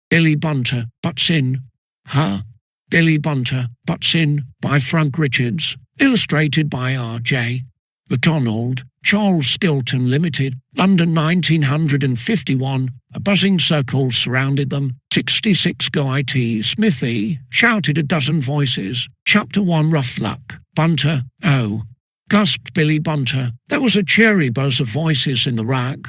Billy Bunter butts in. Huh? Billy Bunter butts in by Frank Richards. Illustrated by R.J. MacDonald. Charles Skilton Limited. London 1951. A buzzing circle surrounded them. 66 go it. Smithy, shouted a dozen voices. Chapter 1 Rough Luck. Bunter, oh, gasped Billy Bunter. There was a cheery buzz of voices in the rack,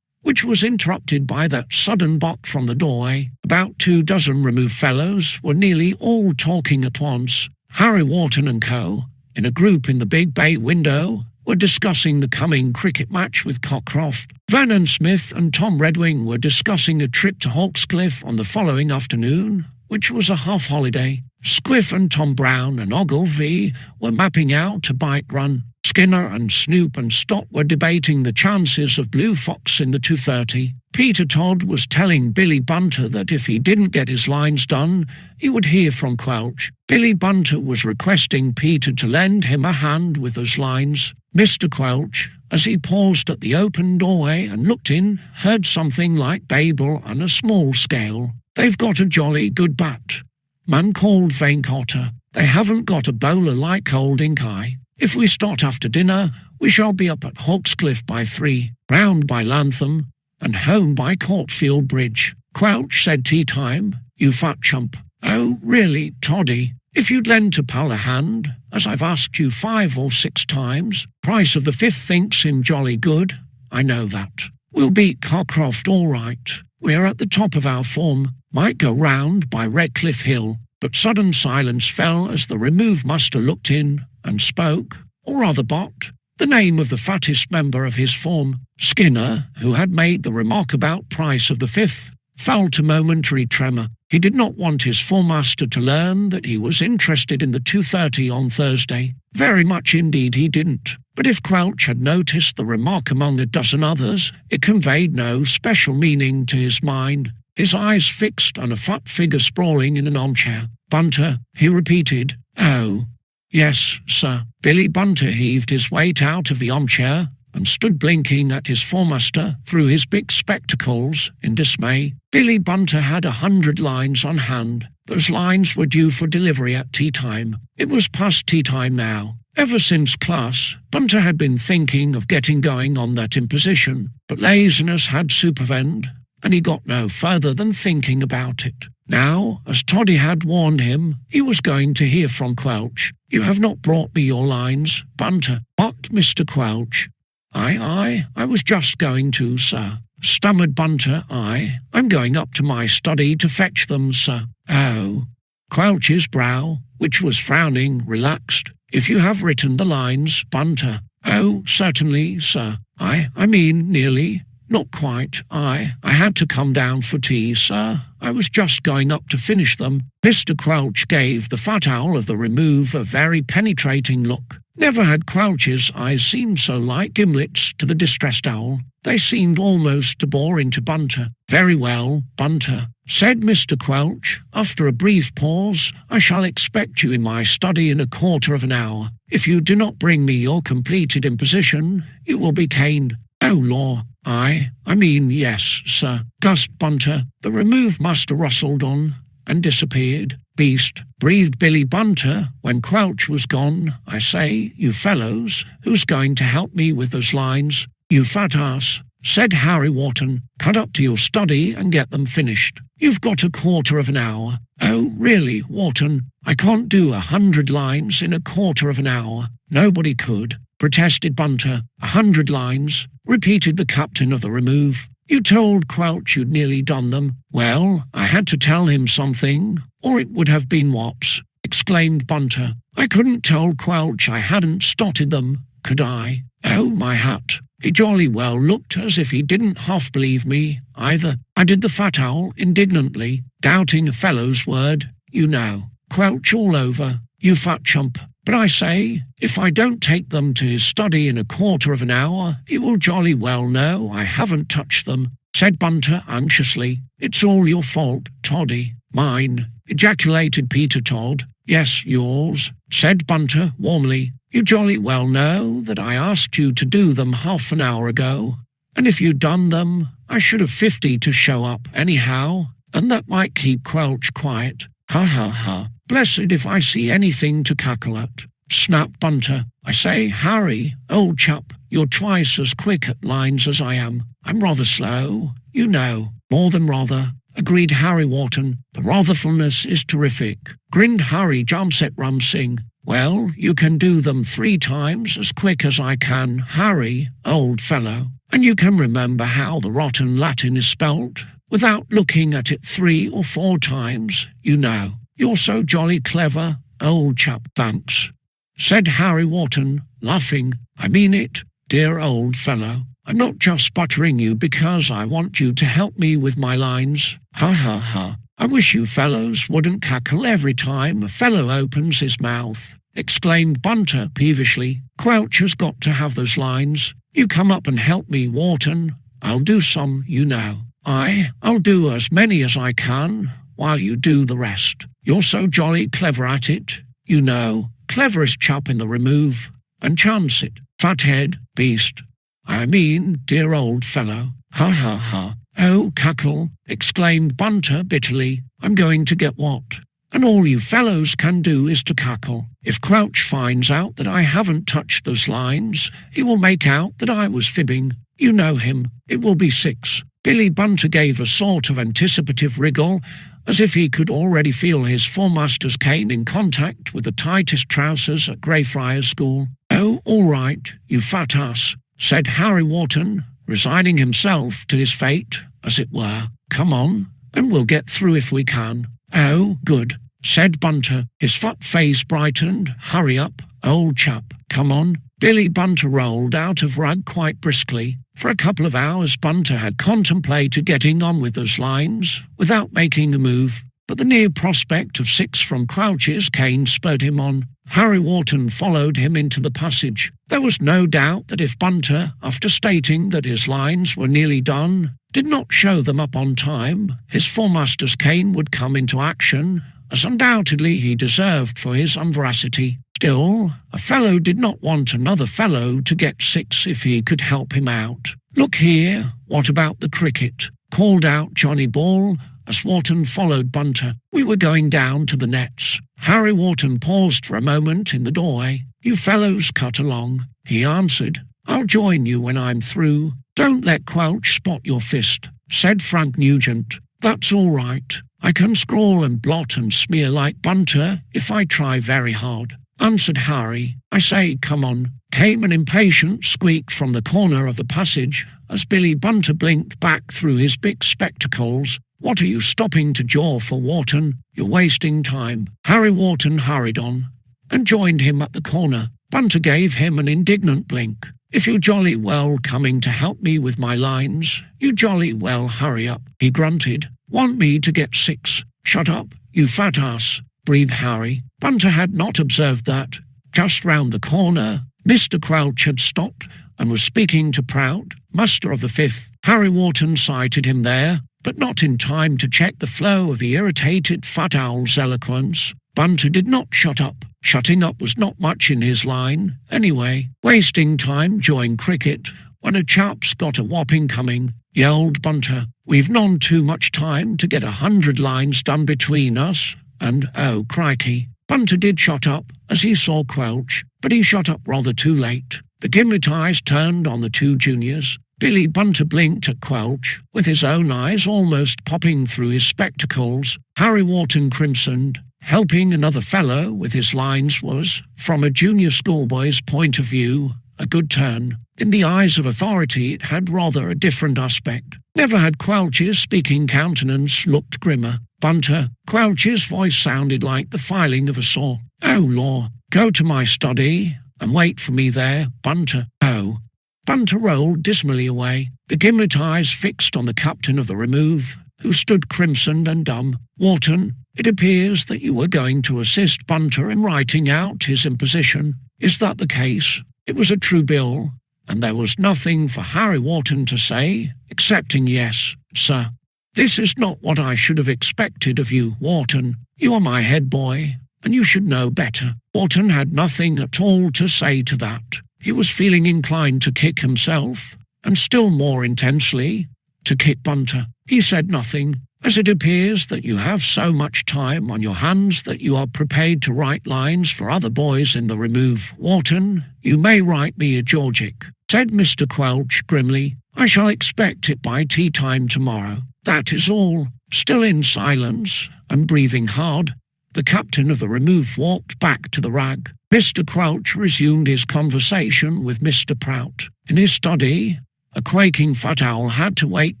which was interrupted by that sudden buck from the doorway. About 24 removed fellows were nearly all talking at once. Harry Wharton and co., in a group in the big bay window, were discussing the coming cricket match with Cockcroft. Vernon Smith and Tom Redwing were discussing a trip to Hawkscliffe on the following afternoon, which was a half-holiday. Squiff and Tom Brown and Ogilvy were mapping out a bike run. Skinner and Snoop and Stott were debating the chances of Blue Fox in the 2:30. Peter Todd was telling Billy Bunter that if he didn't get his lines done, he would hear from Quelch. Billy Bunter was requesting Peter to lend him a hand with those lines. Mr. Quelch, as he paused at the open doorway and looked in, heard something like babel on a small scale. They've got a jolly good bat. Man called Vanecotter. They haven't got a bowler like old Ink-Eye. If we start after dinner, we shall be up at Hawkscliffe by 3, round by Lantham, and home by Courtfield Bridge. Quelch said tea time, you fat chump. Oh, really, Toddy, if you'd lend to pal a hand, as I've asked you 5 or 6 times, price of the 5th thinks him jolly good. I know that. We'll beat Cockcroft all right. We're at the top of our form. Might go round by Redcliffe Hill. But sudden silence fell as the remove muster looked in and spoke, or rather bocked, the name of the fattest member of his form. Skinner, who had made the remark about price of the 5th, fell to momentary tremor. He did not want his foremaster to learn that he was interested in the 2:30 on Thursday. Very much indeed he didn't. But if Quelch had noticed the remark among a dozen others, it conveyed no special meaning to his mind. His eyes fixed on a fat figure sprawling in an armchair. Bunter, he repeated. Oh, yes, sir. Billy Bunter heaved his weight out of the armchair and stood blinking at his foremaster through his big spectacles in dismay. Billy Bunter had 100 lines on hand. Those lines were due for delivery at tea time. It was past tea time now. Ever since class, Bunter had been thinking of getting going on that imposition, but laziness had supervened, and he got no further than thinking about it. Now, as Toddy had warned him, he was going to hear from Quelch. You have not brought me your lines, Bunter, mocked Mr. Quelch. I was just going to, sir, stammered Bunter. I'm going up to my study to fetch them, sir. Oh. Quelch's brow, which was frowning, relaxed. If you have written the lines, Bunter. Oh, certainly, sir. I mean, nearly. Not quite. I had to come down for tea, sir. I was just going up to finish them. Mr. Quelch gave the fat owl of the remove a very penetrating look. Never had Quelch's eyes seemed so like gimlets to the distressed owl. They seemed almost to bore into Bunter. Very well, Bunter, said Mr. Quelch. After a brief pause, I shall expect you in my study in a quarter of an hour. If you do not bring me your completed imposition, you will be caned. Oh, law. I mean, yes, sir, gasped Bunter. The remove muster rustled on and disappeared. Beast, breathed Billy Bunter when Quelch was gone. I say, you fellows, who's going to help me with those lines? You fat ass, said Harry Wharton. Cut up to your study and get them finished. You've got a quarter of an hour. Oh, really, Wharton? I can't do 100 lines in a quarter of an hour. Nobody could, protested Bunter. 100 lines, repeated the captain of the remove. You told Quelch you'd nearly done them. Well, I had to tell him something, or it would have been wops, exclaimed Bunter. I couldn't tell Quelch I hadn't stotted them, could I? Oh, my hat. He jolly well looked as if he didn't half believe me, either. I did the fat owl indignantly, doubting a fellow's word. You know, Quelch all over, you fat chump. But I say, if I don't take them to his study in a quarter of an hour, he will jolly well know I haven't touched them, said Bunter anxiously. It's all your fault, Toddy. Mine, ejaculated Peter Todd. Yes, yours, said Bunter warmly. You jolly well know that I asked you to do them half an hour ago, and if you'd done them, I should have 50 to show up anyhow. and that might keep Quelch quiet. Ha ha ha. Blessed if I see anything to cackle at. Snapped Bunter. I say, Harry, old chap, you're twice as quick at lines as I am. I'm rather slow, you know. More than rather, agreed Harry Wharton. The ratherfulness is terrific. Grinned Harry Jamset Rumsing. Well, you can do them 3 times as quick as I can, Harry, old fellow. And you can remember how the rotten Latin is spelt without looking at it 3 or 4 times, you know. You're so jolly clever, old chap. Thanks, said Harry Wharton, laughing. I mean it, dear old fellow. I'm not just buttering you because I want you to help me with my lines. Ha ha ha. I wish you fellows wouldn't cackle every time a fellow opens his mouth, exclaimed Bunter peevishly. Quelch has got to have those lines. You come up and help me, Wharton. I'll do some, you know. I'll do as many as I can, while you do the rest. You're so jolly clever at it, you know. Cleverest chap in the remove. And chance it, fathead, beast. I mean, dear old fellow. Ha ha ha. Oh, cackle, exclaimed Bunter bitterly. I'm going to get what? And all you fellows can do is to cackle. If Quelch finds out that I haven't touched those lines, he will make out that I was fibbing. You know him. It will be 6. Billy Bunter gave a sort of anticipative wriggle, as if he could already feel his foremaster's cane in contact with the tightest trousers at Greyfriars School. Oh, all right, you fat ass, said Harry Wharton, resigning himself to his fate, as it were. Come on, and we'll get through if we can. Oh, good, said Bunter. His fat face brightened. Hurry up, old chap. Come on. Billy Bunter rolled out of rug quite briskly. For a couple of hours Bunter had contemplated getting on with those lines without making a move, but the near prospect of 6 from Quelch's cane spurred him on. Harry Wharton followed him into the passage. There was no doubt that if Bunter, after stating that his lines were nearly done, did not show them up on time, his foremaster's cane would come into action, as undoubtedly he deserved for his unveracity. Still, a fellow did not want another fellow to get 6 if he could help him out. Look here, what about the cricket? Called out Johnny Ball, as Wharton followed Bunter. We were going down to the nets. Harry Wharton paused for a moment in the doorway. You fellows cut along, he answered. I'll join you when I'm through. Don't let Quelch spot your fist, said Frank Nugent. That's all right. I can scrawl and blot and smear like Bunter if I try very hard, answered Harry. I say, come on, came an impatient squeak from the corner of the passage as Billy Bunter blinked back through his big spectacles. What are you stopping to jaw for, Wharton? You're wasting time. Harry Wharton hurried on and joined him at the corner. Bunter gave him an indignant blink. If you jolly well coming to help me with my lines, you jolly well hurry up, he grunted. Want me to get 6? Shut up, you fat ass, breathed Harry. Bunter had not observed that. Just round the corner, Mr. Quelch had stopped and was speaking to Prout, muster of the 5th. Harry Wharton sighted him there, but not in time to check the flow of the irritated fat owl's eloquence. Bunter did not shut up. Shutting up was not much in his line, anyway. Wasting time during cricket, when a chap's got a whopping coming, yelled Bunter. We've none too much time to get 100 lines done between us, and, oh, crikey. Bunter did shut up as he saw Quelch, but he shut up rather too late. The gimlet eyes turned on the 2 juniors. Billy Bunter blinked at Quelch, with his own eyes almost popping through his spectacles. Harry Wharton crimsoned. Helping another fellow with his lines was, from a junior schoolboy's point of view, a good turn. In the eyes of authority it had rather a different aspect. Never had Quelch's speaking countenance looked grimmer. Bunter, Quelch's voice sounded like the filing of a saw. Oh, law, go to my study and wait for me there, Bunter. Oh. Bunter rolled dismally away, the gimlet eyes fixed on the captain of the remove, who stood crimsoned and dumb. Wharton, it appears that you were going to assist Bunter in writing out his imposition. Is that the case? It was a true bill, and there was nothing for Harry Wharton to say, excepting yes, sir. This is not what I should have expected of you, Wharton. You are my head boy, and you should know better. Wharton had nothing at all to say to that. He was feeling inclined to kick himself, and still more intensely, to kick Bunter. He said nothing, As it appears that you have so much time on your hands that you are prepared to write lines for other boys in the Remove, Wharton, you may write me a Georgic," said Mr. Quelch grimly. "I shall expect it by tea-time tomorrow. That is all." Still in silence and breathing hard, the captain of the Remove walked back to the rag. Mr. Quelch resumed his conversation with Mr. Prout. In his study, a quaking fat owl had to wait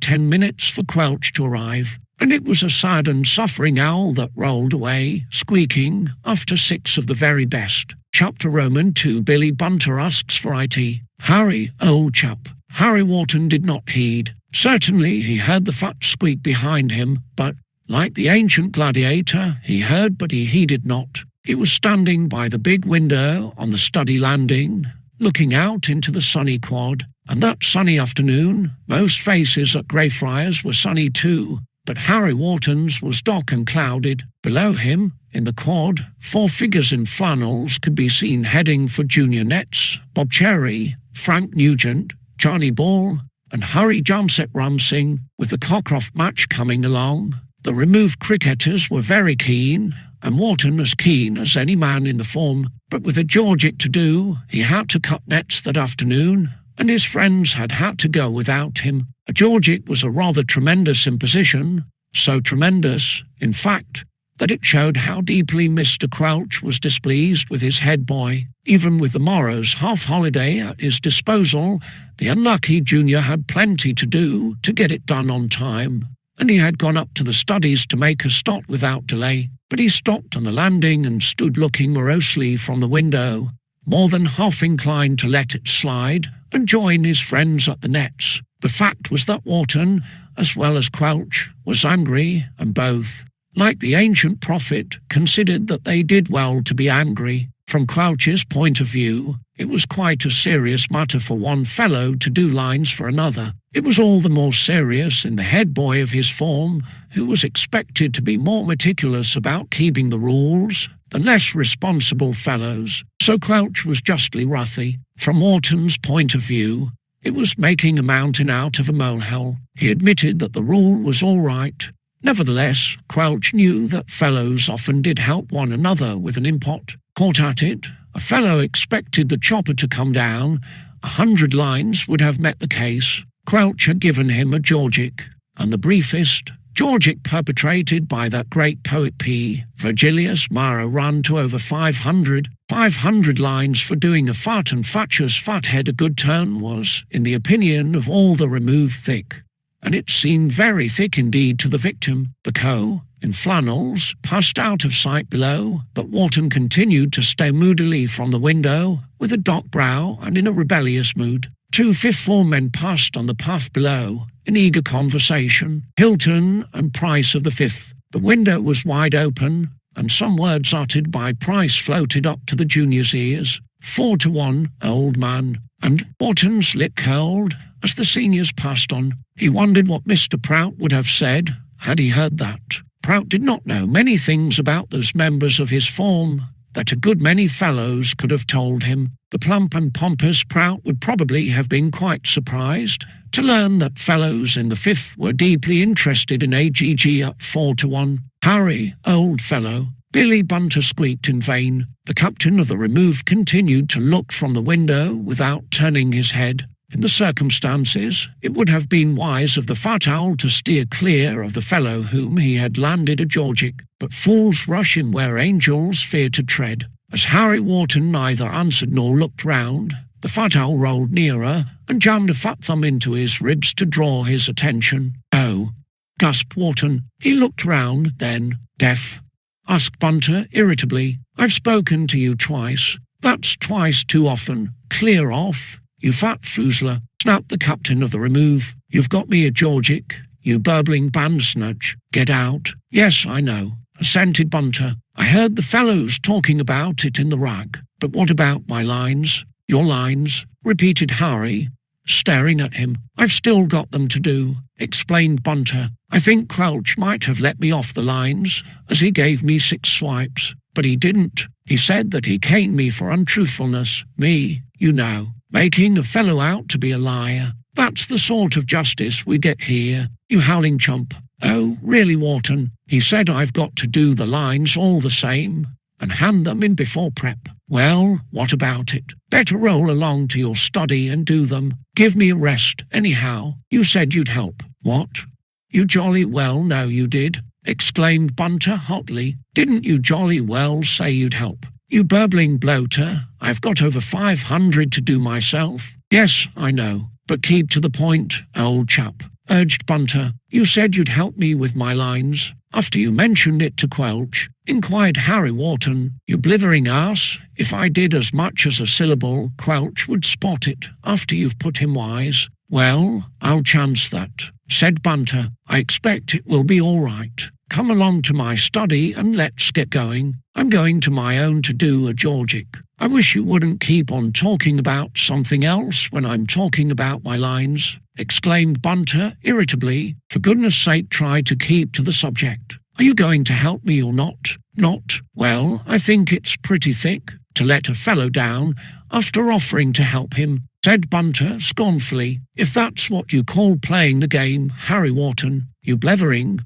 10 minutes for Quelch to arrive, and it was a sad and suffering owl that rolled away, squeaking, after 6 of the very best. Chapter Roman 2. Billy Bunter asks for IT. "Harry, old chap." Harry Wharton did not heed. Certainly he heard the fat squeak behind him, but, like the ancient gladiator, he heard but he heeded not. He was standing by the big window on the study landing, looking out into the sunny quad, and that sunny afternoon most faces at Greyfriars were sunny too, but Harry Wharton's was dark and clouded. Below him, in the quad, 4 figures in flannels could be seen heading for junior nets: Bob Cherry, Frank Nugent, Johnny Ball, and Harry Jamset Ramsing, with the Cockcroft match coming along. The Remove cricketers were very keen, and Wharton as keen as any man in the form, but with a Georgic to do, he had to cut nets that afternoon, and his friends had to go without him. A Georgic was a rather tremendous imposition, so tremendous, in fact, that it showed how deeply Mr. Quelch was displeased with his head boy. Even with the morrow's half-holiday at his disposal, the unlucky junior had plenty to do to get it done on time, and he had gone up to the studies to make a start without delay. But he stopped on the landing and stood looking morosely from the window, more than half inclined to let it slide and join his friends at the nets. The fact was that Wharton, as well as Quelch, was angry, and both, like the ancient prophet, considered that they did well to be angry. From Quelch's point of view, it was quite a serious matter for one fellow to do lines for another. It was all the more serious in the head boy of his form, who was expected to be more meticulous about keeping the rules than less responsible fellows. So Quelch was justly wrathy. From Wharton's point of view, it was making a mountain out of a molehill. He admitted that the rule was all right. Nevertheless, Quelch knew that fellows often did help one another with an impot. Caught at it, a fellow expected the chopper to come down. 100 lines would have met the case. Quelch had given him a Georgic, and the briefest Georgic perpetrated by that great poet P. Virgilius Maro run to over 500. 500 lines for doing a fat and fatuous fathead a good turn was, in the opinion of all the Remove, thick. And it seemed very thick indeed to the victim. The co, in flannels, passed out of sight below, but Wharton continued to stare moodily from the window, with a dark brow and in a rebellious mood. 2 fifth-form men passed on the path below, in eager conversation, Hilton and Price of the 5th. The window was wide open, and some words uttered by Price floated up to the junior's ears. 4-1, old man, and Wharton's lip curled as the seniors passed on. He wondered what Mr. Prout would have said had he heard that. Prout did not know many things about those members of his form that a good many fellows could have told him. The plump and pompous Prout would probably have been quite surprised to learn that fellows in the 5th were deeply interested in AGG at 4-1. "Harry, old fellow," Billy Bunter squeaked in vain. The captain of the Remove continued to look from the window without turning his head. In the circumstances, it would have been wise of the fat owl to steer clear of the fellow whom he had landed a Georgic, but fools rush in where angels fear to tread. As Harry Wharton neither answered nor looked round, the fat owl rolled nearer and jammed a fat thumb into his ribs to draw his attention. "Oh," gasped Wharton. He looked round, then, "Deaf?" asked Bunter irritably. "I've spoken to you twice. That's twice too often. Clear off, you fat foozler," snapped the captain of the Remove. "You've got me a Georgic, you burbling bandsnatch. Get out." "Yes, I know," assented Bunter. "I heard the fellows talking about it in the rag. But what about my lines?" "Your lines?" repeated Harry, staring at him. "I've still got them to do," explained Bunter. "I think Quelch might have let me off the lines, as he gave me 6 swipes. But he didn't. He said that he caned me for untruthfulness. Me, you know, making a fellow out to be a liar. That's the sort of justice we get here, you howling chump." Oh, really, Wharton? He said I've got to do the lines all the same and hand them in before prep. Well, what about it? Better roll along to your study and do them. Give me a rest, anyhow. You said you'd help. What? You jolly well know you did, exclaimed Bunter hotly. Didn't you jolly well say you'd help? You burbling bloater, I've got over 500 to do myself. Yes, I know, but keep to the point, old chap, urged Bunter. You said you'd help me with my lines. After you mentioned it to Quelch, inquired Harry Wharton. You blithering ass, if I did as much as a syllable, Quelch would spot it after you've put him wise. Well, I'll chance that, said Bunter. I expect it will be all right. Come along to my study and let's get going. I'm going to my own to do a Georgic. I wish you wouldn't keep on talking about something else when I'm talking about my lines, exclaimed Bunter irritably. For goodness sake, try to keep to the subject. Are you going to help me or not? Not? Well, I think it's pretty thick to let a fellow down after offering to help him, said Bunter scornfully. If that's what you call playing the game, Harry Wharton, you blithering,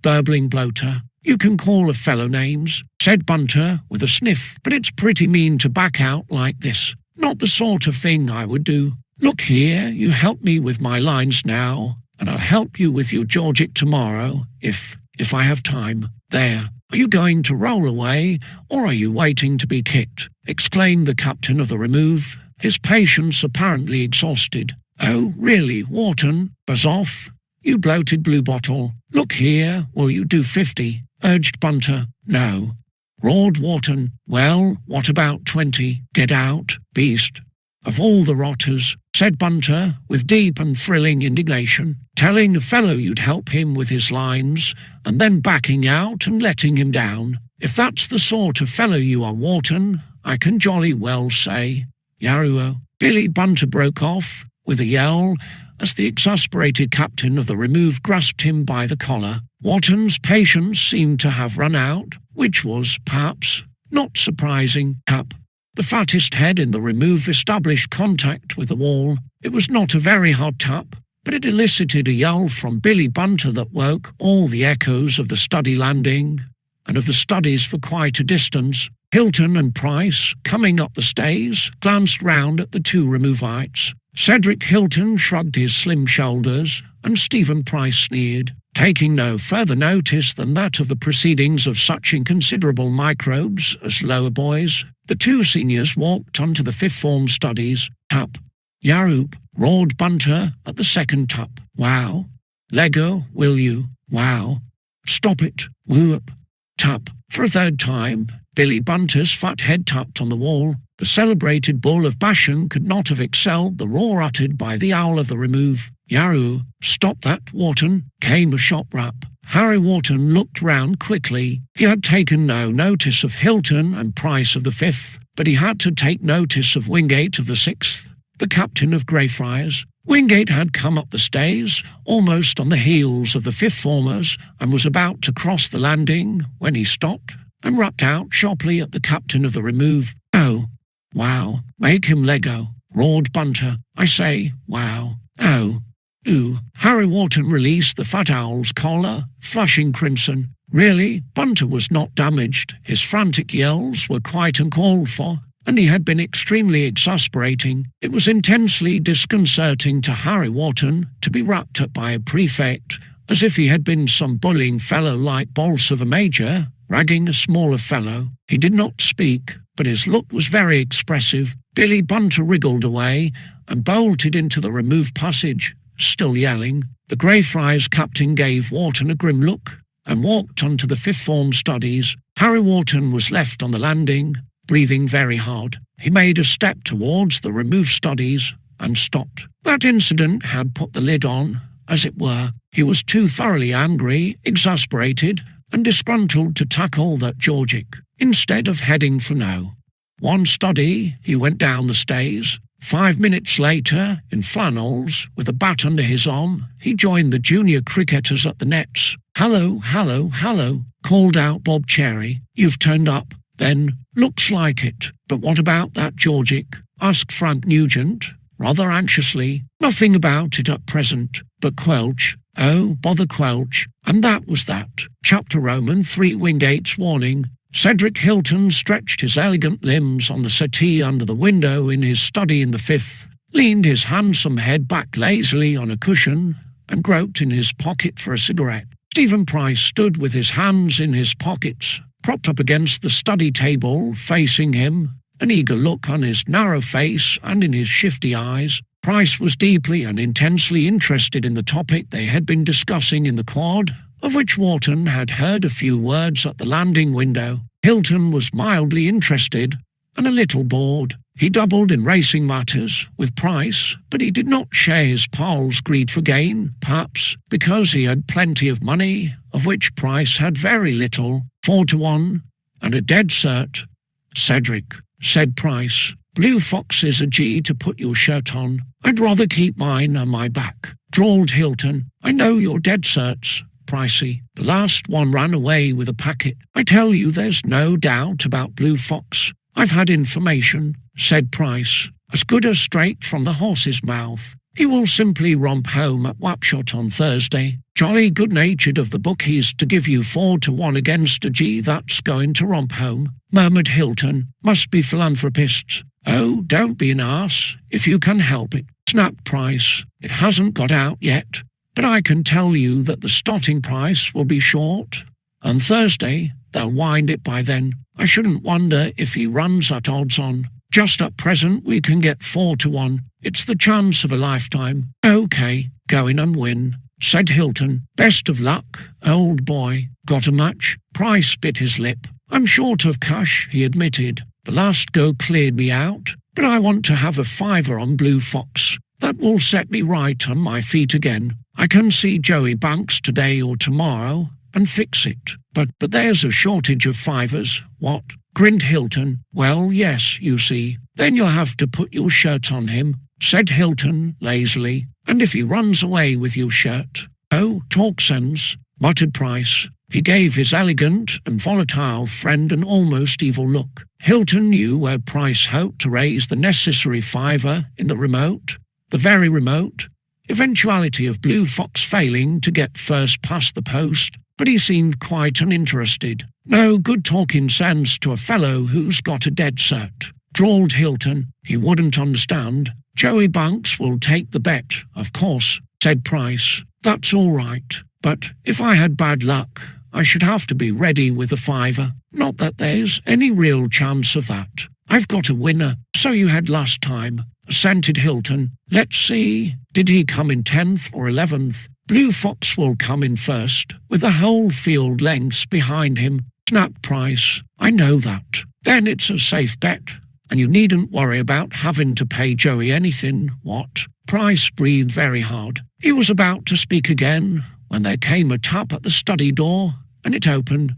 burbling bloater. You can call a fellow names, said Bunter with a sniff, but it's pretty mean to back out like this. Not the sort of thing I would do. Look here, you help me with my lines now, and I'll help you with your Georgic tomorrow, if I have time. There. Are you going to roll away, or are you waiting to be kicked? Exclaimed the captain of the Remove, his patience apparently exhausted. Oh, really, Wharton? Buzz off. You bloated bluebottle. Look here, will you do 50? Urged Bunter. No. Roared Wharton. Well, what about 20? Get out, beast. Of all the rotters, said Bunter with deep and thrilling indignation, telling a fellow you'd help him with his lines, and then backing out and letting him down. If that's the sort of fellow you are, Wharton, I can jolly well say. Yaruo. Billy Bunter broke off with a yell as the exasperated captain of the Remove grasped him by the collar. Wharton's patience seemed to have run out, which was, perhaps, not surprising. Tap. The fattest head in the Remove established contact with the wall. It was not a very hard tap, but it elicited a yell from Billy Bunter that woke all the echoes of the study landing, and of the studies for quite a distance. Hilton and Price, coming up the stairs, glanced round at the two Removites. Cedric Hilton shrugged his slim shoulders, and Stephen Price sneered, taking no further notice than that of the proceedings of such inconsiderable microbes as lower boys. The two seniors walked onto the fifth form studies. Tap. Yaroop, roared Bunter at the second tap. Wow. Lego, will you? Wow. Stop it. Whoop. Tap. For a third time, Billy Bunter's fat head tapped on the wall. The celebrated bull of Bashan could not have excelled the roar uttered by the owl of the Remove. Yaroo, stop that, Wharton, came a shop rap. Harry Wharton looked round quickly. He had taken no notice of Hilton and Price of the fifth, but he had to take notice of Wingate of the sixth, the captain of Greyfriars. Wingate had come up the stairs, almost on the heels of the fifth formers, and was about to cross the landing when he stopped and rapped out sharply at the captain of the Remove. Oh, wow, make him Lego, roared Bunter. I say, wow, oh. Ooh, Harry Wharton released the fat owl's collar, flushing crimson. Really, Bunter was not damaged. His frantic yells were quite uncalled for, and he had been extremely exasperating. It was intensely disconcerting to Harry Wharton to be rapped at by a prefect, as if he had been some bullying fellow like Bolsover Major, ragging a smaller fellow. He did not speak, but his look was very expressive. Billy Bunter wriggled away and bolted into the Remove passage. Still yelling, the Greyfriars captain gave Wharton a grim look and walked onto the fifth form studies. Harry Wharton was left on the landing, breathing very hard. He made a step towards the Remove studies and stopped. That incident had put the lid on, as it were. He was too thoroughly angry, exasperated, and disgruntled to tackle that Georgic. Instead of heading for no one study, he went down the stairs. 5 minutes later, in flannels, with a bat under his arm, he joined the junior cricketers at the nets. Hello, hello, hello, called out Bob Cherry. You've turned up, then. Looks like it. But what about that Georgic? Asked Frank Nugent, rather anxiously. Nothing about it at present, but Quelch, Oh, bother quelch. And that was that. Chapter Roman 3 Wingate's warning. Cedric Hilton stretched his elegant limbs on the settee under the window in his study in the Fifth, leaned his handsome head back lazily on a cushion, and groped in his pocket for a cigarette. Stephen Price stood with his hands in his pockets, propped up against the study table, facing him, an eager look on his narrow face and in his shifty eyes. Price was deeply and intensely interested in the topic they had been discussing in the quad, of which Wharton had heard a few words at the landing window. Hilton was mildly interested and a little bored. He dabbled in racing matters with Price, but he did not share his pal's greed for gain, perhaps because he had plenty of money, of which Price had very little, 4-1, and a dead cert. "Cedric," said Price, "Blue Fox is a G to put your shirt on. I'd rather keep mine on my back," drawled Hilton. "I know your dead certs, Pricey. The last one ran away with a packet. I tell you there's no doubt about Blue Fox. I've had information," said Price, "as good as straight from the horse's mouth. He will simply romp home at Wapshot on Thursday. Jolly good-natured of the bookies to give you 4-1 against a G that's going to romp home," murmured Hilton. "Must be philanthropists." "Oh, don't be an arse, if you can help it," snapped Price. "It hasn't got out yet, but I can tell you that the starting price will be short. On Thursday, they'll wind it by then. I shouldn't wonder if he runs at odds on. Just at present we can get 4-1. It's the chance of a lifetime." "Okay, go in and win," said Hilton. "Best of luck, old boy. Got a match?" Price bit his lip. "I'm short of cash," he admitted. "The last go cleared me out, but I want to have a fiver on Blue Fox. That will set me right on my feet again. I can see Joey Banks today or tomorrow and fix it. But there's a shortage of fivers." "What?" grinned Hilton. "Well, yes, you see. Then you'll have to put your shirt on him," said Hilton lazily. "And if he runs away with your shirt—" "Oh, talk sense," muttered Price. He gave his elegant and volatile friend an almost evil look. Hilton knew where Price hoped to raise the necessary fiver in the remote, the very remote, eventuality of Blue Fox failing to get first past the post, but he seemed quite uninterested. "No good talking sense to a fellow who's got a dead cert," drawled Hilton. "He wouldn't understand." "Joey Banks will take the bet, of course," said Price. "That's all right. But if I had bad luck, I should have to be ready with a fiver. Not that there's any real chance of that. I've got a winner." "So you had last time," assented Hilton. "Let's see, did he come in 10th or 11th? Blue Fox will come in first, with the whole field lengths behind him," snapped Price. "I know that. Then it's a safe bet, and you needn't worry about having to pay Joey anything, what?" Price breathed very hard. He was about to speak again when there came a tap at the study door, and it opened.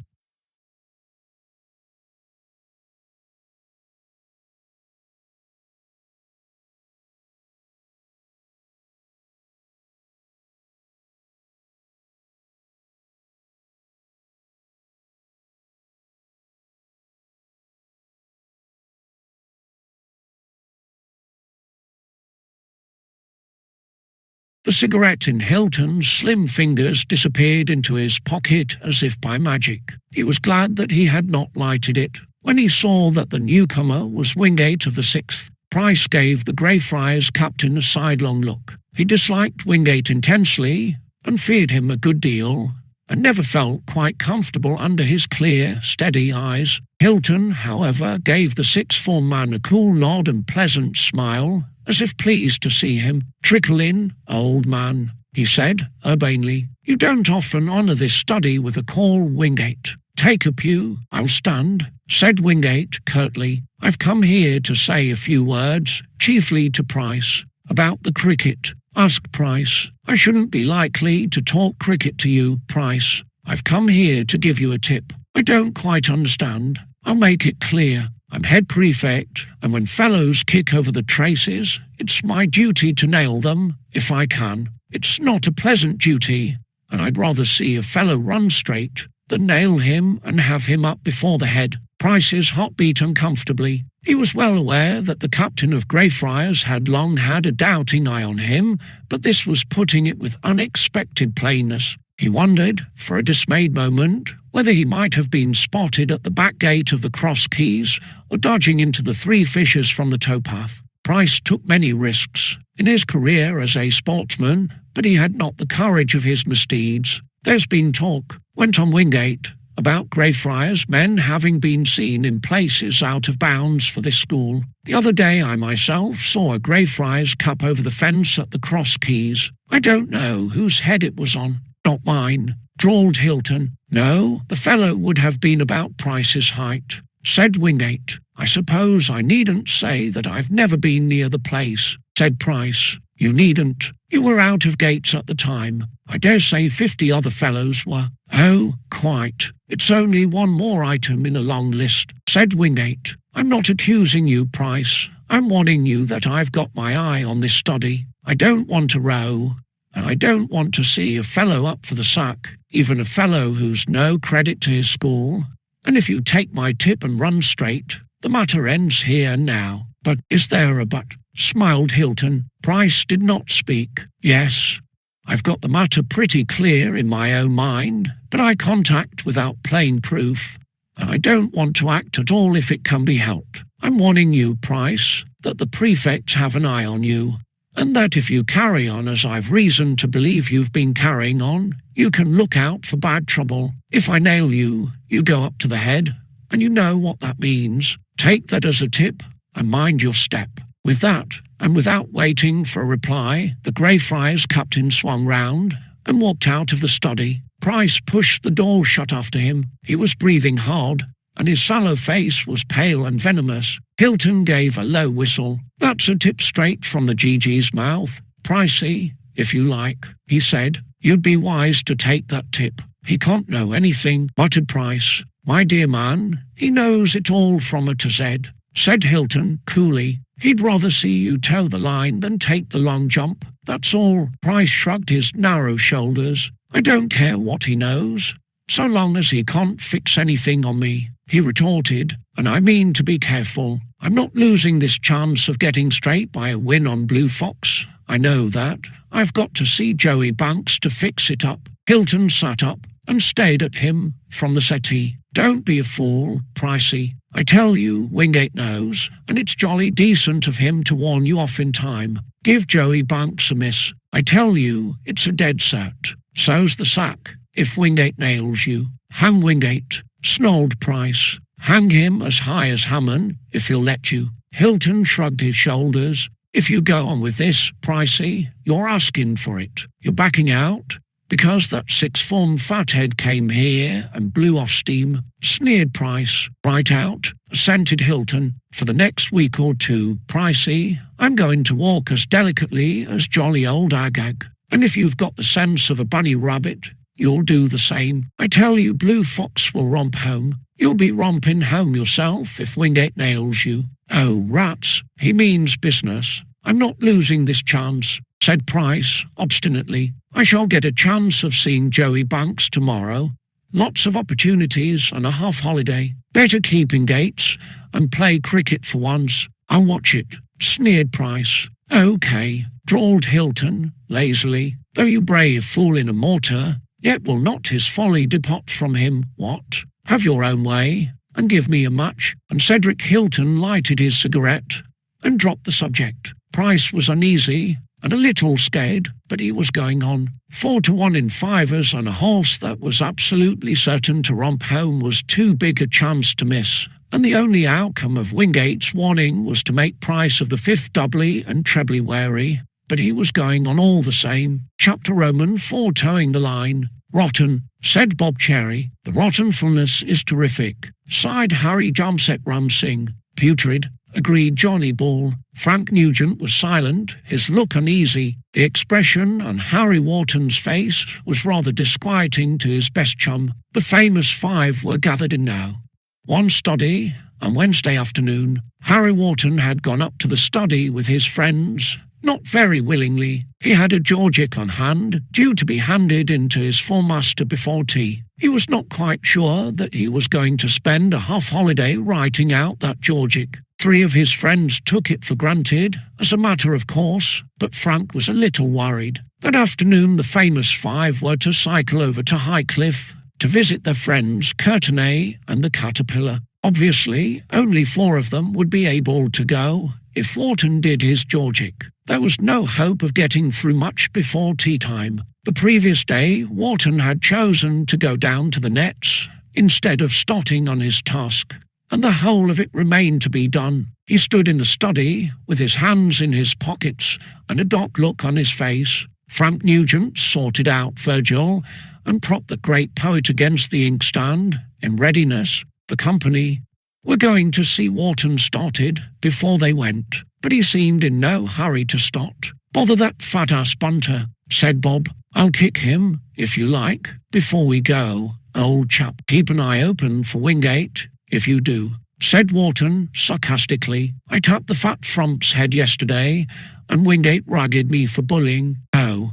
The cigarette in Hilton's slim fingers disappeared into his pocket as if by magic. He was glad that he had not lighted it. When he saw that the newcomer was Wingate of the 6th, Price gave the Greyfriars captain a sidelong look. He disliked Wingate intensely and feared him a good deal, and never felt quite comfortable under his clear, steady eyes. Hilton, however, gave the sixth form man a cool nod and pleasant smile, as if pleased to see him. "Trickle in, old man," he said urbanely. "You don't often honour this study with a call, Wingate." "Take a pew, I'll stand," said Wingate curtly. "I've come here to say a few words, chiefly to Price, about the cricket." Asked Price. "I shouldn't be likely to talk cricket to you, Price. I've come here to give you a tip. I don't quite understand. I'll make it clear. I'm head prefect, and when fellows kick over the traces, it's my duty to nail them, if I can. It's not a pleasant duty, and I'd rather see a fellow run straight than nail him and have him up before the head." Price's heart beat uncomfortably. He was well aware that the captain of Greyfriars had long had a doubting eye on him, but this was putting it with unexpected plainness. He wondered, for a dismayed moment, whether he might have been spotted at the back gate of the Cross Keys or dodging into the Three Fishers from the towpath. Price took many risks in his career as a sportsman, but he had not the courage of his misdeeds. "There's been talk," went on Wingate, "about Greyfriars men having been seen in places out of bounds for this school. The other day I myself saw a Greyfriars cup over the fence at the Cross Keys. I don't know whose head it was on." "Not mine," drawled Hilton. "No, the fellow would have been about Price's height," said Wingate. "I suppose I needn't say that I've never been near the place," said Price. "You needn't. You were out of gates at the time. I dare say 50 other fellows were." "Oh, quite. It's only one more item in a long list," said Wingate. "I'm not accusing you, Price. I'm warning you that I've got my eye on this study. I don't want to row, and I don't want to see a fellow up for the sack, even a fellow who's no credit to his school. And if you take my tip and run straight, the matter ends here and now." "But is there a but?" smiled Hilton. Price did not speak. "Yes, I've got the matter pretty clear in my own mind, but I contact without plain proof, and I don't want to act at all if it can be helped. I'm warning you, Price, that the prefects have an eye on you, and that if you carry on as I've reason to believe you've been carrying on, you can look out for bad trouble. If I nail you, you go up to the head, and you know what that means. Take that as a tip, and mind your step." With that, and without waiting for a reply, the Greyfriars captain swung round and walked out of the study. Price pushed the door shut after him. He was breathing hard, and his sallow face was pale and venomous. Hilton gave a low whistle. "That's a tip straight from the GG's mouth. Pricey, if you like," he said. "You'd be wise to take that tip." "He can't know anything," muttered Price. "My dear man, he knows it all from A to Z," said Hilton coolly. "He'd rather see you toe the line than take the long jump, that's all." Price shrugged his narrow shoulders. "I don't care what he knows, so long as he can't fix anything on me," he retorted, "and I mean to be careful. I'm not losing this chance of getting straight by a win on Blue Fox. I know that. I've got to see Joey Banks to fix it up." Hilton sat up and stared at him from the settee. "Don't be a fool, Pricey. I tell you, Wingate knows, and it's jolly decent of him to warn you off in time. Give Joey Banks a miss. I tell you, it's a dead cert. So's the sack, if Wingate nails you." "Hang Wingate," snarled Price. "Hang him as high as Hammond, if he'll let you." Hilton shrugged his shoulders. "If you go on with this, Pricey, you're asking for it. You're backing out because that sixth form fathead came here and blew off steam," sneered Price. "Right out," assented Hilton. "For the next week or two, Pricey, I'm going to walk as delicately as jolly old Agag, and if you've got the sense of a bunny rabbit, you'll do the same. I tell you, Blue Fox will romp home. You'll be romping home yourself if Wingate nails you." "Oh, rats, he means business. I'm not losing this chance," said Price obstinately. "I shall get a chance of seeing Joey Banks tomorrow. Lots of opportunities and a half-holiday. Better keep in gates and play cricket for once. I'll watch it," sneered Price. "OK," drawled Hilton lazily. "Though you brave fool in a mortar, yet will not his folly depart from him. What? Have your own way, and give me a match." And Cedric Hilton lighted his cigarette and dropped the subject. Price was uneasy and a little scared, but he was going on. 4 to 1 in fivers on a horse that was absolutely certain to romp home was too big a chance to miss, and the only outcome of Wingate's warning was to make Price of the fifth doubly and trebly wary. But he was going on all the same. Chapter Roman 4 towing the line. "Rotten," said Bob Cherry. "The rottenfulness is terrific," sighed Harry Jamset Ramsing. "Putrid," agreed Johnny Ball. Frank Nugent was silent, his look uneasy. The expression on Harry Wharton's face was rather disquieting to his best chum. The famous five were gathered in now. One study, on Wednesday afternoon, Harry Wharton had gone up to the study with his friends, not very willingly. He had a Georgic on hand, due to be handed in to his foremaster before tea. He was not quite sure that he was going to spend a half-holiday writing out that Georgic. 3 of his friends took it for granted, as a matter of course, but Frank was a little worried. That afternoon the famous 5 were to cycle over to Highcliffe to visit their friends Courtenay and the Caterpillar. Obviously, only 4 of them would be able to go if Wharton did his Georgic. There was no hope of getting through much before tea time. The previous day, Wharton had chosen to go down to the nets instead of starting on his task, and the whole of it remained to be done. He stood in the study with his hands in his pockets and a dark look on his face. Frank Nugent sorted out Virgil and propped the great poet against the inkstand in readiness. The company were going to see Wharton started before they went, but he seemed in no hurry to start. "Bother that fat-ass Bunter," said Bob. "I'll kick him, if you like, before we go, old chap. Keep an eye open for Wingate, if you do," said Wharton sarcastically. "I tapped the fat frump's head yesterday, and Wingate ragged me for bullying." "Oh,"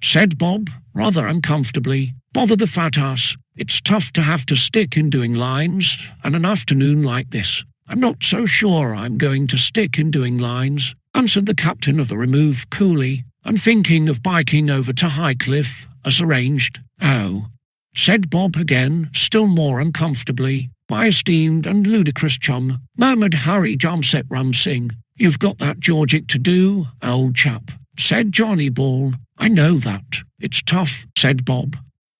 said Bob, rather uncomfortably. "Bother the fat ass. It's tough to have to stick in doing lines on an afternoon like this." "I'm not so sure I'm going to stick in doing lines," answered the captain of the Remove coolly. "I'm thinking of biking over to Highcliffe, as arranged." "Oh," said Bob again, still more uncomfortably. "My esteemed and ludicrous chum," murmured Harry Jamset Rumsing. "You've got that Georgic to do, old chap," said Johnny Ball. "I know that. It's tough," said Bob,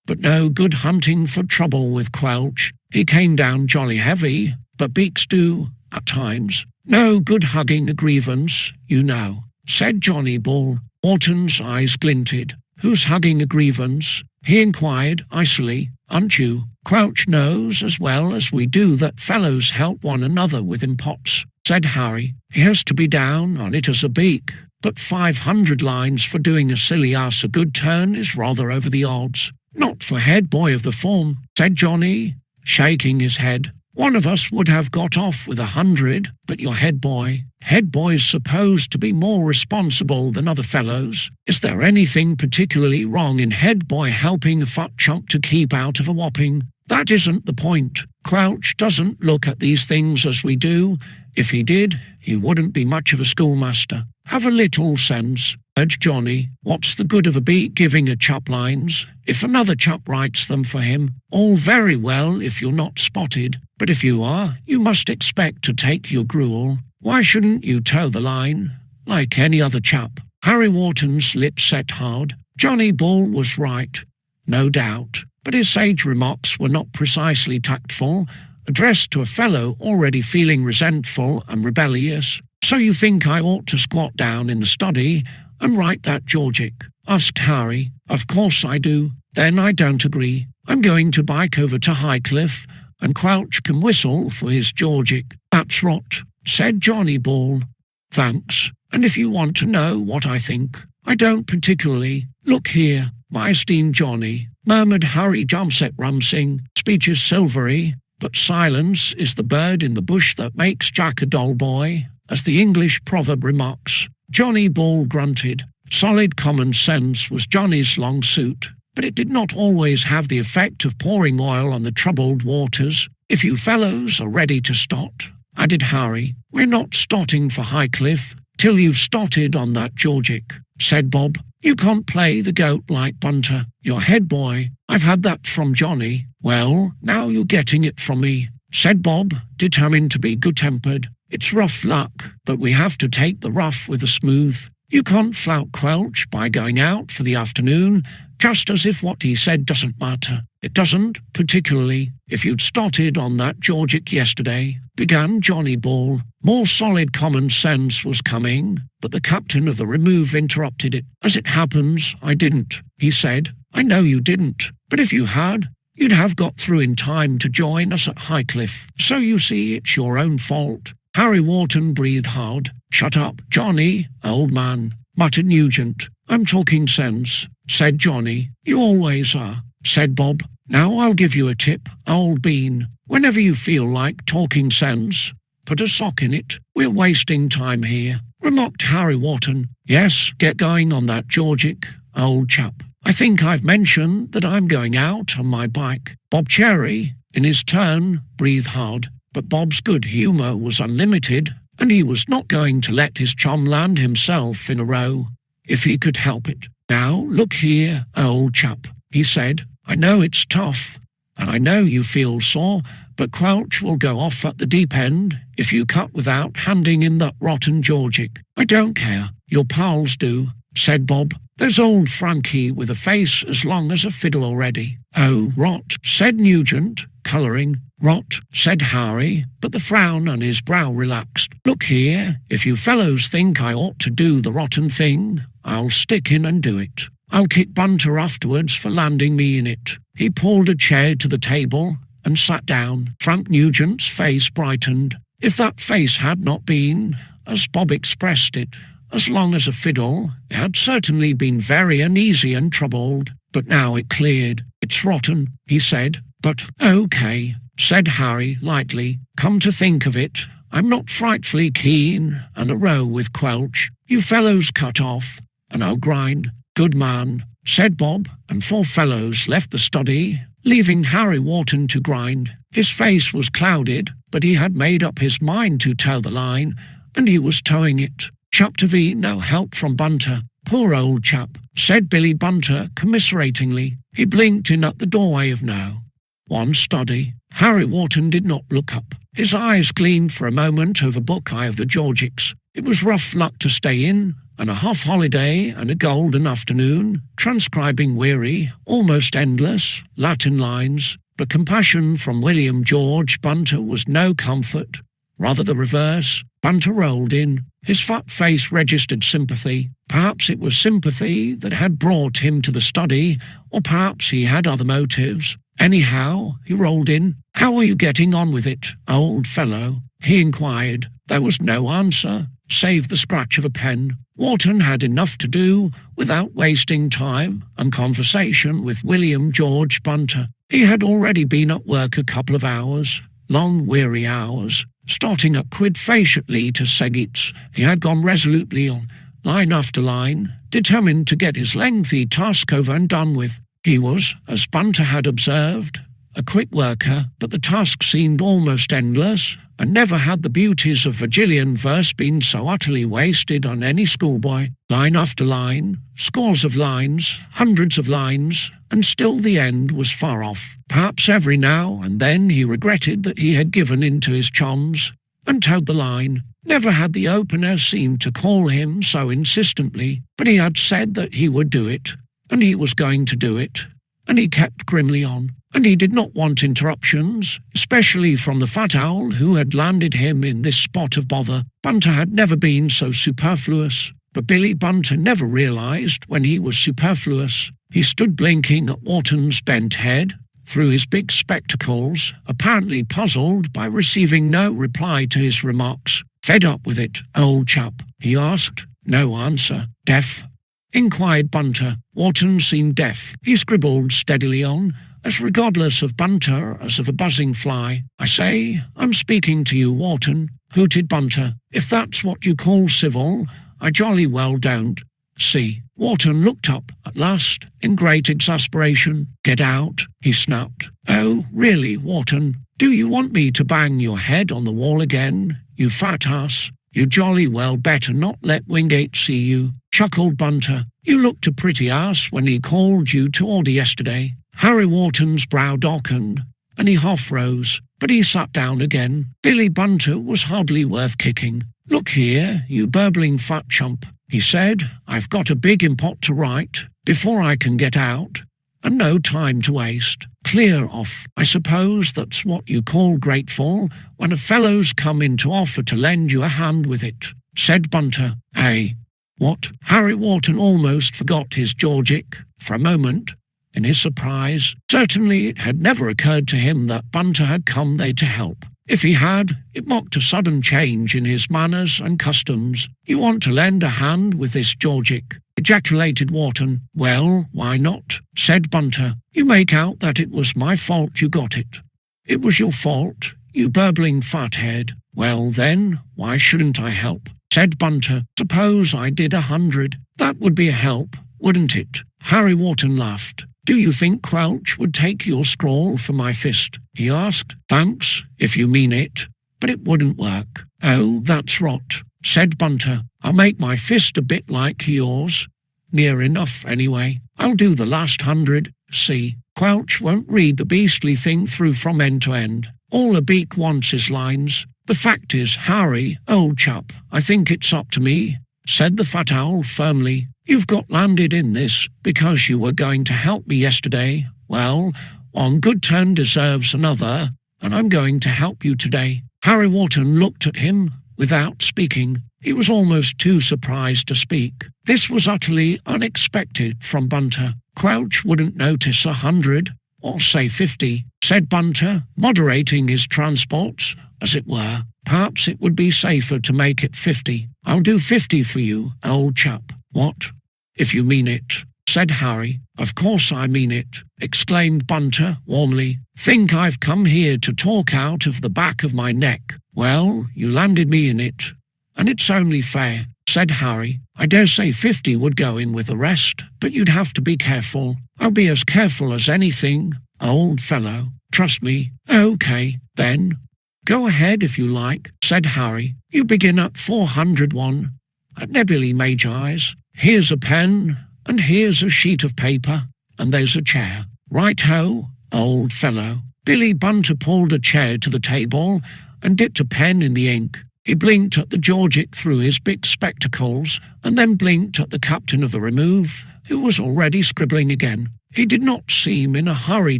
"but no good hunting for trouble with Quelch. He came down jolly heavy, but beaks do, at times. No good hugging a grievance, you know," said Johnny Ball. Wharton's eyes glinted. "Who's hugging a grievance?" he inquired icily. "Aren't you? Quelch knows as well as we do that fellows help one another with impots," said Harry. "He has to be down on it as a beak, but 500 lines for doing a silly ass a good turn is rather over the odds." "Not for head boy of the form," said Johnny, shaking his head. "One of us would have got off with 100, but your head boy. Head boy's supposed to be more responsible than other fellows. Is there anything particularly wrong in head boy helping a fat chump to keep out of a whopping? That isn't the point. Quelch doesn't look at these things as we do. If he did, he wouldn't be much of a schoolmaster. Have a little sense," urged Johnny. "What's the good of a beak giving a chap lines if another chap writes them for him? All very well if you're not spotted, but if you are, you must expect to take your gruel. Why shouldn't you toe the line, like any other chap?" Harry Wharton's lips set hard. Johnny Ball was right, no doubt, but his sage remarks were not precisely tactful, addressed to a fellow already feeling resentful and rebellious. "So you think I ought to squat down in the study and write that Georgic?" asked Harry. "Of course I do." "Then I don't agree. I'm going to bike over to Highcliffe, and Quelch can whistle for his Georgic." "That's rot," said Johnny Ball. "Thanks. And if you want to know what I think, I don't particularly. Look here, my esteemed Johnny," murmured Harry Jamset Rumsing. "Speech is silvery, but silence is the bird in the bush that makes Jack a dull boy, as the English proverb remarks." Johnny Ball grunted. Solid common sense was Johnny's long suit, but it did not always have the effect of pouring oil on the troubled waters. "If you fellows are ready to start," added Harry, "we're not starting for Highcliffe till you've started on that Georgic," said Bob. "You can't play the goat like Bunter. Your head boy. I've had that from Johnny." "Well, now you're getting it from me," said Bob, determined to be good-tempered. "It's rough luck, but we have to take the rough with the smooth. You can't flout Quelch by going out for the afternoon, just as if what he said doesn't matter. It doesn't, particularly if you'd started on that Georgic yesterday," began Johnny Ball. More solid common sense was coming, but the captain of the Remove interrupted it. "As it happens, I didn't," he said. "I know you didn't, but if you had, you'd have got through in time to join us at Highcliffe. So you see, it's your own fault." Harry Wharton breathed hard. "Shut up, Johnny, old man," muttered Nugent. "I'm talking sense," said Johnny. "You always are," said Bob. "Now I'll give you a tip, old bean. Whenever you feel like talking sense, put a sock in it. We're wasting time here," remarked Harry Wharton. "Yes, get going on that Georgic, old chap. I think I've mentioned that I'm going out on my bike." Bob Cherry, in his turn, breathed hard, but Bob's good humour was unlimited and he was not going to let his chum land himself in a row, if he could help it. "Now, look here, old chap," he said. "I know it's tough, and I know you feel sore, but Quelch will go off at the deep end if you cut without handing him that rotten Georgic." "I don't care, your pals do," said Bob. "There's old Frankie with a face as long as a fiddle already." "Oh, rot," said Nugent, colouring. "Rot," said Harry, but the frown on his brow relaxed. "Look here, if you fellows think I ought to do the rotten thing, I'll stick in and do it. I'll kick Bunter afterwards for landing me in it." He pulled a chair to the table and sat down. Frank Nugent's face brightened. If that face had not been, as Bob expressed it, as long as a fiddle, it had certainly been very uneasy and troubled. But now it cleared. "It's rotten," he said. "But, okay," said Harry lightly. "Come to think of it, I'm not frightfully keen on a row with Quelch. You fellows cut off, and I'll grind." "Good man," said Bob, and 4 fellows left the study, leaving Harry Wharton to grind. His face was clouded, but he had made up his mind to tow the line, and he was towing it. "Chapter V, no help from Bunter. Poor old chap," said Billy Bunter commiseratingly. He blinked in at the doorway of No. 1 study. Harry Wharton did not look up. His eyes gleamed for a moment over Buckeye of the Georgics. It was rough luck to stay in, and a half-holiday and a golden afternoon, transcribing weary, almost endless, Latin lines, but compassion from William George Bunter was no comfort. Rather the reverse. Bunter rolled in. His fat face registered sympathy. Perhaps it was sympathy that had brought him to the study, or perhaps he had other motives. Anyhow, he rolled in. "How are you getting on with it, old fellow?" he inquired. There was no answer, save the scratch of a pen. Wharton had enough to do without wasting time and conversation with William George Bunter. He had already been at work a couple of hours, long weary hours. Starting up quid-faciately to Segit's, he had gone resolutely on, line after line, determined to get his lengthy task over and done with. He was, as Bunter had observed, a quick worker, but the task seemed almost endless, and never had the beauties of Virgilian verse been so utterly wasted on any schoolboy. Line after line, scores of lines, hundreds of lines, and still the end was far off. Perhaps every now and then he regretted that he had given in to his chums and towed the line. Never had the opener seemed to call him so insistently, but he had said that he would do it, and he was going to do it, and he kept grimly on. And he did not want interruptions, especially from the fat owl who had landed him in this spot of bother. Bunter had never been so superfluous, but Billy Bunter never realised when he was superfluous. He stood blinking at Wharton's bent head through his big spectacles, apparently puzzled by receiving no reply to his remarks. "Fed up with it, old chap?" he asked. No answer. "Deaf?" inquired Bunter. Wharton seemed deaf. He scribbled steadily on, as regardless of Bunter as of a buzzing fly. "I say, I'm speaking to you, Wharton," hooted Bunter. "If that's what you call civil, I jolly well don't see." Wharton looked up at last in great exasperation. "Get out," he snapped. "Oh, really, Wharton? Do you want me to bang your head on the wall again, you fat ass? You jolly well better not let Wingate see you," chuckled Bunter. "You looked a pretty ass when he called you to order yesterday." Harry Wharton's brow darkened, and he half rose, but he sat down again. Billy Bunter was hardly worth kicking. "Look here, you burbling fat chump," he said. "I've got a big impot to write before I can get out, and no time to waste. Clear off. I suppose that's what you call grateful when a fellow's come in to offer to lend you a hand with it," said Bunter. "Eh? What?" Harry Wharton almost forgot his Georgic for a moment in his surprise. Certainly it had never occurred to him that Bunter had come there to help. If he had, it mocked a sudden change in his manners and customs. "You want to lend a hand with this Georgic?" ejaculated Wharton. "Well, why not?" said Bunter. "You make out that it was my fault you got it." "It was your fault, you burbling fathead." "Well then, why shouldn't I help?" said Bunter. "Suppose I did 100. That would be a help, wouldn't it?" Harry Wharton laughed. "Do you think Quelch would take your scrawl for my fist?" he asked. "Thanks, if you mean it," but it wouldn't work. "Oh, that's rot," said Bunter. "I'll make my fist a bit like yours. Near enough, anyway. I'll do the last 100. See, Quelch won't read the beastly thing through from end to end. All a beak wants is lines. The fact is, Harry, old chap, I think it's up to me," said the fat owl firmly. "You've got landed in this because you were going to help me yesterday. Well, one good turn deserves another, and I'm going to help you today." Harry Wharton looked at him without speaking. He was almost too surprised to speak. This was utterly unexpected from Bunter. "Quelch wouldn't notice 100, or say 50, said Bunter, moderating his transports, as it were. "Perhaps it would be safer to make it 50. I'll do 50 for you, old chap." "What? If you mean it," said Harry. "Of course I mean it," exclaimed Bunter warmly. "Think I've come here to talk out of the back of my neck. Well, you landed me in it, and it's only fair," said Harry. "I dare say 50 would go in with the rest, but you'd have to be careful." "I'll be as careful as anything, old fellow. Trust me." "Okay, then. Go ahead if you like," said Harry. "You begin at 401, at Nebulae Magi's. Here's a pen, and here's a sheet of paper, and there's a chair. Right-ho, old fellow." Billy Bunter pulled a chair to the table and dipped a pen in the ink. He blinked at the Georgic through his big spectacles, and then blinked at the captain of the Remove, who was already scribbling again. He did not seem in a hurry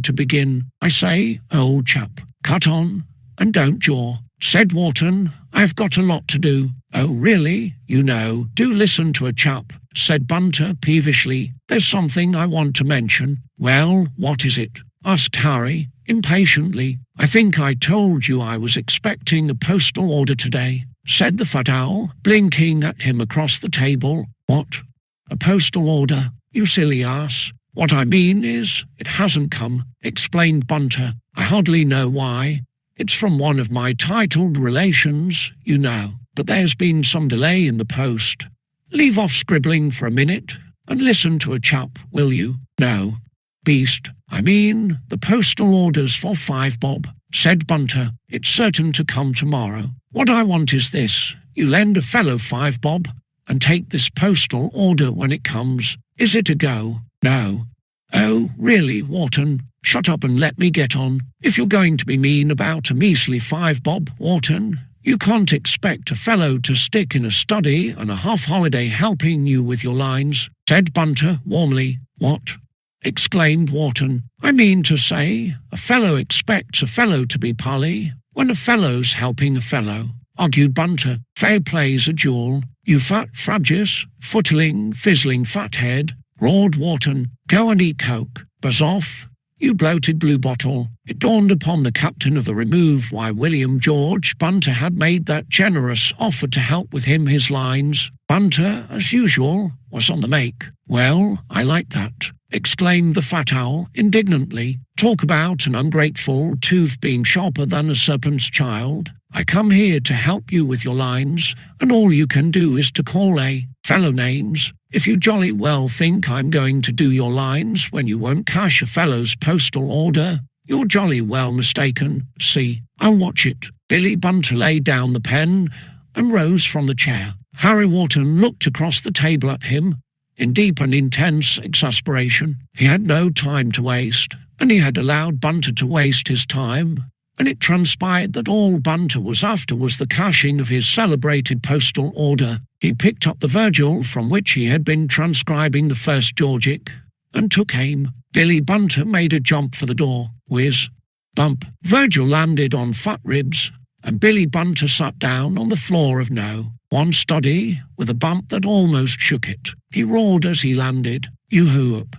to begin. "I say, old chap, cut on, and don't jaw," said Wharton. "I've got a lot to do." "Oh, really? You know, do listen to a chap," said Bunter peevishly. "There's something I want to mention." "Well, what is it?" asked Harry impatiently. "I think I told you I was expecting a postal order today," said the fat owl, blinking at him across the table. "What? A postal order? You silly ass. What I mean is, it hasn't come," explained Bunter. "I hardly know why. It's from one of my titled relations, you know, but there's been some delay in the post. Leave off scribbling for a minute and listen to a chap, will you?" "No, beast. I mean, the postal order's for 5 bob, said Bunter. "It's certain to come tomorrow. What I want is this. You lend a fellow 5 bob and take this postal order when it comes. Is it a go?" "No." "Oh, really, Wharton? Shut up and let me get on. If you're going to be mean about a measly 5 bob, Wharton, you can't expect a fellow to stick in a study and a half-holiday helping you with your lines," said Bunter warmly. "What?" exclaimed Wharton. "I mean to say, a fellow expects a fellow to be pully when a fellow's helping a fellow," argued Bunter. "Fair play's a jewel." "You fat, frabjous, footling, fizzling fathead," roared Wharton. "Go and eat coke. Buzz off, you bloated bluebottle." It dawned upon the captain of the Remove why William George Bunter had made that generous offer to help with his lines. Bunter, as usual, was on the make. "Well, I like that," exclaimed the fat owl indignantly. "Talk about an ungrateful tooth being sharper than a serpent's child. I come here to help you with your lines, and all you can do is to call a fellow names. If you jolly well think I'm going to do your lines when you won't cash a fellow's postal order, you're jolly well mistaken. See, I'll watch it." Billy Bunter laid down the pen and rose from the chair. Harry Wharton looked across the table at him in deep and intense exasperation. He had no time to waste, and he had allowed Bunter to waste his time, and it transpired that all Bunter was after was the cashing of his celebrated postal order. He picked up the Virgil from which he had been transcribing the first Georgic, and took aim. Billy Bunter made a jump for the door. Whiz, bump. Virgil landed on fat ribs, and Billy Bunter sat down on the floor of one study with a bump that almost shook it. He roared as he landed. "You whoop.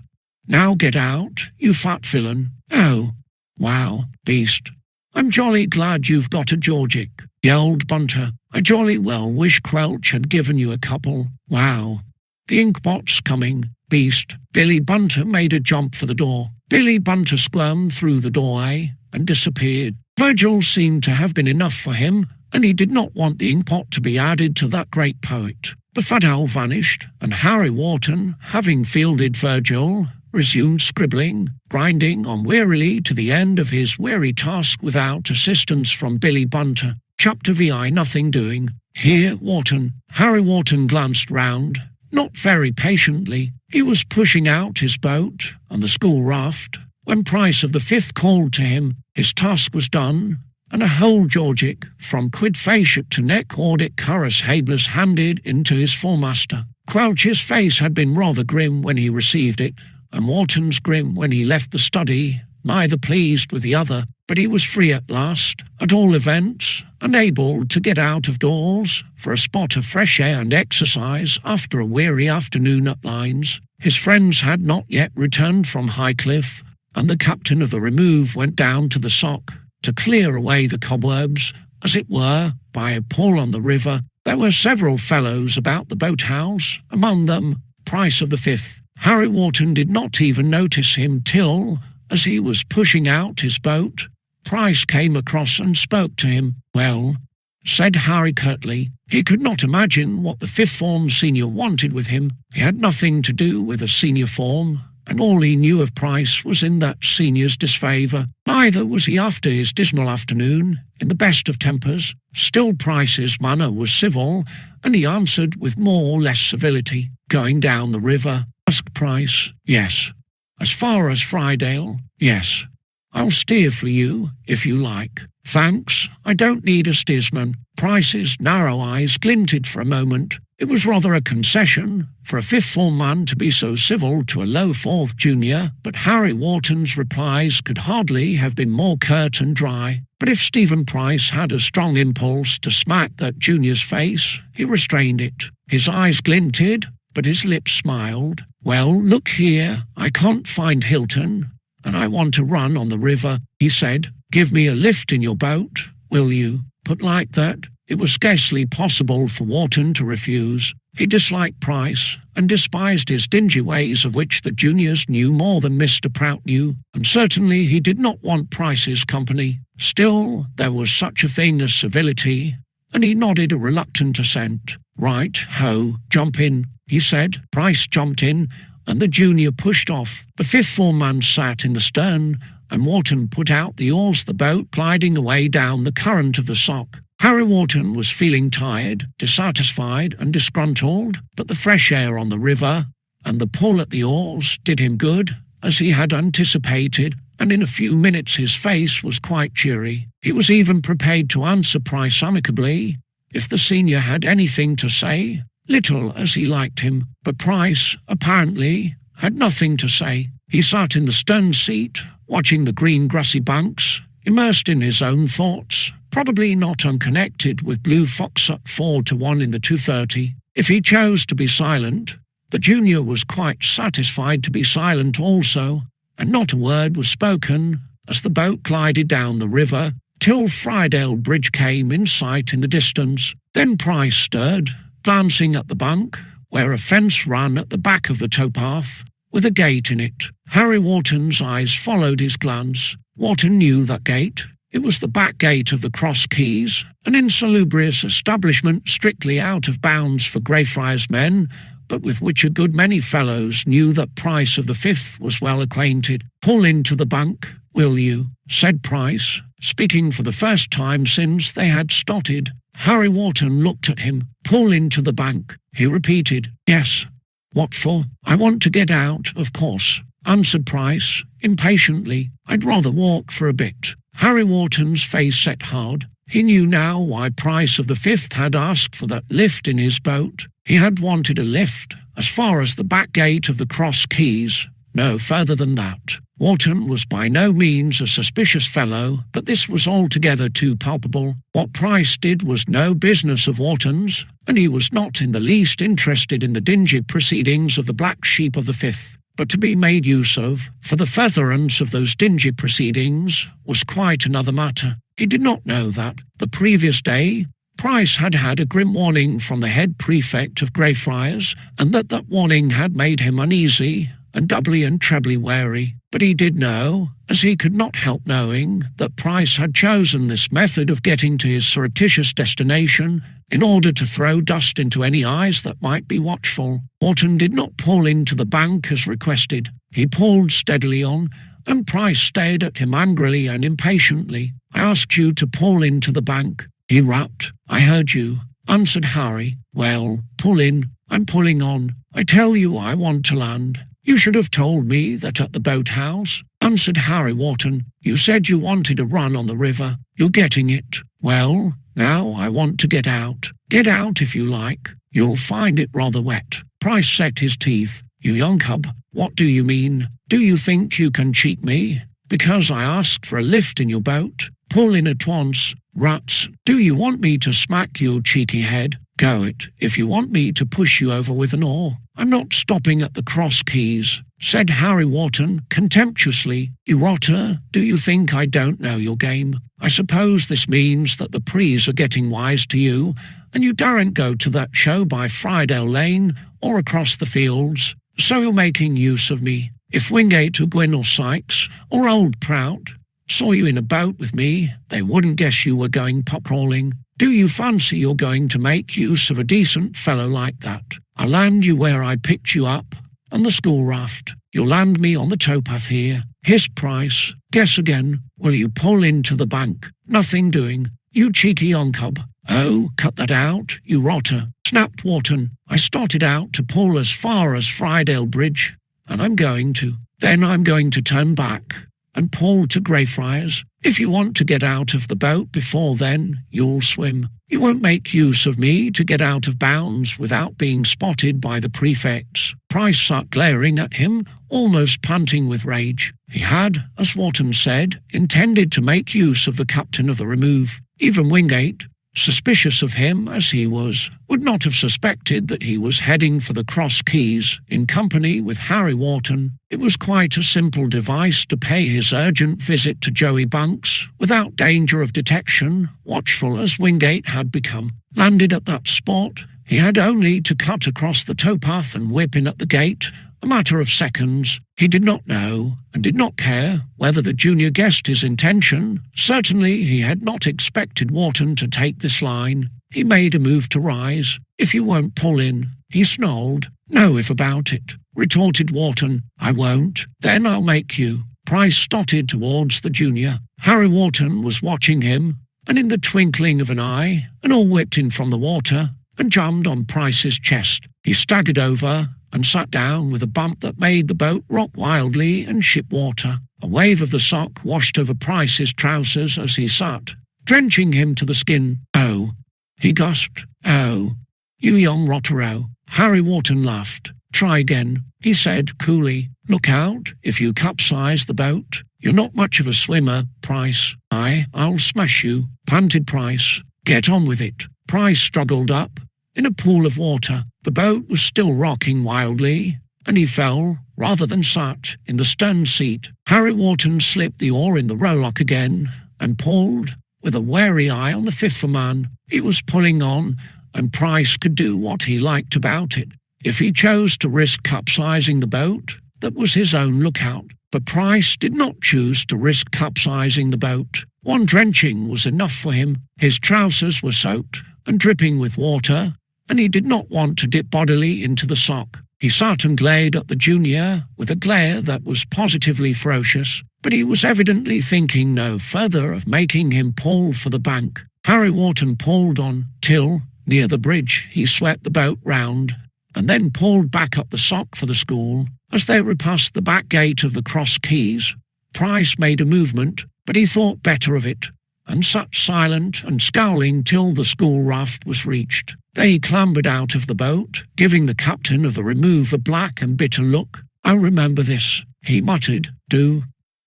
Now get out, you fat villain." "Oh, wow, beast. I'm jolly glad you've got a Georgic," yelled Bunter. "I jolly well wish Quelch had given you a couple. Wow. The inkpot's coming, beast." Billy Bunter made a jump for the door. Billy Bunter squirmed through the doorway and disappeared. Virgil seemed to have been enough for him, and he did not want the inkpot to be added to that great poet. The fat owl vanished, and Harry Wharton, having fielded Virgil, resumed scribbling, grinding on wearily to the end of his weary task without assistance from Billy Bunter. Chapter VI Nothing Doing. Here, Wharton. Harry Wharton glanced round. Not very patiently. He was pushing out his boat on the school raft when Price of the Fifth called to him. His task was done, and a whole Georgic, from quid facet to neck audit currus habelis, handed into his foremaster. Quelch's face had been rather grim when he received it, and Wharton's grim when he left the study, neither pleased with the other, but he was free at last, at all events, and able to get out of doors for a spot of fresh air and exercise after a weary afternoon at lines. His friends had not yet returned from Highcliffe, and the captain of the remove went down to the Sock to clear away the cobwebs, as it were, by a pull on the river. There were several fellows about the boathouse, among them Price of the Fifth. Harry Wharton did not even notice him till, as he was pushing out his boat, Price came across and spoke to him. "Well," said Harry curtly. He could not imagine what the fifth form senior wanted with him. He had nothing to do with a senior form, and all he knew of Price was in that senior's disfavour. Neither was he after his dismal afternoon in the best of tempers. Still Price's manner was civil, and he answered with more or less civility. "Going down the river?" asked Price. "Yes." "As far as Friedale?" "Yes." "I'll steer for you, if you like." "Thanks, I don't need a steersman." Price's narrow eyes glinted for a moment. It was rather a concession for a fifth-form man to be so civil to a low fourth junior, but Harry Wharton's replies could hardly have been more curt and dry. But if Stephen Price had a strong impulse to smack that junior's face, he restrained it. His eyes glinted, but his lips smiled. "Well, look here, I can't find Hilton, and I want to run on the river," he said. "Give me a lift in your boat, will you?" Put like that, it was scarcely possible for Wharton to refuse. He disliked Price, and despised his dingy ways, of which the juniors knew more than Mr. Prout knew, and certainly he did not want Price's company. Still, there was such a thing as civility, and he nodded a reluctant assent. "Right, ho, jump in," he said. Price jumped in, and the junior pushed off. The fifth-form man sat in the stern, and Wharton put out the oars, the boat gliding away down the current of the Sock. Harry Wharton was feeling tired, dissatisfied and disgruntled, but the fresh air on the river and the pull at the oars did him good, as he had anticipated, and in a few minutes his face was quite cheery. He was even prepared to answer Price amicably if the senior had anything to say, little as he liked him. But Price, apparently, had nothing to say. He sat in the stern seat, watching the green grassy banks, immersed in his own thoughts, probably not unconnected with Blue Fox up 4-1 in the 2:30. If he chose to be silent, the junior was quite satisfied to be silent also, and not a word was spoken as the boat glided down the river till Friedale Bridge came in sight in the distance. Then Price stirred, glancing at the bank, where a fence ran at the back of the towpath, with a gate in it. Harry Wharton's eyes followed his glance. Wharton knew that gate. It was the back gate of the Cross Keys, an insalubrious establishment strictly out of bounds for Greyfriars men, but with which a good many fellows knew that Price of the Fifth was well acquainted. "Pull into the bank, will you?" said Price, speaking for the first time since they had started. Harry Wharton looked at him. "Pull into the bank," he repeated. "Yes." "What for?" "I want to get out, of course," answered Price, impatiently. "I'd rather walk for a bit." Harry Wharton's face set hard. He knew now why Price of the Fifth had asked for that lift in his boat. He had wanted a lift as far as the back gate of the Cross Keys, no further than that. Wharton was by no means a suspicious fellow, but this was altogether too palpable. What Price did was no business of Wharton's, and he was not in the least interested in the dingy proceedings of the black sheep of the Fifth. But to be made use of for the furtherance of those dingy proceedings was quite another matter. He did not know that, the previous day, Price had had a grim warning from the head prefect of Greyfriars, and that warning had made him uneasy and doubly and trebly wary. But he did know, as he could not help knowing, that Price had chosen this method of getting to his surreptitious destination in order to throw dust into any eyes that might be watchful. Wharton did not pull into the bank as requested. He pulled steadily on, and Price stared at him angrily and impatiently. "I asked you to pull into the bank." he rapped. "I heard you," answered Harry. "Well, pull in. I'm pulling on. I tell you I want to land." "You should have told me that at the boathouse," answered Harry Wharton. "You said you wanted a run on the river. You're getting it. Well, now I want to get out. Get out if you like. You'll find it rather wet." Price set his teeth. "You young cub, what do you mean? Do you think you can cheat me? Because I asked for a lift in your boat? Pull in at once. Rats, do you want me to smack your cheeky head? Go it, if you want me to push you over with an oar. I'm not stopping at the cross keys," said Harry Wharton contemptuously. "You rotter, do you think I don't know your game? I suppose this means that the prees are getting wise to you, and you daren't go to that show by Friedale Lane or across the fields, so you're making use of me. If Wingate or Gwyn or Sykes or old Prout saw you in a boat with me, they wouldn't guess you were going pop-crawling. Do you fancy you're going to make use of a decent fellow like that? I'll land you where I picked you up, on the school raft. You'll land me on the towpath here. Hissed Price. Guess again. Will you pull into the bank? Nothing doing. You cheeky young cub. Oh, cut that out, you rotter, snapped Wharton. I started out to pull as far as Friedale Bridge, and I'm going to. Then I'm going to turn back and pull to Greyfriars. If you want to get out of the boat before then, you'll swim. You won't make use of me to get out of bounds without being spotted by the prefects." Price sat glaring at him, almost panting with rage. He had, as Wharton said, intended to make use of the captain of the remove. Even Wingate, suspicious of him as he was, would not have suspected that he was heading for the Cross Keys in company with Harry Wharton. It was quite a simple device to pay his urgent visit to Joey Bunks without danger of detection, watchful as Wingate had become. Landed at that spot, he had only to cut across the towpath and whip in at the gate, a matter of seconds. He did not know, and did not care, whether the junior guessed his intention. Certainly he had not expected Wharton to take this line. He made a move to rise. "If you won't pull in," he snarled. "No if about it," retorted Wharton. "I won't. Then I'll make you." Price started towards the junior. Harry Wharton was watching him, and in the twinkling of an eye, and all whipped in from the water, and jammed on Price's chest. He staggered over and sat down with a bump that made the boat rock wildly and ship water. A wave of the sock washed over Price's trousers as he sat, drenching him to the skin. "Oh," he gasped. "Oh, you young rottero." Harry Wharton laughed. "Try again," he said coolly. "Look out if you capsize the boat. You're not much of a swimmer, Price." I'll smash you," panted Price. "Get on with it." Price struggled up. In a pool of water, the boat was still rocking wildly, and he fell, rather than sat, in the stern seat. Harry Wharton slipped the oar in the rowlock again, and pulled, with a wary eye on the fifth man. He was pulling on, and Price could do what he liked about it. If he chose to risk capsizing the boat, that was his own lookout. But Price did not choose to risk capsizing the boat. One drenching was enough for him. His trousers were soaked and dripping with water, and he did not want to dip bodily into the sock. He sat and glared at the junior with a glare that was positively ferocious, but he was evidently thinking no further of making him pull for the bank. Harry Wharton pulled on till, near the bridge, he swept the boat round, and then pulled back up the sock for the school. As they repassed the back gate of the Cross Keys, Price made a movement, but he thought better of it, and sat silent and scowling till the school raft was reached. They clambered out of the boat, giving the captain of the remove a black and bitter look. "I'll remember this," he muttered. "Do,"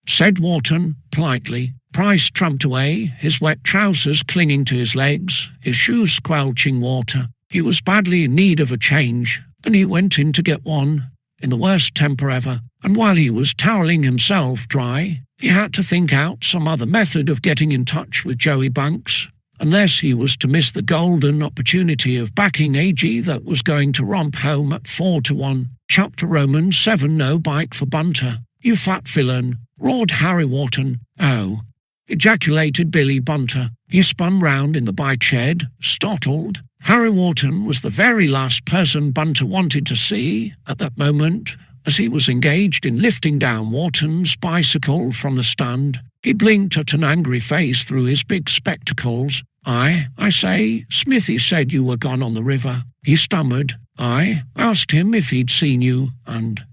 said Wharton, politely. Price tramped away, his wet trousers clinging to his legs, his shoes squelching water. He was badly in need of a change, and he went in to get one, in the worst temper ever. And while he was toweling himself dry, he had to think out some other method of getting in touch with Joey Bunks, unless he was to miss the golden opportunity of backing AG that was going to romp home at 4-1. Chapter Romans 7. No bike for Bunter. "You fat villain," roared Harry Wharton. "Oh," ejaculated Billy Bunter. He spun round in the bike shed, startled. Harry Wharton was the very last person Bunter wanted to see at that moment, as he was engaged in lifting down Wharton's bicycle from the stand. He blinked at an angry face through his big spectacles. I say, Smithy said you were gone on the river. He stammered. I asked him if he'd seen you, and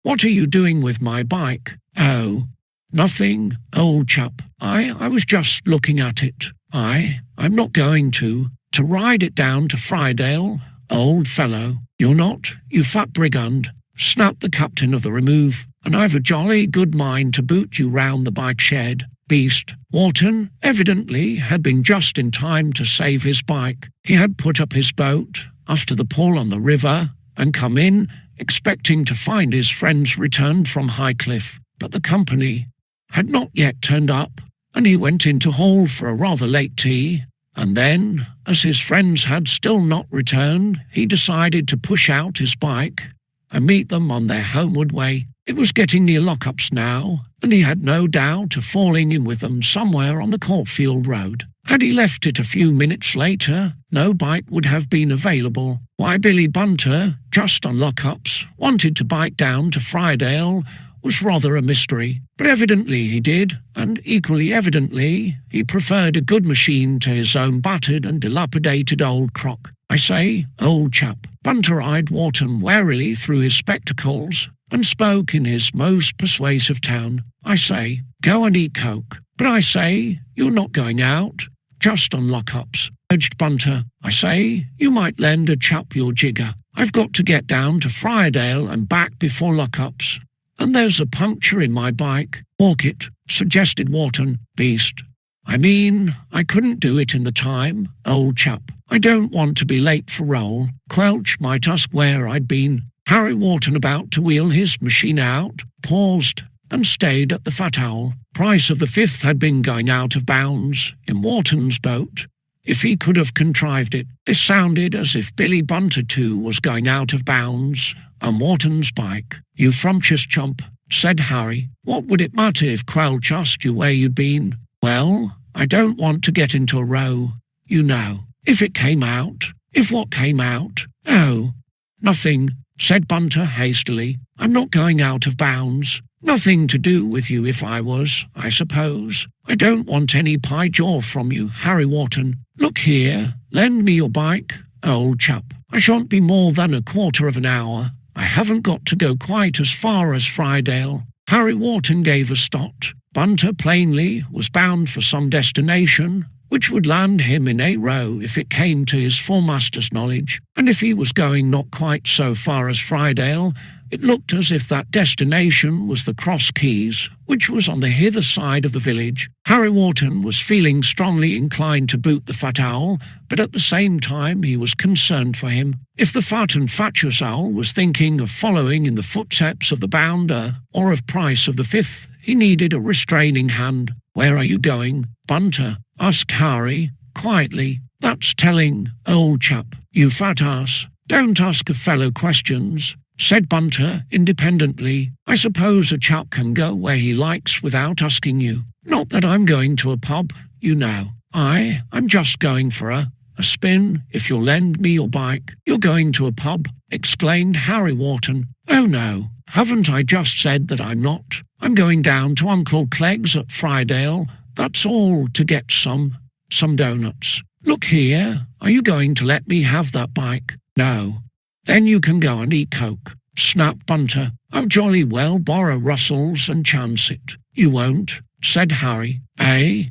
what are you doing with my bike? Oh, nothing, old chap. I was just looking at it. I'm not going to ride it down to Friedale, old fellow. You're not, you fat brigand, snapped the captain of the Remove, and I've a jolly good mind to boot you round the bike shed. Beast. Wharton evidently had been just in time to save his bike. He had put up his boat after the pull on the river and come in, expecting to find his friends returned from Highcliffe, but the company had not yet turned up, and he went into hall for a rather late tea, and then, as his friends had still not returned, he decided to push out his bike and meet them on their homeward way. It was getting near lockups now, and he had no doubt of falling in with them somewhere on the Courtfield Road. Had he left it a few minutes later, no bike would have been available. Why Billy Bunter, just on lockups, wanted to bike down to Friedale was rather a mystery, but evidently he did, and equally evidently he preferred a good machine to his own battered and dilapidated old crock. I say, old chap. Bunter eyed Wharton warily through his spectacles and spoke in his most persuasive tone. I say, go and eat coke. But I say, you're not going out, just on lockups, urged Bunter. I say, you might lend a chap your jigger. I've got to get down to Friedale and back before lockups, and there's a puncture in my bike. Walk it, suggested Wharton. Beast. I mean, I couldn't do it in the time, old chap. I don't want to be late for roll. Quelch might ask where I'd been. Harry Wharton, about to wheel his machine out, paused and stayed at the Fat Owl. Price of the Fifth had been going out of bounds in Wharton's boat. If he could have contrived it, this sounded as if Billy Bunter too was going out of bounds on Wharton's bike. You frumptuous chump, said Harry. What would it matter if Quelch asked you where you'd been? Well, I don't want to get into a row, you know. If it came out. If what came out? Oh, nothing, said Bunter hastily. I'm not going out of bounds. Nothing to do with you if I was, I suppose. I don't want any pie jaw from you, Harry Wharton. Look here, lend me your bike, old chap. I shan't be more than a quarter of an hour. I haven't got to go quite as far as Friedale. Harry Wharton gave a stot. Bunter plainly was bound for some destination which would land him in a row if it came to his foremaster's knowledge, and if he was going not quite so far as Friedale, it looked as if that destination was the Cross Keys, which was on the hither side of the village. Harry Wharton was feeling strongly inclined to boot the Fat Owl, but at the same time he was concerned for him. If the fat and fatuous owl was thinking of following in the footsteps of the bounder or of Price of the Fifth, he needed a restraining hand. Where are you going, Bunter? Asked Harry, quietly. That's telling, old chap, you fat ass. Don't ask a fellow questions, said Bunter independently. I suppose a chap can go where he likes without asking you. Not that I'm going to a pub, you know. I'm just going for a spin, if you'll lend me your bike. You're going to a pub, exclaimed Harry Wharton. Oh no, haven't I just said that I'm not? I'm going down to Uncle Clegg's at Friedale. That's all, to get some doughnuts. Look here, are you going to let me have that bike? No. Then you can go and eat coke, snapped Bunter. I'll jolly well borrow Russell's and chance it. You won't, said Harry. Eh?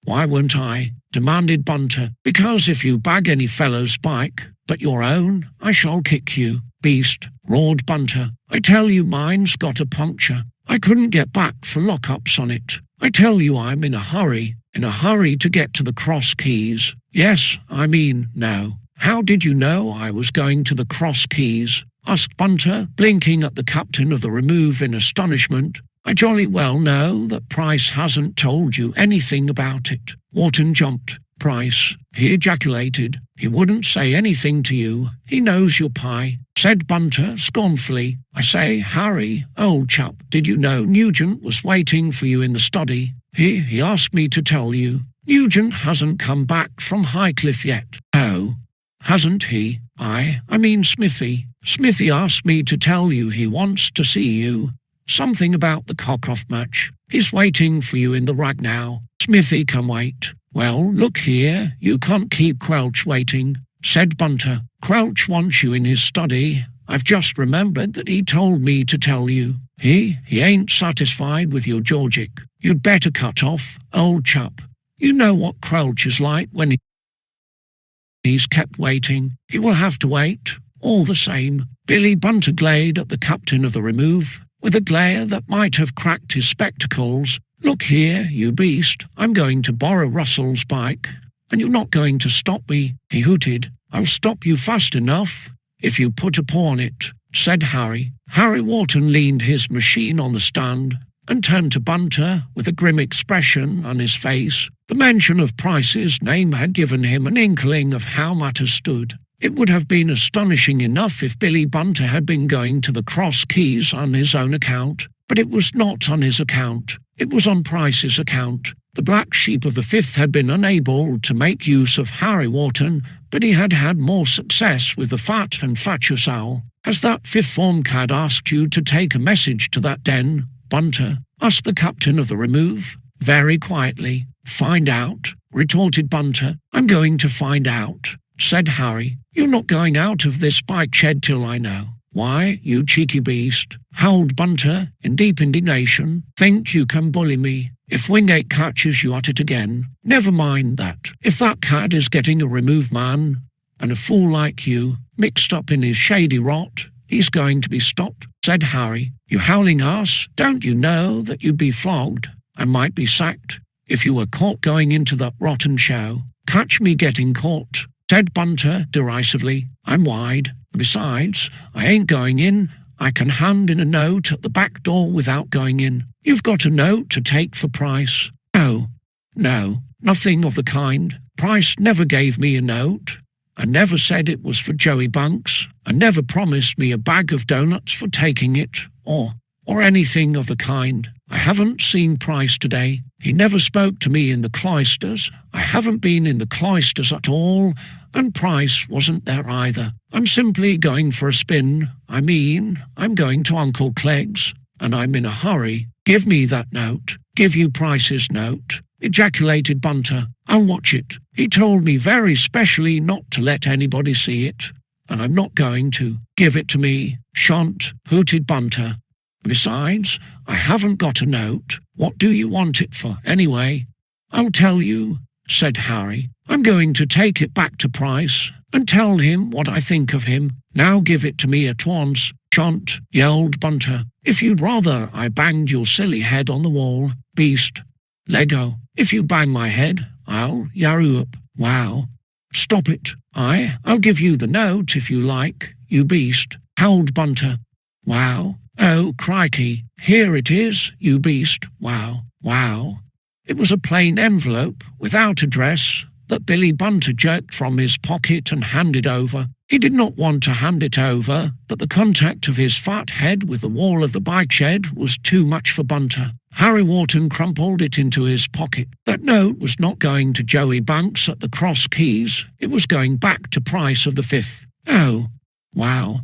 Why won't I? Demanded Bunter. Because if you bag any fellow's bike, but your own, I shall kick you. Beast, roared Bunter. I tell you mine's got a puncture. I couldn't get back for lockups on it. I tell you I'm in a hurry to get to the Cross Keys. Yes, I mean, no. How did you know I was going to the Cross Keys? Asked Bunter, blinking at the captain of the Remove in astonishment. I jolly well know that Price hasn't told you anything about it. Wharton jumped. Price, he ejaculated. He wouldn't say anything to you. He knows your pie, said Bunter scornfully. I say, Harry, old chap, did you know Nugent was waiting for you in the study? He asked me to tell you. Nugent hasn't come back from Highcliffe yet. Oh, hasn't he? I mean Smithy. Smithy asked me to tell you he wants to see you. Something about the cock-off match. He's waiting for you in the rug now. Smithy, come wait. Well, look here, you can't keep Quelch waiting, said Bunter. Quelch wants you in his study. I've just remembered that he told me to tell you. He ain't satisfied with your Georgic. You'd better cut off, old chap. You know what Quelch is like when he's kept waiting. He will have to wait, all the same. Billy Bunter glared at the captain of the Remove, with a glare that might have cracked his spectacles. Look here, you beast, I'm going to borrow Russell's bike, and you're not going to stop me, he hooted. I'll stop you fast enough, if you put a paw on it, said Harry. Harry Wharton leaned his machine on the stand and turned to Bunter with a grim expression on his face. The mention of Price's name had given him an inkling of how matters stood. It would have been astonishing enough if Billy Bunter had been going to the Cross Keys on his own account, but it was not on his account. It was on Price's account. The black sheep of the Fifth had been unable to make use of Harry Wharton, but he had had more success with the fat and fatuous owl. Has that fifth form cad asked you to take a message to that den, Bunter? Asked the captain of the Remove, very quietly. Find out, retorted Bunter. I'm going to find out, said Harry. You're not going out of this bike shed till I know. Why, you cheeky beast, howled Bunter in deep indignation. Think you can bully me? If Wingate catches you at it again, never mind that. If that cad is getting a Remove man, and a fool like you, mixed up in his shady rot, he's going to be stopped, said Harry. You howling ass, don't you know that you'd be flogged, and might be sacked, if you were caught going into that rotten show? Catch me getting caught, said Bunter derisively. I'm wide. Besides, I ain't going in. I can hand in a note at the back door without going in. You've got a note to take for Price. No, nothing of the kind. Price never gave me a note, and never said it was for Joey Bunks, and never promised me a bag of doughnuts for taking it, or anything of the kind. I haven't seen Price today. He never spoke to me in the cloisters. I haven't been in the cloisters at all, and Price wasn't there either. I'm simply going for a spin. I'm going to Uncle Clegg's, and I'm in a hurry. Give me that note. Give you Price's note, ejaculated Bunter. I'll watch it. He told me very specially not to let anybody see it, and I'm not going to. Give it to me. Shan't, hooted Bunter. Besides, I haven't got a note. What do you want it for, anyway? I'll tell you, said Harry. I'm going to take it back to Price and tell him what I think of him. Now give it to me at once. Shan't, yelled Bunter. If you'd rather I banged your silly head on the wall, beast. Lego. If you bang my head, I'll yaroo up. Wow. Stop it. I'll give you the note if you like, you beast, howled Bunter. Wow. Oh, crikey. Here it is, you beast. Wow. It was a plain envelope, without address, that Billy Bunter jerked from his pocket and handed over. He did not want to hand it over, but the contact of his fat head with the wall of the bike shed was too much for Bunter. Harry Wharton crumpled it into his pocket. That note was not going to Joey Bunks at the Cross Keys. It was going back to Price of the Fifth. Oh, wow,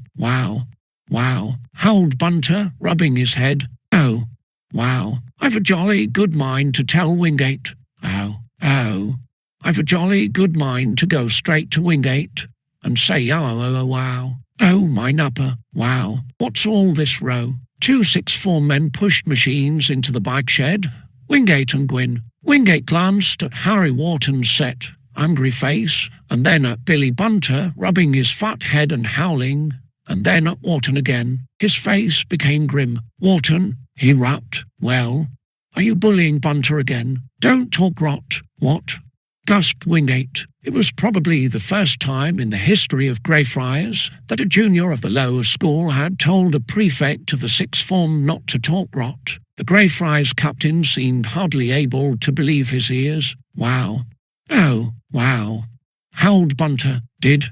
howled Bunter, rubbing his head. Oh, wow, I've a jolly good mind to tell Wingate. Oh, I've a jolly good mind to go straight to Wingate and say, oh, wow. Oh, my nupper, wow. What's all this row? 2 6-4 men pushed machines into the bike shed. Wingate and Gwyn. Wingate glanced at Harry Wharton's set, angry face, and then at Billy Bunter, rubbing his fat head and howling, and then at Wharton again. His face became grim. Wharton, he rapped. Well, are you bullying Bunter again? Don't talk rot. What? Gasped Wingate. It was probably the first time in the history of Greyfriars that a junior of the lower school had told a prefect of the sixth form not to talk rot. The Greyfriars captain seemed hardly able to believe his ears. Wow. Oh, wow. Howled Bunter. Did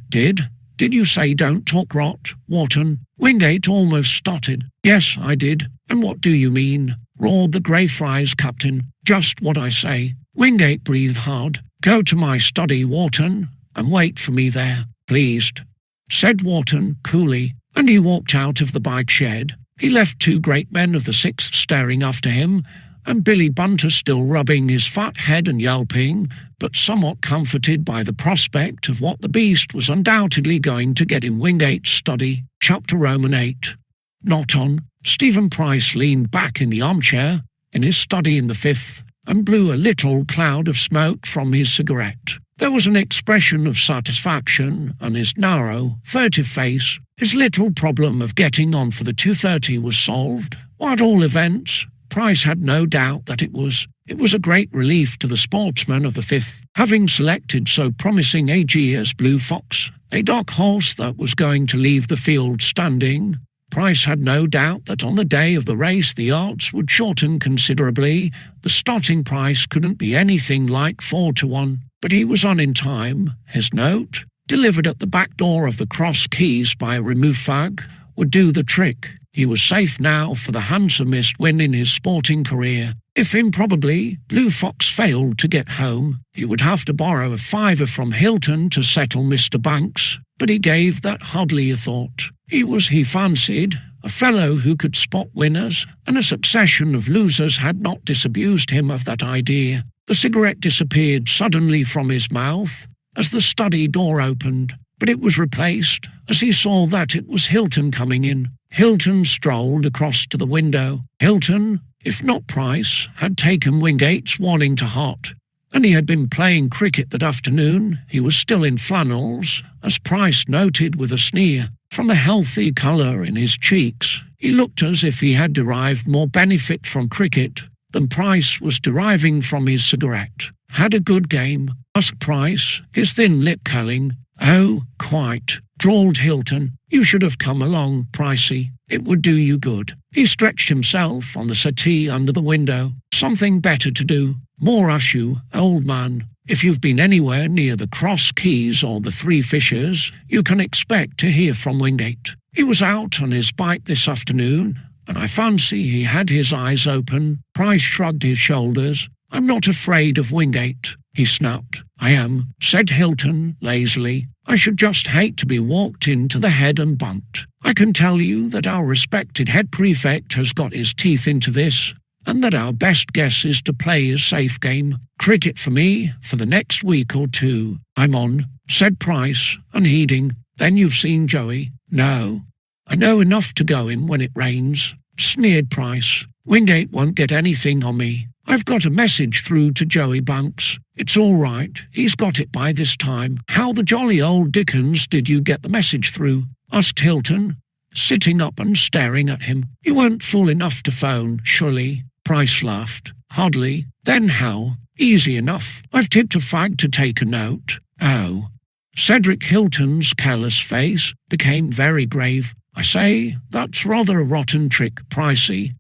you say don't talk rot, Wharton? Wingate almost stuttered. Yes, I did. And what do you mean? Roared the Greyfriars captain. Just what I say. Wingate breathed hard. Go to my study, Wharton, and wait for me there, pleased, said Wharton coolly, and he walked out of the bike shed. He left 2 great men of the Sixth staring after him, and Billy Bunter still rubbing his fat head and yelping, but somewhat comforted by the prospect of what the beast was undoubtedly going to get in Wingate's study. Chapter Roman 8. Not on. Stephen Price leaned back in the armchair in his study in the fifth and blew a little cloud of smoke from his cigarette. There was an expression of satisfaction on his narrow, furtive face. His little problem of getting on for the 2:30 was solved, or at all events, Price had no doubt that it was. It was a great relief to the sportsman of the fifth, having selected so promising a G as Blue Fox, a dark horse that was going to leave the field standing. Price had no doubt that on the day of the race the odds would shorten considerably. The starting price couldn't be anything like 4-1, but he was on in time. His note, delivered at the back door of the Cross Keys by a remove fag, would do the trick. He was safe now for the handsomest win in his sporting career. If improbably Blue Fox failed to get home, he would have to borrow a fiver from Hilton to settle Mr. Banks, but he gave that hardly a thought. He fancied, a fellow who could spot winners, and a succession of losers had not disabused him of that idea. The cigarette disappeared suddenly from his mouth as the study door opened, but it was replaced as he saw that it was Hilton coming in. Hilton strolled across to the window. Hilton, if not Price, had taken Wingate's warning to heart, and he had been playing cricket that afternoon. He was still in flannels, as Price noted with a sneer. From the healthy colour in his cheeks, he looked as if he had derived more benefit from cricket than Price was deriving from his cigarette. Had a good game? Asked Price, his thin lip curling. Oh, quite, drawled Hilton. You should have come along, Pricey. It would do you good. He stretched himself on the settee under the window. Something better to do. More issue, old man. If you've been anywhere near the Cross Keys or the Three Fishers, you can expect to hear from Wingate. He was out on his bike this afternoon, and I fancy he had his eyes open. Price shrugged his shoulders. I'm not afraid of Wingate, he snapped. I am, said Hilton lazily. I should just hate to be walked into the head and bumped. I can tell you that our respected head prefect has got his teeth into this, and that our best guess is to play a safe game. Cricket for me for the next week or two. I'm on, said Price, unheeding. Then you've seen Joey? No. I know enough to go in when it rains, sneered Price. Wingate won't get anything on me. I've got a message through to Joey Banks. It's all right. He's got it by this time. How the jolly old dickens did you get the message through? Asked Hilton, sitting up and staring at him. You weren't fool enough to phone, surely? Price laughed. Hardly. Then how? Easy enough. I've tipped a fag to take a note. Oh. Cedric Hilton's careless face became very grave. I say, that's rather a rotten trick, Pricey.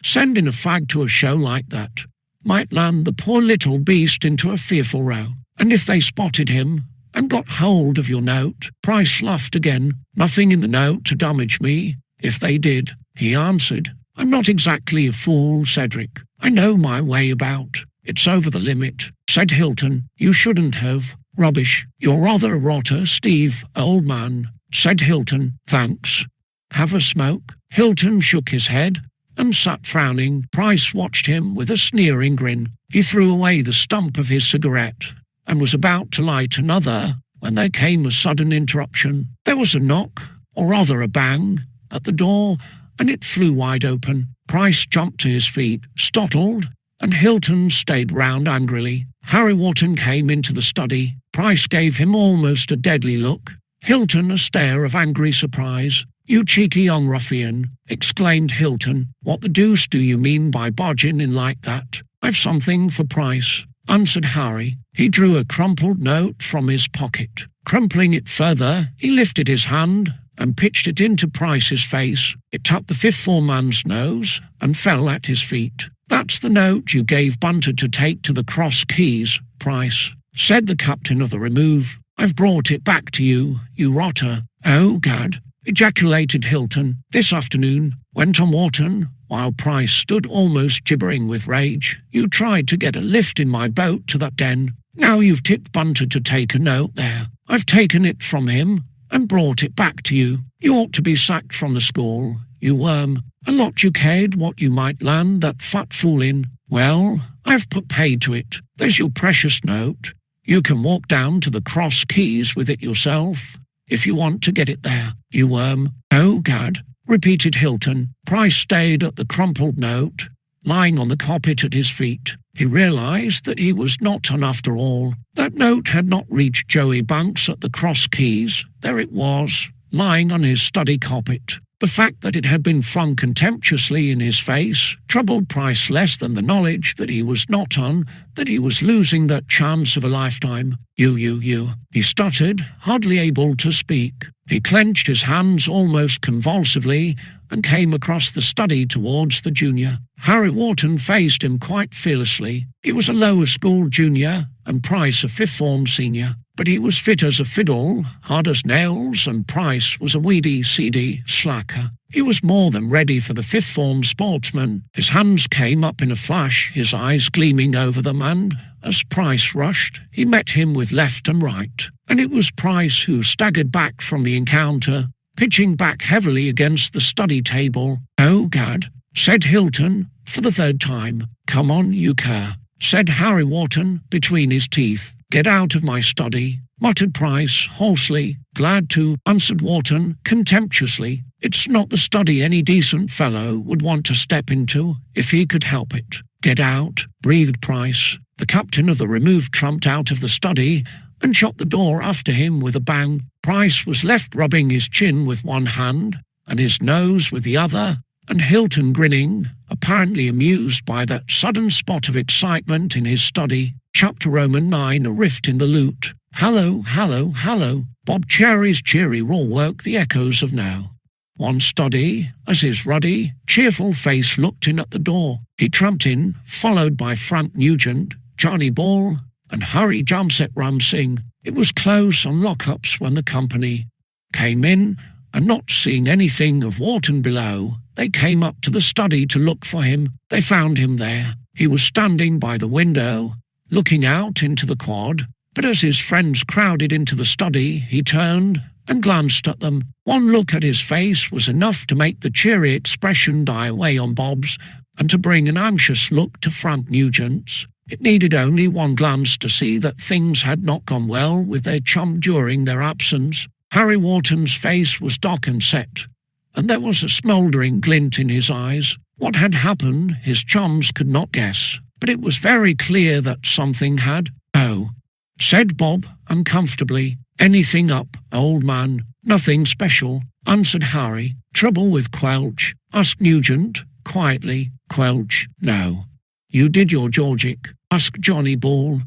Sending a fag to a show like that might land the poor little beast into a fearful row. And if they spotted him and got hold of your note, Price laughed again. Nothing in the note to damage me. If they did, he answered. I'm not exactly a fool, Cedric. I know my way about. It's over the limit, said Hilton. You shouldn't have. Rubbish. You're rather a rotter, Steve, old man, said Hilton. Thanks. Have a smoke? Hilton shook his head and sat frowning. Price watched him with a sneering grin. He threw away the stump of his cigarette and was about to light another when there came a sudden interruption. There was a knock, or rather a bang, at the door, and it flew wide open. Price jumped to his feet, startled, and Hilton stayed round angrily. Harry Wharton came into the study. Price gave him almost a deadly look. Hilton a stare of angry surprise. You cheeky young ruffian, exclaimed Hilton. What the deuce do you mean by barging in like that? I've something for Price, answered Harry. He drew a crumpled note from his pocket. Crumpling it further, he lifted his hand and pitched it into Price's face. It tapped the fifth form man's nose and fell at his feet. That's the note you gave Bunter to take to the Cross Keys, Price, said the captain of the remove. I've brought it back to you, you rotter. Oh, gad, ejaculated Hilton. This afternoon, went on Wharton, while Price stood almost gibbering with rage. You tried to get a lift in my boat to that den. Now you've tipped Bunter to take a note there. I've taken it from him and brought it back to you. You ought to be sacked from the school, you worm. A lot you cared what you might land that fat fool in. Well, I've put paid to it. There's your precious note. You can walk down to the Cross Keys with it yourself, if you want to get it there, you worm." "Oh, Gad," repeated Hilton. Price stayed at the crumpled note, lying on the carpet at his feet. He realised that he was not on after all. That note had not reached Joey Bunks at the Cross Keys. There it was, lying on his study carpet. The fact that it had been flung contemptuously in his face troubled Price less than the knowledge that he was not on, that he was losing that chance of a lifetime. You. He stuttered, hardly able to speak. He clenched his hands almost convulsively and came across the study towards the junior. Harry Wharton faced him quite fearlessly. He was a lower school junior and Price a fifth form senior. But he was fit as a fiddle, hard as nails, and Price was a weedy, seedy slacker. He was more than ready for the fifth form sportsman. His hands came up in a flash, his eyes gleaming over them, and, as Price rushed, he met him with left and right. And it was Price who staggered back from the encounter, pitching back heavily against the study table. "Oh, Gad," said Hilton for the third time. "Come on, you cur," said Harry Wharton between his teeth. "Get out of my study," muttered Price hoarsely. "Glad to," answered Wharton contemptuously. "It's not the study any decent fellow would want to step into if he could help it." "Get out," breathed Price. The captain of the remove trumped out of the study and shut the door after him with a bang. Price was left rubbing his chin with one hand and his nose with the other, and Hilton grinning, apparently amused by that sudden spot of excitement in his study. Chapter Roman 9, a rift in the lute. "Hallo, hallo, hallo." Bob Cherry's cheery roar woke the echoes of now. One study, as his ruddy, cheerful face looked in at the door. He tramped in, followed by Frank Nugent, Johnny Ball, and Harry Jamset Ram Singh. It was close on lock-ups when the company came in, and not seeing anything of Wharton below, they came up to the study to look for him. They found him there. He was standing by the window, looking out into the quad, but as his friends crowded into the study, he turned and glanced at them. One look at his face was enough to make the cheery expression die away on Bob's and to bring an anxious look to Frank Nugent's. It needed only one glance to see that things had not gone well with their chum during their absence. Harry Wharton's face was dark and set, and there was a smouldering glint in his eyes. What had happened his chums could not guess, but it was very clear that something had. "Oh," said Bob uncomfortably. "Anything up, old man?" "Nothing special," answered Harry. "Trouble with Quelch?" asked Nugent quietly. "Quelch? No." "You did your Georgic?" asked Johnny Ball.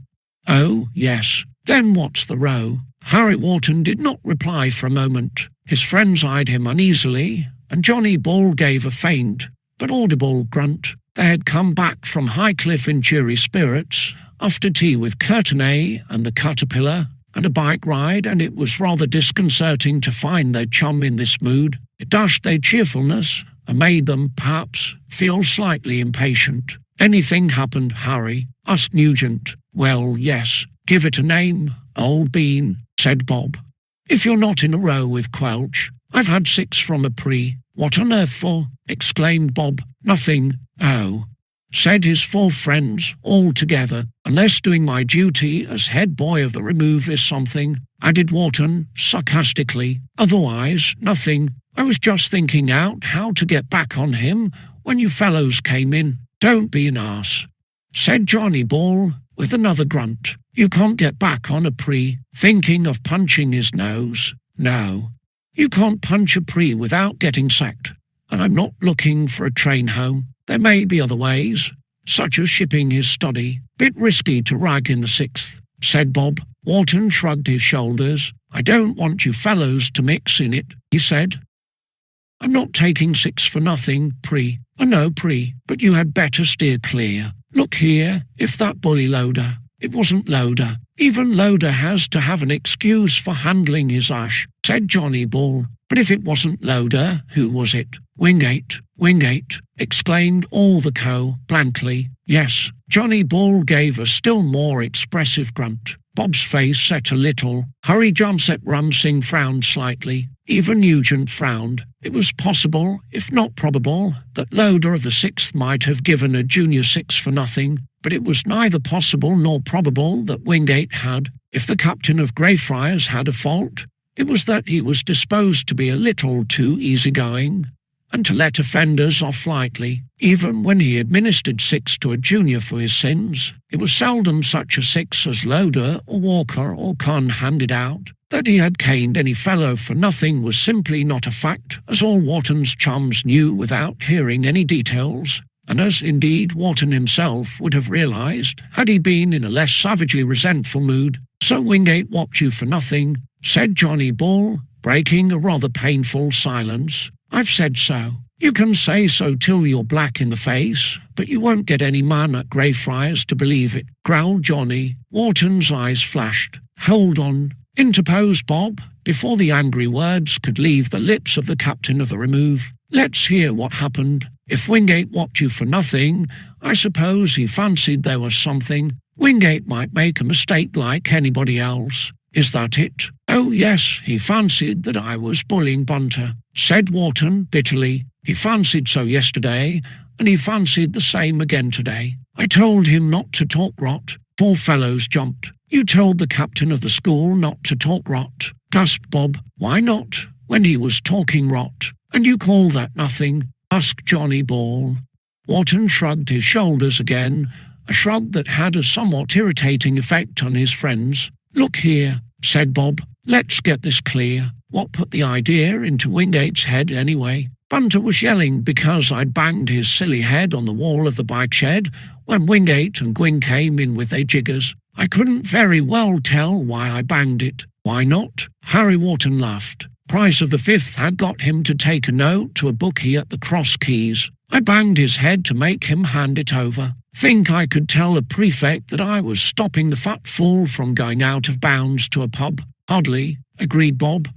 "Oh, yes." "Then what's the row?" Harry Wharton did not reply for a moment. His friends eyed him uneasily, and Johnny Ball gave a faint but audible grunt. They had come back from Highcliffe in cheery spirits, after tea with Courtenay and the Caterpillar, and a bike ride, and it was rather disconcerting to find their chum in this mood. It dashed their cheerfulness, and made them, perhaps, feel slightly impatient. "Anything happened, Harry?" asked Nugent. "Well, yes. Give it a name, old bean," said Bob. "If you're not in a row with Quelch, I've had 6 from a pre." "What on earth for?" exclaimed Bob. "Nothing." "Oh," said his 4 friends, all together. "Unless doing my duty as head boy of the remove is something," added Wharton sarcastically. "Otherwise, nothing. I was just thinking out how to get back on him when you fellows came in." "Don't be an arse," said Johnny Ball with another grunt. "You can't get back on a pre thinking of punching his nose. No, you can't punch a pre without getting sacked. And I'm not looking for a train home. There may be other ways, such as shipping his study. Bit risky to rag in the 6th, said Bob. Wharton shrugged his shoulders. "I don't want you fellows to mix in it," he said. "I'm not taking 6 for nothing, Pre. I know, Pre, but you had better steer clear. Look here, if that bully Loader." "It wasn't Loader. Even Loader has to have an excuse for handling his ash," said Johnny Ball. "But if it wasn't Loader, who was it?" Wingate, exclaimed all the co, blankly. "Yes, Johnny Ball gave a still more expressive grunt. Bob's face set a little. Harry Jumset Rumsing frowned slightly. Even Nugent frowned. It was possible, if not probable, that Loader of the 6th might have given a junior 6 for nothing, but it was neither possible nor probable that Wingate had. If the captain of Greyfriars had a fault, it was that he was disposed to be a little too easygoing, and to let offenders off lightly. Even when he administered 6 to a junior for his sins, it was seldom such a 6 as Loader or Walker or Conn handed out. That he had caned any fellow for nothing was simply not a fact, as all Wharton's chums knew without hearing any details, and as indeed Wharton himself would have realised had he been in a less savagely resentful mood. "So Wingate whopped you for nothing," said Johnny Ball, breaking a rather painful silence. "I've said so. You can say so till you're black in the face, but you won't get any man at Greyfriars to believe it," growled Johnny. Wharton's eyes flashed. "Hold on," interposed Bob, before the angry words could leave the lips of the captain of the Remove. "Let's hear what happened. If Wingate whopped you for nothing, I suppose he fancied there was something. Wingate might make a mistake like anybody else. Is that it?" "Oh, yes, he fancied that I was bullying Bunter," said Wharton bitterly. "He fancied so yesterday, and he fancied the same again today. I told him not to talk rot." 4 fellows jumped. "You told the captain of the school not to talk rot," gasped Bob. "Why not, when he was talking rot? And you call that nothing?" asked Johnny Ball. Wharton shrugged his shoulders again, a shrug that had a somewhat irritating effect on his friends. "Look here," said Bob, "let's get this clear. What put the idea into Wingate's head anyway? Bunter was yelling because I'd banged his silly head on the wall of the bike shed when Wingate and Gwyn came in with their jiggers. I couldn't very well tell why I banged it. Why not?" Harry Wharton laughed. "Price of the 5th had got him to take a note to a bookie at the Cross Keys. I banged his head to make him hand it over. Think I could tell a prefect that I was stopping the fat fool from going out of bounds to a pub?" "Hardly," agreed Bob.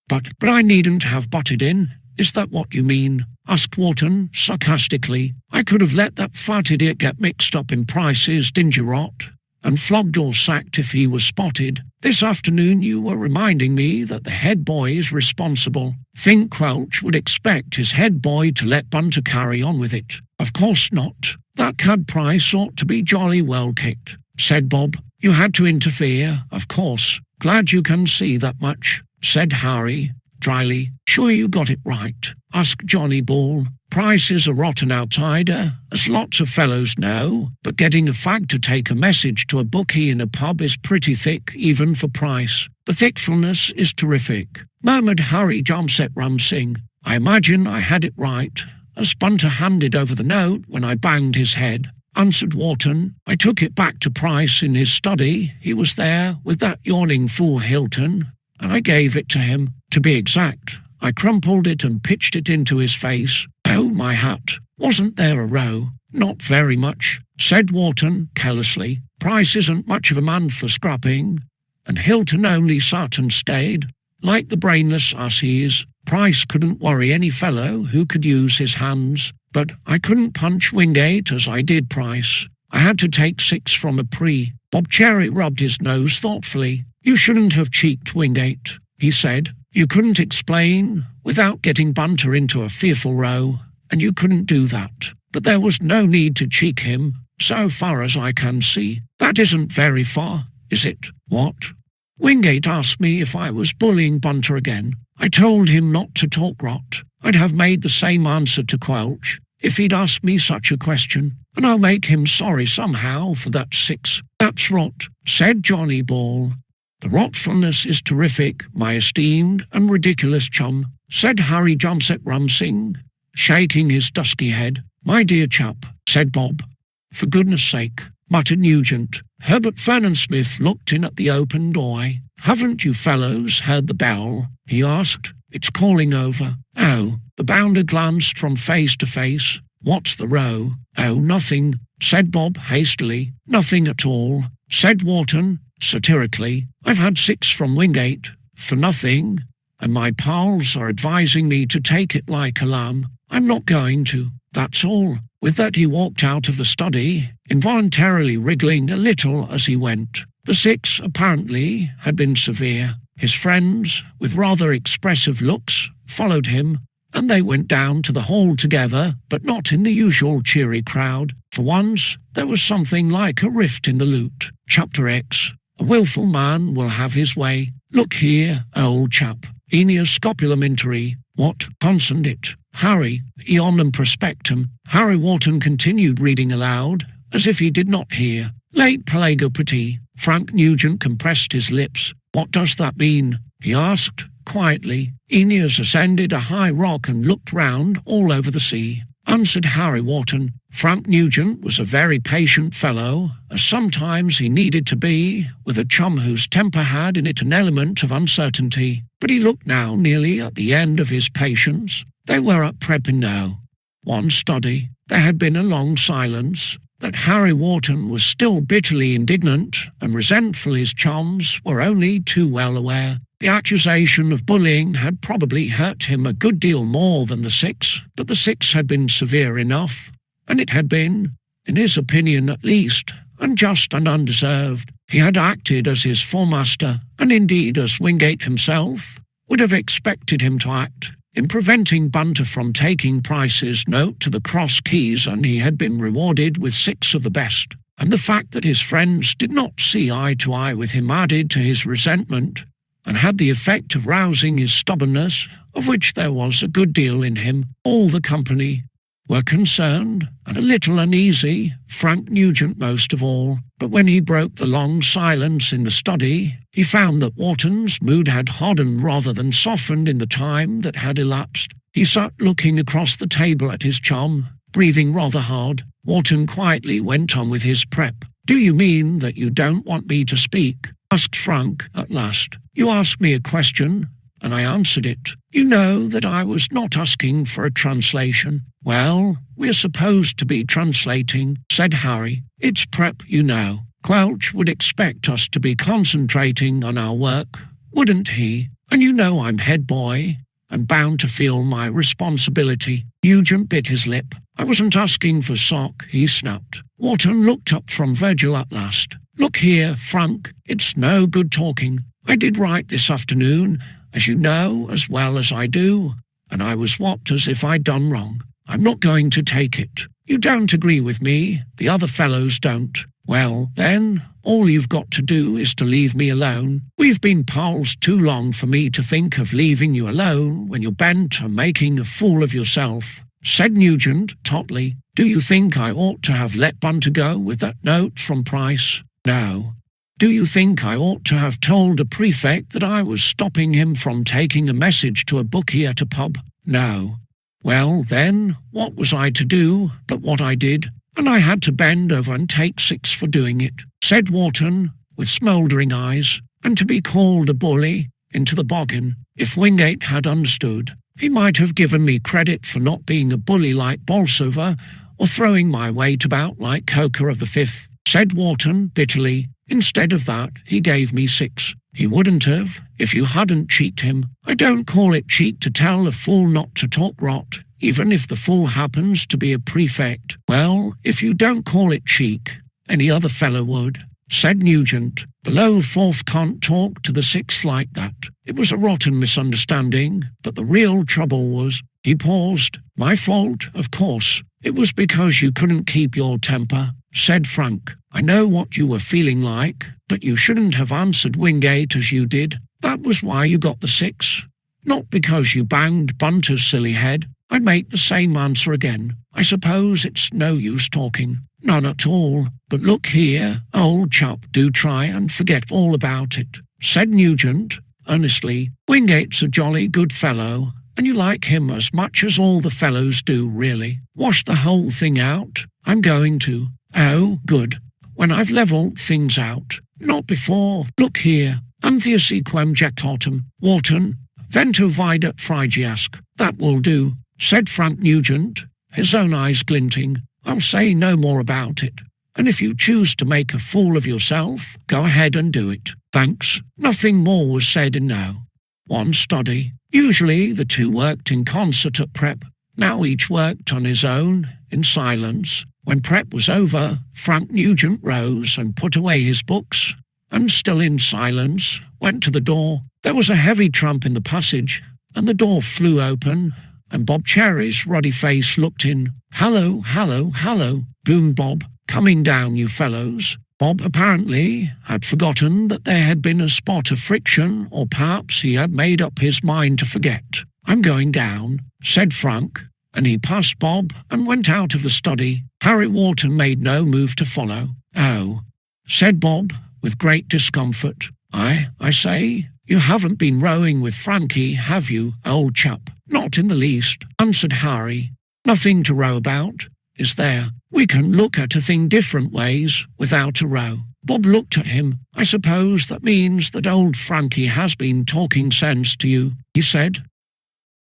But I needn't have butted in. Is that what you mean?" asked Wharton sarcastically. "I could have let that fat idiot get mixed up in Price's dingy rot, and flogged or sacked if he was spotted. This afternoon you were reminding me that the head boy is responsible. Think Quelch would expect his head boy to let Bunter carry on with it? Of course not. That cad Price ought to be jolly well kicked," said Bob. "You had to interfere, of course. Glad you can see that much," said Harry dryly. "Sure you got it right?" asked Johnny Ball. "Price is a rotten outsider, as lots of fellows know, but getting a fag to take a message to a bookie in a pub is pretty thick, even for Price." "The thickfulness is terrific," murmured Harry Jumset Rumsing. "I imagine I had it right, as Bunter handed over the note when I banged his head," answered Wharton. "I took it back to Price in his study. He was there with that yawning fool Hilton, and I gave it to him. To be exact, I crumpled it and pitched it into his face. Oh, my hat! Wasn't there a row?" "Not very much," said Wharton carelessly. "Price isn't much of a man for scrapping, and Hilton only sat and stayed. Like the brainless ass he is, Price couldn't worry any fellow who could use his hands. But I couldn't punch Wingate as I did Price. I had to take 6 from a pre." Bob Cherry rubbed his nose thoughtfully. "You shouldn't have cheeked Wingate," he said. "You couldn't explain without getting Bunter into a fearful row, and you couldn't do that. But there was no need to cheek him, so far as I can see. That isn't very far, is it?" "What?" "Wingate asked me if I was bullying Bunter again. I told him not to talk rot. I'd have made the same answer to Quelch if he'd asked me such a question, and I'll make him sorry somehow for that 6. "That's rot," said Johnny Ball. "The rotfulness is terrific, my esteemed and ridiculous chum," said Harry Jumset Rumsing, shaking his dusky head. "My dear chap," said Bob. "For goodness sake," muttered Nugent. Herbert Vernon Smith looked in at the open doorway. "Haven't you fellows heard the bell?" he asked. "It's calling over." "Oh." The bounder glanced from face to face. "What's the row?" "Oh, nothing," said Bob hastily. "Nothing at all," said Wharton satirically. "I've had 6 from Wingate for nothing, and my pals are advising me to take it like a lamb. I'm not going to, that's all." With that he walked out of the study, involuntarily wriggling a little as he went. The six, apparently, had been severe. His friends, with rather expressive looks, followed him, and they went down to the hall together, but not in the usual cheery crowd. For once, there was something like a rift in the loot. Chapter X. A wilful man will have his way. Look here, old chap. Aeneas scopulum interi. What? Consonant it. Harry, Eonum prospectum. Harry Wharton continued reading aloud, as if he did not hear. Late Pelagopati. Frank Nugent compressed his lips. What does that mean? He asked, quietly. Aeneas ascended a high rock and looked round all over the sea. Answered Harry Wharton. Frank Nugent was a very patient fellow, as sometimes he needed to be, with a chum whose temper had in it an element of uncertainty. But he looked now nearly at the end of his patience. They were at Prepino. One study. There had been a long silence. That Harry Wharton was still bitterly indignant and resentful his chums were only too well aware. The accusation of bullying had probably hurt him a good deal more than the six, but the six had been severe enough, and it had been, in his opinion at least, unjust and undeserved. He had acted as his foremaster, and indeed as Wingate himself would have expected him to act, in preventing Bunter from taking Price's note to the Cross Keys, and he had been rewarded with 6 of the best. And the fact that his friends did not see eye to eye with him added to his resentment, and had the effect of rousing his stubbornness, of which there was a good deal in him. All the company were concerned and a little uneasy, Frank Nugent most of all. But when he broke the long silence in the study, he found that Wharton's mood had hardened rather than softened in the time that had elapsed. He sat looking across the table at his chum, breathing rather hard. Wharton quietly went on with his prep. "Do you mean that you don't want me to speak?" asked Frank at last. "You asked me a question, and I answered it. You know that I was not asking for a translation." "Well, we're supposed to be translating," said Harry. "It's prep, you know. Quelch would expect us to be concentrating on our work, wouldn't he? And you know I'm head boy, and bound to feel my responsibility." Nugent bit his lip. "I wasn't asking for sock," he snapped. Wharton looked up from Virgil at last. "Look here, Frank, it's no good talking. I did write this afternoon, as you know as well as I do, and I was whopped as if I'd done wrong. I'm not going to take it. You don't agree with me, the other fellows don't. Well, then, all you've got to do is to leave me alone. We've been pals too long for me to think of leaving you alone when you're bent on making a fool of yourself," said Nugent tautly. "Do you think I ought to have let Bunter go with that note from Price? No. Do you think I ought to have told a prefect that I was stopping him from taking a message to a bookie at a pub? No. Well, then, what was I to do but what I did? And I had to bend over and take 6 for doing it," said Wharton, with smouldering eyes. "And to be called a bully into the boggin. If Wingate had understood, he might have given me credit for not being a bully like Bolsover, or throwing my weight about like Coker of the Fifth," said Wharton bitterly. "Instead of that, he gave me 6. He wouldn't have, if you hadn't cheeked him. I don't call it cheek to tell a fool not to talk rot, even if the fool happens to be a prefect." "Well, if you don't call it cheek, any other fellow would," said Nugent. "The low 4th can't talk to the 6th like that. It was a rotten misunderstanding, but the real trouble was—" He paused. "My fault, of course. It was because you couldn't keep your temper," said Frank. "I know what you were feeling like, but you shouldn't have answered Wingate as you did. That was why you got the 6. Not because you banged Bunter's silly head. I'd make the same answer again. I suppose it's no use talking." "None at all. But look here, old chap, do try and forget all about it," said Nugent, earnestly. "Wingate's a jolly good fellow, and you like him as much as all the fellows do, really. Wash the whole thing out. I'm going to. Oh, good. When I've levelled things out. Not before. Look here. Antheus equem jectotum. Wharton. Vento videt phrygiasque. That will do," said Frank Nugent, his own eyes glinting. "I'll say no more about it. And if you choose to make a fool of yourself, go ahead and do it. Thanks." Nothing more was said in No. 1 study. Usually the two worked in concert at prep. Now each worked on his own, in silence. When prep was over, Frank Nugent rose and put away his books, and still in silence, went to the door. There was a heavy tramp in the passage, and the door flew open, and Bob Cherry's ruddy face looked in. "Hallo, hallo, hallo," boomed Bob. "Coming down, you fellows." Bob apparently had forgotten that there had been a spot of friction, or perhaps he had made up his mind to forget. "I'm going down," said Frank, and he passed Bob and went out of the study. Harry Wharton made no move to follow. "Oh," said Bob, with great discomfort. I say, you haven't been rowing with Frankie, have you, old chap?" "Not in the least," answered Harry. "Nothing to row about, is there? We can look at a thing different ways without a row." Bob looked at him. "I suppose that means that old Frankie has been talking sense to you," he said.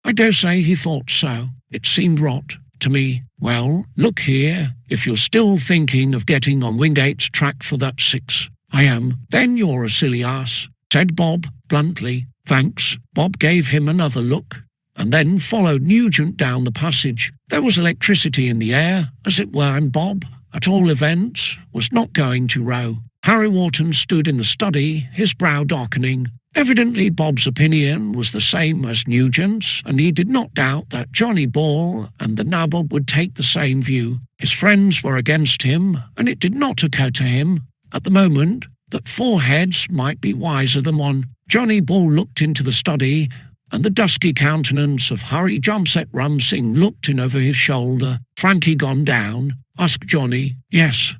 I dare say he thought so. It seemed rot to me. "Well, look here, if you're still thinking of getting on Wingate's track for that 6, I am. Then you're a silly ass," said Bob bluntly. "Thanks." Bob gave him another look, and then followed Nugent down the passage. There was electricity in the air, as it were, and Bob, at all events, was not going to row. Harry Wharton stood in the study, his brow darkening. Evidently Bob's opinion was the same as Nugent's, and he did not doubt that Johnny Ball and the nabob would take the same view. His friends were against him, and it did not occur to him, at the moment, that 4 heads might be wiser than one. Johnny Ball looked into the study, and the dusky countenance of Harry Jumset Rumsing looked in over his shoulder. "Frankie gone down?" asked Johnny. "Yes."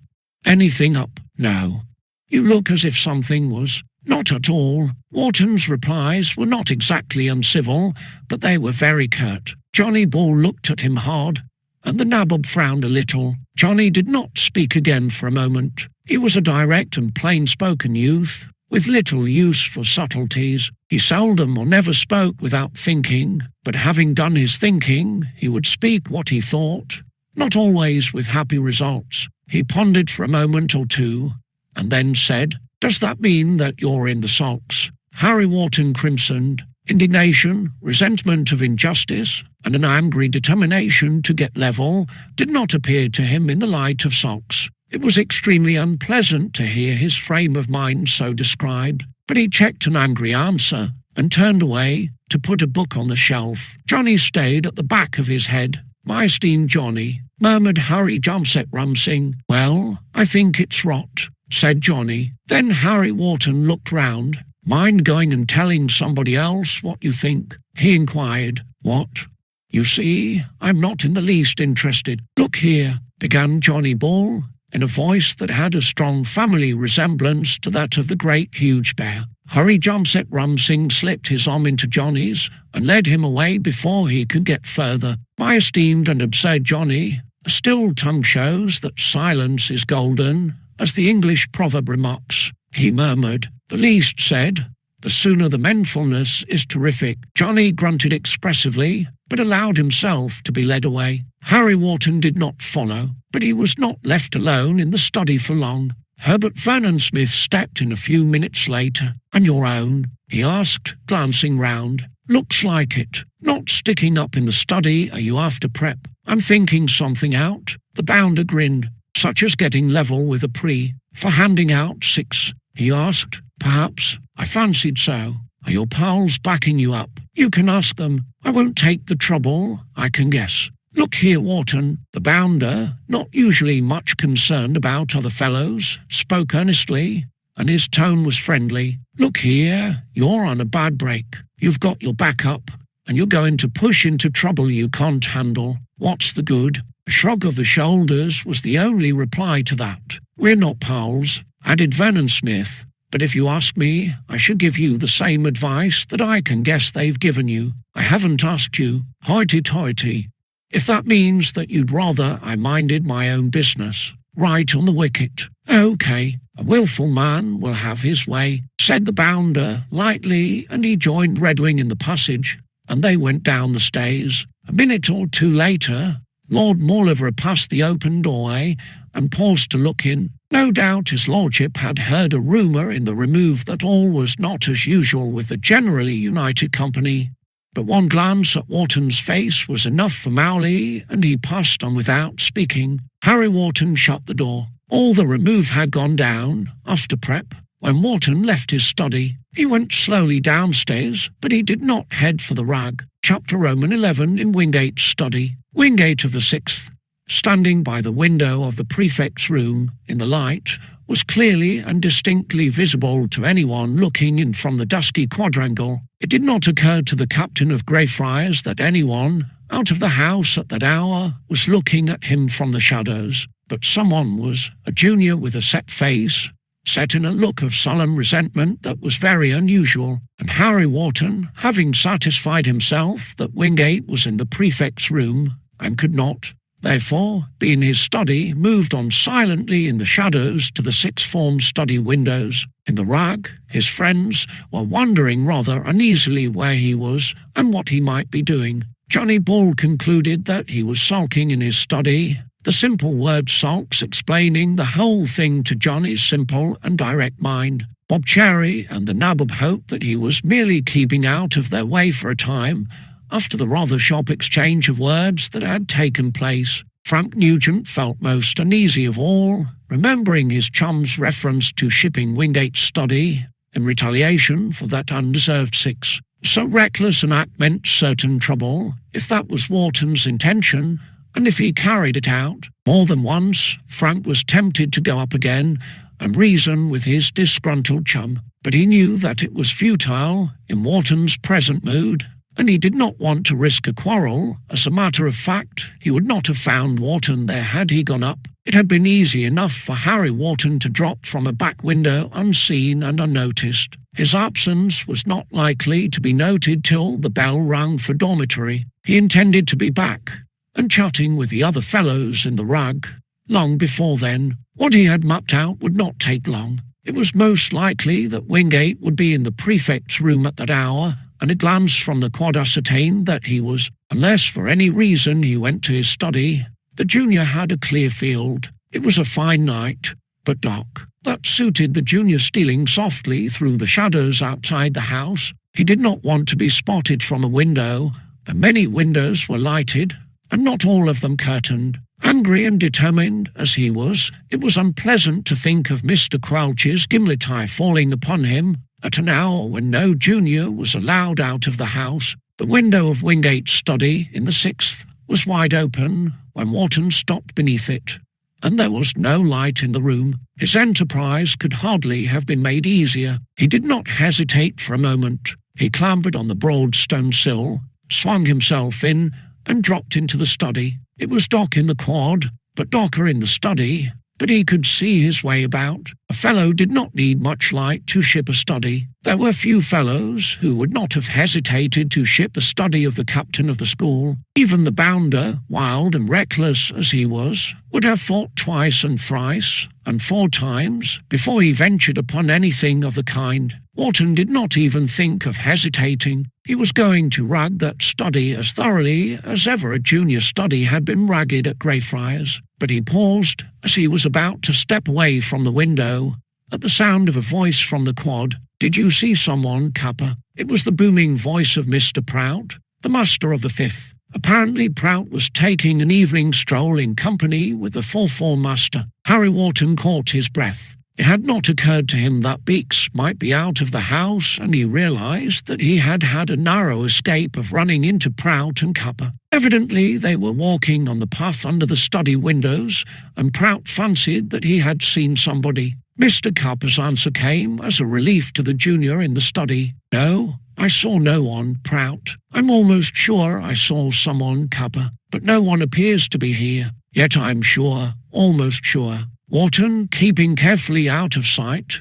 "Anything up?" "No." "You look as if something was." "Not at all." Wharton's replies were not exactly uncivil, but they were very curt. Johnny Ball looked at him hard, and the nabob frowned a little. Johnny did not speak again for a moment. He was a direct and plain-spoken youth, with little use for subtleties. He seldom or never spoke without thinking, but having done his thinking, he would speak what he thought, not always with happy results. He pondered for a moment or two, and then said, "Does that mean that you're in the sulks?" Harry Wharton crimsoned. Indignation, resentment of injustice, and an angry determination to get level did not appear to him in the light of sulks. It was extremely unpleasant to hear his frame of mind so described, but he checked an angry answer and turned away to put a book on the shelf. Johnny stayed at the back of his head. "My esteemed Johnny," murmured Harry Jumset Rumsing. "Well, I think it's rot," said Johnny. Then Harry Wharton looked round. "Mind going and telling somebody else what you think?" he inquired. "What?" "You see, I'm not in the least interested." "Look here," began Johnny Ball, in a voice that had a strong family resemblance to that of the great huge bear. Harry Jumset Rumsing slipped his arm into Johnny's and led him away before he could get further. "My esteemed and absurd Johnny, a still tongue shows that silence is golden, as the English proverb remarks," he murmured. "The least said, the sooner the mendfulness is terrific." Johnny grunted expressively, but allowed himself to be led away. Harry Wharton did not follow, but he was not left alone in the study for long. Herbert Vernon Smith stepped in a few minutes later. "And your own?" he asked, glancing round. "Looks like it. Not sticking up in the study, are you after prep?" "I'm thinking something out." The bounder grinned. "Such as getting level with a pre. For handing out 6, he asked. "Perhaps. I fancied so. Are your pals backing you up?" "You can ask them. I won't take the trouble, I can guess." "Look here, Wharton." The bounder, not usually much concerned about other fellows, spoke earnestly, and his tone was friendly. "Look here, you're on a bad break. You've got your back up, and you're going to push into trouble you can't handle. What's the good?" A shrug of the shoulders was the only reply to that. "We're not pals," added Vernon Smith, "but if you ask me, I should give you the same advice that I can guess they've given you. I haven't asked you. Hoity-toity. If that means that you'd rather I minded my own business, right on the wicket." "OK, a wilful man will have his way," said the bounder lightly, and he joined Redwing in the passage, and they went down the stairs. A minute or two later, Lord Mauleverer passed the open doorway and paused to look in. No doubt his lordship had heard a rumour in the remove that all was not as usual with the generally united company. But one glance at Wharton's face was enough for Mowley, and he passed on without speaking. Harry Wharton shut the door. All the remove had gone down, after prep, when Wharton left his study. He went slowly downstairs, but he did not head for the rug. Chapter Roman 11 in Wingate's study. Wingate of the 6th, standing by the window of the prefect's room in the light, was clearly and distinctly visible to anyone looking in from the dusky quadrangle. It did not occur to the captain of Greyfriars that anyone out of the house at that hour was looking at him from the shadows, but someone was, a junior with a set face, set in a look of sullen resentment that was very unusual, and Harry Wharton, having satisfied himself that Wingate was in the prefect's room, and could not, therefore, be in his study, moved on silently in the shadows to the sixth form study windows. In the rug, his friends were wondering rather uneasily where he was and what he might be doing. Johnny Bull concluded that he was sulking in his study, the simple word sulks explaining the whole thing to Johnny's simple and direct mind. Bob Cherry and the Nabob hoped that he was merely keeping out of their way for a time, after the rather sharp exchange of words that had taken place. Frank Nugent felt most uneasy of all, remembering his chum's reference to shipping Wingate's study in retaliation for that undeserved 6. So reckless an act meant certain trouble, if that was Wharton's intention, and if he carried it out. More than once, Frank was tempted to go up again and reason with his disgruntled chum, but he knew that it was futile in Wharton's present mood, and he did not want to risk a quarrel. As a matter of fact, he would not have found Wharton there had he gone up. It had been easy enough for Harry Wharton to drop from a back window unseen and unnoticed. His absence was not likely to be noted till the bell rang for dormitory. He intended to be back and chatting with the other fellows in the rug long before then. What he had mapped out would not take long. It was most likely that Wingate would be in the prefect's room at that hour, and a glance from the quad ascertained that he was, unless for any reason he went to his study. The junior had a clear field. It was a fine night, but dark. That suited the junior, stealing softly through the shadows outside the house. He did not want to be spotted from a window, and many windows were lighted, and not all of them curtained. Angry and determined as he was, it was unpleasant to think of Mr. Crouch's gimlet eye falling upon him at an hour when no junior was allowed out of the house. The window of Wingate's study in the 6th was wide open when Wharton stopped beneath it, and there was no light in the room. His enterprise could hardly have been made easier. He did not hesitate for a moment. He clambered on the broad stone sill, swung himself in, and dropped into the study. It was dark in the quad, but darker in the study, but he could see his way about. A fellow did not need much light to ship a study. There were few fellows who would not have hesitated to ship the study of the captain of the school. Even the bounder, wild and reckless as he was, would have thought twice and thrice and 4 times before he ventured upon anything of the kind. Wharton did not even think of hesitating. He was going to rag that study as thoroughly as ever a junior study had been ragged at Greyfriars. But he paused as he was about to step away from the window at the sound of a voice from the quad. "Did you see someone, Capper?" It was the booming voice of Mr. Prout, the master of the 5th. Apparently Prout was taking an evening stroll in company with the 4th form master. Harry Wharton caught his breath. It had not occurred to him that Beeks might be out of the house, and he realised that he had had a narrow escape of running into Prout and Capper. Evidently they were walking on the path under the study windows, and Prout fancied that he had seen somebody. Mr. Capper's answer came as a relief to the junior in the study. "No, I saw no one, Prout. I'm almost sure I saw someone, Capper, but no one appears to be here. Yet I'm sure, almost sure." Wharton, keeping carefully out of sight,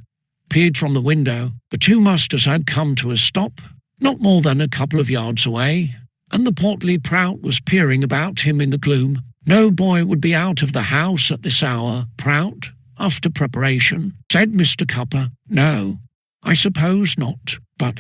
peered from the window. The 2 masters had come to a stop, not more than a couple of yards away, and the portly Prout was peering about him in the gloom. "No boy would be out of the house at this hour, Prout, after preparation," said Mr. Capper. "No, I suppose not, but—"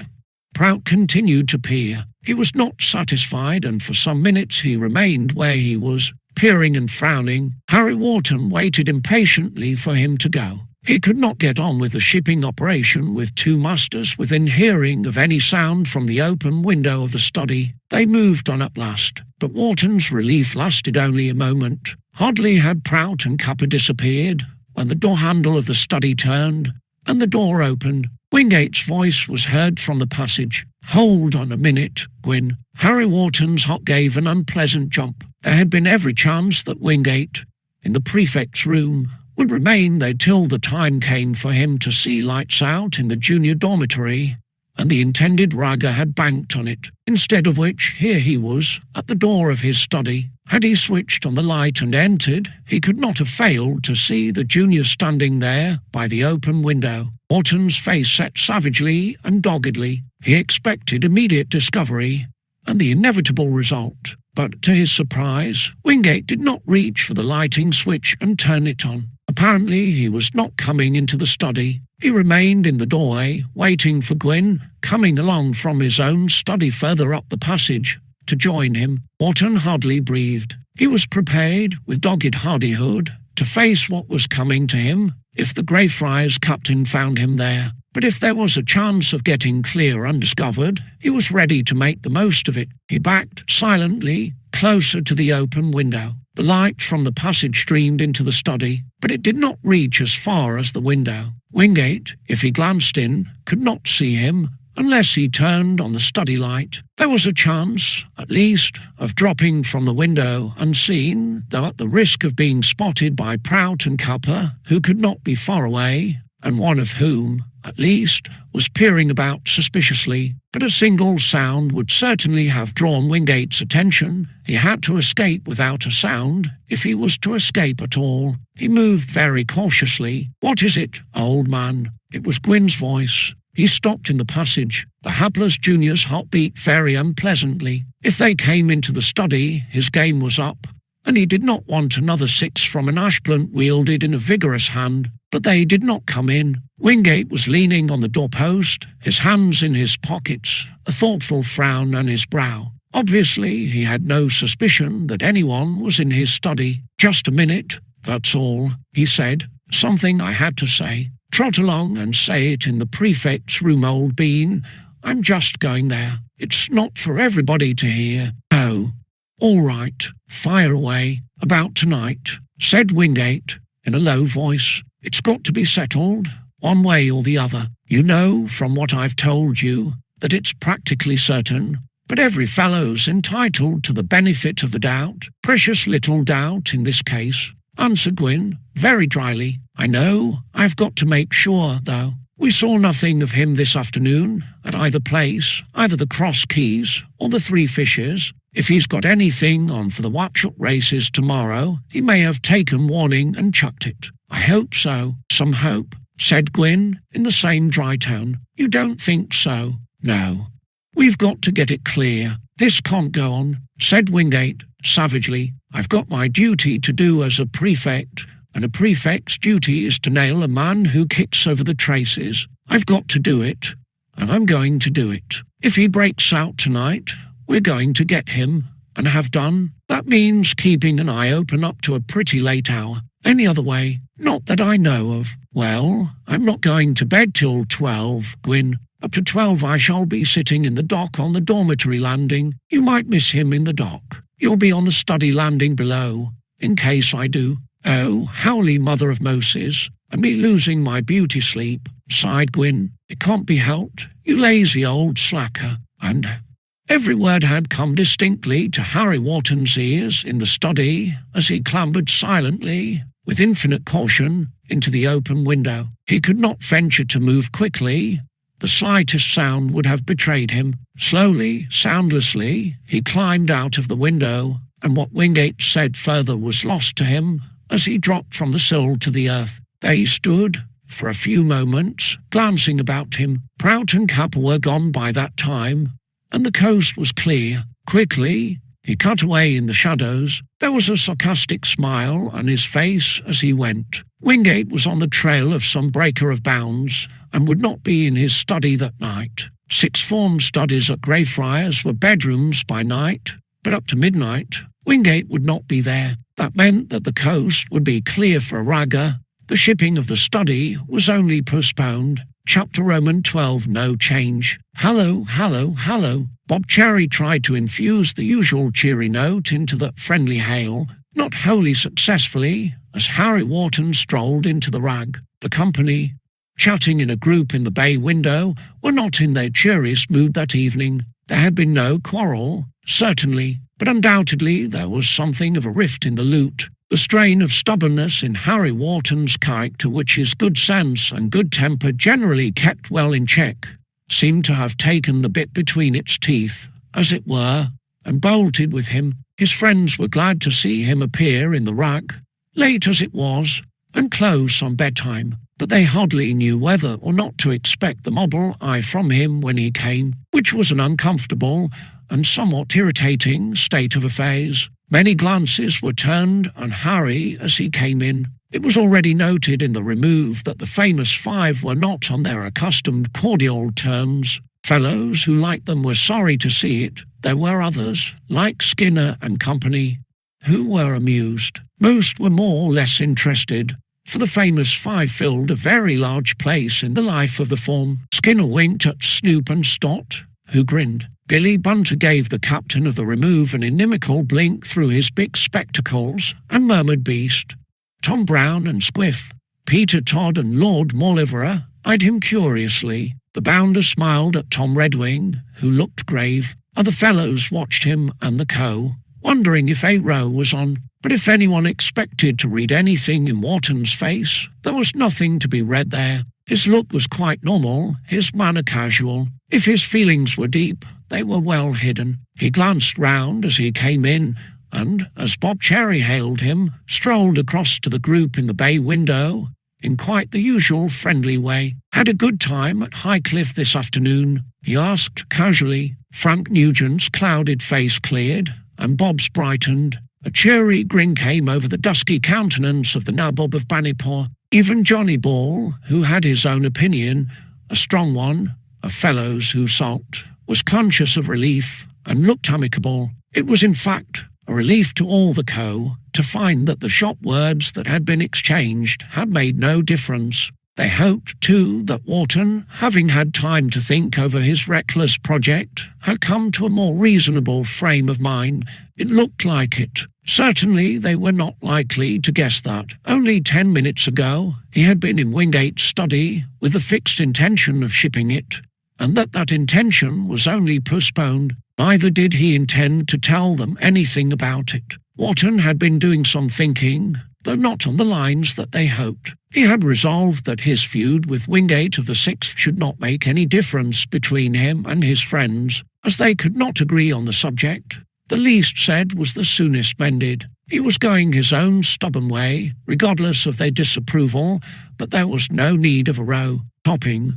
Prout continued to peer. He was not satisfied, and for some minutes he remained where he was, peering and frowning. Harry Wharton waited impatiently for him to go. He could not get on with the shipping operation with two masters within hearing of any sound from the open window of the study. They moved on at last, but Wharton's relief lasted only a moment. Hardly had Prout and Cupper disappeared when the door handle of the study turned and the door opened. Wingate's voice was heard from the passage. "Hold on a minute, Gwyn." Harry Wharton's heart gave an unpleasant jump. There had been every chance that Wingate, in the prefect's room, would remain there till the time came for him to see lights out in the junior dormitory, and the intended ragga had banked on it, instead of which here he was, at the door of his study. Had he switched on the light and entered, he could not have failed to see the junior standing there by the open window. Wharton's face set savagely and doggedly. He expected immediate discovery and the inevitable result, but to his surprise, Wingate did not reach for the lighting switch and turn it on. Apparently he was not coming into the study. He remained in the doorway, waiting for Gwyn, coming along from his own study further up the passage, to join him. Wharton hardly breathed. He was prepared, with dogged hardihood, to face what was coming to him if the Greyfriars captain found him there. But if there was a chance of getting clear undiscovered, he was ready to make the most of it. He backed silently closer to the open window. The light from the passage streamed into the study, but it did not reach as far as the window. Wingate, if he glanced in, could not see him unless he turned on the study light. There was a chance, at least, of dropping from the window unseen, though at the risk of being spotted by Prout and Cupper, who could not be far away, and one of whom, at least, was peering about suspiciously. But a single sound would certainly have drawn Wingate's attention. He had to escape without a sound, if he was to escape at all. He moved very cautiously. "What is it, old man?" It was Gwyn's voice. He stopped in the passage. The hapless junior's heart beat very unpleasantly. If they came into the study, his game was up, and he did not want another 6 from an ashplant wielded in a vigorous hand. But they did not come in. Wingate was leaning on the doorpost, his hands in his pockets, a thoughtful frown on his brow. Obviously, he had no suspicion that anyone was in his study. "Just a minute, that's all," he said. "Something I had to say. Trot along and say it in the prefect's room, old bean. I'm just going there. It's not for everybody to hear." "Oh, all right, fire away. About tonight," said Wingate in a low voice. "It's got to be settled, one way or the other. You know from what I've told you that it's practically certain, but every fellow's entitled to the benefit of the doubt. Precious little doubt in this case," answered Gwyn, very dryly. "I know. I've got to make sure, though. We saw nothing of him this afternoon at either place, either the Cross Keys or the Three Fishes. If he's got anything on for the Watchet races tomorrow, he may have taken warning and chucked it." "I hope so." "Some hope," said Gwyn in the same dry tone. "You don't think so?" "No. We've got to get it clear. This can't go on," said Wingate savagely. "I've got my duty to do as a prefect, and a prefect's duty is to nail a man who kicks over the traces. I've got to do it, and I'm going to do it. If he breaks out tonight, we're going to get him, and have done. That means keeping an eye open up to a pretty late hour. Any other way? Not that I know of." "Well, I'm not going to bed till 12, Gwyn. Up to 12 I shall be sitting in the dock on the dormitory landing. You might miss him in the dock. You'll be on the study landing below, in case I do." "Oh, howly mother of Moses, and me losing my beauty sleep," sighed Gwyn. "It can't be helped, you lazy old slacker." And every word had come distinctly to Harry Wharton's ears in the study as he clambered silently, with infinite caution, into the open window. He could not venture to move quickly. The slightest sound would have betrayed him. Slowly, soundlessly, he climbed out of the window, and what Wingate said further was lost to him as he dropped from the sill to the earth. There he stood, for a few moments, glancing about him. Prout and Cupper were gone by that time, and the coast was clear. Quickly, he cut away in the shadows. There was a sarcastic smile on his face as he went. Wingate was on the trail of some breaker of bounds, and would not be in his study that night. Sixth form studies at Greyfriars were bedrooms by night, but up to midnight, Wingate would not be there. That meant that the coast would be clear for a ragga, The shipping of the study was only postponed. Chapter Roman 12, no change. Hello, hello, hello. Bob Cherry tried to infuse the usual cheery note into the friendly hail, not wholly successfully, as Harry Wharton strolled into the rag. The company, chatting in a group in the bay window, were not in their cheeriest mood that evening. There had been no quarrel, certainly, but undoubtedly there was something of a rift in the lute. The strain of stubbornness in Harry Wharton's character, which his good sense and good temper generally kept well in check, seemed to have taken the bit between its teeth, as it were, and bolted with him. His friends were glad to see him appear in the rag, late as it was, and close on bedtime, but they hardly knew whether or not to expect the mobile eye from him when he came, which was an uncomfortable and somewhat irritating state of affairs. Many glances were turned on Harry as he came in. It was already noted in the remove that the famous five were not on their accustomed cordial terms. Fellows who liked them were sorry to see it. There were others, like Skinner and company, who were amused. Most were more or less interested, for the famous five filled a very large place in the life of the form. Skinner winked at Snoop and Stott, who grinned. Billy Bunter gave the captain of the remove an inimical blink through his big spectacles and murmured beast. Tom Brown and Squiff, Peter Todd and Lord Mauleverer eyed him curiously. The bounder smiled at Tom Redwing, who looked grave. Other fellows watched him and the co, wondering if a row was on. But if anyone expected to read anything in Wharton's face, there was nothing to be read there. His look was quite normal, his manner casual. If his feelings were deep, they were well hidden. He glanced round as he came in, and, as Bob Cherry hailed him, strolled across to the group in the bay window in quite the usual friendly way. "Had a good time at Highcliffe this afternoon?" he asked casually. Frank Nugent's clouded face cleared, and Bob's brightened. A cheery grin came over the dusky countenance of the nabob of Banipur. Even Johnny Ball, who had his own opinion, a strong one, of fellows who sulked, was conscious of relief and looked amicable. It was in fact a relief to all the co to find that the shop words that had been exchanged had made no difference. They hoped, too, that Wharton, having had time to think over his reckless project, had come to a more reasonable frame of mind. It looked like it. Certainly they were not likely to guess that. Only 10 minutes ago he had been in Wingate's study with the fixed intention of shipping it, and that intention was only postponed. Neither did he intend to tell them anything about it. Wharton had been doing some thinking, though not on the lines that they hoped. He had resolved that his feud with Wingate of the Sixth should not make any difference between him and his friends, as they could not agree on the subject. The least said was the soonest mended. He was going his own stubborn way, regardless of their disapproval, but there was no need of a row. Topping.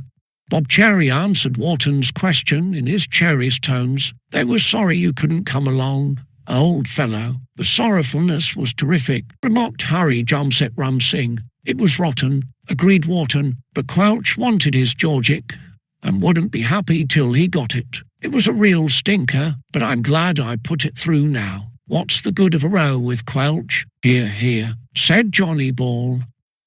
Bob Cherry answered Wharton's question in his cheeriest tones. "They were sorry you couldn't come along, old fellow." "The sorrowfulness was terrific," remarked Harry Jamset Ram Singh. "It was rotten," agreed Wharton, "but Quelch wanted his Georgic, and wouldn't be happy till he got it. It was a real stinker, but I'm glad I put it through now. What's the good of a row with Quelch?" "Hear, hear," said Johnny Ball.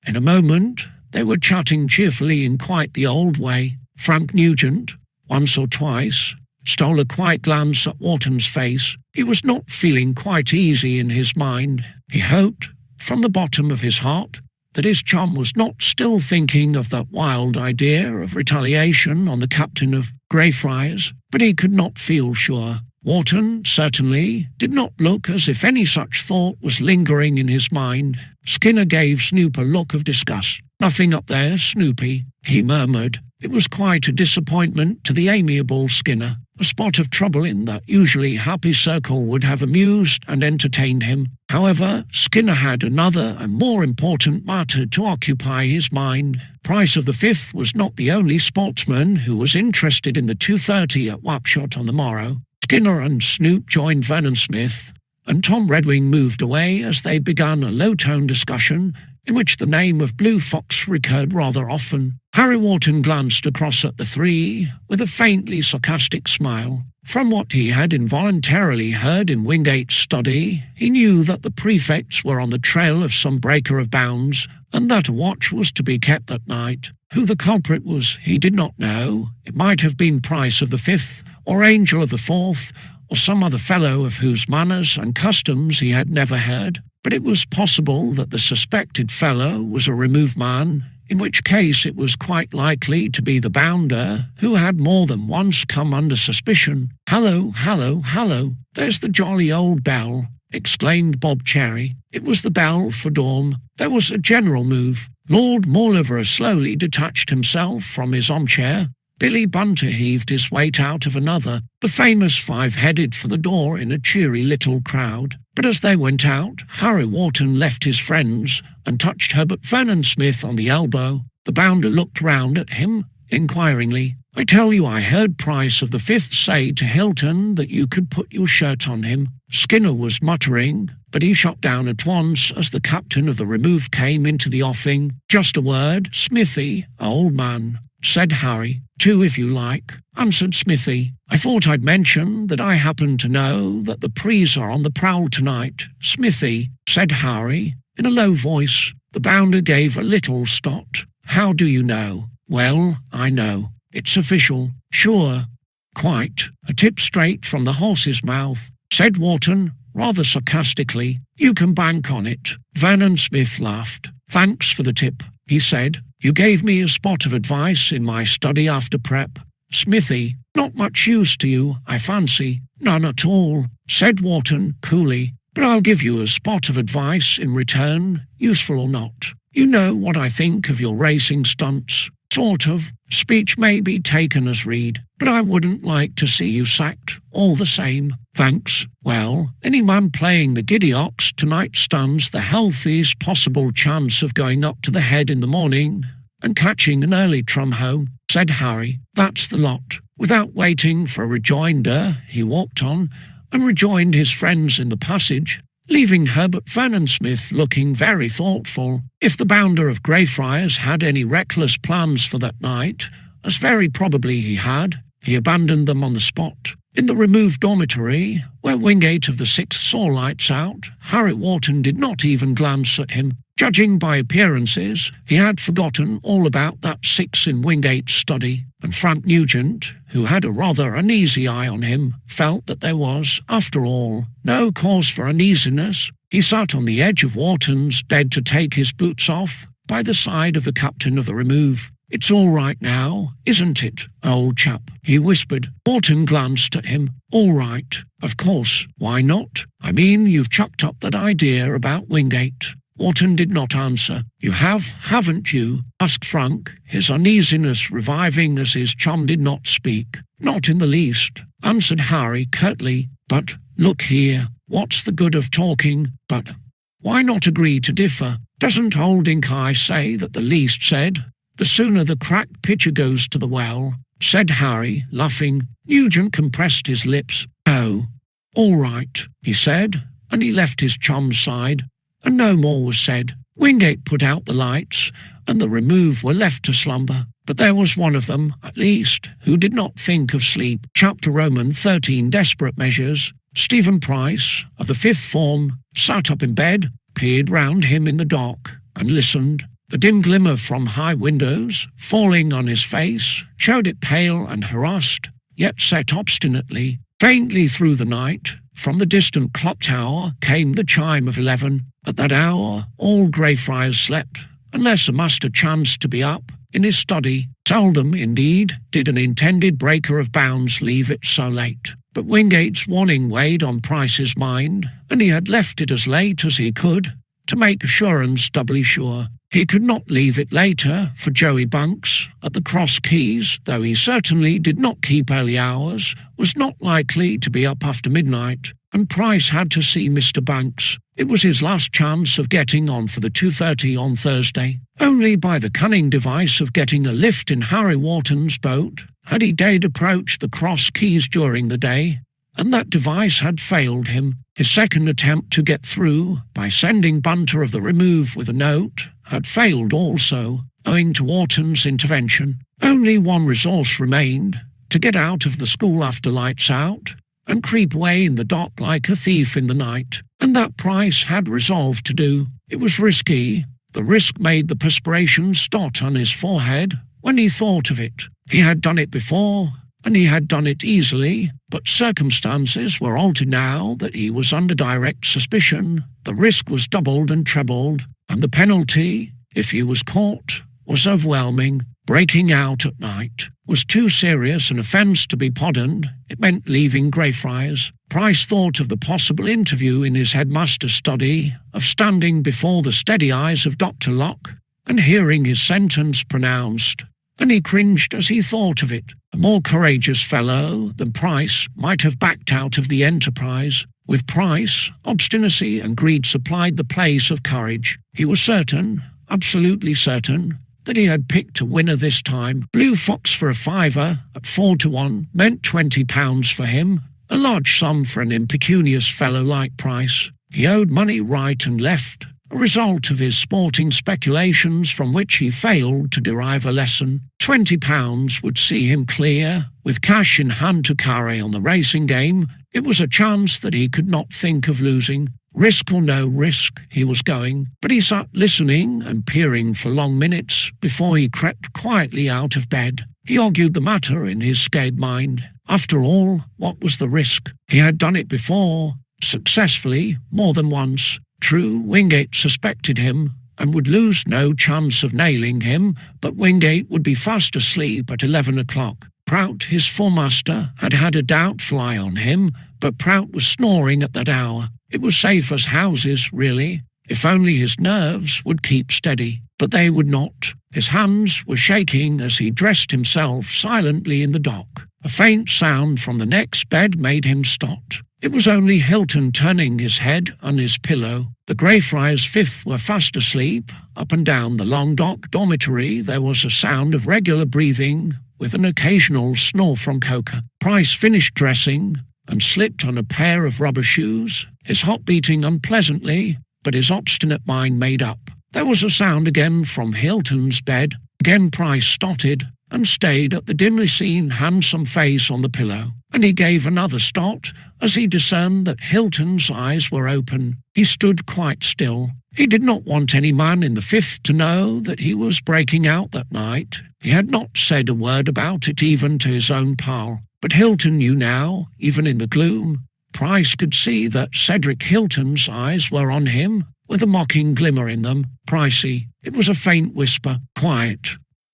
In a moment they were chatting cheerfully in quite the old way. Frank Nugent, once or twice, stole a quiet glance at Wharton's face. He was not feeling quite easy in his mind. He hoped, from the bottom of his heart, that his chum was not still thinking of that wild idea of retaliation on the captain of Greyfriars, but he could not feel sure. Wharton, certainly, did not look as if any such thought was lingering in his mind. Skinner gave Snoop a look of disgust. "Nothing up there, Snoopy," he murmured. It was quite a disappointment to the amiable Skinner. A spot of trouble in that usually happy circle would have amused and entertained him. However, Skinner had another and more important matter to occupy his mind. Price of the Fifth was not the only sportsman who was interested in the 2:30 at Wapshot on the morrow. Skinner and Snoop joined Vernon Smith, and Tom Redwing moved away as they began a low-toned discussion in which the name of Blue Fox recurred rather often. Harry Wharton glanced across at the three with a faintly sarcastic smile. From what he had involuntarily heard in Wingate's study, he knew that the prefects were on the trail of some breaker of bounds, and that a watch was to be kept that night. Who the culprit was, he did not know. It might have been Price of the Fifth, or Angel of the Fourth, or some other fellow of whose manners and customs he had never heard. But it was possible that the suspected fellow was a removed man, in which case it was quite likely to be the bounder, who had more than once come under suspicion. "Hallo, hallo, hallo, there's the jolly old bell," exclaimed Bob Cherry. It was the bell for dawn. There was a general move. Lord Mauleverer slowly detached himself from his armchair. Billy Bunter heaved his weight out of another. The famous five headed for the door in a cheery little crowd. But as they went out, Harry Wharton left his friends and touched Herbert Vernon Smith on the elbow. The bounder looked round at him inquiringly. "I tell you, I heard Price of the Fifth say to Hilton that you could put your shirt on him." Skinner was muttering, but he shot down at once as the captain of the remove came into the offing. "Just a word, Smithy, old man," said Harry. "Two, if you like," answered Smithy. "I thought I'd mention that I happen to know that the Prees are on the prowl tonight." "Smithy," said Harry, in a low voice. The bounder gave a little start. "How do you know?" "Well, I know. It's official." "Sure." "Quite. A tip straight from the horse's mouth," said Wharton, rather sarcastically. "You can bank on it." Vernon Smith laughed. "Thanks for the tip," he said. "You gave me a spot of advice in my study after prep." "Smithy, not much use to you, I fancy." "None at all," said Wharton coolly. "But I'll give you a spot of advice in return, useful or not. You know what I think of your racing stunts. Sort of. Speech may be taken as read, but I wouldn't like to see you sacked, all the same." "Thanks. Well, any man playing the giddy ox tonight stands the healthiest possible chance of going up to the head in the morning and catching an early trum home," said Harry. "That's the lot." Without waiting for a rejoinder, he walked on and rejoined his friends in the passage, leaving Herbert Vernon Smith looking very thoughtful. If the bounder of Greyfriars had any reckless plans for that night, as very probably he had, he abandoned them on the spot. In the removed dormitory, where Wingate of the Sixth saw lights out, Harry Wharton did not even glance at him. Judging by appearances, he had forgotten all about that six in Wingate's study, and Frank Nugent, who had a rather uneasy eye on him, felt that there was, after all, no cause for uneasiness. He sat on the edge of Wharton's bed to take his boots off, by the side of the captain of the remove. "It's all right now, isn't it, old chap?" he whispered. Wharton glanced at him. "All right, of course. Why not? I mean, you've chucked up that idea about Wingate." Wharton did not answer. "You have, haven't you?" asked Frank, his uneasiness reviving as his chum did not speak. "Not in the least," answered Harry curtly. "But, look here, what's the good of talking? But why not agree to differ? Doesn't old Ink Eye say that the least said? The sooner the cracked pitcher goes to the well," said Harry, laughing. Nugent compressed his lips. "Oh, all right," he said, and he left his chum's side, and no more was said. Wingate put out the lights, and the remove were left to slumber. But there was one of them, at least, who did not think of sleep. Chapter Roman 13 Desperate Measures. Stephen Price, of the fifth form, sat up in bed, peered round him in the dark, and listened. The dim glimmer from high windows, falling on his face, showed it pale and harassed, yet set obstinately. Faintly through the night, from the distant clock tower, came the chime of 11. At that hour, all Greyfriars slept, unless a master chanced to be up in his study. Seldom, indeed, did an intended breaker of bounds leave it so late. But Wingate's warning weighed on Price's mind, and he had left it as late as he could, to make assurance doubly sure. He could not leave it later for Joey Bunks at the Cross Keys, though he certainly did not keep early hours, was not likely to be up after midnight, and Price had to see Mr. Bunks. It was his last chance of getting on for the 2:30 on Thursday. Only by the cunning device of getting a lift in Harry Wharton's boat had he dared approach the Cross Keys during the day, and that device had failed him. His second attempt to get through by sending Bunter of the Remove with a note had failed also, owing to Wharton's intervention. Only one resource remained: to get out of the school after lights out and creep away in the dock like a thief in the night. And that Price had resolved to do. It was risky. The risk made the perspiration start on his forehead when he thought of it. He had done it before, and he had done it easily, but circumstances were altered now that he was under direct suspicion. The risk was doubled and trebled, and the penalty, if he was caught, was overwhelming. Breaking out at night was too serious an offence to be pardoned. It meant leaving Greyfriars. Price thought of the possible interview in his headmaster's study, of standing before the steady eyes of Dr. Locke and hearing his sentence pronounced, and he cringed as he thought of it. A more courageous fellow than Price might have backed out of the enterprise. With Price, obstinacy and greed supplied the place of courage. He was certain, absolutely certain, that he had picked a winner this time. Blue Fox for a fiver at 4-1 meant £20 for him, a large sum for an impecunious fellow like Price. He owed money right and left, a result of his sporting speculations from which he failed to derive a lesson. £20 would see him clear, with cash in hand to carry on the racing game. It was a chance that he could not think of losing. Risk or no risk, he was going, but he sat listening and peering for long minutes before he crept quietly out of bed. He argued the matter in his scared mind. After all, what was the risk? He had done it before, successfully, more than once. True, Wingate suspected him and would lose no chance of nailing him, but Wingate would be fast asleep at 11 o'clock. Prout, his foremaster, had had a doubtful eye on him, but Prout was snoring at that hour. It was safe as houses, really, if only his nerves would keep steady. But they would not. His hands were shaking as he dressed himself silently in the dock. A faint sound from the next bed made him start. It was only Hilton turning his head on his pillow. The Greyfriars Fifth were fast asleep. Up and down the long dock dormitory there was a sound of regular breathing, with an occasional snore from Coker. Price finished dressing and slipped on a pair of rubber shoes, his heart beating unpleasantly, but his obstinate mind made up. There was a sound again from Hilton's bed. Again Price started and stayed at the dimly seen handsome face on the pillow, and he gave another start as he discerned that Hilton's eyes were open. He stood quite still. He did not want any man in the Fifth to know that he was breaking out that night. He had not said a word about it even to his own pal. But Hilton knew now, even in the gloom. Price could see that Cedric Hilton's eyes were on him, with a mocking glimmer in them. Pricey. It was a faint whisper. Quiet,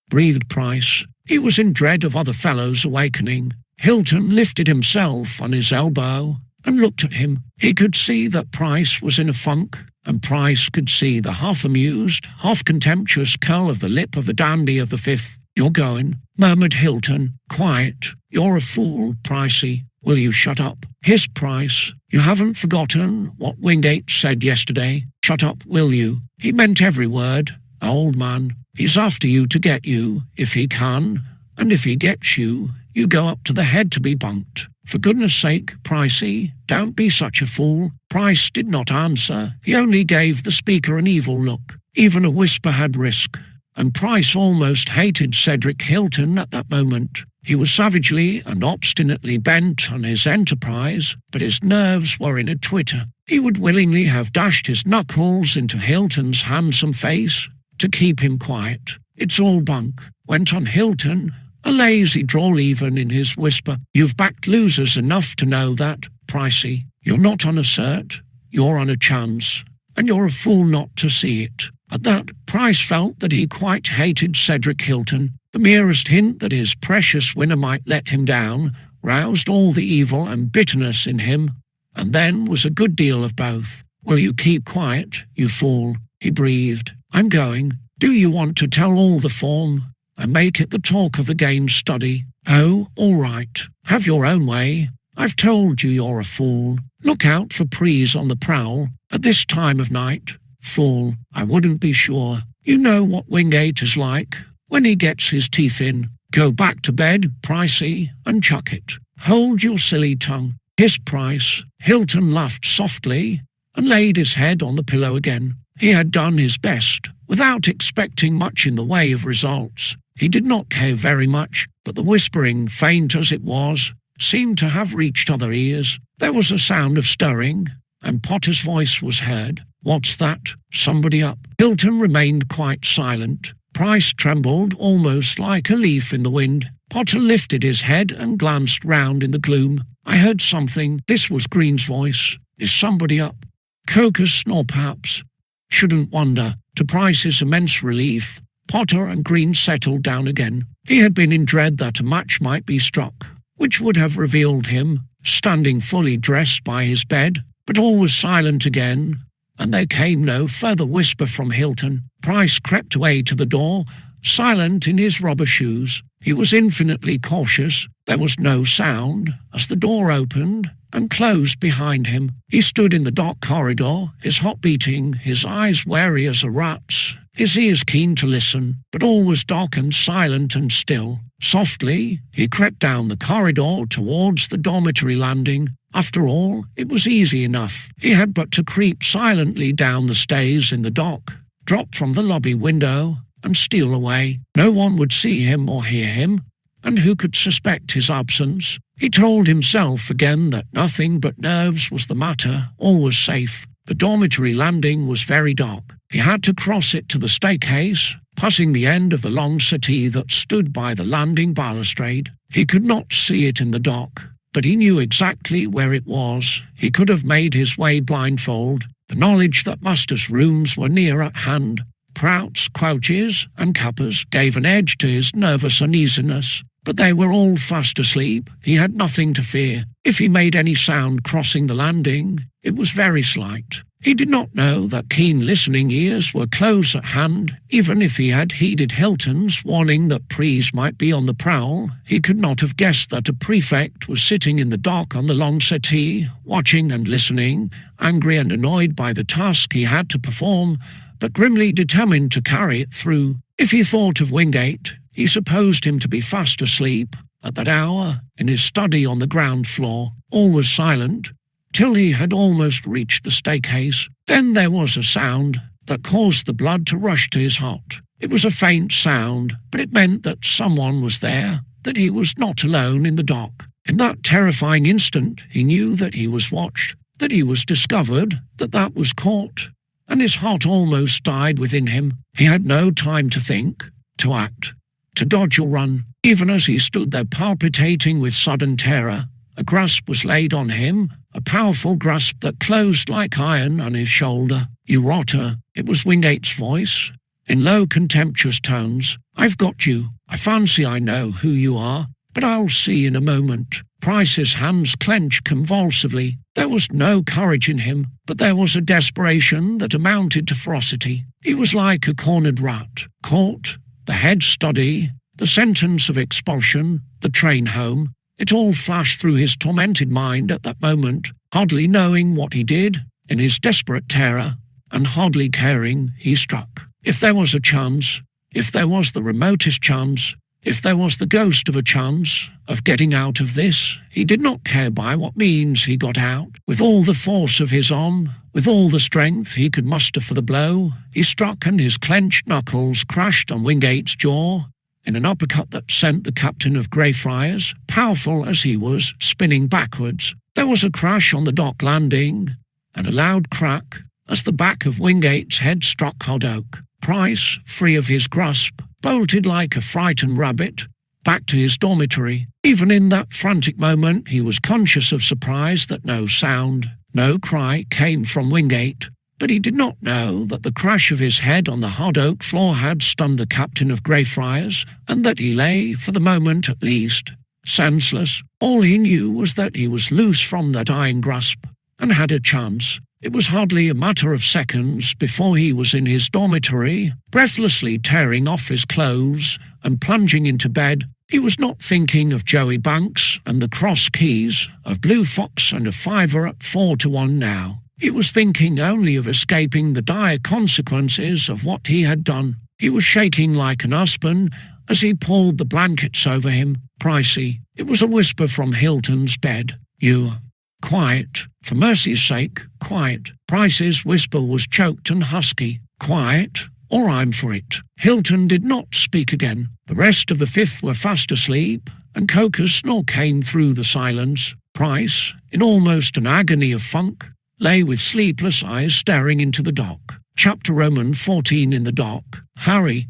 breathed Price. He was in dread of other fellows awakening. Hilton lifted himself on his elbow and looked at him. He could see that Price was in a funk, and Price could see the half-amused, half-contemptuous curl of the lip of the dandy of the Fifth. "You're going," murmured Hilton. "Quiet. You're a fool, Pricey. Will you shut up?" hissed Price. "You haven't forgotten what Wingate said yesterday. Shut up, will you?" He meant every word. "Old man, he's after you to get you, if he can, and if he gets you, you go up to the head to be bunked. For goodness sake, Pricey, don't be such a fool." Price did not answer. He only gave the speaker an evil look. Even a whisper had risk, and Price almost hated Cedric Hilton at that moment. He was savagely and obstinately bent on his enterprise, but his nerves were in a twitter. He would willingly have dashed his knuckles into Hilton's handsome face to keep him quiet. "It's all bunk," went on Hilton, a lazy drawl even in his whisper. "You've backed losers enough to know that, Pricey. You're not on a cert, you're on a chance, and you're a fool not to see it." At that, Price felt that he quite hated Cedric Hilton. The merest hint that his precious winner might let him down roused all the evil and bitterness in him, and then was a good deal of both. "Will you keep quiet, you fool?" he breathed. "I'm going. Do you want to tell all the form and make it the talk of the game study?" "Oh, all right. Have your own way. I've told you you're a fool. Look out for prees on the prowl at this time of night. Fool, I wouldn't be sure. You know what Wingate is like when he gets his teeth in. Go back to bed, Pricey, and chuck it. Hold your silly tongue." hissed Price. Hilton laughed softly and laid his head on the pillow again. He had done his best, without expecting much in the way of results. He did not care very much, but the whispering, faint as it was, seemed to have reached other ears. There was a sound of stirring, and Potter's voice was heard. "What's that? Somebody up?" Hilton remained quite silent. Price trembled almost like a leaf in the wind. Potter lifted his head and glanced round in the gloom. "I heard something." This was Green's voice. "Is somebody up?" Coker's snore, perhaps. Shouldn't wonder. To Price's immense relief, Potter and Green settled down again. He had been in dread that a match might be struck, which would have revealed him, standing fully dressed by his bed. But all was silent again, and there came no further whisper from Hilton. Price crept away to the door, silent in his rubber shoes. He was infinitely cautious. There was no sound as the door opened and closed behind him. He stood in the dark corridor, his heart beating, his eyes wary as a rat's, his ears keen to listen, but all was dark and silent and still. Softly, he crept down the corridor towards the dormitory landing. After all, it was easy enough. He had but to creep silently down the stairs in the dock, drop from the lobby window, and steal away. No one would see him or hear him, and who could suspect his absence? He told himself again that nothing but nerves was the matter. All was safe. The dormitory landing was very dark. He had to cross it to the staircase, passing the end of the long settee that stood by the landing balustrade. He could not see it in the dark, but he knew exactly where it was. He could have made his way blindfold. The knowledge that master's rooms were near at hand, Prouts, Quelches, and Cappers, gave an edge to his nervous uneasiness. But they were all fast asleep. He had nothing to fear. If he made any sound crossing the landing, it was very slight. He did not know that keen listening ears were close at hand. Even if he had heeded Hilton's warning that Pries might be on the prowl, he could not have guessed that a prefect was sitting in the dock on the long settee, watching and listening, angry and annoyed by the task he had to perform, but grimly determined to carry it through. If he thought of Wingate, he supposed him to be fast asleep at that hour in his study on the ground floor. All was silent till he had almost reached the staircase. Then there was a sound that caused the blood to rush to his heart. It was a faint sound, but it meant that someone was there, that he was not alone in the dock. In that terrifying instant, he knew that he was watched, that he was discovered, that was caught, and his heart almost died within him. He had no time to think, to act, to dodge or run. Even as he stood there palpitating with sudden terror, a grasp was laid on him, a powerful grasp that closed like iron on his shoulder. "You rotter," it was Wingate's voice, in low contemptuous tones. "I've got you. I fancy I know who you are, but I'll see in a moment." Price's hands clenched convulsively. There was no courage in him, but there was a desperation that amounted to ferocity. He was like a cornered rat, caught, the head study, the sentence of expulsion, the train home. It all flashed through his tormented mind at that moment, hardly knowing what he did. In his desperate terror, and hardly caring, he struck. If there was a chance, if there was the remotest chance, if there was the ghost of a chance of getting out of this, he did not care by what means he got out. With all the force of his arm, with all the strength he could muster for the blow, he struck, and his clenched knuckles crashed on Wingate's jaw in an uppercut that sent the captain of Greyfriars, powerful as he was, spinning backwards. There was a crash on the dock landing, and a loud crack as the back of Wingate's head struck hard oak. Price, free of his grasp, bolted like a frightened rabbit back to his dormitory. Even in that frantic moment he was conscious of surprise that no sound, no cry came from Wingate. But he did not know that the crash of his head on the hard oak floor had stunned the captain of Greyfriars, and that he lay, for the moment at least, senseless. All he knew was that he was loose from that iron grasp, and had a chance. It was hardly a matter of seconds before he was in his dormitory, breathlessly tearing off his clothes and plunging into bed. He was not thinking of Joey Banks and the Cross Keys, of Blue Fox and a fiver at 4-1 now. He was thinking only of escaping the dire consequences of what he had done. He was shaking like an aspen as he pulled the blankets over him. "Pricey," it was a whisper from Hilton's bed. "You Quiet. For mercy's sake, quiet. Price's whisper was choked and husky. Quiet, or I'm for it. Hilton did not speak again. The rest of the fifth were fast asleep, and Coker's snore came through the silence. Price, in almost an agony of funk, lay with sleepless eyes staring into the dock. Chapter Roman 14 in the dock. Harry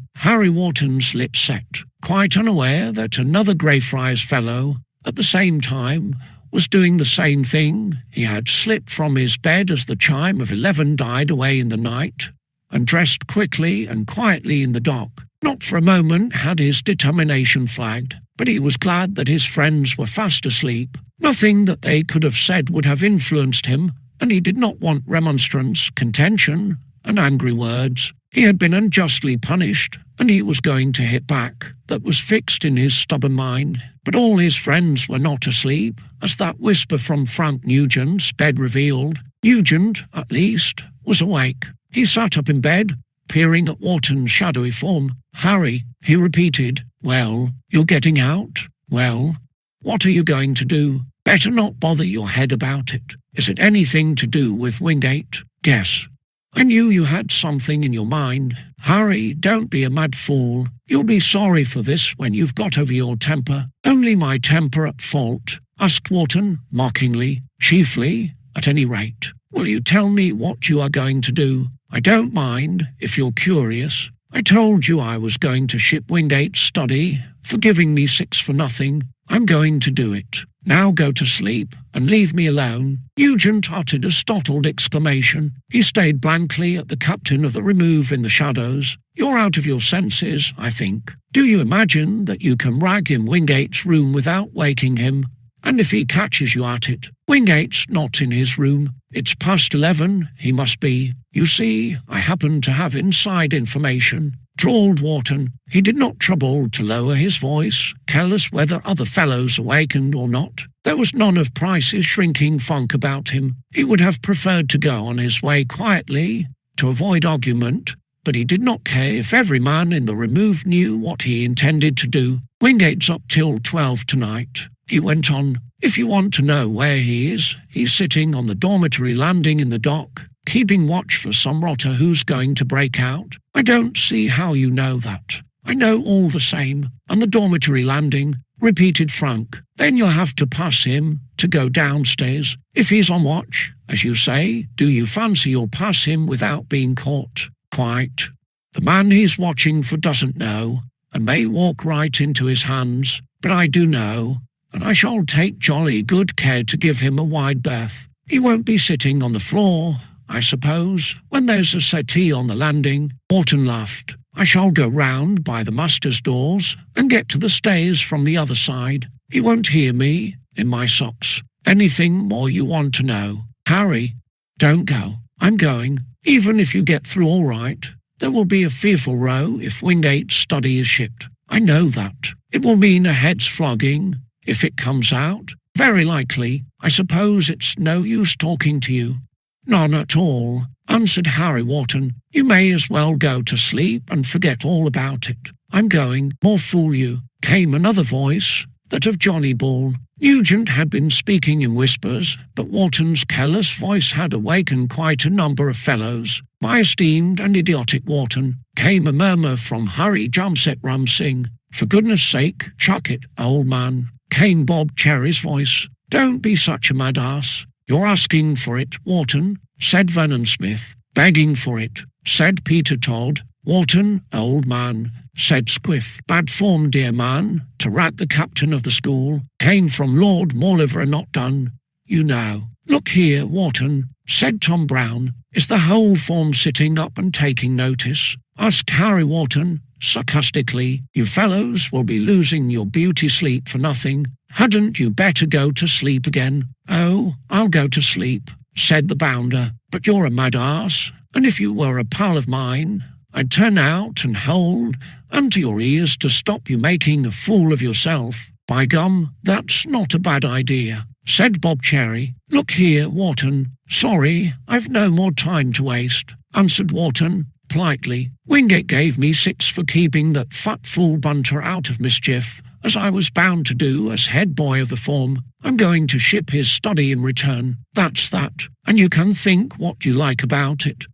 Wharton's lips set, quite unaware that another Greyfriars fellow, at the same time, was doing the same thing. He had slipped from his bed as the chime of 11 died away in the night, and dressed quickly and quietly in the dock. Not for a moment had his determination flagged, but he was glad that his friends were fast asleep. Nothing that they could have said would have influenced him, and he did not want remonstrance, contention, and angry words. He had been unjustly punished, and he was going to hit back. That was fixed in his stubborn mind. But all his friends were not asleep, as that whisper from Frank Nugent's bed revealed. Nugent, at least, was awake. He sat up in bed, peering at Wharton's shadowy form. "Harry," he repeated. "Well, you're getting out? Well, what are you going to do? Better not bother your head about it. Is it anything to do with Wingate? Guess. I knew you had something in your mind. Harry, don't be a mad fool. You'll be sorry for this when you've got over your temper." "Only my temper at fault?" asked Wharton, mockingly. "Chiefly, at any rate. Will you tell me what you are going to do? I don't mind, if you're curious. I told you I was going to ship Wingate's study for giving me 6 for nothing. I'm going to do it. Now go to sleep and leave me alone." Nugent uttered a startled exclamation. He stared blankly at the captain of the Remove in the shadows. "You're out of your senses, I think. Do you imagine that you can rag in Wingate's room without waking him? And if he catches you at it, Wingate's not in his room. It's past 11, he must be. You see, I happen to have inside information," drawled Wharton. He did not trouble to lower his voice, careless whether other fellows awakened or not. There was none of Price's shrinking funk about him. He would have preferred to go on his way quietly, to avoid argument, but he did not care if every man in the Remove knew what he intended to do. "Wingate's up till 12 tonight," he went on. "If you want to know where he is, he's sitting on the dormitory landing in the dock, keeping watch for some rotter who's going to break out. I don't see how you know that." "I know all the same. And the dormitory landing," repeated Frank. "Then you'll have to pass him to go downstairs. If he's on watch, as you say, do you fancy you'll pass him without being caught?" "Quite. The man he's watching for doesn't know, and may walk right into his hands. But I do know, and I shall take jolly good care to give him a wide berth. He won't be sitting on the floor, I suppose, when there's a settee on the landing." Wharton laughed. "I shall go round by the master's doors and get to the stairs from the other side. He won't hear me in my socks. Anything more you want to know?" "Harry, don't go. I'm going. Even if you get through all right, there will be a fearful row if Wingate's study is shipped. I know that. It will mean a head's flogging if it comes out. Very likely. I suppose it's no use talking to you." "None at all," answered Harry Wharton. "You may as well go to sleep and forget all about it." "I'm going. More fool you," came another voice, that of Johnny Ball. Nugent had been speaking in whispers, but Wharton's careless voice had awakened quite a number of fellows. "My esteemed and idiotic Wharton," came a murmur from Hurry Jamset Ram Singh. "For goodness sake, chuck it, old man," came Bob Cherry's voice. "Don't be such a mad ass." "You're asking for it, Wharton," said Vernon Smith. "Begging for it," said Peter Todd. "Wharton, old man," said Squiff. "Bad form, dear man, to rat the captain of the school," came from Lord Mauleverer Not Done. "You know." "Look here, Wharton," said Tom Brown. "Is the whole form sitting up and taking notice?" asked Harry Wharton, sarcastically. "You fellows will be losing your beauty sleep for nothing. Hadn't you better go to sleep again?" "Oh, I'll go to sleep," said the bounder. "But you're a mad ass, and if you were a pal of mine, I'd turn out and hold unto your ears to stop you making a fool of yourself." "By gum, that's not a bad idea," said Bob Cherry. "Look here, Wharton. Sorry, I've no more time to waste," answered Wharton, politely. "Wingate gave me 6 for keeping that fat fool Bunter out of mischief, as I was bound to do as head boy of the form. I'm going to ship his study in return. That's that, and you can think what you like about it.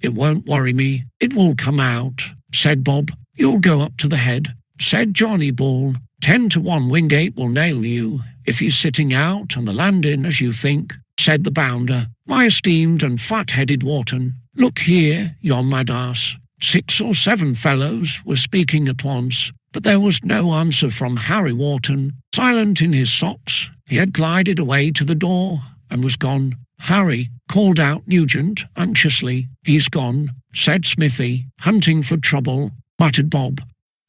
It won't worry me. It will come out, said Bob. You'll go up to the head, said Johnny Ball. 10 to 1 Wingate will nail you, if he's sitting out on the landing as you think, said the bounder, my esteemed and fat-headed Wharton. Look here, yon mad-ass. 6 or 7 fellows were speaking at once, but there was no answer from Harry Wharton. Silent in his socks, he had glided away to the door and was gone. Harry, called out Nugent anxiously. He's gone, said Smithy, hunting for trouble, muttered Bob.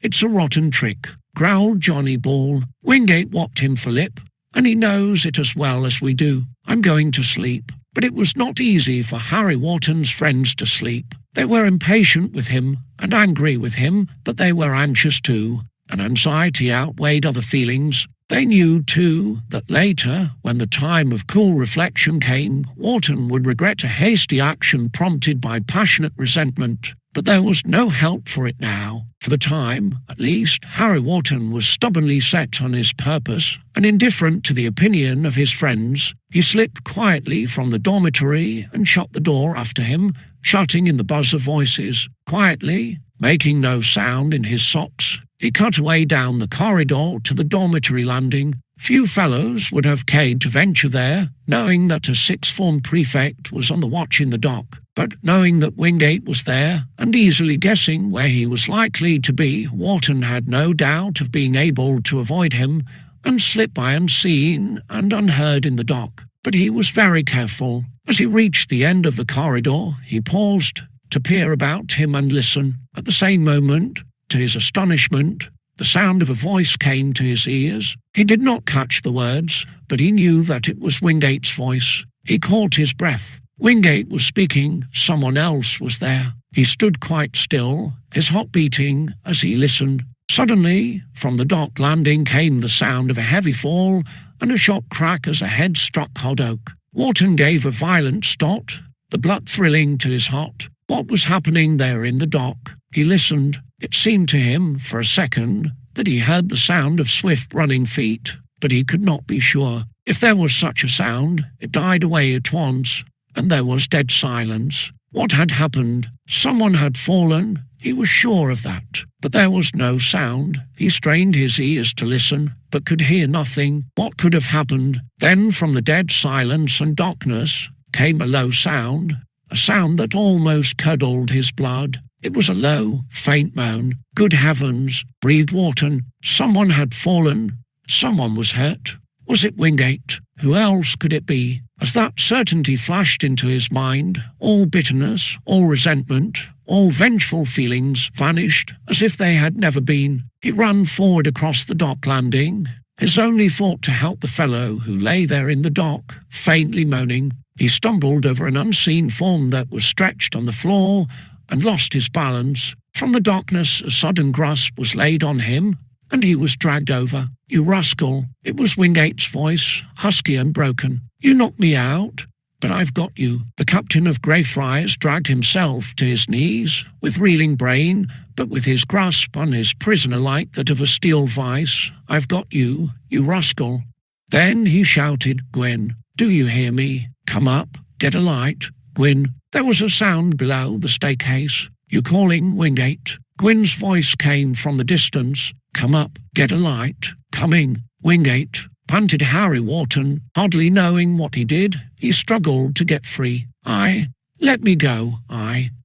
It's a rotten trick, growled Johnny Ball. Wingate whopped him for lip, and he knows it as well as we do. I'm going to sleep. But it was not easy for Harry Wharton's friends to sleep. They were impatient with him and angry with him, but they were anxious too, and anxiety outweighed other feelings. They knew, too, that later, when the time of cool reflection came, Wharton would regret a hasty action prompted by passionate resentment. But there was no help for it now. For the time, at least, Harry Wharton was stubbornly set on his purpose, and indifferent to the opinion of his friends. He slipped quietly from the dormitory and shut the door after him, shutting in the buzz of voices. Quietly, making no sound in his socks, he cut away down the corridor to the dormitory landing. Few fellows would have cared to venture there, knowing that a sixth form prefect was on the watch in the dock. But knowing that Wingate was there, and easily guessing where he was likely to be, Wharton had no doubt of being able to avoid him and slip by unseen and unheard in the dock. But he was very careful. As he reached the end of the corridor, he paused to peer about him and listen. At the same moment, to his astonishment, the sound of a voice came to his ears. He did not catch the words, but he knew that it was Wingate's voice. He caught his breath. Wingate was speaking. Someone else was there. He stood quite still, his heart beating as he listened. Suddenly, from the dock landing came the sound of a heavy fall and a sharp crack as a head struck hard oak. Wharton gave a violent start, the blood thrilling to his heart. What was happening there in the dock? He listened. It seemed to him, for a second, that he heard the sound of swift running feet, but he could not be sure. If there was such a sound, it died away at once, and there was dead silence. What had happened? Someone had fallen. He was sure of that. But there was no sound. He strained his ears to listen, but could hear nothing. What could have happened? Then from the dead silence and darkness came a low sound, a sound that almost curdled his blood. It was a low, faint moan. Good heavens, breathed Wharton. Someone had fallen. Someone was hurt. Was it Wingate? Who else could it be? As that certainty flashed into his mind, all bitterness, all resentment, all vengeful feelings vanished as if they had never been. He ran forward across the dock landing, his only thought to help the fellow who lay there in the dock, faintly moaning. He stumbled over an unseen form that was stretched on the floor and lost his balance. From the darkness, a sudden grasp was laid on him, and he was dragged over. You rascal! It was Wingate's voice, husky and broken. You knocked me out, but I've got you. The captain of Greyfriars dragged himself to his knees, with reeling brain, but with his grasp on his prisoner like that of a steel vice. I've got you, you rascal. Then he shouted, Gwyn, do you hear me? Come up, get a light. Gwyn, there was a sound below the staircase. You calling, Wingate? Gwyn's voice came from the distance. Come up, get a light. Coming, Wingate, panted Harry Wharton, hardly knowing what he did. He struggled to get free. Let me go,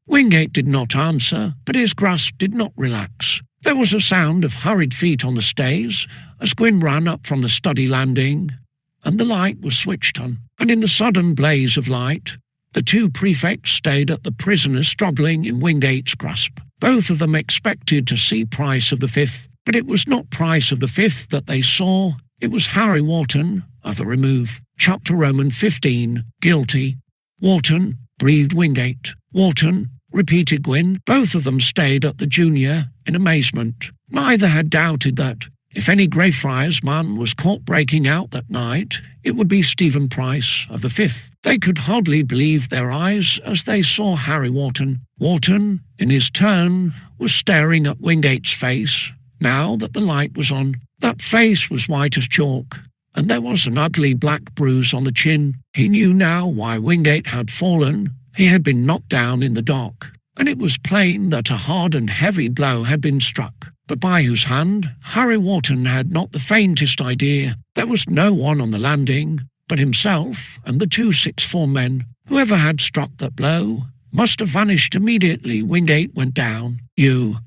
Wingate did not answer, but his grasp did not relax. There was a sound of hurried feet on the stairs as Gwyn ran up from the study landing, and the light was switched on. And in the sudden blaze of light, the two prefects stayed at the prisoner struggling in Wingate's grasp. Both of them expected to see Price of the Fifth, but it was not Price of the Fifth that they saw. It was Harry Wharton, of the remove. Chapter Roman 15, guilty. Wharton, breathed Wingate. Wharton, repeated Gwyn. Both of them stayed at the junior in amazement. Neither had doubted that, if any Greyfriars man was caught breaking out that night, it would be Stephen Price of the Fifth. They could hardly believe their eyes as they saw Harry Wharton. Wharton, in his turn, was staring at Wingate's face, now that the light was on. That face was white as chalk, and there was an ugly black bruise on the chin. He knew now why Wingate had fallen. He had been knocked down in the dock, and it was plain that a hard and heavy blow had been struck. But by whose hand? Harry Wharton had not the faintest idea. There was no one on the landing but himself and the 2 sixth form men. Whoever had struck that blow must have vanished immediately Wingate went down. "You,"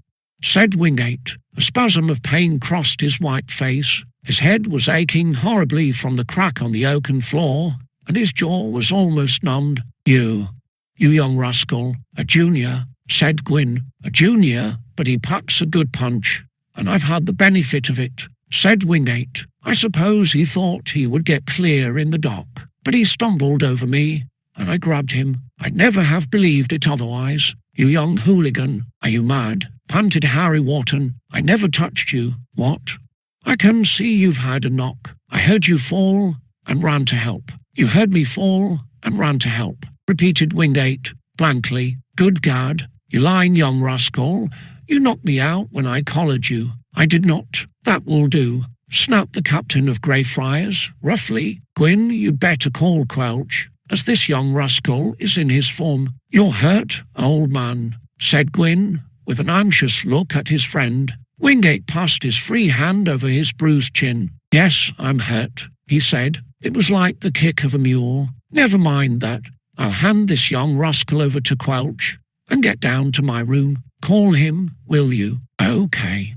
said Wingate. A spasm of pain crossed his white face. His head was aching horribly from the crack on the oaken floor, and his jaw was almost numbed. You young rascal." "A junior," said Gwyn. "A junior, but he packs a good punch, and I've had the benefit of it," said Wingate. "I suppose he thought he would get clear in the dock, but he stumbled over me, and I grabbed him. I'd never have believed it otherwise." "You young hooligan, are you mad?" panted Harry Wharton. "I never touched you." "What?" "I can see you've had a knock. I heard you fall and ran to help." "You heard me fall and ran to help," repeated Wingate blankly. "Good gad, you lying young rascal. You knocked me out when I collared you." "I did not." "That will do," snapped the captain of Greyfriars roughly. "Gwyn, you'd better call Quelch, as this young rascal is in his form." "You're hurt, old man," said Gwyn, with an anxious look at his friend. Wingate passed his free hand over his bruised chin. "Yes, I'm hurt," he said. "It was like the kick of a mule. Never mind that. I'll hand this young rascal over to Quelch and get down to my room. Call him, will you?" "Okay."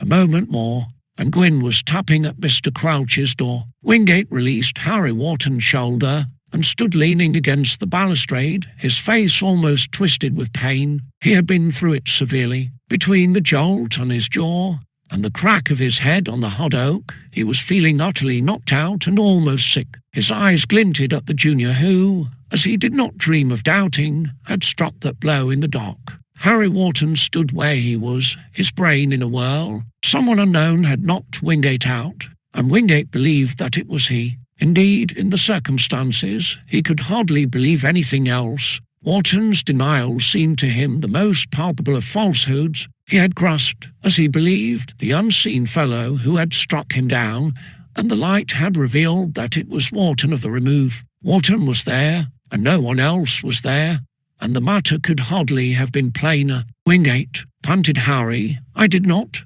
A moment more, and Gwyn was tapping at Mr. Quelch's door. Wingate released Harry Wharton's shoulder and stood leaning against the balustrade, his face almost twisted with pain. He had been through it severely. Between the jolt on his jaw and the crack of his head on the hot oak, he was feeling utterly knocked out and almost sick. His eyes glinted at the junior who, as he did not dream of doubting, had struck that blow in the dock. Harry Wharton stood where he was, his brain in a whirl. Someone unknown had knocked Wingate out, and Wingate believed that it was he. Indeed, in the circumstances, he could hardly believe anything else. Wharton's denial seemed to him the most palpable of falsehoods. He had grasped, as he believed, the unseen fellow who had struck him down, and the light had revealed that it was Wharton of the Remove. Wharton was there, and no one else was there, and the matter could hardly have been plainer. "Wingate," panted Harry, I did not.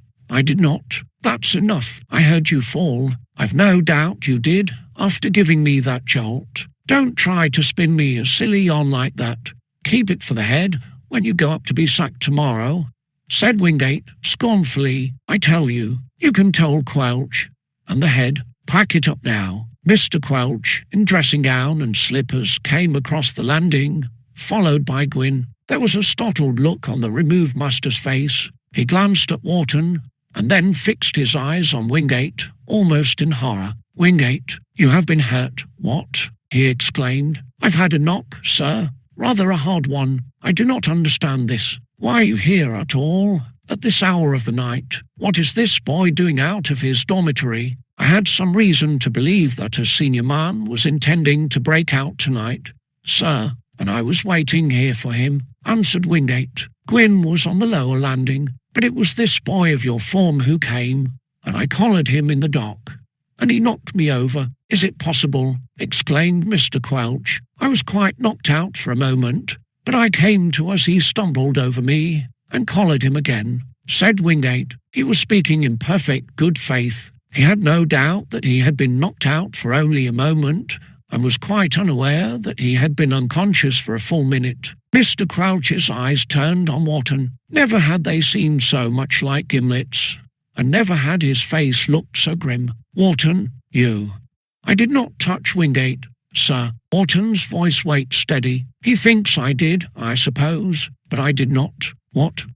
That's enough. I heard you fall. I've no doubt you did, after giving me that jolt. Don't try to spin me a silly yarn like that. Keep it for the head when you go up to be sacked tomorrow," said Wingate scornfully. "I tell you, you can tell Quelch. And the head, pack it up now." Mr. Quelch, in dressing gown and slippers, came across the landing, followed by Gwyn. There was a startled look on the removed master's face. He glanced at Wharton, and then fixed his eyes on Wingate, almost in horror. "Wingate, you have been hurt." "What?" he exclaimed. "I've had a knock, sir. Rather a hard one. I do not understand this. Why are you here at all, at this hour of the night? What is this boy doing out of his dormitory? I had some reason to believe that a senior man was intending to break out tonight, sir, and I was waiting here for him," answered Wingate. "Gwyn was on the lower landing, but it was this boy of your form who came, and I collared him in the dock, and he knocked me over." "Is it possible?" exclaimed Mr. Quelch. "I was quite knocked out for a moment, but I came to as he stumbled over me and collared him again," said Wingate. He was speaking in perfect good faith. He had no doubt that he had been knocked out for only a moment, and was quite unaware that he had been unconscious for a full minute. Mr. Quelch's eyes turned on Wharton. Never had they seemed so much like gimlets, and never had his face looked so grim. "Wharton, you—" "I did not touch Wingate, sir." Wharton's voice went steady. "He thinks I did, I suppose, but I did not." What?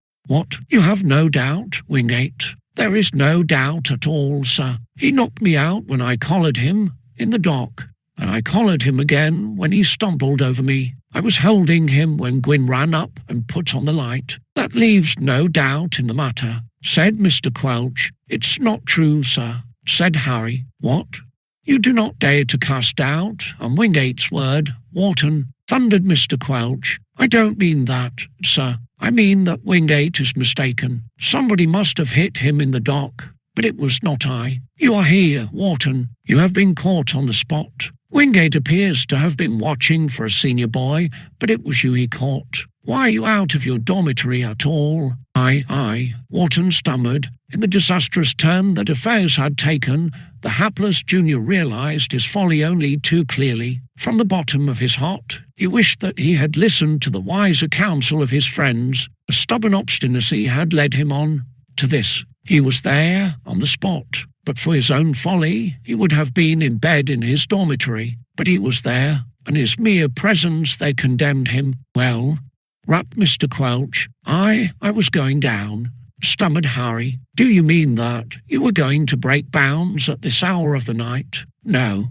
"You have no doubt, Wingate?" "There is no doubt at all, sir. He knocked me out when I collared him in the dock, and I collared him again when he stumbled over me. I was holding him when Gwyn ran up and put on the light." "That leaves no doubt in the matter," said Mr. Quelch. "It's not true, sir," said Harry. "What? You do not dare to cast doubt on Wingate's word, Wharton?" thundered Mr. Quelch. "I don't mean that, sir. I mean that Wingate is mistaken. Somebody must have hit him in the dock, but it was not I. You are here, Wharton. You have been caught on the spot. Wingate appears to have been watching for a senior boy, but it was you he caught. Why are you out of your dormitory at all?" I, Wharton stammered. In the disastrous turn that affairs had taken, the hapless junior realized his folly only too clearly. From the bottom of his heart, he wished that he had listened to the wiser counsel of his friends. A stubborn obstinacy had led him on to this. He was there, on the spot. But for his own folly, he would have been in bed in his dormitory. But he was there, and his mere presence they condemned him. "Well," rapped Mr. Quelch, I was going down," stammered Harry. "Do you mean that you were going to break bounds at this hour of the night?" No,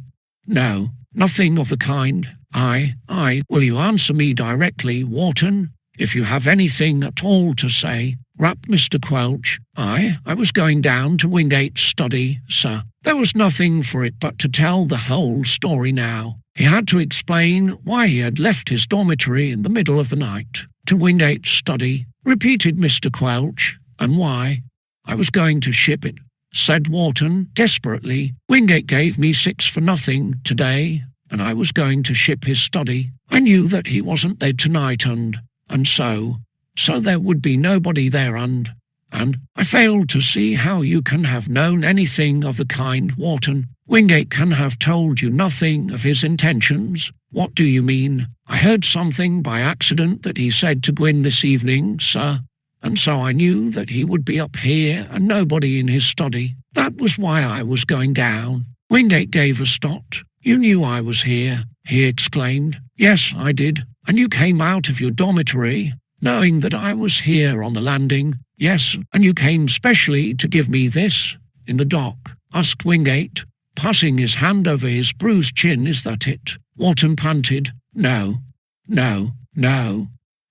nothing of the kind. Will you answer me directly, Wharton, if you have anything at all to say?" rapped Mr. Quelch. I was going down to Wingate's study, sir." There was nothing for it but to tell the whole story now. He had to explain why he had left his dormitory in the middle of the night. "To Wingate's study," repeated Mr. Quelch. "And why?" "I was going to ship it," said Wharton desperately. "Wingate gave me 6 for nothing today, and I was going to ship his study. I knew that he wasn't there tonight, and so there would be nobody there, and I failed to see how you can have known anything of the kind, Wharton. Wingate can have told you nothing of his intentions." "What do you mean?" "I heard something by accident that he said to Gwyn this evening, sir, and so I knew that he would be up here and nobody in his study. That was why I was going down." Wingate gave a start. "You knew I was here," he exclaimed. "Yes, I did." "And you came out of your dormitory, knowing that I was here on the landing?" "Yes, and you came specially to give me this in the dock?" asked Wingate, passing his hand over his bruised chin. "Is that it?" Wharton panted. No.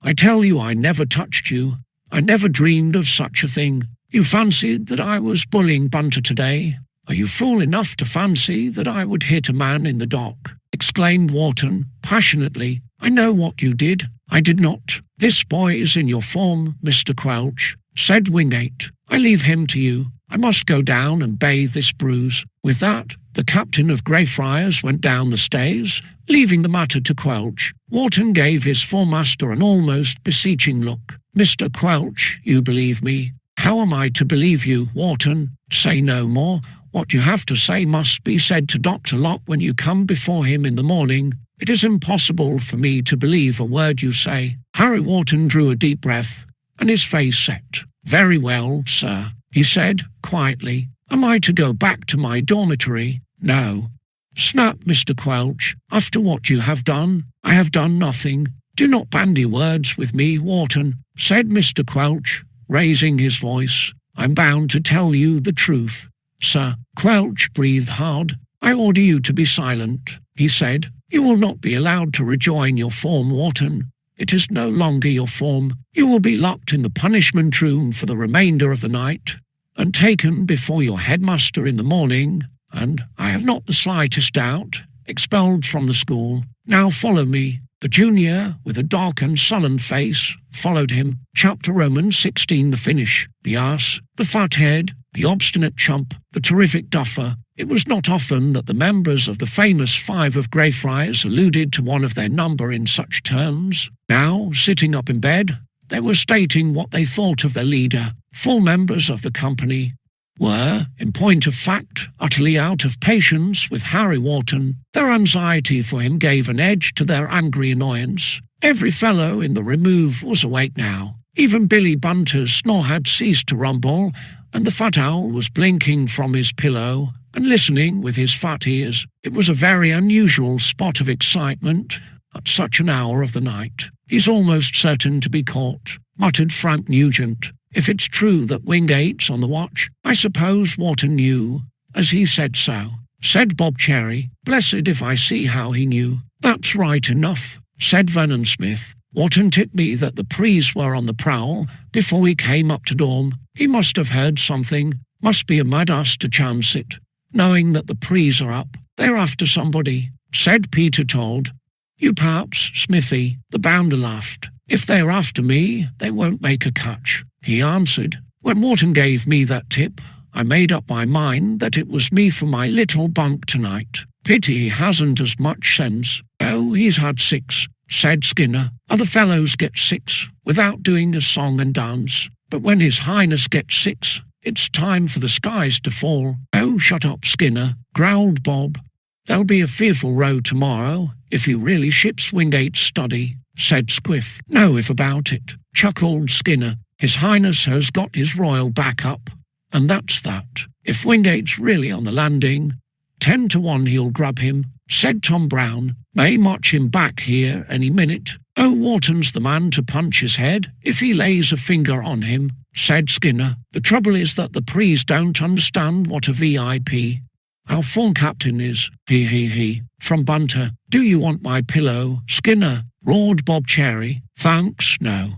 I tell you I never touched you. I never dreamed of such a thing. You fancied that I was bullying Bunter today. Are you fool enough to fancy that I would hit a man in the dock?" exclaimed Wharton passionately. "I know what you did." "I did not." "This boy is in your form, Mr. Quelch," said Wingate. "I leave him to you. I must go down and bathe this bruise." With that, the captain of Greyfriars went down the stairs, leaving the matter to Quelch. Wharton gave his foremaster an almost beseeching look. "Mr. Quelch, you believe me." "How am I to believe you, Wharton?" "Say no more. What you have to say must be said to Dr. Locke when you come before him in the morning. It is impossible for me to believe a word you say." Harry Wharton drew a deep breath, and his face set. "Very well, sir," he said quietly. "Am I to go back to my dormitory?" "No," snapped Mr. Quelch. "After what you have done, I have done nothing." "Do not bandy words with me, Wharton," said Mr. Quelch, raising his voice. "I'm bound to tell you the truth." "Sir," Quelch breathed hard. "I order you to be silent," he said. "You will not be allowed to rejoin your form, Wharton. It is no longer your form. You will be locked in the punishment room for the remainder of the night, and taken before your headmaster in the morning, and, I have not the slightest doubt, expelled from the school. Now follow me." The junior, with a dark and sullen face, followed him. Chapter Romans 16, the finish. The ass, the fathead, the obstinate chump, the terrific duffer. It was not often that the members of the famous 5 of Greyfriars alluded to one of their number in such terms. Now, sitting up in bed, they were stating what they thought of their leader. 4 members of the company were, in point of fact, utterly out of patience with Harry Wharton. Their anxiety for him gave an edge to their angry annoyance. Every fellow in the remove was awake now. Even Billy Bunter's snore had ceased to rumble, and the fat owl was blinking from his pillow and listening with his fat ears. It was a very unusual spot of excitement at such an hour of the night. "He's almost certain to be caught," muttered Frank Nugent. "If it's true that Wingate's on the watch, I suppose Wharton knew, as he said so," said Bob Cherry. "Blessed if I see how he knew." "That's right enough," said Vernon Smith. "Wharton tipped me that the Prees were on the prowl before he came up to Dorm. He must have heard something. Must be a mad ass to chance it, knowing that the Prees are up. They're after somebody," said Peter Todd. You perhaps, Smithy, the bounder laughed. If they're after me, they won't make a catch, he answered. When Wharton gave me that tip, I made up my mind that it was me for my little bunk tonight. Pity he hasn't as much sense. Oh, he's had 6, said Skinner. Other fellows get 6 without doing a song and dance. But when His Highness gets 6, it's time for the skies to fall. Oh, shut up, Skinner, growled Bob. There'll be a fearful row tomorrow if he really ships Wingate's study, said Squiff. No if about it, chuckled Skinner. His Highness has got his royal back up, and that's that. If Wingate's really on the landing, 10 to 1 he'll grab him, said Tom Brown. May march him back here any minute. Oh, Wharton's the man to punch his head if he lays a finger on him, said Skinner. The trouble is that the Prees don't understand what a VIP. Our phone captain is, he, from Bunter. Do you want my pillow, Skinner? Roared Bob Cherry. Thanks, no.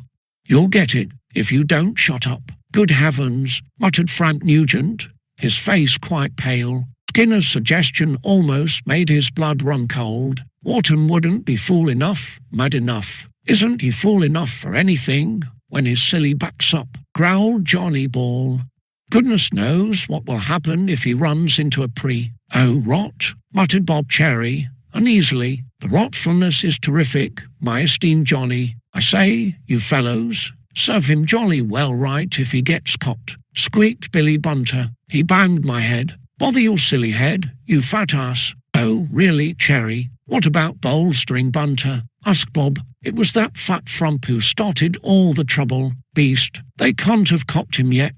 You'll get it if you don't shut up. Good heavens, muttered Frank Nugent, his face quite pale. Skinner's suggestion almost made his blood run cold. Wharton wouldn't be fool enough, mad enough. Isn't he fool enough for anything when his silly back's up? Growled Johnny Ball. Goodness knows what will happen if he runs into a Pree. Oh, rot, muttered Bob Cherry, uneasily. The rotfulness is terrific, my esteemed Johnny. I say, you fellows, serve him jolly well right if he gets copped, squeaked Billy Bunter. He banged my head. Bother your silly head, you fat ass. Oh, really, Cherry? What about bolstering Bunter? Asked Bob. It was that fat frump who started all the trouble. Beast. They can't have copped him yet.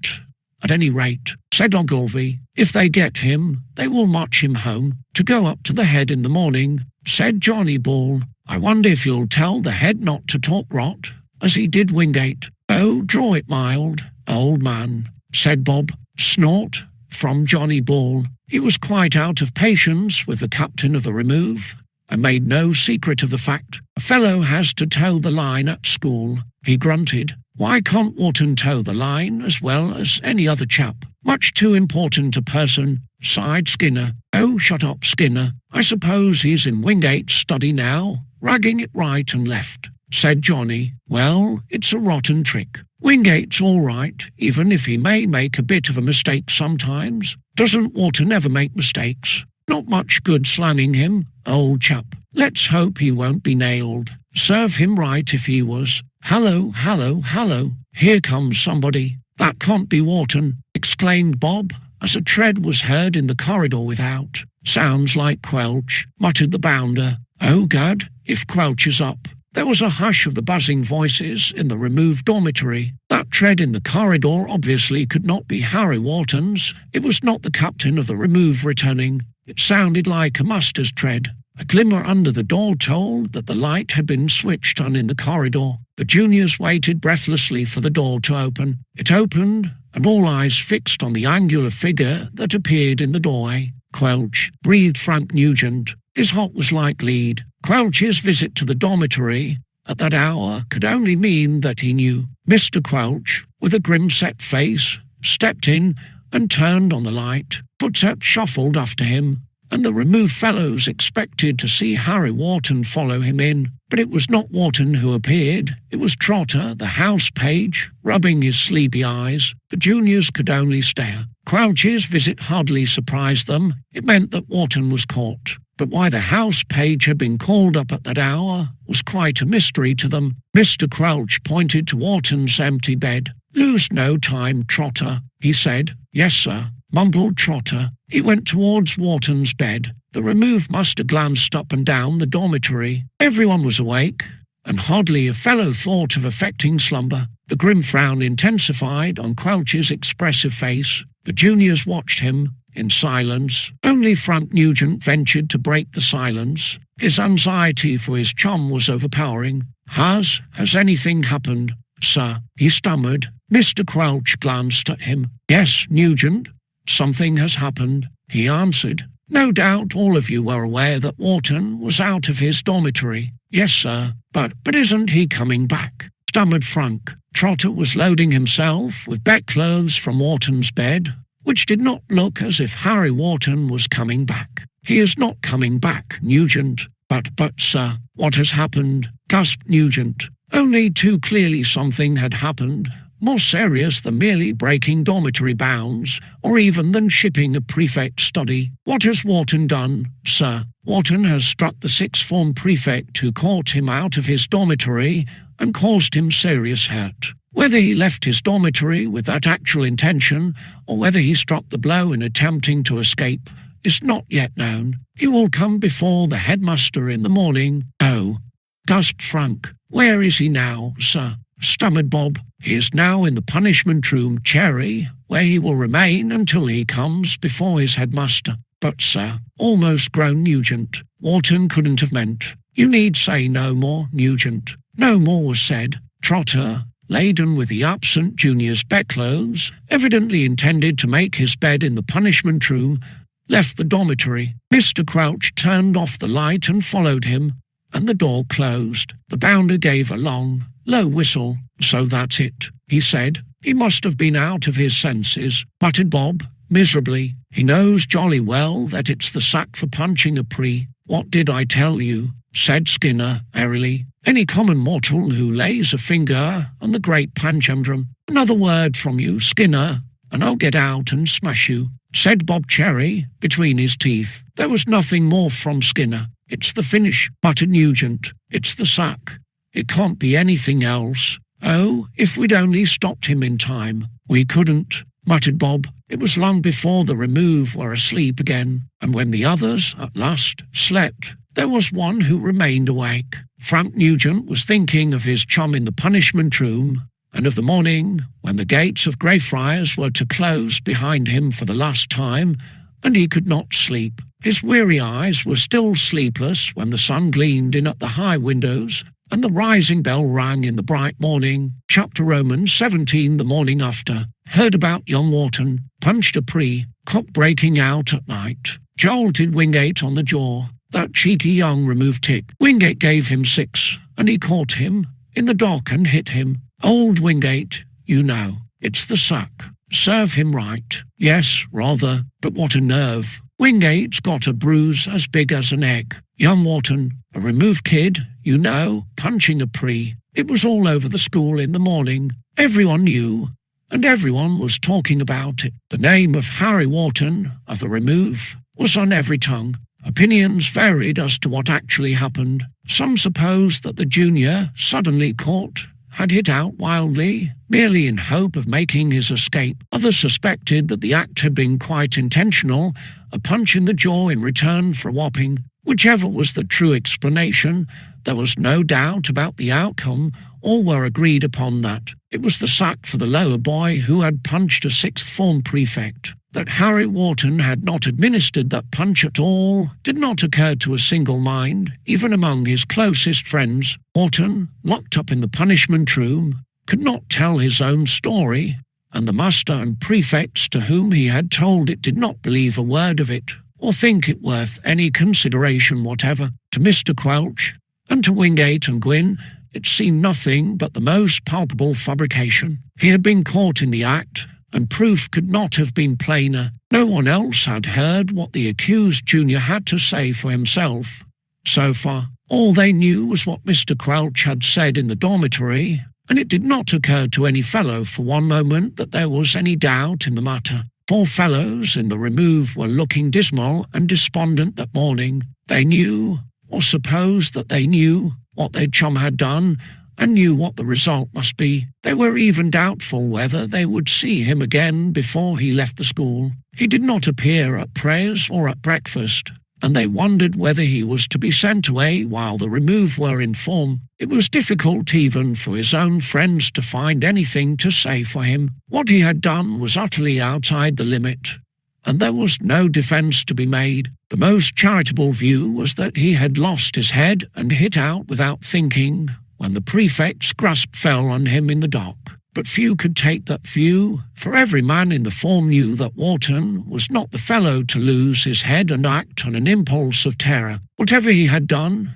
At any rate, said Ogilvy, if they get him, they will march him home to go up to the head in the morning, said Johnny Ball. I wonder if you'll tell the head not to talk rot, as he did Wingate. Oh, draw it mild, old man, said Bob. Snort, from Johnny Ball. He was quite out of patience with the captain of the Remove, and made no secret of the fact. A fellow has to toe the line at school, he grunted. Why can't Wharton toe the line as well as any other chap? Much too important a person, sighed Skinner. Oh, shut up, Skinner. I suppose he's in Wingate's study now, ragging it right and left, said Johnny. Well, it's a rotten trick. Wingate's all right, even if he may make a bit of a mistake sometimes. Doesn't Wharton ever make mistakes? Not much good slamming him, old chap. Let's hope he won't be nailed. Serve him right if he was. Hallo, hallo, hallo. Here comes somebody. That can't be Wharton, exclaimed Bob, as a tread was heard in the corridor without. Sounds like Quelch, muttered the bounder. Oh, gad, if Quelch is up. There was a hush of the buzzing voices in the Removed dormitory. That tread in the corridor obviously could not be Harry Wharton's. It was not the captain of the Remove returning. It sounded like a muster's tread. A glimmer under the door told that the light had been switched on in the corridor. The juniors waited breathlessly for the door to open. It opened, and all eyes fixed on the angular figure that appeared in the doorway. Quelch, breathed Frank Nugent. His heart was like lead. Quelch's visit to the dormitory at that hour could only mean that he knew. Mr. Quelch, with a grim set face, stepped in and turned on the light. Footsteps shuffled after him, and the Removed fellows expected to see Harry Wharton follow him in. But it was not Wharton who appeared. It was Trotter, the house page, rubbing his sleepy eyes. The juniors could only stare. Quelch's visit hardly surprised them. It meant that Wharton was caught. But why the house page had been called up at that hour was quite a mystery to them. Mr. Quelch pointed to Wharton's empty bed. Lose no time, Trotter, he said. Yes, sir, mumbled Trotter. He went towards Wharton's bed. The Remove muster glanced up and down the dormitory. Everyone was awake, and hardly a fellow thought of affecting slumber. The grim frown intensified on Quelch's expressive face. The juniors watched him in silence. Only Frank Nugent ventured to break the silence. His anxiety for his chum was overpowering. Has anything happened, sir? He stammered. Mr. Quelch glanced at him. Yes, Nugent, something has happened, he answered. No doubt all of you were aware that Wharton was out of his dormitory. Yes, sir, but isn't he coming back? Stammered Frank. Trotter was loading himself with bedclothes from Wharton's bed, which did not look as if Harry Wharton was coming back. He is not coming back, Nugent, But, sir, what has happened?" gasped Nugent. Only too clearly something had happened, more serious than merely breaking dormitory bounds, or even than shipping a prefect study. "What has Wharton done, sir?" "Wharton has struck the sixth form prefect who caught him out of his dormitory and caused him serious hurt. Whether he left his dormitory with that actual intention, or whether he struck the blow in attempting to escape, is not yet known. He will come before the headmaster in the morning." "Oh," gasped Frank. "Where is he now, sir?" stammered Bob. "He is now in the punishment room, Cherry, where he will remain until he comes before his headmaster." "But, sir," almost groaned Nugent, "Wharton couldn't have meant—" "You need say no more, Nugent." No more was said. Trotter, laden with the absent junior's bedclothes, evidently intended to make his bed in the punishment room, left the dormitory. Mr. Crouch turned off the light and followed him, and the door closed. The bounder gave a long, low whistle. "So that's it," he said. "He must have been out of his senses," muttered Bob, miserably. "He knows jolly well that it's the sack for punching a pre." "What did I tell you?" said Skinner, airily. "Any common mortal who lays a finger on the great Panjandrum. Another word from you, Skinner, and I'll get out and smash you," said Bob Cherry between his teeth. There was nothing more from Skinner. "It's the finish," muttered Nugent. "It's the sack. It can't be anything else. Oh, if we'd only stopped him in time." "We couldn't," muttered Bob. "It was long before the remove were asleep again, and when the others, at last, slept, there was one who remained awake." Frank Nugent was thinking of his chum in the punishment room, and of the morning when the gates of Greyfriars were to close behind him for the last time, and he could not sleep. His weary eyes were still sleepless when the sun gleamed in at the high windows, and the rising bell rang in the bright morning. Chapter Romans 17 the morning after. Heard about young Wharton. Punched a pre. Cop breaking out at night. Jolted Wingate on the jaw. That cheeky young removed tick. Wingate gave him 6, and he caught him in the dock and hit him. Old Wingate, you know. It's the sack. Serve him right. Yes, rather, but what a nerve. Wingate's got a bruise as big as an egg. Young Wharton, a removed kid, you know, punching a pre. It was all over the school in the morning. Everyone knew, and everyone was talking about it. The name of Harry Wharton, of the remove, was on every tongue. Opinions varied as to what actually happened. Some supposed that the junior, suddenly caught, had hit out wildly, merely in hope of making his escape. Others suspected that the act had been quite intentional, a punch in the jaw in return for a whopping. Whichever was the true explanation, there was no doubt about the outcome. All were agreed upon that. It was the sack for the lower boy who had punched a sixth form prefect. That Harry Wharton had not administered that punch at all did not occur to a single mind, even among his closest friends. Wharton, locked up in the punishment room, could not tell his own story, and the master and prefects to whom he had told it did not believe a word of it, or think it worth any consideration whatever. To Mr. Quelch, and to Wingate and Gwyn, it seemed nothing but the most palpable fabrication. He had been caught in the act, and proof could not have been plainer. No one else had heard what the accused junior had to say for himself. So far, all they knew was what Mr. Quelch had said in the dormitory, and it did not occur to any fellow for one moment that there was any doubt in the matter. 4 fellows in the remove were looking dismal and despondent that morning. They knew, or supposed that they knew, what their chum had done, and knew what the result must be. They were even doubtful whether they would see him again before he left the school. He did not appear at prayers or at breakfast, and they wondered whether he was to be sent away while the remove were in form. It was difficult even for his own friends to find anything to say for him. What he had done was utterly outside the limit, and there was no defence to be made. The most charitable view was that he had lost his head and hit out without thinking when the prefect's grasp fell on him in the dock. But few could take that view, for every man in the form knew that Wharton was not the fellow to lose his head and act on an impulse of terror. Whatever he had done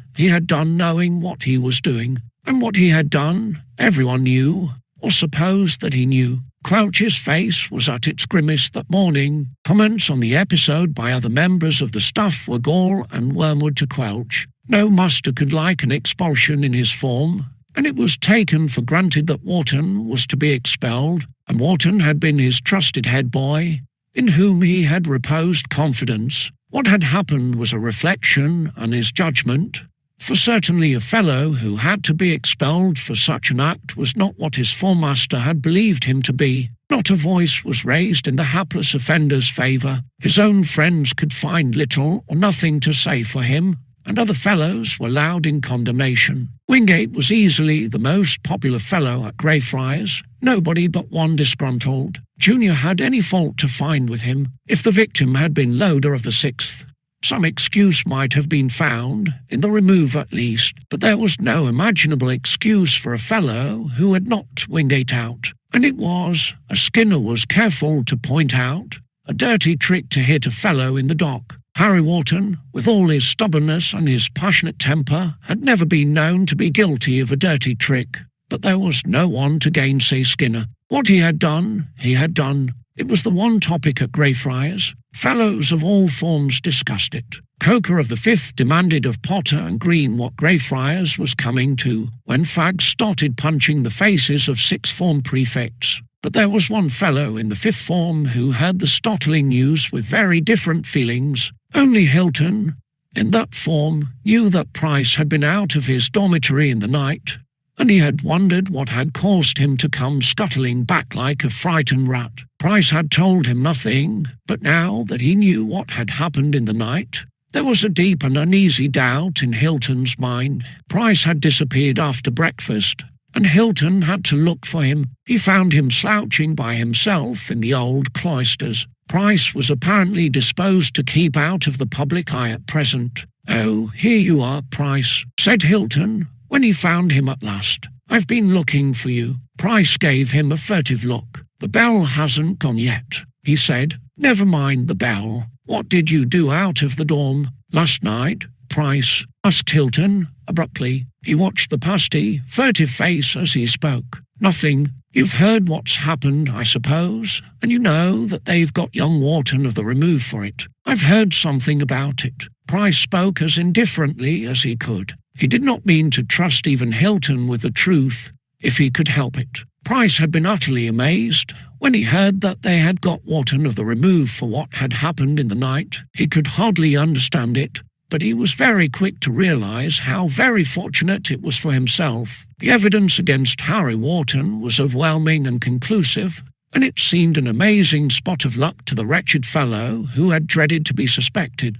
knowing what he was doing. And what he had done, everyone knew, or supposed that he knew. Quelch's face was at its grimmest that morning. Comments on the episode by other members of the staff were gall and wormwood to Quelch. No muster could like an expulsion in his form, and it was taken for granted that Wharton was to be expelled, and Wharton had been his trusted head boy, in whom he had reposed confidence. What had happened was a reflection on his judgment, for certainly a fellow who had to be expelled for such an act was not what his foremaster had believed him to be. Not a voice was raised in the hapless offender's favour. His own friends could find little or nothing to say for him, and other fellows were loud in condemnation. Wingate was easily the most popular fellow at Greyfriars, nobody but one disgruntled. Junior had any fault to find with him. If the victim had been loader of the 6th, some excuse might have been found, in the remove at least, but there was no imaginable excuse for a fellow who had knocked Wingate out, and it was, as Skinner was careful to point out, a dirty trick to hit a fellow in the dock. Harry Wharton, with all his stubbornness and his passionate temper, had never been known to be guilty of a dirty trick, but there was no one to gainsay Skinner. What he had done, he had done. It was the one topic at Greyfriars. Fellows of all forms discussed it. Coker of the 5th demanded of Potter and Green what Greyfriars was coming to, when fags started punching the faces of 6th form prefects. But there was one fellow in the 5th form who heard the startling news with very different feelings. Only Hilton, in that form, knew that Price had been out of his dormitory in the night, and he had wondered what had caused him to come scuttling back like a frightened rat. Price had told him nothing, but now that he knew what had happened in the night, there was a deep and uneasy doubt in Hilton's mind. Price had disappeared after breakfast, and Hilton had to look for him. He found him slouching by himself in the old cloisters. Price was apparently disposed to keep out of the public eye at present. "Oh, here you are, Price," said Hilton, when he found him at last. "I've been looking for you." Price gave him a furtive look. "The bell hasn't gone yet," he said. "Never mind the bell. What did you do out of the dorm last night, Price?" asked Hilton, abruptly. He watched the pasty, furtive face as he spoke. "Nothing. You've heard what's happened, I suppose, and you know that they've got young Wharton of the remove for it." "I've heard something about it." Price spoke as indifferently as he could. He did not mean to trust even Hilton with the truth, if he could help it. Price had been utterly amazed when he heard that they had got Wharton of the remove for what had happened in the night. He could hardly understand it, but he was very quick to realise how very fortunate it was for himself. The evidence against Harry Wharton was overwhelming and conclusive, and it seemed an amazing spot of luck to the wretched fellow who had dreaded to be suspected.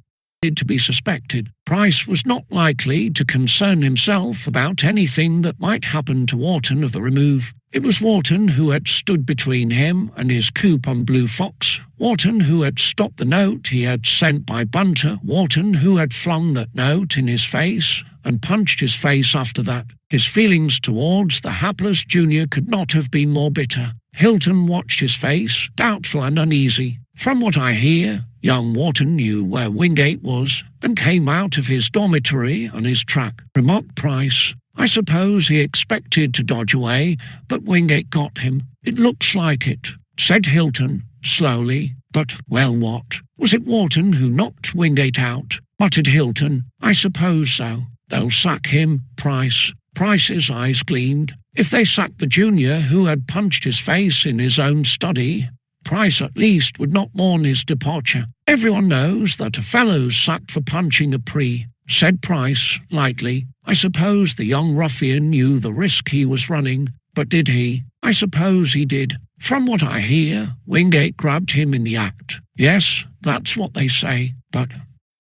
Price was not likely to concern himself about anything that might happen to Wharton of the remove. It was Wharton who had stood between him and his coup on Blue Fox, Wharton who had stopped the note he had sent by Bunter, Wharton who had flung that note in his face and punched his face after that. His feelings towards the hapless junior could not have been more bitter. Hilton watched his face, doubtful and uneasy. "From what I hear, young Wharton knew where Wingate was and came out of his dormitory on his track," remarked Price. "I suppose he expected to dodge away, but Wingate got him." "It looks like it," said Hilton, slowly. "But, well, what? Was it Wharton who knocked Wingate out?" muttered Hilton. "I suppose so. They'll sack him, Price." Price's eyes gleamed. If they sacked the junior who had punched his face in his own study, Price at least would not mourn his departure. "Everyone knows that a fellow's sacked for punching a pre," said Price, lightly. "I suppose the young ruffian knew the risk he was running, but did he?" "I suppose he did. From what I hear, Wingate grabbed him in the act." "Yes, that's what they say, but—"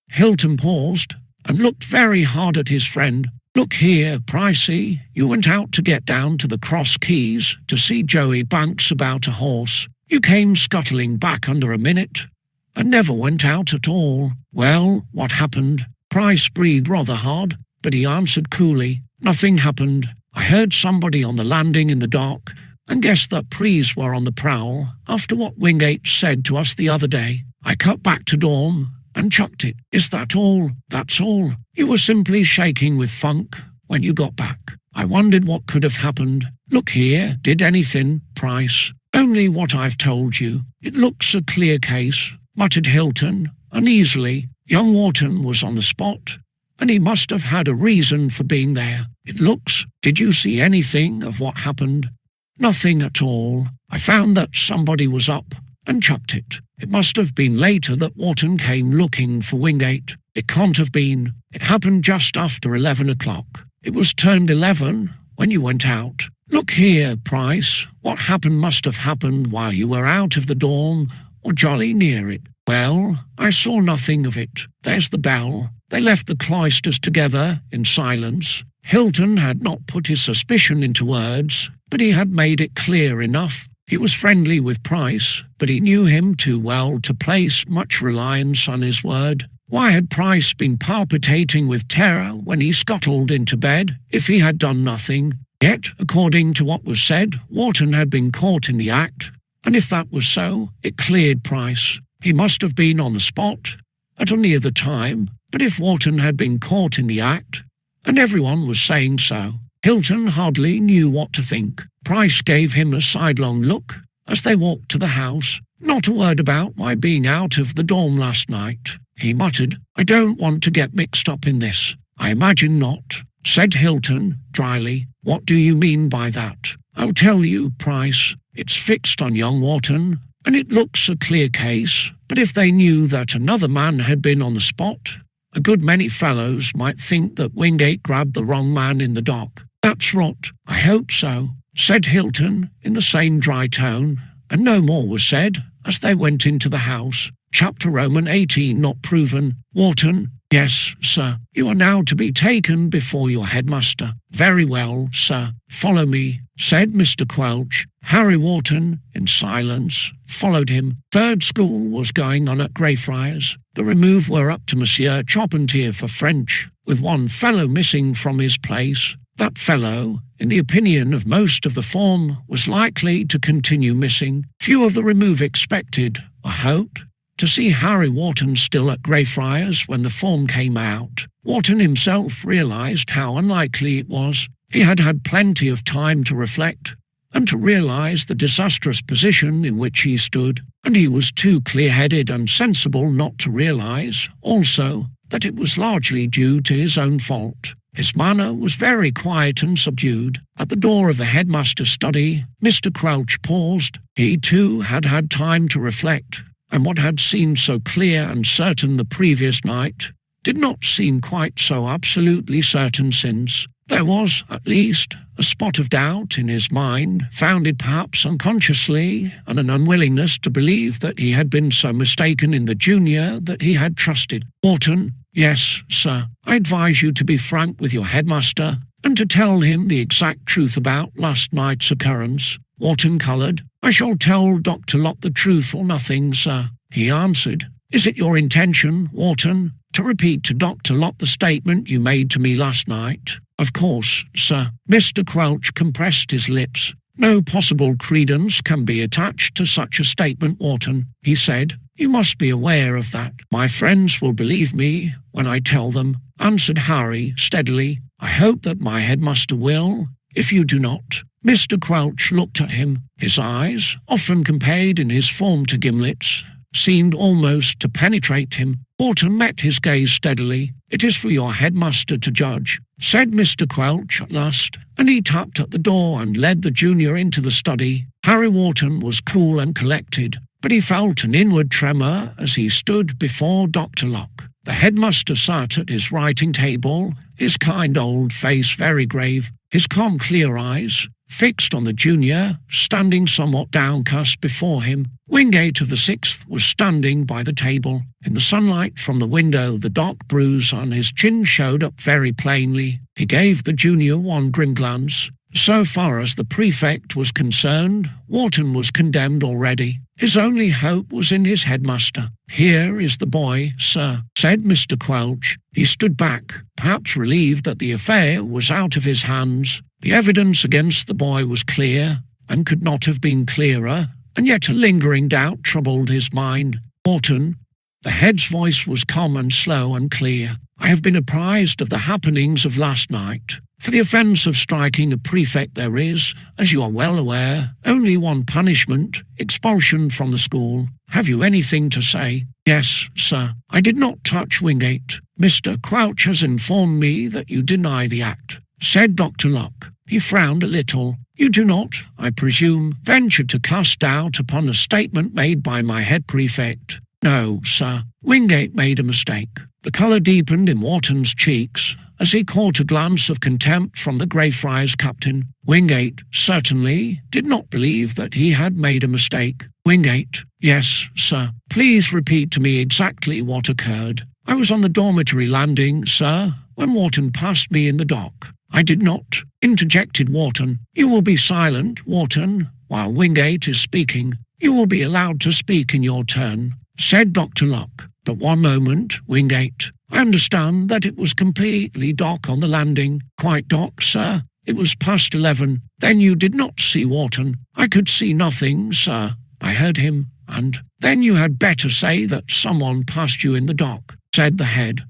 Hilton paused and looked very hard at his friend. "Look here, Pricey, you went out to get down to the Cross Keys to see Joey Banks about a horse. You came scuttling back under a minute, and never went out at all. Well, what happened?" Price breathed rather hard, but he answered coolly. "Nothing happened. I heard somebody on the landing in the dock, and guessed that Prees were on the prowl after what Wingate said to us the other day. I cut back to dorm and chucked it. Is that all?" "That's all. You were simply shaking with funk when you got back. I wondered what could have happened. Look here, did anything, Price?" "Only what I've told you. It looks a clear case," muttered Hilton, uneasily. "Young Wharton was on the spot, and he must have had a reason for being there. It looks. Did you see anything of what happened? Nothing at all. I found that somebody was up and chucked it. It must have been later that Wharton came looking for Wingate. It can't have been. It happened just after 11 o'clock. It was turned 11 when you went out. Look here, Price. What happened must have happened while you were out of the dorm or jolly near it. Well, I saw nothing of it. There's the bell. They left the cloisters together in silence. Hilton had not put his suspicion into words, but he had made it clear enough. He was friendly with Price, but he knew him too well to place much reliance on his word. Why had Price been palpitating with terror when he scuttled into bed if he had done nothing? Yet, according to what was said, Wharton had been caught in the act, and if that was so, it cleared Price. He must have been on the spot at or near the time, but if Wharton had been caught in the act, and everyone was saying so, Hilton hardly knew what to think. Price gave him a sidelong look as they walked to the house. Not a word about my being out of the dorm last night, he muttered. I don't want to get mixed up in this. I imagine not, said Hilton dryly. What do you mean by that? I'll tell you, Price. It's fixed on young Wharton, and it looks a clear case, but if they knew that another man had been on the spot, a good many fellows might think that Wingate grabbed the wrong man in the dock. That's rot. I hope so, said Hilton in the same dry tone, and no more was said as they went into the house. Chapter Roman 18 not proven. Wharton. Yes, sir. You are now to be taken before your headmaster. Very well, sir. Follow me, said Mr. Quelch. Harry Wharton, in silence, followed him. Third school was going on at Greyfriars. The remove were up to Monsieur Charpentier for French, with one fellow missing from his place. That fellow, in the opinion of most of the form, was likely to continue missing. Few of the remove expected, or hoped, to see Harry Wharton still at Greyfriars when the form came out. Wharton himself realised how unlikely it was. He had had plenty of time to reflect and to realise the disastrous position in which he stood, and he was too clear-headed and sensible not to realise, also, that it was largely due to his own fault. His manner was very quiet and subdued. At the door of the headmaster's study, Mr. Crouch paused. He too had had time to reflect, and what had seemed so clear and certain the previous night did not seem quite so absolutely certain since. There was, at least, a spot of doubt in his mind, founded perhaps unconsciously on an unwillingness to believe that he had been so mistaken in the junior that he had trusted. Wharton. Yes, sir. I advise you to be frank with your headmaster and to tell him the exact truth about last night's occurrence. Wharton coloured. I shall tell Dr. Lott the truth or nothing, sir, he answered. Is it your intention, Wharton, to repeat to Dr. Lott the statement you made to me last night? Of course, sir. Mr. Quelch compressed his lips. No possible credence can be attached to such a statement, Wharton, he said. You must be aware of that. My friends will believe me when I tell them, answered Harry steadily. I hope that my headmaster will, if you do not. Mr. Quelch looked at him. His eyes, often compared in his form to Gimlet's, seemed almost to penetrate him. Wharton met his gaze steadily. It is for your headmaster to judge, said Mr. Quelch at last, and he tapped at the door and led the junior into the study. Harry Wharton was cool and collected, but he felt an inward tremor as he stood before Dr. Locke. The headmaster sat at his writing table, his kind old face very grave, his calm clear eyes fixed on the junior, standing somewhat downcast before him. Wingate of the 6th was standing by the table. In the sunlight from the window, the dark bruise on his chin showed up very plainly. He gave the junior one grim glance. So far as the prefect was concerned, Wharton was condemned already. His only hope was in his headmaster. Here is the boy, sir, said Mr. Quelch. He stood back, perhaps relieved that the affair was out of his hands. The evidence against the boy was clear, and could not have been clearer, and yet a lingering doubt troubled his mind. Wharton. The head's voice was calm and slow and clear. I have been apprised of the happenings of last night. For the offence of striking a prefect there is, as you are well aware, only one punishment, expulsion from the school. Have you anything to say? Yes, sir. I did not touch Wingate. Mr. Crouch has informed me that you deny the act, said Dr. Locke. He frowned a little. You do not, I presume, venture to cast doubt upon a statement made by my head prefect. No, sir. Wingate made a mistake. The colour deepened in Wharton's cheeks as he caught a glance of contempt from the Greyfriars captain. Wingate certainly did not believe that he had made a mistake. Wingate, yes, sir. Please repeat to me exactly what occurred. I was on the dormitory landing, sir, when Wharton passed me in the dock. I did not, interjected Wharton. You will be silent, Wharton, while Wingate is speaking. You will be allowed to speak in your turn, said Dr. Locke. But one moment, Wingate. I understand that it was completely dark on the landing. Quite dark, sir. It was past 11. Then you did not see Wharton. I could see nothing, sir. I heard him, and then you had better say that someone passed you in the dock, said the head.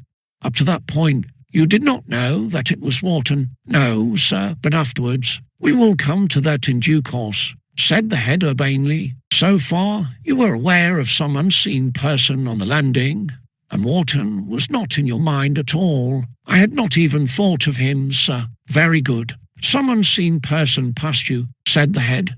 Up to that point, you did not know that it was Wharton. No, sir, but afterwards. We will come to that in due course, said the head urbanely. So far, you were aware of some unseen person on the landing, and Wharton was not in your mind at all. I had not even thought of him, sir. Very good. Some unseen person passed you, said the head.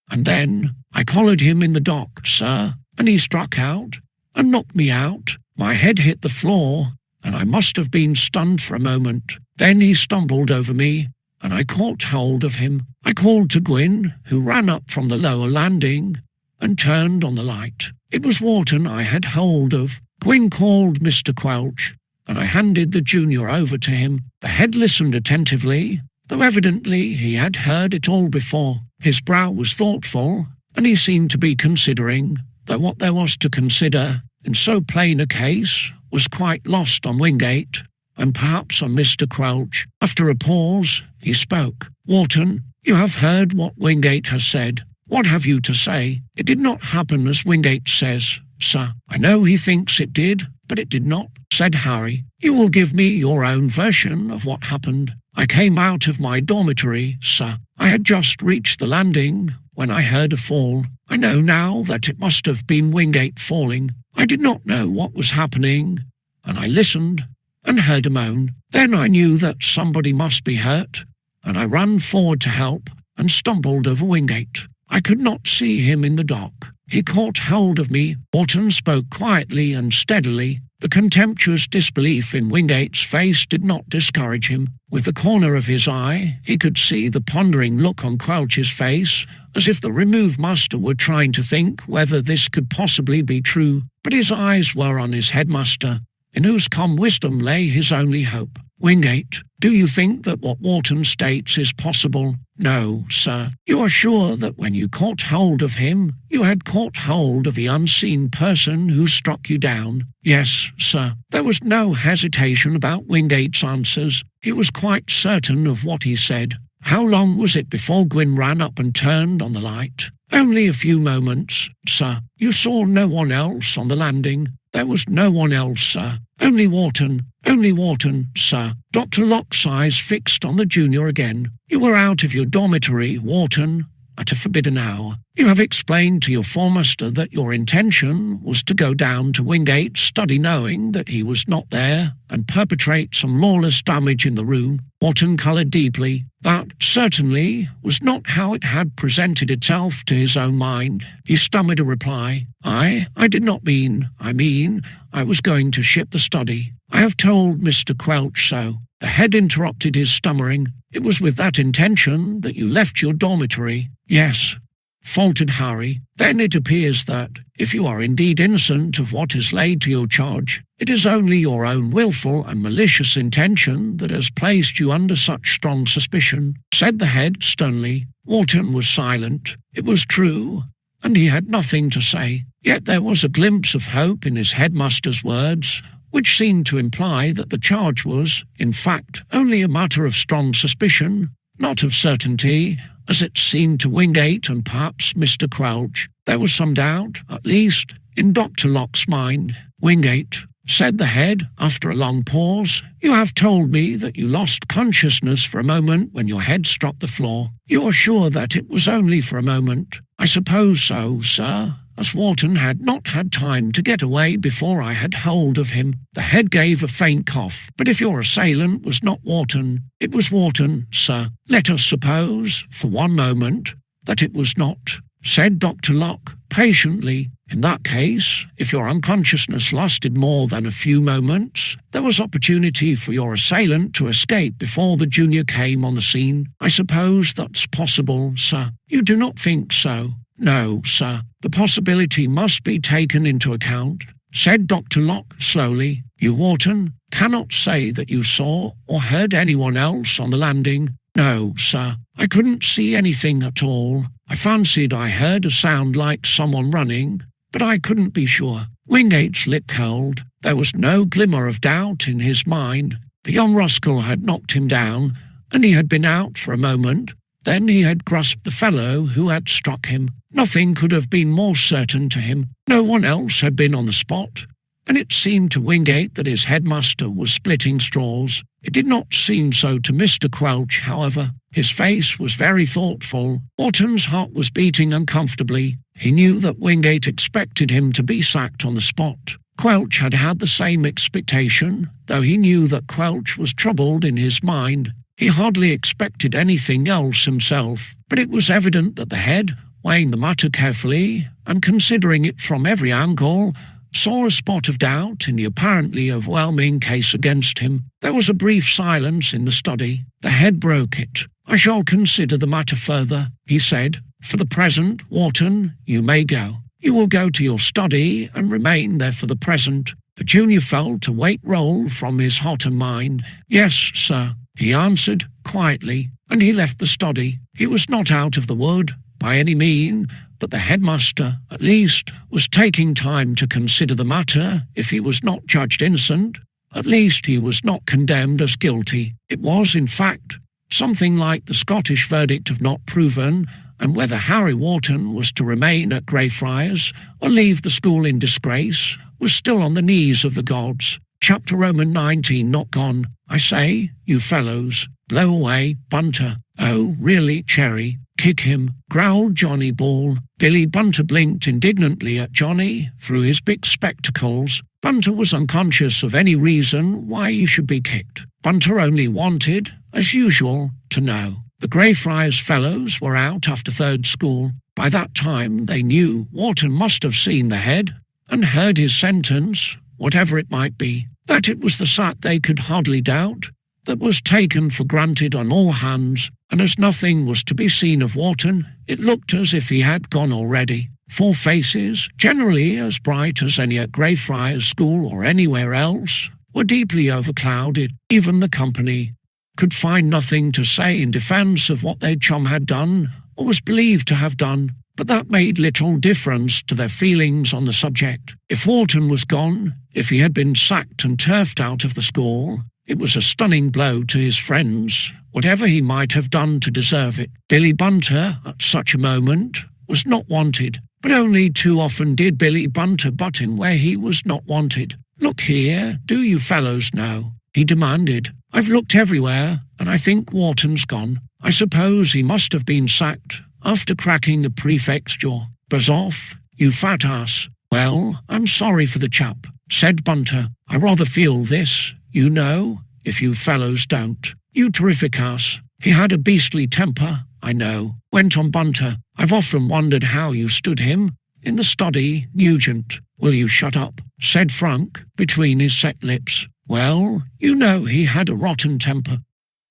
And then I collared him in the dock, sir, and he struck out and knocked me out. My head hit the floor, and I must have been stunned for a moment. Then he stumbled over me, and I caught hold of him. I called to Gwyn, who ran up from the lower landing and turned on the light. It was Wharton I had hold of. Gwyn called Mr. Quelch, and I handed the junior over to him. The head listened attentively, though evidently he had heard it all before. His brow was thoughtful, and he seemed to be considering, though what there was to consider in so plain a case was quite lost on Wingate, and perhaps on Mr. Quelch. After a pause, he spoke. Wharton, you have heard what Wingate has said. What have you to say? It did not happen as Wingate says, sir. I know he thinks it did, but it did not, said Harry. You will give me your own version of what happened. I came out of my dormitory, sir. I had just reached the landing when I heard a fall. I know now that it must have been Wingate falling. I did not know what was happening, and I listened and heard a moan. Then I knew that somebody must be hurt, and I ran forward to help and stumbled over Wingate. I could not see him in the dock. He caught hold of me. Wharton spoke quietly and steadily. The contemptuous disbelief in Wingate's face did not discourage him. With the corner of his eye, he could see the pondering look on Quelch's face, as if the removed master were trying to think whether this could possibly be true. But his eyes were on his headmaster, in whose calm wisdom lay his only hope. Wingate, do you think that what Wharton states is possible? No, sir. You are sure that when you caught hold of him, you had caught hold of the unseen person who struck you down? Yes, sir. There was no hesitation about Wingate's answers. He was quite certain of what he said. How long was it before Gwyn ran up and turned on the light? Only a few moments, sir. You saw no one else on the landing? There was no one else, sir. Only Wharton, sir. Dr. Locke's eyes fixed on the junior again. You were out of your dormitory, Wharton, at a forbidden hour. You have explained to your foremaster that your intention was to go down to Wingate's study knowing that he was not there and perpetrate some lawless damage in the room. Wharton coloured deeply. That certainly was not how it had presented itself to his own mind. He stammered a reply. I did not mean, I was going to ship the study. I have told Mr. Quelch so. The head interrupted his stammering. It was with that intention that you left your dormitory. Yes, faltered Harry. Then it appears that, if you are indeed innocent of what is laid to your charge, it is only your own wilful and malicious intention that has placed you under such strong suspicion, said the head sternly. Wharton was silent. It was true, and he had nothing to say. Yet there was a glimpse of hope in his headmaster's words, which seemed to imply that the charge was, in fact, only a matter of strong suspicion, not of certainty, as it seemed to Wingate and perhaps Mr. Quelch. There was some doubt, at least, in Dr. Locke's mind. Wingate, said the head after a long pause. "You have told me that you lost consciousness for a moment when your head struck the floor. You are sure that it was only for a moment?" "I suppose so, sir, as Wharton had not had time to get away before I had hold of him." The head gave a faint cough. "But if your assailant was not Wharton, it was Wharton, sir. Let us suppose, for one moment, that it was not," said Dr. Locke patiently. "In that case, if your unconsciousness lasted more than a few moments, there was opportunity for your assailant to escape before the junior came on the scene." "I suppose that's possible, sir." "You do not think so?" "No, sir. The possibility must be taken into account," said Dr. Locke slowly. "You, Wharton, cannot say that you saw or heard anyone else on the landing?" "No, sir. I couldn't see anything at all. I fancied I heard a sound like someone running, but I couldn't be sure." Wingate's lip curled. There was no glimmer of doubt in his mind. The young rascal had knocked him down, and he had been out for a moment. Then he had grasped the fellow who had struck him. Nothing could have been more certain to him. No one else had been on the spot, and it seemed to Wingate that his headmaster was splitting straws. It did not seem so to Mr. Quelch, however. His face was very thoughtful. Wharton's heart was beating uncomfortably. He knew that Wingate expected him to be sacked on the spot. Quelch had had the same expectation, though he knew that Quelch was troubled in his mind. He hardly expected anything else himself, but it was evident that the head, weighing the matter carefully and considering it from every angle, saw a spot of doubt in the apparently overwhelming case against him. There was a brief silence in the study. The head broke it. "I shall consider the matter further," he said. "For the present, Wharton, you may go. You will go to your study and remain there for the present." The junior felt a weight roll from his heart and mind. "Yes, sir," he answered quietly, and he left the study. He was not out of the wood by any mean, but the headmaster, at least, was taking time to consider the matter. If he was not judged innocent, at least he was not condemned as guilty. It was, in fact, something like the Scottish verdict of not proven, and whether Harry Wharton was to remain at Greyfriars or leave the school in disgrace was still on the knees of the gods. Chapter Roman 19 not gone. "I say, you fellows, blow away Bunter." "Oh, really, Cherry? Kick him," growled Johnny Ball. Billy Bunter blinked indignantly at Johnny through his big spectacles. Bunter was unconscious of any reason why he should be kicked. Bunter only wanted, as usual, to know. The Greyfriars fellows were out after third school. By that time they knew Wharton must have seen the head and heard his sentence, whatever it might be. That it was the sack they could hardly doubt. That was taken for granted on all hands, and as nothing was to be seen of Wharton, it looked as if he had gone already. Four faces, generally as bright as any at Greyfriars School or anywhere else, were deeply overclouded. Even the company could find nothing to say in defence of what their chum had done, or was believed to have done, but that made little difference to their feelings on the subject. If Wharton was gone, if he had been sacked and turfed out of the school, it was a stunning blow to his friends, whatever he might have done to deserve it. Billy Bunter, at such a moment, was not wanted, but only too often did Billy Bunter butt in where he was not wanted. "Look here, do you fellows know?" he demanded. "I've looked everywhere, and I think Wharton's gone. I suppose he must have been sacked after cracking the prefect's jaw. Buzz off, you fat ass." "Well, I'm sorry for the chap," said Bunter. "I rather feel this, you know, if you fellows don't. You terrific ass. He had a beastly temper, I know," went on Bunter. "I've often wondered how you stood him in the study, Nugent." "Will you shut up?" said Frank, between his set lips. "Well, you know he had a rotten temper,"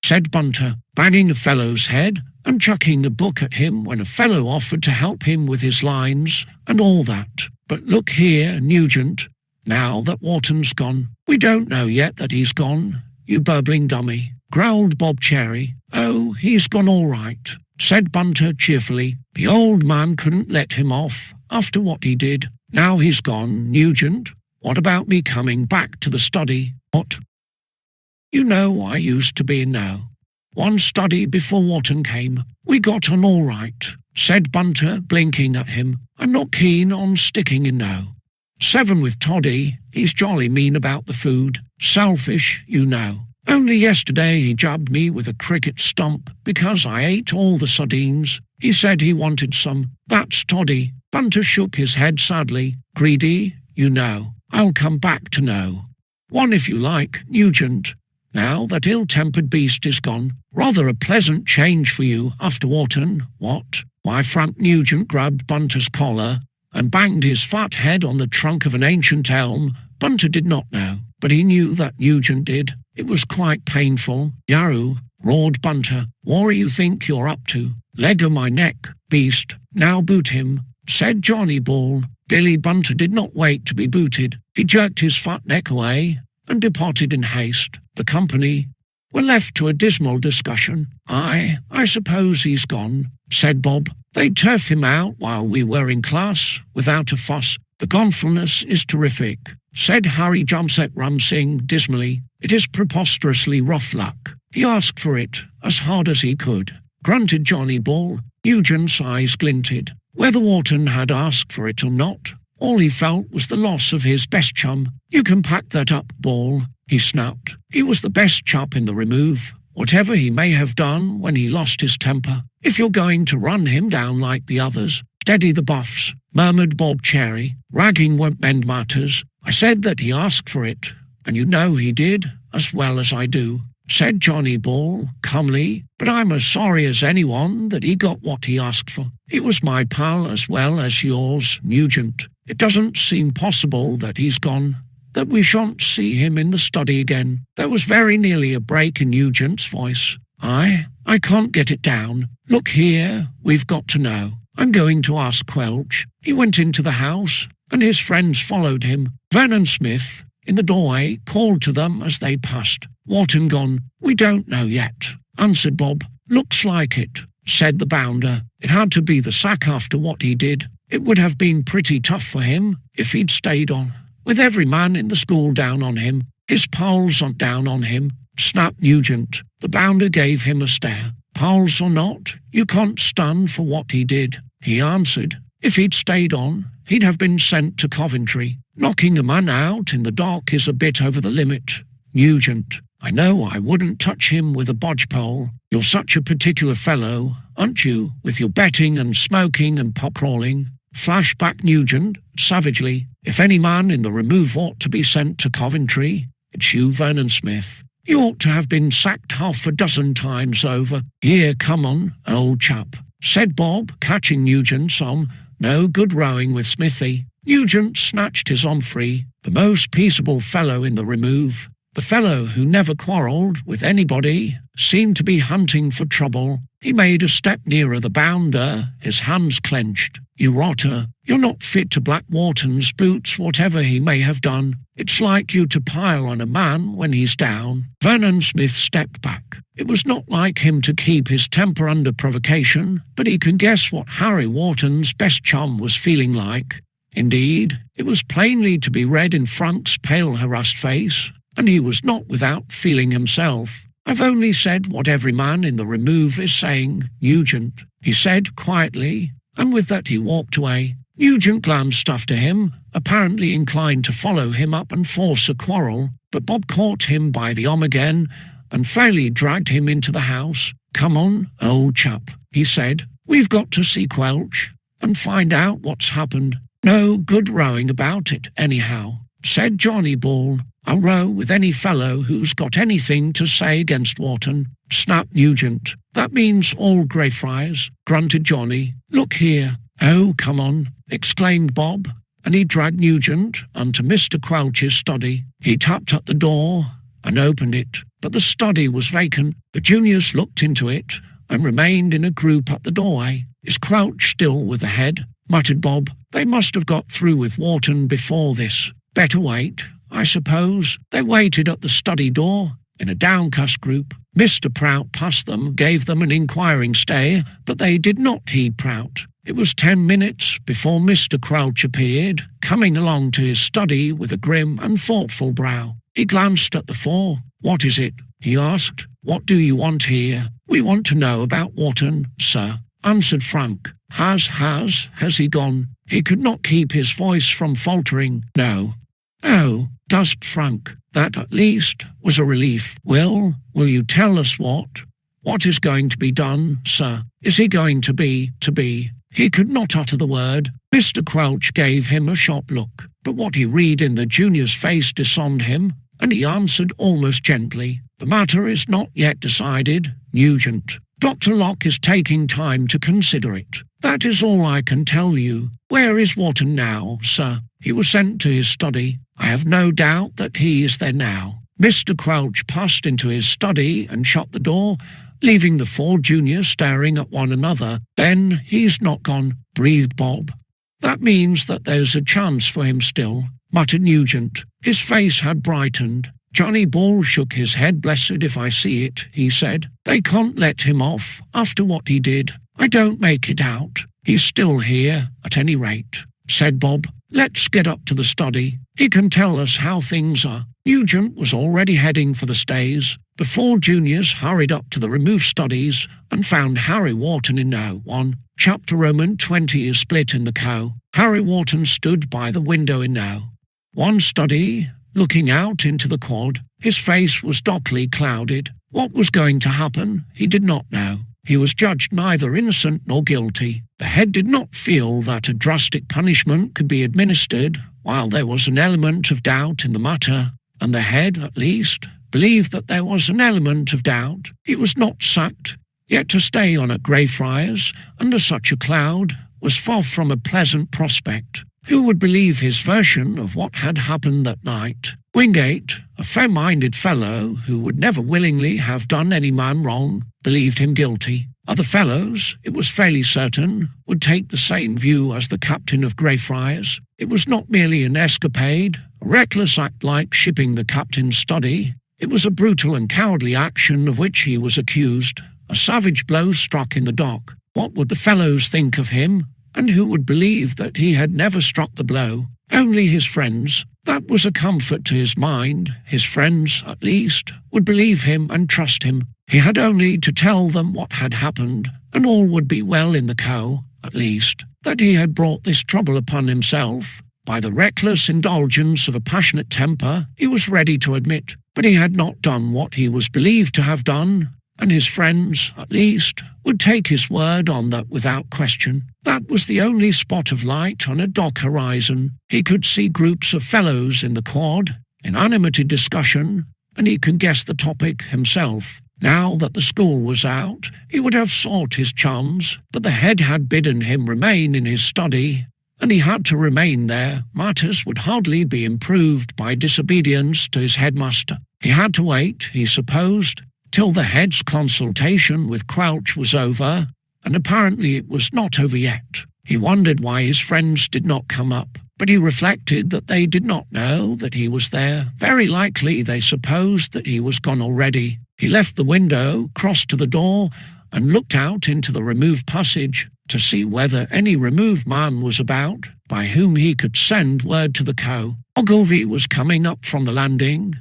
said Bunter, banging a fellow's head and chucking a book at him when a fellow offered to help him with his lines and all that. "But look here, Nugent, now that Wharton's gone." "We don't know yet that he's gone, you burbling dummy," growled Bob Cherry. "Oh, he's gone all right," said Bunter cheerfully. "The old man couldn't let him off after what he did. Now he's gone, Nugent, what about me coming back to the study?" "What?" "You know I used to be in now. One study before Wharton came. We got on all right," said Bunter, blinking at him. "I'm not keen on sticking in now." 7 with Toddy. He's jolly mean about the food. Selfish, you know. Only yesterday he jabbed me with a cricket stump because I ate all the sardines. He said he wanted some. That's Toddy. Bunter shook his head sadly. Greedy, you know. I'll come back to know. 1 if you like, Nugent. Now that ill-tempered beast is gone. Rather a pleasant change for you after Wharton, what? Why, Frank Nugent grabbed Bunter's collar and banged his fat head on the trunk of an ancient elm. Bunter did not know, but he knew that Nugent did. It was quite painful. Yaroo, roared Bunter. What do you think you're up to? Leg o' my neck, beast. Now boot him, said Johnny Ball. Billy Bunter did not wait to be booted. He jerked his fat neck away and departed in haste. The company were left to a dismal discussion. I suppose he's gone, said Bob. They turf him out while we were in class, without a fuss. The gonfalness is terrific, said Harry Jumset Ram Singh dismally. It is preposterously rough luck. He asked for it as hard as he could, grunted Johnny Ball. Nugent's eyes glinted. Whether Wharton had asked for it or not, all he felt was the loss of his best chum. You can pack that up, Ball, he snapped. He was the best chap in the remove, whatever he may have done when he lost his temper. If you're going to run him down like the others, steady the buffs, murmured Bob Cherry. Ragging won't mend matters. I said that he asked for it, and you know he did, as well as I do, said Johnny Ball, calmly. But I'm as sorry as anyone that he got what he asked for. He was my pal as well as yours, Nugent. It doesn't seem possible that he's gone, that we shan't see him in the study again. There was very nearly a break in Nugent's voice. I can't get it down. Look here, we've got to know. I'm going to ask Quelch. He went into the house, and his friends followed him. Vernon Smith, in the doorway, called to them as they passed. Wharton gone? We don't know yet, answered Bob. Looks like it, said the bounder. It had to be the sack after what he did. It would have been pretty tough for him if he'd stayed on. With every man in the school down on him, his pals aren't down on him, snapped Nugent. The bounder gave him a stare. Pals or not, you can't stand for what he did, he answered. If he'd stayed on, he'd have been sent to Coventry. Knocking a man out in the dock is a bit over the limit. Nugent, I know I wouldn't touch him with a bodgepole. You're such a particular fellow, aren't you, with your betting and smoking and pop-crawling? Flashed back Nugent, savagely. If any man in the remove ought to be sent to Coventry, it's you, Vernon Smith. You ought to have been sacked half a dozen times over. Here, come on, old chap, said Bob, catching Nugent's arm. No good rowing with Smithy. Nugent snatched his arm free. The most peaceable fellow in the remove, the fellow who never quarrelled with anybody, seemed to be hunting for trouble. He made a step nearer the bounder, his hands clenched. You rotter, you're not fit to black Wharton's boots, whatever he may have done. It's like you to pile on a man when he's down. Vernon Smith stepped back. It was not like him to keep his temper under provocation, but he could guess what Harry Wharton's best chum was feeling like. Indeed, it was plainly to be read in Frank's pale, harassed face, and he was not without feeling himself. I've only said what every man in the remove is saying, Nugent, he said quietly, and with that he walked away. Nugent glanced after him, apparently inclined to follow him up and force a quarrel, but Bob caught him by the arm again and fairly dragged him into the house. Come on, old chap, he said. We've got to see Quelch and find out what's happened. No good rowing about it, anyhow, said Johnny Ball. I'll row with any fellow who's got anything to say against Wharton, snapped Nugent. That means all Greyfriars, grunted Johnny. Look here. Oh, come on, exclaimed Bob, and he dragged Nugent onto Mr. Quelch's study. He tapped at the door and opened it, but the study was vacant. The juniors looked into it and remained in a group at the doorway. Is Quelch still with the head? Muttered Bob. They must have got through with Wharton before this. Better wait, I suppose. They waited at the study door in a downcast group. Mr. Prout passed them, gave them an inquiring stare, but they did not heed Prout. It was 10 minutes before Mr. Quelch appeared, coming along to his study with a grim and thoughtful brow. He glanced at the four. What is it? He asked. What do you want here? We want to know about Wharton, sir, answered Frank. Has he gone? He could not keep his voice from faltering. "No." "Oh," gasped Frank. That, at least, was a relief. Will you tell us what is going to be done, sir? Is he going to be? He could not utter the word. Mr. Quelch gave him a sharp look, but what he read in the junior's face disarmed him, and he answered almost gently, "The matter is not yet decided, Nugent. Dr. Locke is taking time to consider it. That is all I can tell you. Where is Wharton now, sir?" "He was sent to his study. I have no doubt that he is there now." Mr. Quelch passed into his study and shut the door, leaving the 4 juniors staring at one another. "Then he's not gone," breathed Bob. "That means that there's a chance for him still," muttered Nugent. His face had brightened. "Johnny Ball shook his head. "Blessed if I see it," he said. "They can't let him off after what he did. I don't make it out." "He's still here, at any rate," said Bob. "Let's get up to the study. He can tell us how things are." Nugent was already heading for the stays. The 4 juniors hurried up to the removed studies and found Harry Wharton in no one. Chapter Roman 20 is split in the co. Harry Wharton stood by the window in no one study, looking out into the quad. His face was darkly clouded. What was going to happen, he did not know. He was judged neither innocent nor guilty. The head did not feel that a drastic punishment could be administered, while there was an element of doubt in the matter, and the head, at least, believed that there was an element of doubt. He was not sacked, yet to stay on at Greyfriars under such a cloud was far from a pleasant prospect. Who would believe his version of what had happened that night? Wingate, a fair-minded fellow who would never willingly have done any man wrong, believed him guilty. Other fellows, it was fairly certain, would take the same view as the captain of Greyfriars. It was not merely an escapade, a reckless act like shipping the captain's study. It was a brutal and cowardly action of which he was accused, a savage blow struck in the dock. What would the fellows think of him, and who would believe that he had never struck the blow? Only his friends. That was a comfort to his mind. His friends, at least, would believe him and trust him. He had only to tell them what had happened, and all would be well in the co, at least. That he had brought this trouble upon himself by the reckless indulgence of a passionate temper, he was ready to admit, but he had not done what he was believed to have done, and his friends, at least, would take his word on that without question. That was the only spot of light on a dock horizon. He could see groups of fellows in the quad, in animated discussion, and he could guess the topic himself. Now that the school was out, he would have sought his chums, but the head had bidden him remain in his study, and he had to remain there. Matters would hardly be improved by disobedience to his headmaster. He had to wait, he supposed, till the head's consultation with Quelch was over, and apparently it was not over yet. He wondered why his friends did not come up, but he reflected that they did not know that he was there. Very likely they supposed that he was gone already. He left the window, crossed to the door, and looked out into the removed passage to see whether any removed man was about by whom he could send word to the co. Ogilvy was coming up from the landing,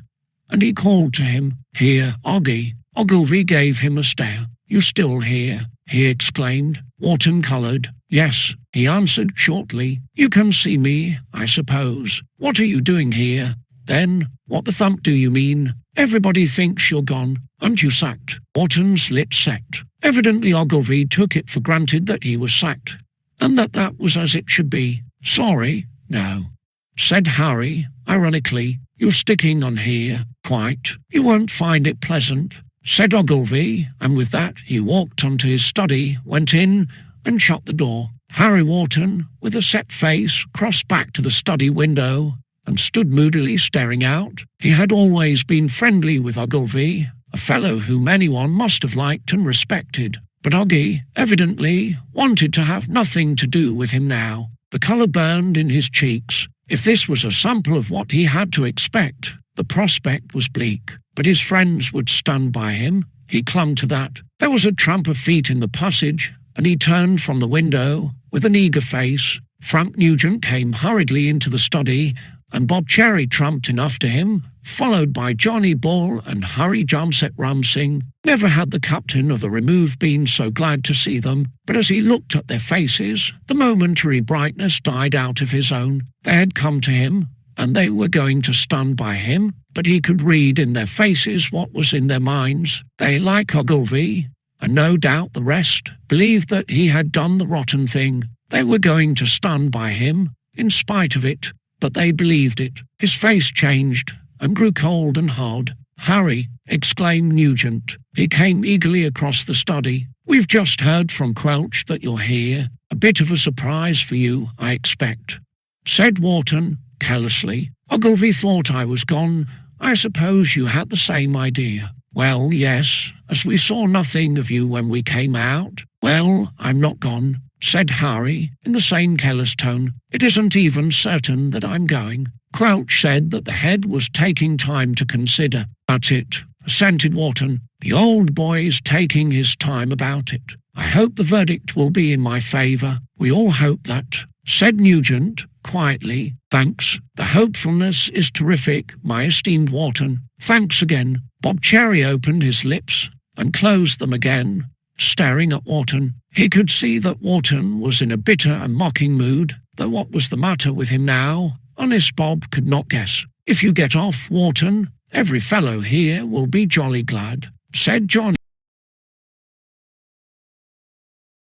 and he called to him, "Here, Oggy." Ogilvy gave him a stare. "You still here?" he exclaimed. Wharton coloured. "Yes," he answered shortly. "You can see me, I suppose. What are you doing here?" "Then, what the thump do you mean? Everybody thinks you're gone. Aren't you sacked?" Wharton's lips set. Evidently Ogilvy took it for granted that he was sacked, and that was as it should be. "Sorry, no," said Harry, ironically. "You're sticking on here, quite. You won't find it pleasant," said Ogilvy, and with that he walked onto his study, went in, and shut the door. Harry Wharton, with a set face, crossed back to the study window and stood moodily staring out. He had always been friendly with Ogilvy, a fellow whom anyone must have liked and respected, but Oggy evidently wanted to have nothing to do with him now. The colour burned in his cheeks. If this was a sample of what he had to expect, the prospect was bleak, but his friends would stand by him. He clung to that. There was a tramp of feet in the passage, and he turned from the window with an eager face. Frank Nugent came hurriedly into the study and Bob Cherry tramped in after him, followed by Johnny Bull and Hurry Jamset Ramsing. Never had the captain of the remove been so glad to see them, but as he looked at their faces, the momentary brightness died out of his own. They had come to him, and they were going to stand by him, but he could read in their faces what was in their minds. They, like Ogilvy, and no doubt the rest, believed that he had done the rotten thing. They were going to stand by him, in spite of it, but they believed it. His face changed, and grew cold and hard. "Harry," exclaimed Nugent. He came eagerly across the study. "We've just heard from Quelch that you're here. A bit of a surprise for you, I expect," said Wharton, carelessly. "Ogilvy thought I was gone. I suppose you had the same idea." "Well, yes, as we saw nothing of you when we came out." "Well, I'm not gone," said Harry, in the same careless tone. "It isn't even certain that I'm going." Quelch said that the head was taking time to consider. "That's it," assented Wharton. "The old boy's taking his time about it. I hope the verdict will be in my favour." "We all hope that," said Nugent, quietly. "Thanks. The hopefulness is terrific, my esteemed Wharton. Thanks again." Bob Cherry opened his lips and closed them again, staring at Wharton. He could see that Wharton was in a bitter and mocking mood, though what was the matter with him now, honest Bob could not guess. "If you get off, Wharton, every fellow here will be jolly glad," said Johnny.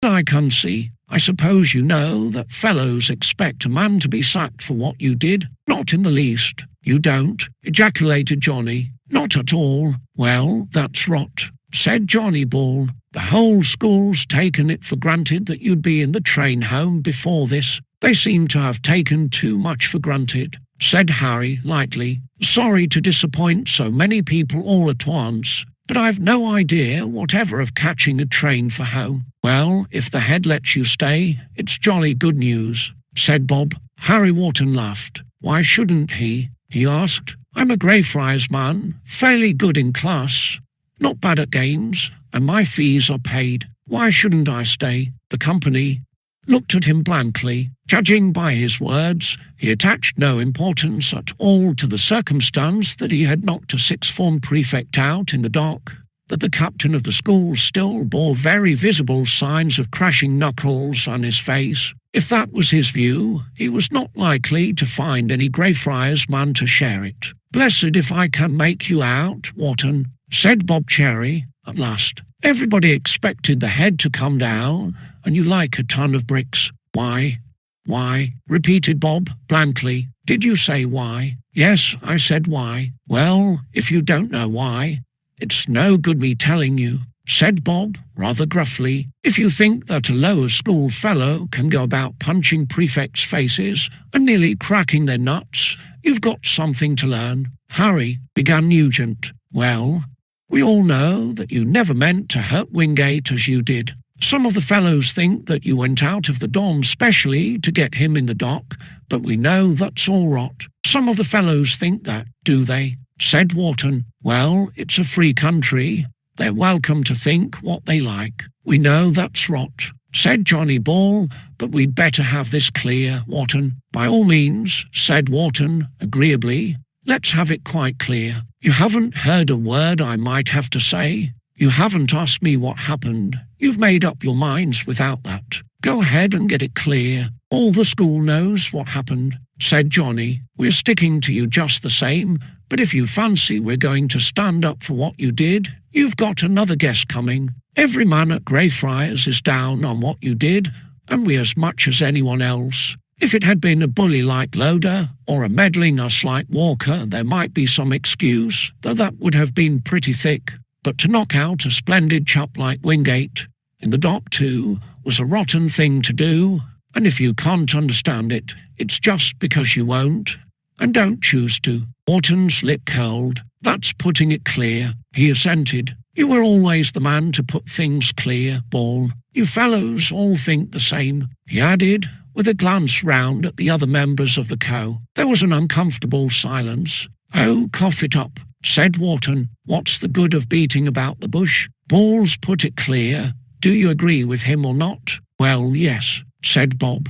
"I can see. I suppose you know that fellows expect a man to be sacked for what you did?" "Not in the least." "You don't?" ejaculated Johnny. "Not at all." "Well, that's rot," said Johnny Bull. "The whole school's taken it for granted that you'd be in the train home before this." "They seem to have taken too much for granted," said Harry lightly. "Sorry to disappoint so many people all at once, but I've no idea whatever of catching a train for home." "Well, if the head lets you stay, it's jolly good news," said Bob. Harry Wharton laughed. "Why shouldn't he?" he asked. "I'm a Greyfriars man, fairly good in class, not bad at games, and my fees are paid. Why shouldn't I stay?" The company looked at him blankly. Judging by his words, he attached no importance at all to the circumstance that he had knocked a sixth-form prefect out in the dock, that the captain of the school still bore very visible signs of crashing knuckles on his face. If that was his view, he was not likely to find any Greyfriars man to share it. "Blessed if I can make you out, Wharton," said Bob Cherry at last. "Everybody expected the head to come down, and you like a ton of bricks." Why, repeated Bob blankly. "Did you say why?" "Yes, I said why." "Well, if you don't know why, it's no good me telling you," said Bob, rather gruffly. "If you think that a lower school fellow can go about punching prefects' faces and nearly cracking their nuts, you've got something to learn." "Harry," began Nugent. "Well, we all know that you never meant to hurt Wingate as you did. Some of the fellows think that you went out of the dorm specially to get him in the dock, but we know that's all rot." "Some of the fellows think that, do they?" said Wharton. "Well, it's a free country. They're welcome to think what they like." "We know that's rot," said Johnny Bull, "but we'd better have this clear, Wharton." "By all means," said Wharton, agreeably. "Let's have it quite clear. You haven't heard a word I might have to say. You haven't asked me what happened. You've made up your minds without that. Go ahead and get it clear. All the school knows what happened," said Johnny. "We're sticking to you just the same, but if you fancy we're going to stand up for what you did, you've got another guess coming. Every man at Greyfriars is down on what you did, and we as much as anyone else. If it had been a bully like Loader, or a meddling us like Walker, there might be some excuse, though that would have been pretty thick. But to knock out a splendid chap like Wingate, in the dock too, was a rotten thing to do, and if you can't understand it, it's just because you won't, and don't choose to." Wharton's lip curled. "That's putting it clear," he assented. "You were always the man to put things clear, Ball. You fellows all think the same," he added, with a glance round at the other members of the co. There was an uncomfortable silence. "Oh, cough it up," said Wharton. "What's the good of beating about the bush? Ball's put it clear. Do you agree with him or not?" "Well, yes," said Bob.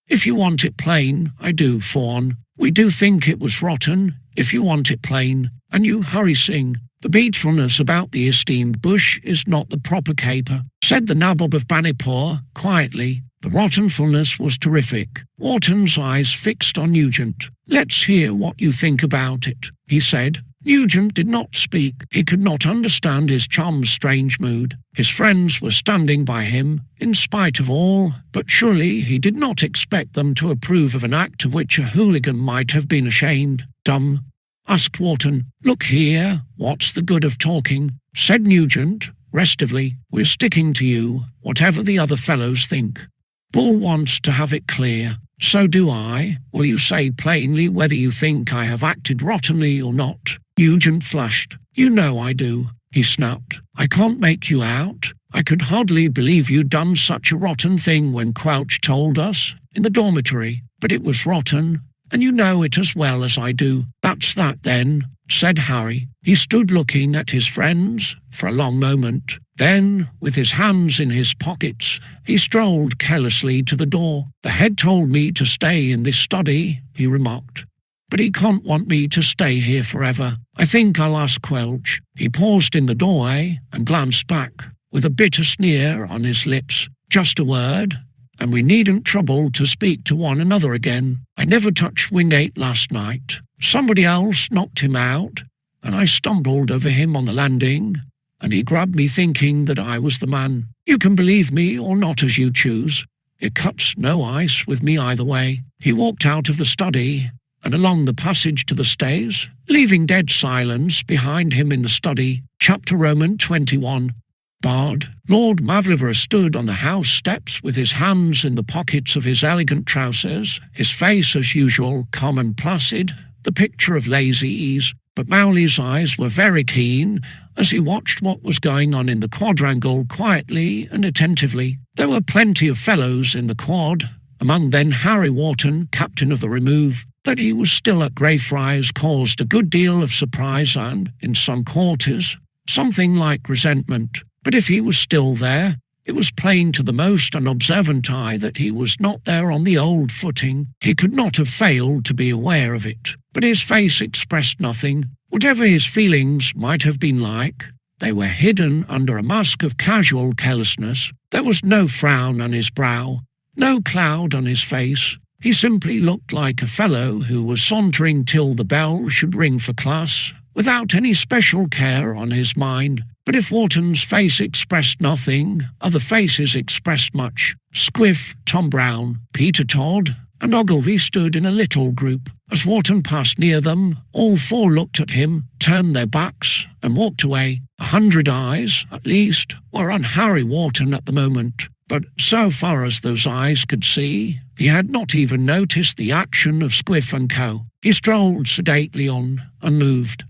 "If you want it plain, I do, Fawn. We do think it was rotten, if you want it plain, and you hurry sing. The beadfulness about the esteemed bush is not the proper caper, said the nabob of Banipur quietly. The rottenfulness was terrific. Wharton's eyes fixed on Nugent. Let's hear what you think about it, he said. Nugent did not speak. He could not understand his chum's strange mood. His friends were standing by him, in spite of all, but surely he did not expect them to approve of an act of which a hooligan might have been ashamed. Dumb, asked Wharton. Look here, what's the good of talking? Said Nugent, restively. We're sticking to you, whatever the other fellows think. Bull wants to have it clear. So do I. Will you say plainly whether you think I have acted rottenly or not? Nugent flushed. You know I do, he snapped. I can't make you out. I could hardly believe you'd done such a rotten thing when Quelch told us, in the dormitory. But it was rotten, and you know it as well as I do. That's that then, said Harry. He stood looking at his friends for a long moment. Then, with his hands in his pockets, he strolled carelessly to the door. The head told me to stay in this study, he remarked. But he can't want me to stay here forever. I think I'll ask Quelch. He paused in the doorway and glanced back, with a bitter sneer on his lips. Just a word, and we needn't trouble to speak to one another again. I never touched Wingate last night. Somebody else knocked him out, and I stumbled over him on the landing, and he grabbed me thinking that I was the man. You can believe me or not as you choose. It cuts no ice with me either way. He walked out of the study and along the passage to the stays, leaving dead silence behind him in the study. Chapter Roman 21. Bard. Lord Mavliver stood on the house steps with his hands in the pockets of his elegant trousers, his face as usual calm and placid, the picture of lazy ease. But Mowley's eyes were very keen as he watched what was going on in the quadrangle quietly and attentively. There were plenty of fellows in the quad, among them Harry Wharton, captain of the remove. That he was still at Greyfriars caused a good deal of surprise and, in some quarters, something like resentment. But if he was still there, it was plain to the most unobservant eye that he was not there on the old footing. He could not have failed to be aware of it. But his face expressed nothing. Whatever his feelings might have been like, they were hidden under a mask of casual carelessness. There was no frown on his brow, no cloud on his face. He simply looked like a fellow who was sauntering till the bell should ring for class, without any special care on his mind. But if Wharton's face expressed nothing, other faces expressed much. Squiff, Tom Brown, Peter Todd, and Ogilvy stood in a little group. As Wharton passed near them, all four looked at him, turned their backs, and walked away. 100 eyes, at least, were on Harry Wharton at the moment. But so far as those eyes could see, he had not even noticed the action of Squiff and Co. He strolled sedately on, unmoved.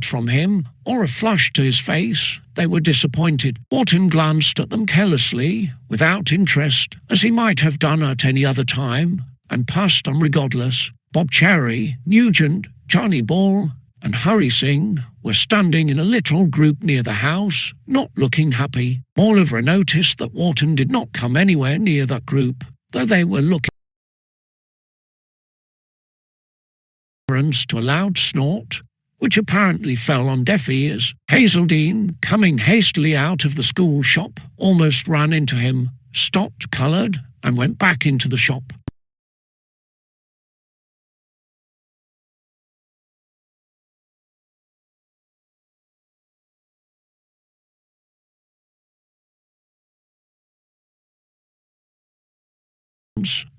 From him, or a flush to his face, they were disappointed. Wharton glanced at them carelessly, without interest, as he might have done at any other time, and passed on regardless. Bob Cherry, Nugent, Johnny Ball, and Hurry Singh were standing in a little group near the house, not looking happy. Mauleverer noticed that Wharton did not come anywhere near that group, though they were looking to a loud snort, which apparently fell on deaf ears. Hazeldine, coming hastily out of the school shop, almost ran into him, stopped, coloured, and went back into the shop.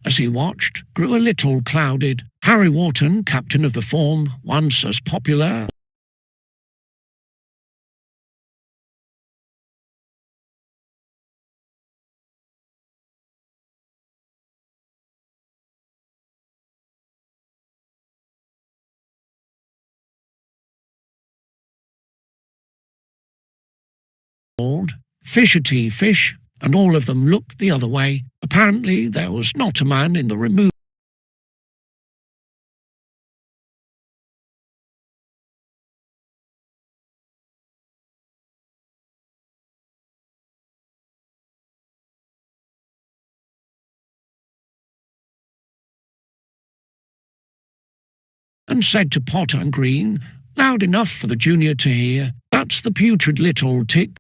As he watched, grew a little clouded. Harry Wharton, captain of the form, once as popular called Fisherty Fish, and all of them looked the other way. Apparently there was not a man in the remove. And said to Potter and Green, loud enough for the junior to hear, "That's the putrid little tick."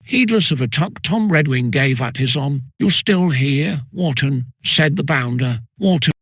Heedless of a tuck Tom Redwing gave at his arm. "You're still here, Wharton," said the bounder. Wharton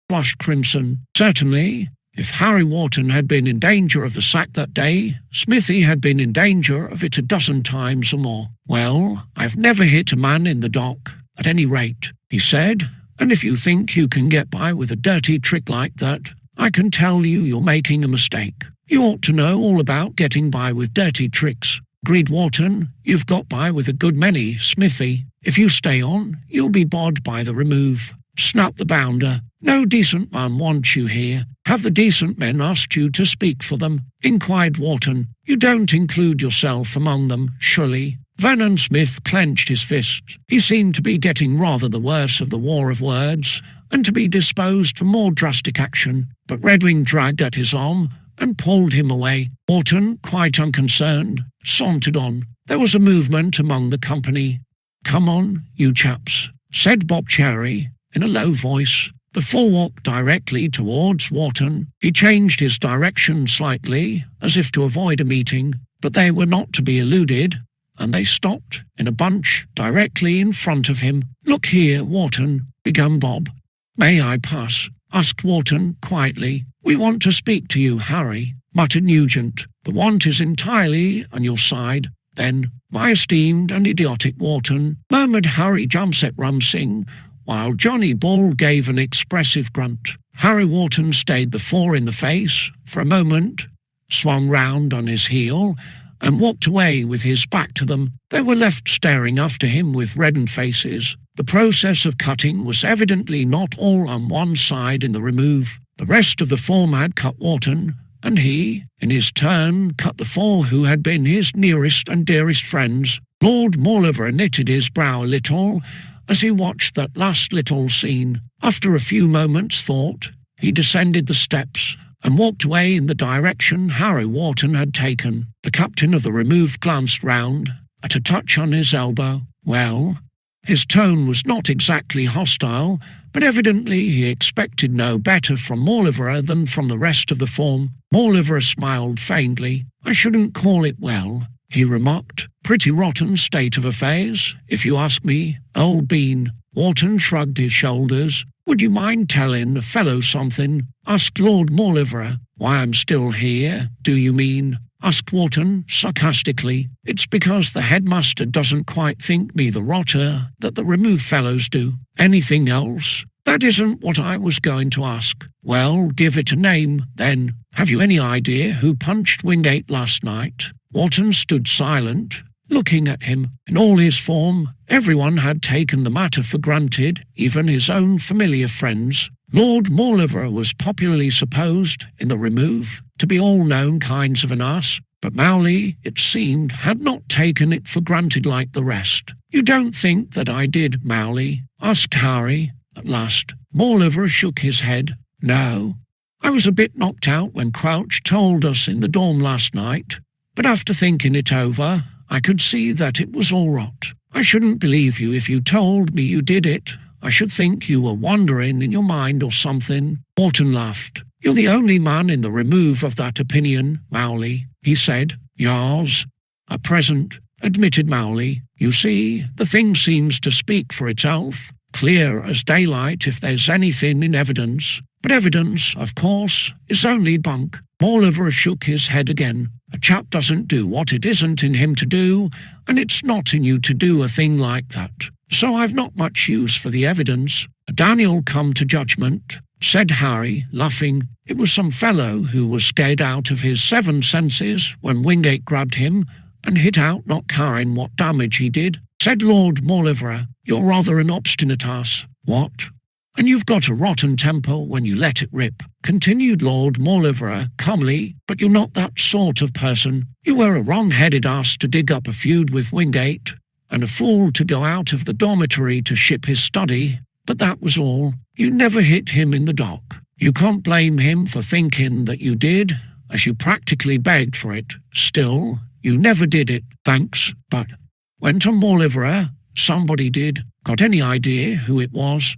flushed crimson. Certainly, if Harry Wharton had been in danger of the sack that day, Smithy had been in danger of it a dozen times or more. "Well, I've never hit a man in the dock, at any rate," he said, "and if you think you can get by with a dirty trick like that, I can tell you you're making a mistake. You ought to know all about getting by with dirty tricks," agreed Wharton. "You've got by with a good many, Smithy. If you stay on, you'll be bored by the remove," snapped the bounder. "No decent man wants you here. Have the decent men asked you to speak for them?" inquired Wharton. "You don't include yourself among them, surely?" Vernon Smith clenched his fists. He seemed to be getting rather the worse of the war of words, and to be disposed for more drastic action, but Redwing dragged at his arm and pulled him away. Wharton, quite unconcerned, sauntered on. There was a movement among the company. "Come on, you chaps," said Bob Cherry in a low voice. The four walked directly towards Wharton. He changed his direction slightly, as if to avoid a meeting, but they were not to be eluded, and they stopped in a bunch directly in front of him. "Look here, Wharton," began Bob. "May I pass?" asked Wharton quietly. "We want to speak to you, Harry," muttered Nugent. "The want is entirely on your side." "Then, my esteemed and idiotic Wharton," murmured Harry Jumset Rumsing, while Johnny Ball gave an expressive grunt. Harry Wharton stayed the four in the face for a moment, swung round on his heel, and walked away with his back to them. They were left staring after him with reddened faces. The process of cutting was evidently not all on one side in the remove. The rest of the form had cut Wharton, and he, in his turn, cut the four who had been his nearest and dearest friends. Lord Mauleverer knitted his brow a little as he watched that last little scene. After a few moments' thought, he descended the steps and walked away in the direction Harry Wharton had taken. The captain of the remove glanced round, at a touch on his elbow. "Well?" His tone was not exactly hostile, but evidently he expected no better from Mauleverer than from the rest of the form. Mauleverer smiled faintly. "I shouldn't call it well," he remarked. "Pretty rotten state of affairs, if you ask me, old bean." Wharton shrugged his shoulders. "Would you mind telling a fellow something?" asked Lord Mauleverer. "Why I'm still here, do you mean?" asked Wharton sarcastically. "It's because the headmaster doesn't quite think me the rotter that the remove fellows do." "Anything else?" "That isn't what I was going to ask." "Well, give it a name, then. Have you any idea who punched Wingate last night?" Wharton stood silent, looking at him. In all his form, everyone had taken the matter for granted, even his own familiar friends. Lord Mauleverer was popularly supposed, in the remove, to be all known kinds of an ass, but Mowley, it seemed, had not taken it for granted like the rest. "You don't think that I did, Mowley?" asked Harry, at last. Mauleverer shook his head. "No. I was a bit knocked out when Crouch told us in the dorm last night, but after thinking it over, I could see that it was all rot. I shouldn't believe you if you told me you did it. I should think you were wandering in your mind or something." Wharton laughed. "You're the only man in the remove of that opinion, Mowley," he said. "Yours, at present," admitted Mowley. "You see, the thing seems to speak for itself, clear as daylight if there's anything in evidence. But evidence, of course, is only bunk. Mauleverer shook his head again. A chap doesn't do what it isn't in him to do, and it's not in you to do a thing like that. So I've not much use for the evidence. Daniel come to judgment, said Harry, laughing. It was some fellow who was scared out of his 7 senses when Wingate grabbed him and hit out not caring what damage he did. Said Lord Mauleverer, you're rather an obstinate ass. What? And you've got a rotten temper when you let it rip, continued Lord Mauleverer calmly, but you're not that sort of person. You were a wrong-headed ass to dig up a feud with Wingate, and a fool to go out of the dormitory to ship his study, but that was all. You never hit him in the dock. You can't blame him for thinking that you did, as you practically begged for it. Still, you never did it, thanks, but went on Mauleverer. Somebody did. Got any idea who it was?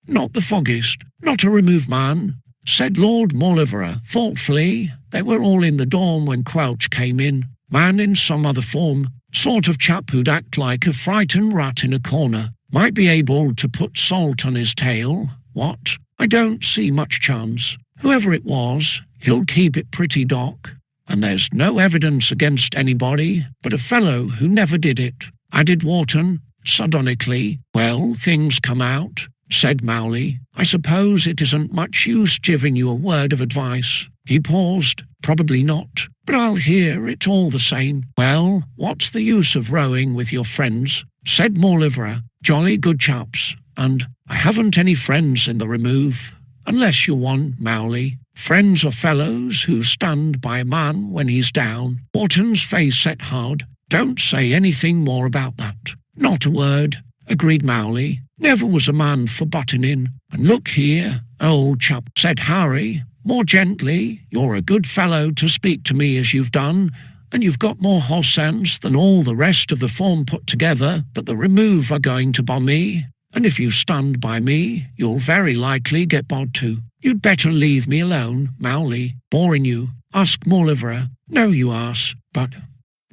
Not the foggiest. Not a removed man, said Lord Mauleverer thoughtfully. They were all in the dorm when Quelch came in. Man in some other form. Sort of chap who'd act like a frightened rat in a corner. Might be able to put salt on his tail. What? I don't see much chance. Whoever it was, he'll keep it pretty, Doc. And there's no evidence against anybody but a fellow who never did it, added Wharton, sardonically. Well, things come out, said Mowley. I suppose it isn't much use giving you a word of advice. He paused. Probably not, but I'll hear it all the same. Well, what's the use of rowing with your friends? Said Mauleverer. Jolly good chaps, and I haven't any friends in the remove. Unless you're one, Mowley. Friends are fellows who stand by a man when he's down. Wharton's face set hard. Don't say anything more about that. Not a word, agreed Mowley. Never was a man for butting in. And look here, old chap, said Harry, more gently. You're a good fellow to speak to me as you've done, and you've got more horse sense than all the rest of the form put together, but the remove are going to bomb me, and if you stand by me, you'll very likely get bogged too. You'd better leave me alone, Mowley. Boring you? Asked Mauleverer. No, you ass, but...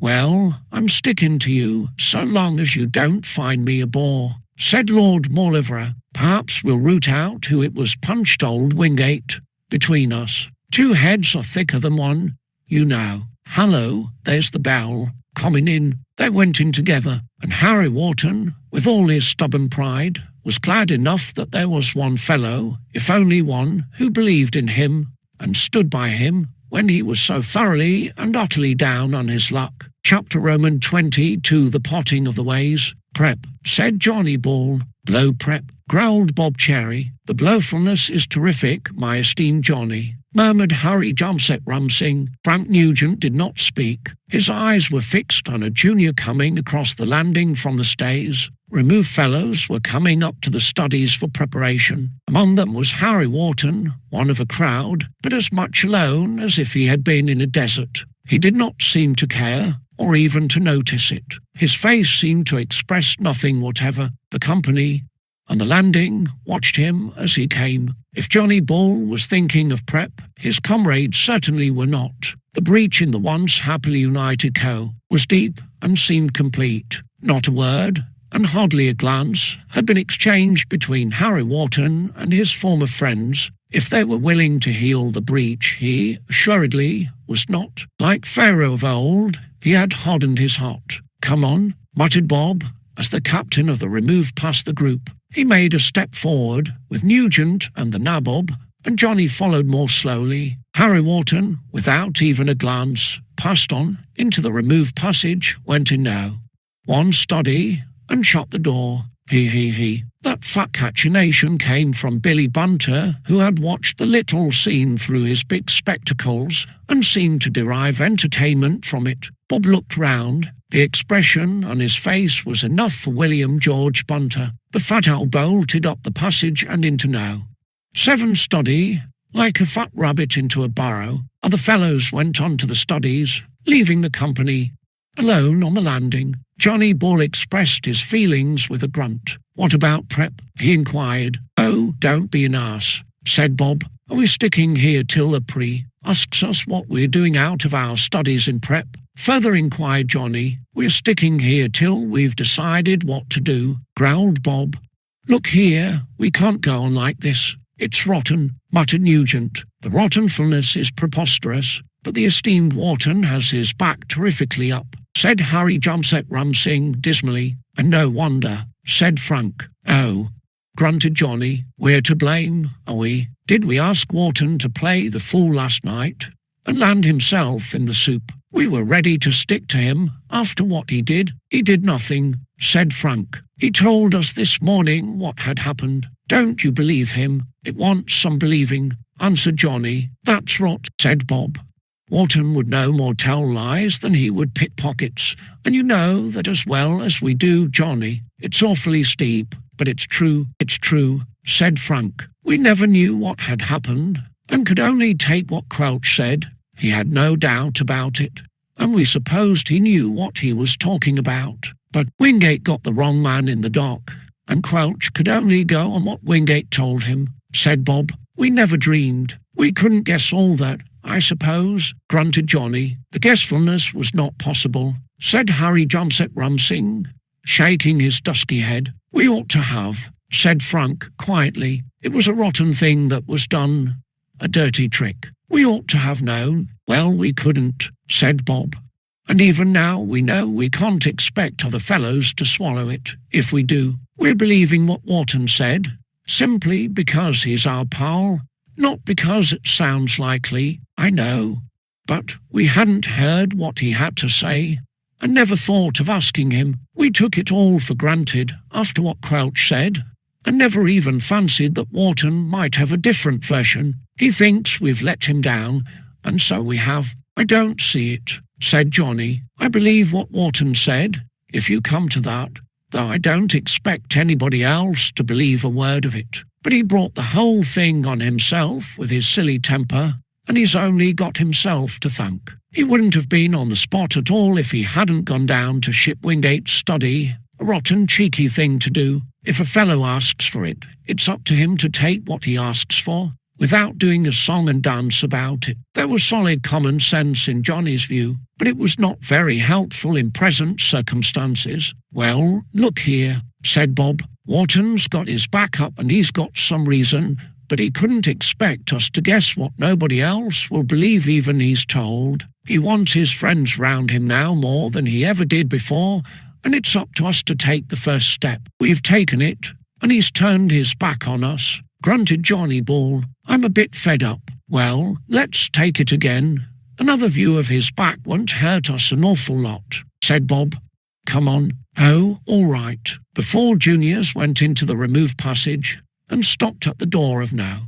Well, I'm sticking to you, so long as you don't find me a bore, said Lord Mauleverer. Perhaps we'll root out who it was punched old Wingate. Between us, 2 heads are thicker than one, you know. Hallo, there's the bell. Coming in. They went in together, and Harry Wharton, with all his stubborn pride, was glad enough that there was one fellow, if only one, who believed in him, and stood by him when he was so thoroughly and utterly down on his luck. Chapter Roman 20 to the potting of the ways. Prep, said Johnny Ball. Blow prep, growled Bob Cherry. The blowfulness is terrific, my esteemed Johnny, murmured Harry Jumset Rumsing. Frank Nugent did not speak. His eyes were fixed on a junior coming across the landing from the stays. Removed fellows were coming up to the studies for preparation. Among them was Harry Wharton, one of a crowd, but as much alone as if he had been in a desert. He did not seem to care, or even to notice it. His face seemed to express nothing whatever. The company and the landing watched him as he came. If Johnny Ball was thinking of prep, his comrades certainly were not. The breach in the once happily united co. was deep and seemed complete. Not a word, and hardly a glance, had been exchanged between Harry Wharton and his former friends. If they were willing to heal the breach, he, assuredly, was not. Like Pharaoh of old, he had hardened his heart. Come on, muttered Bob, as the captain of the remove passed the group. He made a step forward, with Nugent and the nabob, and Johnny followed more slowly. Harry Wharton, without even a glance, passed on into the remove passage, went in now. One study, and shut the door. He. That fat cachinnation came from Billy Bunter, who had watched the little scene through his big spectacles and seemed to derive entertainment from it. Bob looked round. The expression on his face was enough for William George Bunter. The fat owl bolted up the passage and into now. 7 study, like a fat rabbit into a burrow. Other fellows went on to the studies, leaving the company. Alone on the landing, Johnny Ball expressed his feelings with a grunt. What about prep? He inquired. Oh, don't be an ass, said Bob. Are we sticking here till the asks us what we're doing out of our studies in prep? Further inquired Johnny. We're sticking here till we've decided what to do, growled Bob. Look here, we can't go on like this. It's rotten, muttered Nugent. The rottenfulness is preposterous, but the esteemed Wharton has his back terrifically up, said Harry Rumsing dismally. And no wonder, said Frank. Oh, grunted Johnny. We're to blame, are we? Did we ask Wharton to play the fool last night and land himself in the soup? We were ready to stick to him after what he did. He did nothing, said Frank. He told us this morning what had happened. Don't you believe him? It wants some believing, answered Johnny. That's rot, said Bob. Wharton would no more tell lies than he would pickpockets, and you know that as well as we do, Johnny. It's awfully steep, but it's true, said Frank. We never knew what had happened, and could only take what Quelch said. He had no doubt about it, and we supposed he knew what he was talking about. But Wingate got the wrong man in the dock, and Quelch could only go on what Wingate told him, said Bob. We never dreamed. We couldn't guess all that, I suppose, grunted Johnny. The guessfulness was not possible, said Harry Rumsing, shaking his dusky head. We ought to have, said Frank quietly. It was a rotten thing that was done, a dirty trick. We ought to have known. Well, we couldn't, said Bob. And even now we know we can't expect other fellows to swallow it. If we do, we're believing what Wharton said, simply because he's our pal, not because it sounds likely, I know. But we hadn't heard what he had to say, and never thought of asking him. We took it all for granted after what Quelch said, and never even fancied that Wharton might have a different version. He thinks we've let him down, and so we have. I don't see it, said Johnny. I believe what Wharton said, if you come to that, though I don't expect anybody else to believe a word of it. But he brought the whole thing on himself with his silly temper, and he's only got himself to thank. He wouldn't have been on the spot at all if he hadn't gone down to Ship Wingate's study. A rotten cheeky thing to do. If a fellow asks for it, it's up to him to take what he asks for, without doing a song and dance about it. There was solid common sense in Johnny's view, but it was not very helpful in present circumstances. Well, look here, said Bob. Wharton's got his back up and he's got some reason, but he couldn't expect us to guess what nobody else will believe even he's told. He wants his friends round him now more than he ever did before, and it's up to us to take the first step. We've taken it, and he's turned his back on us, grunted Johnny Ball. I'm a bit fed up. Well, let's take it again. Another view of his back won't hurt us an awful lot, said Bob. Come on. Oh, all right. The 4 juniors went into the remove passage and stopped at the door of No.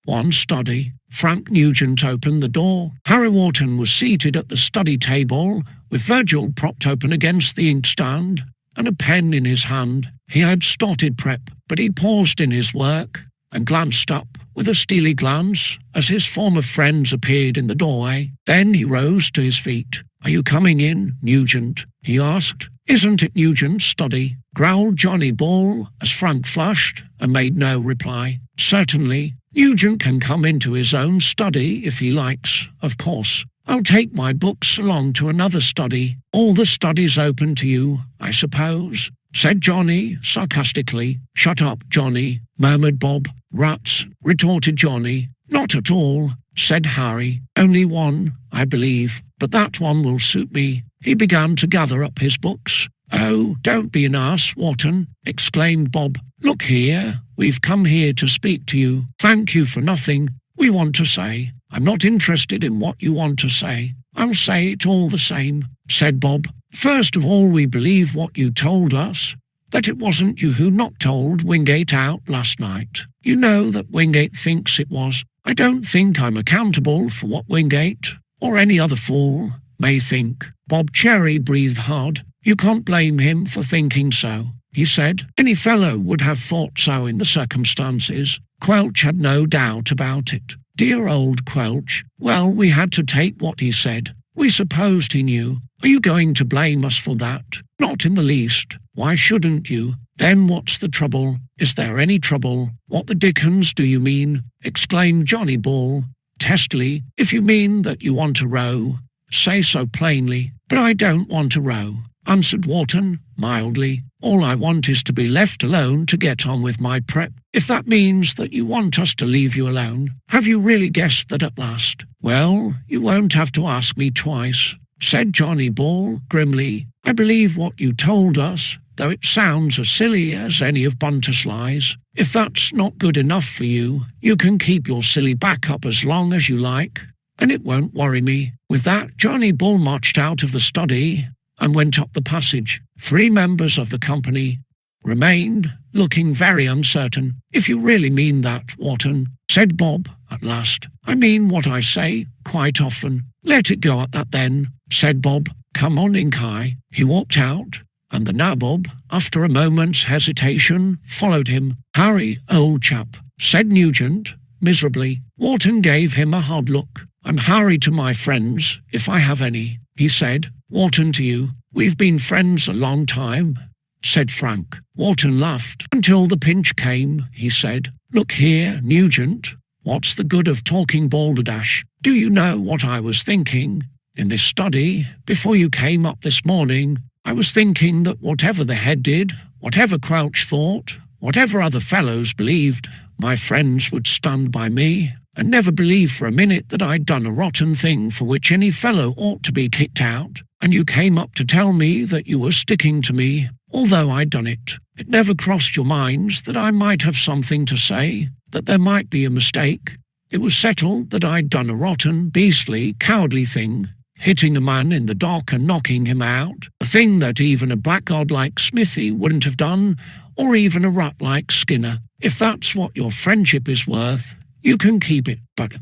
1 study. Frank Nugent opened the door. Harry Wharton was seated at the study table, with Virgil propped open against the inkstand and a pen in his hand. He had started prep, but he paused in his work and glanced up with a steely glance as his former friends appeared in the doorway. Then he rose to his feet. Are you coming in, Nugent? He asked. Isn't it Nugent's study? Growled Johnny Ball as Frank flushed and made no reply. Certainly, Nugent can come into his own study if he likes, of course. I'll take my books along to another study. All the studies open to you, I suppose, said Johnny sarcastically. Shut up, Johnny, murmured Bob. Rats, retorted Johnny. Not at all, said Harry. Only one, I believe, but that one will suit me. He began to gather up his books. Oh, don't be an ass, Wharton, exclaimed Bob. Look here, we've come here to speak to you. Thank you for nothing. We want to say. I'm not interested in what you want to say. I'll say it all the same, said Bob. First of all, we believe what you told us, that it wasn't you who knocked old Wingate out last night. You know that Wingate thinks it was. I don't think I'm accountable for what Wingate, or any other fool, may think. Bob Cherry breathed hard. You can't blame him for thinking so, he said. Any fellow would have thought so in the circumstances. Quelch had no doubt about it. Dear old Quelch. Well, we had to take what he said. We supposed he knew. Are you going to blame us for that? Not in the least. Why shouldn't you? Then what's the trouble? Is there any trouble? What the dickens do you mean? Exclaimed Johnny Ball, testily. If you mean that you want to row, say so plainly. But I don't want to row. answered Wharton, mildly. "All I want is to be left alone to get on with my prep. If that means that you want us to leave you alone, have you really guessed that at last?" "Well, you won't have to ask me twice," said Johnny Ball grimly. "I believe what you told us, though it sounds as silly as any of Bunter's lies. If that's not good enough for you, you can keep your silly back up as long as you like, and it won't worry me." With that, Johnny Ball marched out of the study and went up the passage. 3 members of the company remained, looking very uncertain. "If you really mean that, Wharton," said Bob at last. "I mean what I say quite often." "Let it go at that then," said Bob. "Come on, Inkai." He walked out, and the nabob, after a moment's hesitation, followed him. "Harry, old chap," said Nugent, miserably. Wharton gave him a hard look. "I'm Harry to my friends, if I have any," he said. "Wharton to you." "We've been friends a long time," said Frank. Wharton laughed. "Until the pinch came," he said. "Look here, Nugent, what's the good of talking balderdash? Do you know what I was thinking? In this study, before you came up this morning, I was thinking that whatever the head did, whatever Crouch thought, whatever other fellows believed, my friends would stand by me and never believe for a minute that I'd done a rotten thing for which any fellow ought to be kicked out. And you came up to tell me that you were sticking to me, although I'd done it. It never crossed your minds that I might have something to say, that there might be a mistake. It was settled that I'd done a rotten, beastly, cowardly thing, hitting a man in the dock and knocking him out, a thing that even a blackguard like Smithy wouldn't have done, or even a rat like Skinner. If that's what your friendship is worth, you can keep it, but—"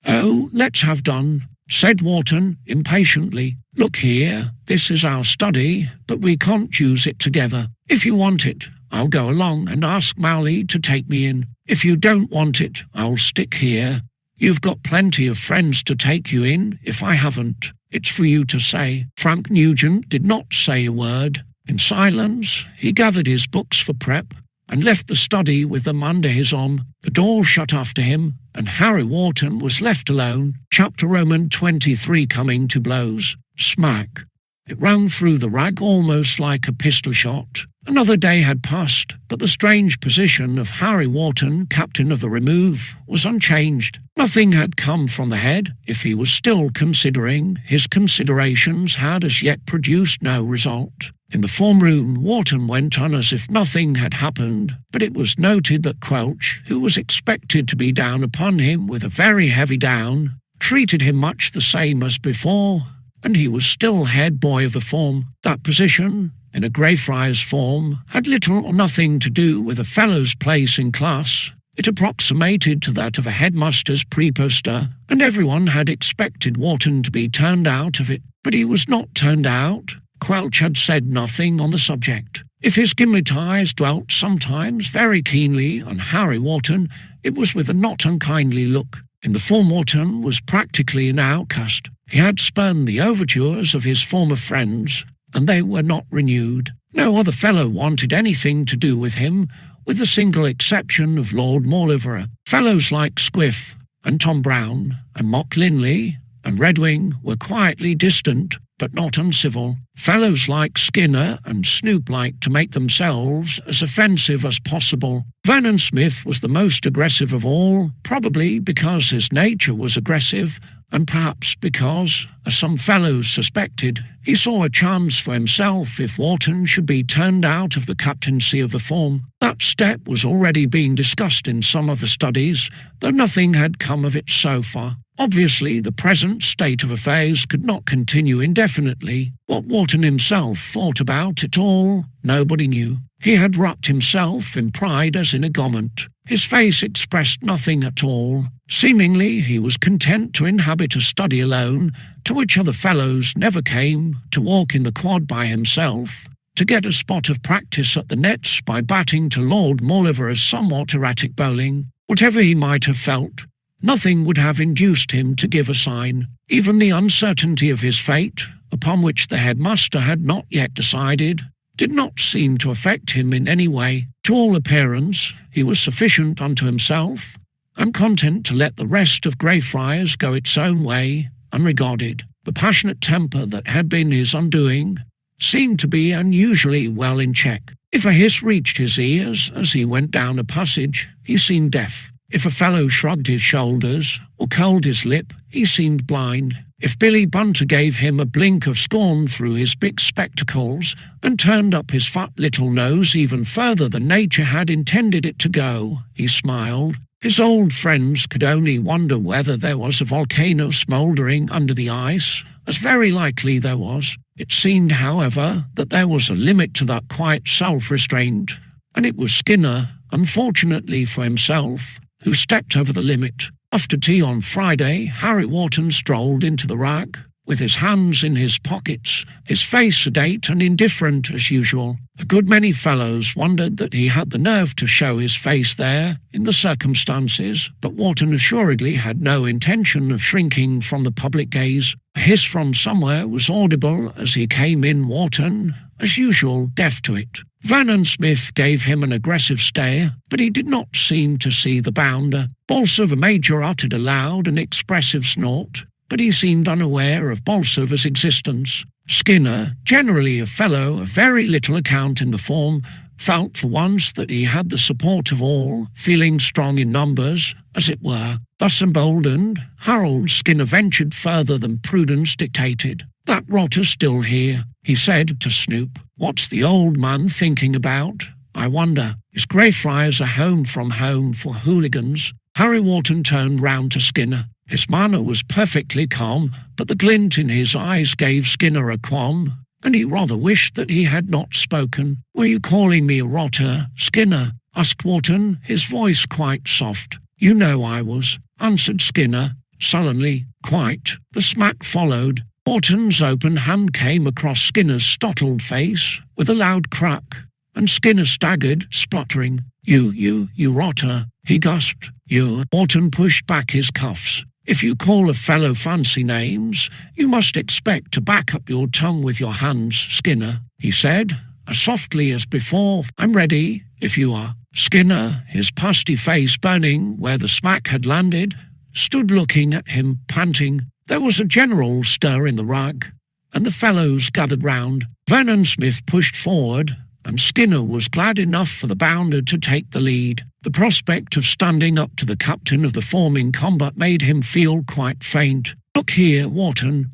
"Oh, let's have done," said Wharton impatiently. "Look here, this is our study, but we can't use it together. If you want it, I'll go along and ask Mowley to take me in. If you don't want it, I'll stick here. You've got plenty of friends to take you in, if I haven't. It's for you to say." Frank Nugent did not say a word. In silence, he gathered his books for prep and left the study with them under his arm. The door shut after him, and Harry Wharton was left alone. Chapter Roman 23 coming to blows. Smack. It rang through the rag almost like a pistol shot. Another day had passed, but the strange position of Harry Wharton, captain of the Remove, was unchanged. Nothing had come from the head. If he was still considering, his considerations had as yet produced no result. In the form room, Wharton went on as if nothing had happened, but it was noted that Quelch, who was expected to be down upon him with a very heavy down, treated him much the same as before, and he was still head boy of the form. That position, in a Greyfriars form, had little or nothing to do with a fellow's place in class. It approximated to that of a headmaster's preposter, and everyone had expected Wharton to be turned out of it. But he was not turned out. Quelch had said nothing on the subject. If his gimlet eyes dwelt sometimes very keenly on Harry Wharton, it was with a not unkindly look. In the form, Wharton was practically an outcast. He had spurned the overtures of his former friends, and they were not renewed. No other fellow wanted anything to do with him, with the single exception of Lord Mauleverer. Fellows like Squiff and Tom Brown and Mock Linley and Redwing were quietly distant, but not uncivil. Fellows like Skinner and Snoop liked to make themselves as offensive as possible. Vernon Smith was the most aggressive of all, probably because his nature was aggressive, and perhaps because, as some fellows suspected, he saw a chance for himself if Wharton should be turned out of the captaincy of the form. That step was already being discussed in some of the studies, though nothing had come of it so far. Obviously, the present state of affairs could not continue indefinitely. What Wharton himself thought about it all, nobody knew. He had wrapped himself in pride as in a garment. His face expressed nothing at all. Seemingly, he was content to inhabit a study alone, to which other fellows never came, to walk in the quad by himself, to get a spot of practice at the nets by batting to Lord Mauleverer's somewhat erratic bowling. Whatever he might have felt, nothing would have induced him to give a sign. Even the uncertainty of his fate, upon which the headmaster had not yet decided, did not seem to affect him in any way. To all appearance, he was sufficient unto himself, and content to let the rest of Greyfriars go its own way, unregarded. The passionate temper that had been his undoing seemed to be unusually well in check. If a hiss reached his ears as he went down a passage, he seemed deaf. If a fellow shrugged his shoulders or curled his lip, he seemed blind. If Billy Bunter gave him a blink of scorn through his big spectacles and turned up his fat little nose even further than nature had intended it to go, he smiled. His old friends could only wonder whether there was a volcano smouldering under the ice, as very likely there was. It seemed, however, that there was a limit to that quiet self-restraint, and it was Skinner, unfortunately for himself, who stepped over the limit. After tea on Friday, Harry Wharton strolled into the rack, with his hands in his pockets, his face sedate and indifferent as usual. A good many fellows wondered that he had the nerve to show his face there in the circumstances, but Wharton assuredly had no intention of shrinking from the public gaze. A hiss from somewhere was audible as he came in. Wharton, as usual, deaf to it. Vernon Smith gave him an aggressive stare, but he did not seem to see the bounder. Bolsover Major uttered a loud and expressive snort, but he seemed unaware of Bolsover's existence. Skinner, generally a fellow of very little account in the form, felt for once that he had the support of all, feeling strong in numbers, as it were. Thus emboldened, Harold Skinner ventured further than prudence dictated. "That rotter's still here," he said to Snoop. "What's the old man thinking about? I wonder. Is Greyfriars a home from home for hooligans?" Harry Wharton turned round to Skinner. His manner was perfectly calm, but the glint in his eyes gave Skinner a qualm, and he rather wished that he had not spoken. "Were you calling me a rotter, Skinner?" asked Wharton, his voice quite soft. "You know I was," answered Skinner, sullenly. "Quite." The smack followed. Wharton's open hand came across Skinner's startled face with a loud crack, and Skinner staggered, spluttering. You rotter," he gasped. "You." Wharton pushed back his cuffs. "If you call a fellow fancy names, you must expect to back up your tongue with your hands, Skinner," he said, as softly as before. "I'm ready, if you are." Skinner, his pasty face burning where the smack had landed, stood looking at him, panting. There was a general stir in the rug, and the fellows gathered round. Vernon Smith pushed forward, and Skinner was glad enough for the bounder to take the lead. The prospect of standing up to the captain of the forming combat made him feel quite faint. "Look here, Wharton,"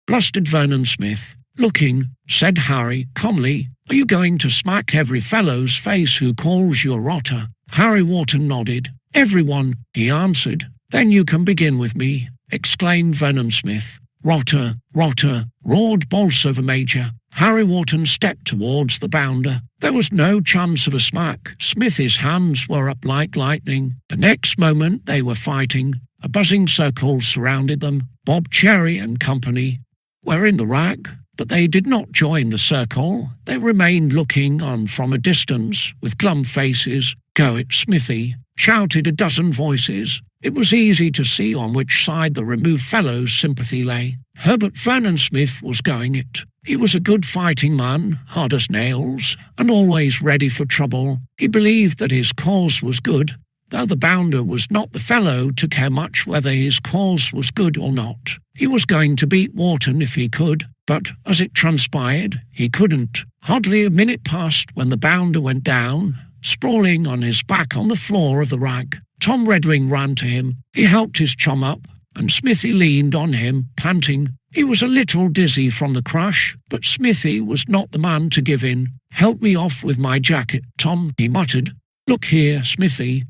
blustered Vernon Smith. "Looking," said Harry calmly. "Are you going to smack every fellow's face who calls you a rotter?" Harry Wharton nodded. "Everyone," he answered. "Then you can begin with me," exclaimed Vernon Smith. "Rotter, rotter," roared Bolsover Major. Harry Wharton stepped towards the bounder. There was no chance of a smack. Smithy's hands were up like lightning. The next moment they were fighting. A buzzing circle surrounded them. Bob Cherry and company were in the rack, but they did not join the circle. They remained looking on from a distance with glum faces. "Go it, Smithy," shouted a dozen voices. It was easy to see on which side the removed fellow's sympathy lay. Herbert Vernon Smith was going it. He was a good fighting man, hard as nails, and always ready for trouble. He believed that his cause was good, though the bounder was not the fellow to care much whether his cause was good or not. He was going to beat Wharton if he could, but as it transpired, he couldn't. Hardly a minute passed when the bounder went down, sprawling on his back on the floor of the rag. Tom Redwing ran to him. He helped his chum up, and Smithy leaned on him, panting. He was a little dizzy from the crash, but Smithy was not the man to give in. "Help me off with my jacket, Tom," he muttered. "Look here, Smithy,"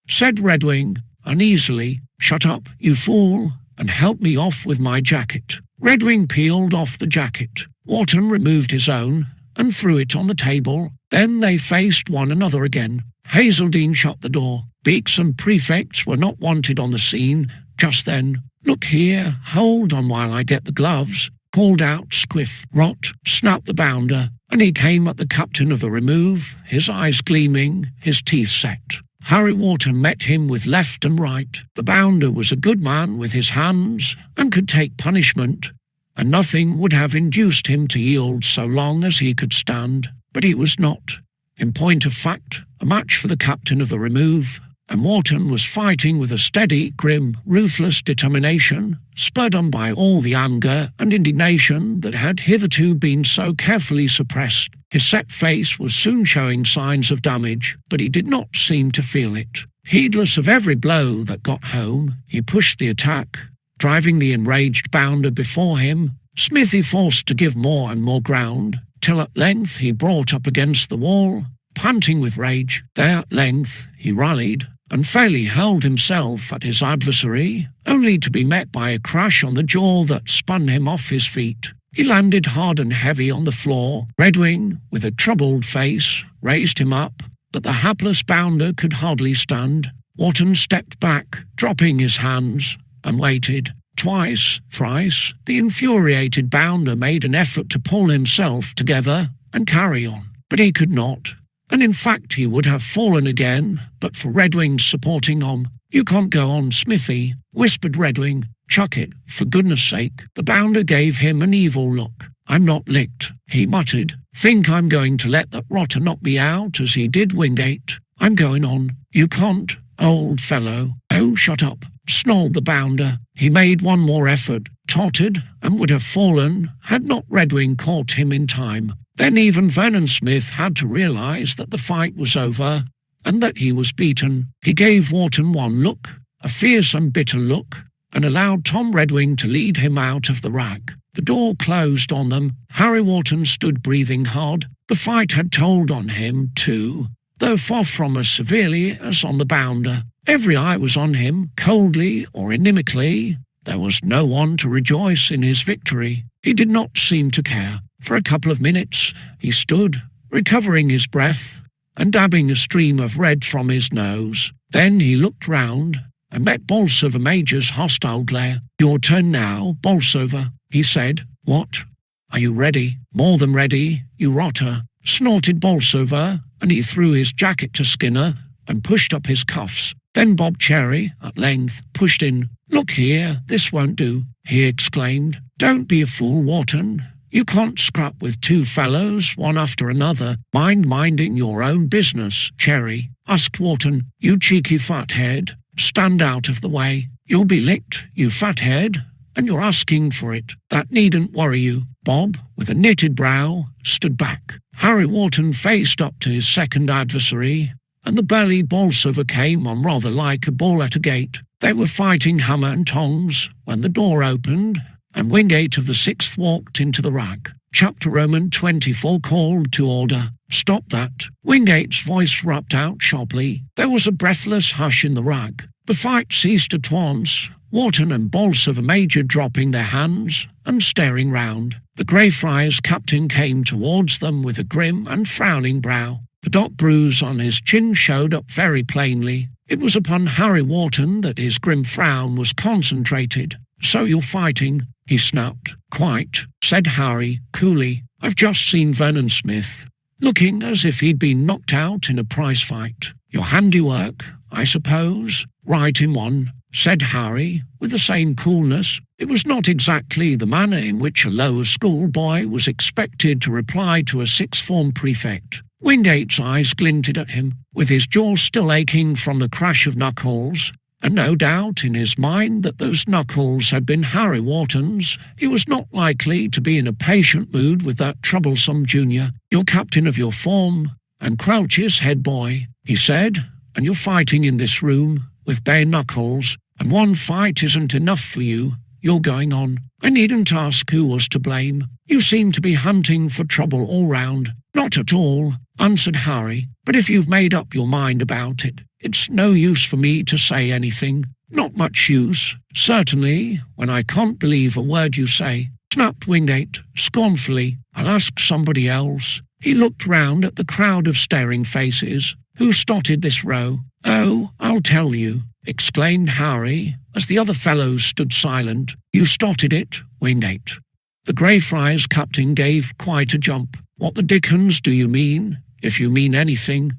said Redwing, uneasily. "Shut up, you fool, and help me off with my jacket." Redwing peeled off the jacket. Wharton removed his own and threw it on the table. Then they faced one another again. Hazeldine shut the door. Beaks and prefects were not wanted on the scene just then. "Look here, hold on while I get the gloves," called out Squiff. "Rot," snapped the bounder, and he came at the captain of the remove, his eyes gleaming, his teeth set. Harry Wharton met him with left and right. The bounder was a good man with his hands and could take punishment, and nothing would have induced him to yield so long as he could stand. But he was not, in point of fact, a match for the captain of the remove. and Wharton was fighting with a steady, grim, ruthless determination, spurred on by all the anger and indignation that had hitherto been so carefully suppressed. His set face was soon showing signs of damage, but he did not seem to feel it. Heedless of every blow that got home, he pushed the attack, driving the enraged bounder before him. Smith he forced to give more and more ground, till at length he brought up against the wall, panting with rage. There at length he rallied, and fairly hurled himself at his adversary, only to be met by a crash on the jaw that spun him off his feet. He landed hard and heavy on the floor. Redwing, with a troubled face, raised him up, but the hapless bounder could hardly stand. Wharton stepped back, dropping his hands, and waited. Twice, thrice, the infuriated bounder made an effort to pull himself together and carry on, but he could not. And in fact he would have fallen again, but for Redwing's supporting arm. "You can't go on, Smithy," whispered Redwing. "Chuck it, for goodness sake." The bounder gave him an evil look. "I'm not licked," he muttered. "Think I'm going to let that rotter knock me out as he did Wingate? I'm going on." "You can't, old fellow." "Oh, shut up," snarled the bounder. He made one more effort, tottered, and would have fallen had not Redwing caught him in time. Then even Vernon Smith had to realize that the fight was over and that he was beaten. He gave Wharton one look, a fierce and bitter look, and allowed Tom Redwing to lead him out of the rack. The door closed on them. Harry Wharton stood breathing hard. The fight had told on him, too, though far from as severely as on the bounder. Every eye was on him, coldly or inimically. There was no one to rejoice in his victory. He did not seem to care. For a couple of minutes he stood, recovering his breath and dabbing a stream of red from his nose. Then he looked round and met Bolsover Major's hostile glare. "Your turn now, Bolsover," he said. "What? Are you ready?" "More than ready, you rotter," snorted Bolsover, and he threw his jacket to Skinner and pushed up his cuffs. Then Bob Cherry, at length, pushed in. "Look here, this won't do," he exclaimed. "Don't be a fool, Wharton. You can't scrap with two fellows, one after another. Mind minding your own business, Cherry," asked Wharton. "You cheeky fathead, stand out of the way. You'll be licked, you fathead, and you're asking for it. That needn't worry you." Bob, with a knitted brow, stood back. Harry Wharton faced up to his second adversary, and the burly Bolsover came on rather like a bull at a gate. They were fighting hammer and tongs when the door opened, and Wingate of the 6th walked into the rack. Chapter Roman 24 called to order. "Stop that!" Wingate's voice rapped out sharply. There was a breathless hush in the rack. The fight ceased at once, Wharton and Bolsover Major dropping their hands and staring round. The Greyfriars captain came towards them with a grim and frowning brow. The dark bruise on his chin showed up very plainly. It was upon Harry Wharton that his grim frown was concentrated. "So you're fighting?" he snapped. "Quite," said Harry coolly. "I've just seen Vernon Smith, looking as if he'd been knocked out in a prize fight. Your handiwork, I suppose?" "Right in one," said Harry, with the same coolness. It was not exactly the manner in which a lower school boy was expected to reply to a sixth form prefect. Wingate's eyes glinted at him, with his jaw still aching from the crash of knuckles, and no doubt in his mind that those knuckles had been Harry Wharton's. He was not likely to be in a patient mood with that troublesome junior. "You're captain of your form, and Quelch's head boy," he said, "and you're fighting in this room with bare knuckles, and one fight isn't enough for you. You're going on. I needn't ask who was to blame. You seem to be hunting for trouble all round." "Not at all," answered Harry, "but if you've made up your mind about it, it's no use for me to say anything. Not much use, certainly, when I can't believe a word you say," snapped Wingate scornfully. "I'll ask somebody else." He looked round at the crowd of staring faces. "Who started this row?" "Oh, I'll tell you," exclaimed Harry, as the other fellows stood silent. "You started it, Wingate." The Greyfriars captain gave quite a jump. "What the dickens do you mean, if you mean anything?"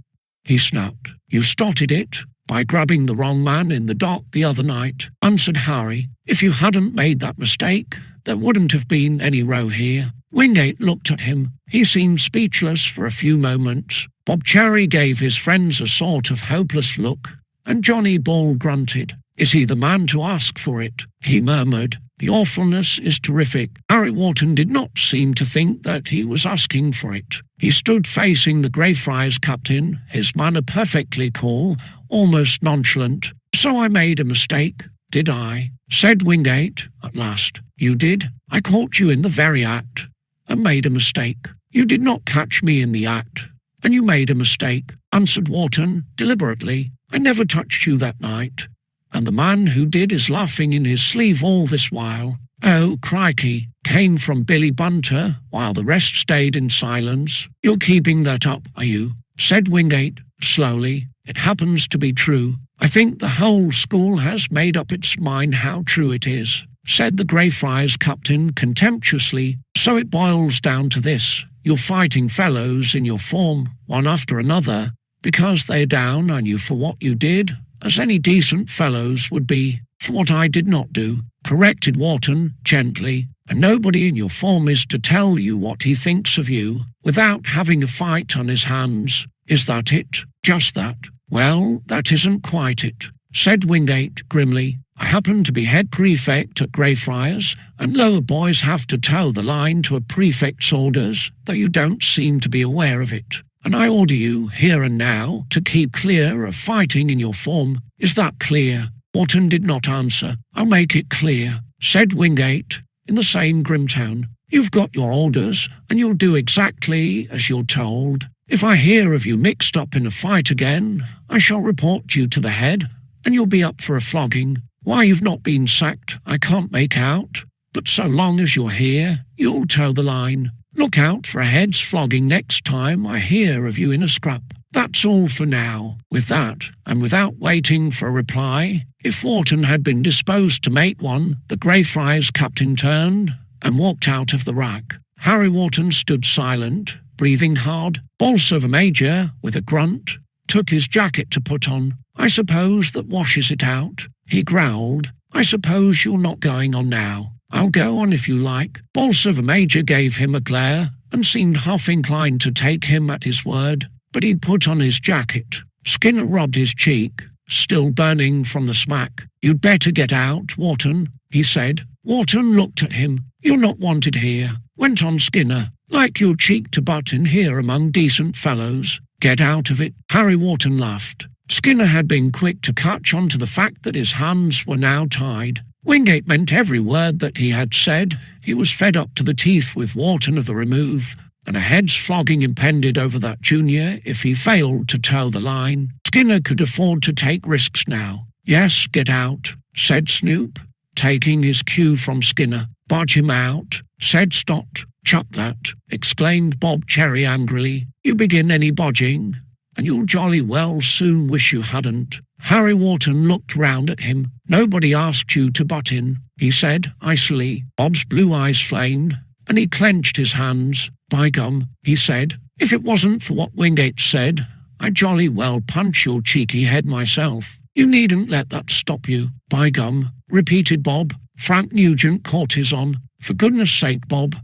he snapped. "You started it by grabbing the wrong man in the dock the other night," answered Harry. "If you hadn't made that mistake, there wouldn't have been any row here." Wingate looked at him. He seemed speechless for a few moments. Bob Cherry gave his friends a sort of hopeless look, and Johnny Ball grunted. "Is he the man to ask for it?" he murmured. "The awfulness is terrific." Harry Wharton did not seem to think that he was asking for it. He stood facing the Greyfriars captain, his manner perfectly cool, almost nonchalant. "So I made a mistake, did I?" said Wingate at last. "You did? I caught you in the very act, and made a mistake." "You did not catch me in the act, and you made a mistake," answered Wharton deliberately. "I never touched you that night, and the man who did is laughing in his sleeve all this while." "Oh, crikey," came from Billy Bunter, while the rest stayed in silence. "You're keeping that up, are you?" said Wingate slowly. "It happens to be true." "I think the whole school has made up its mind how true it is," said the Greyfriars captain contemptuously. "So it boils down to this. You're fighting fellows in your form, one after another, because they're down on you for what you did, as any decent fellows would be for what I did not do," corrected Wharton gently. "And nobody in your form is to tell you what he thinks of you without having a fight on his hands. Is that it? Just that?" "Well, that isn't quite it," said Wingate grimly. "I happen to be head prefect at Greyfriars, and lower boys have to toe the line to a prefect's orders, though you don't seem to be aware of it. And I order you, here and now, to keep clear of fighting in your form. Is that clear?" Wharton did not answer. "I'll make it clear," said Wingate, in the same grim tone. "You've got your orders, and you'll do exactly as you're told. If I hear of you mixed up in a fight again, I shall report you to the head, and you'll be up for a flogging. Why you've not been sacked, I can't make out, but so long as you're here, you'll toe the line. Look out for a head's flogging next time I hear of you in a scrap. That's all for now." With that, and without waiting for a reply, if Wharton had been disposed to make one, the Greyfriars captain turned and walked out of the rack. Harry Wharton stood silent, breathing hard. Bolsover Major, with a grunt, took his jacket to put on. "I suppose that washes it out," he growled. "I suppose you're not going on now. I'll go on if you like." Bolsover Major gave him a glare and seemed half inclined to take him at his word, but he'd put on his jacket. Skinner rubbed his cheek, still burning from the smack. "You'd better get out, Wharton," he said. Wharton looked at him. "You're not wanted here," went on Skinner. "Like your cheek to butt in here among decent fellows. Get out of it." Harry Wharton laughed. Skinner had been quick to catch on to the fact that his hands were now tied. Wingate meant every word that he had said. He was fed up to the teeth with Wharton of the remove, and a head's flogging impended over that junior if he failed to toe the line. Skinner could afford to take risks now. "Yes, get out," said Snoop, taking his cue from Skinner. "Bodge him out," said Stott. "Chuck that," exclaimed Bob Cherry angrily. "You begin any bodging, and you'll jolly well soon wish you hadn't." Harry Wharton looked round at him. "Nobody asked you to butt in," he said icily. Bob's blue eyes flamed, and he clenched his hands. "By gum," he said, "if it wasn't for what Wingate said, I'd jolly well punch your cheeky head myself. You needn't let that stop you." "By gum," repeated Bob. Frank Nugent caught his on. "For goodness sake, Bob,"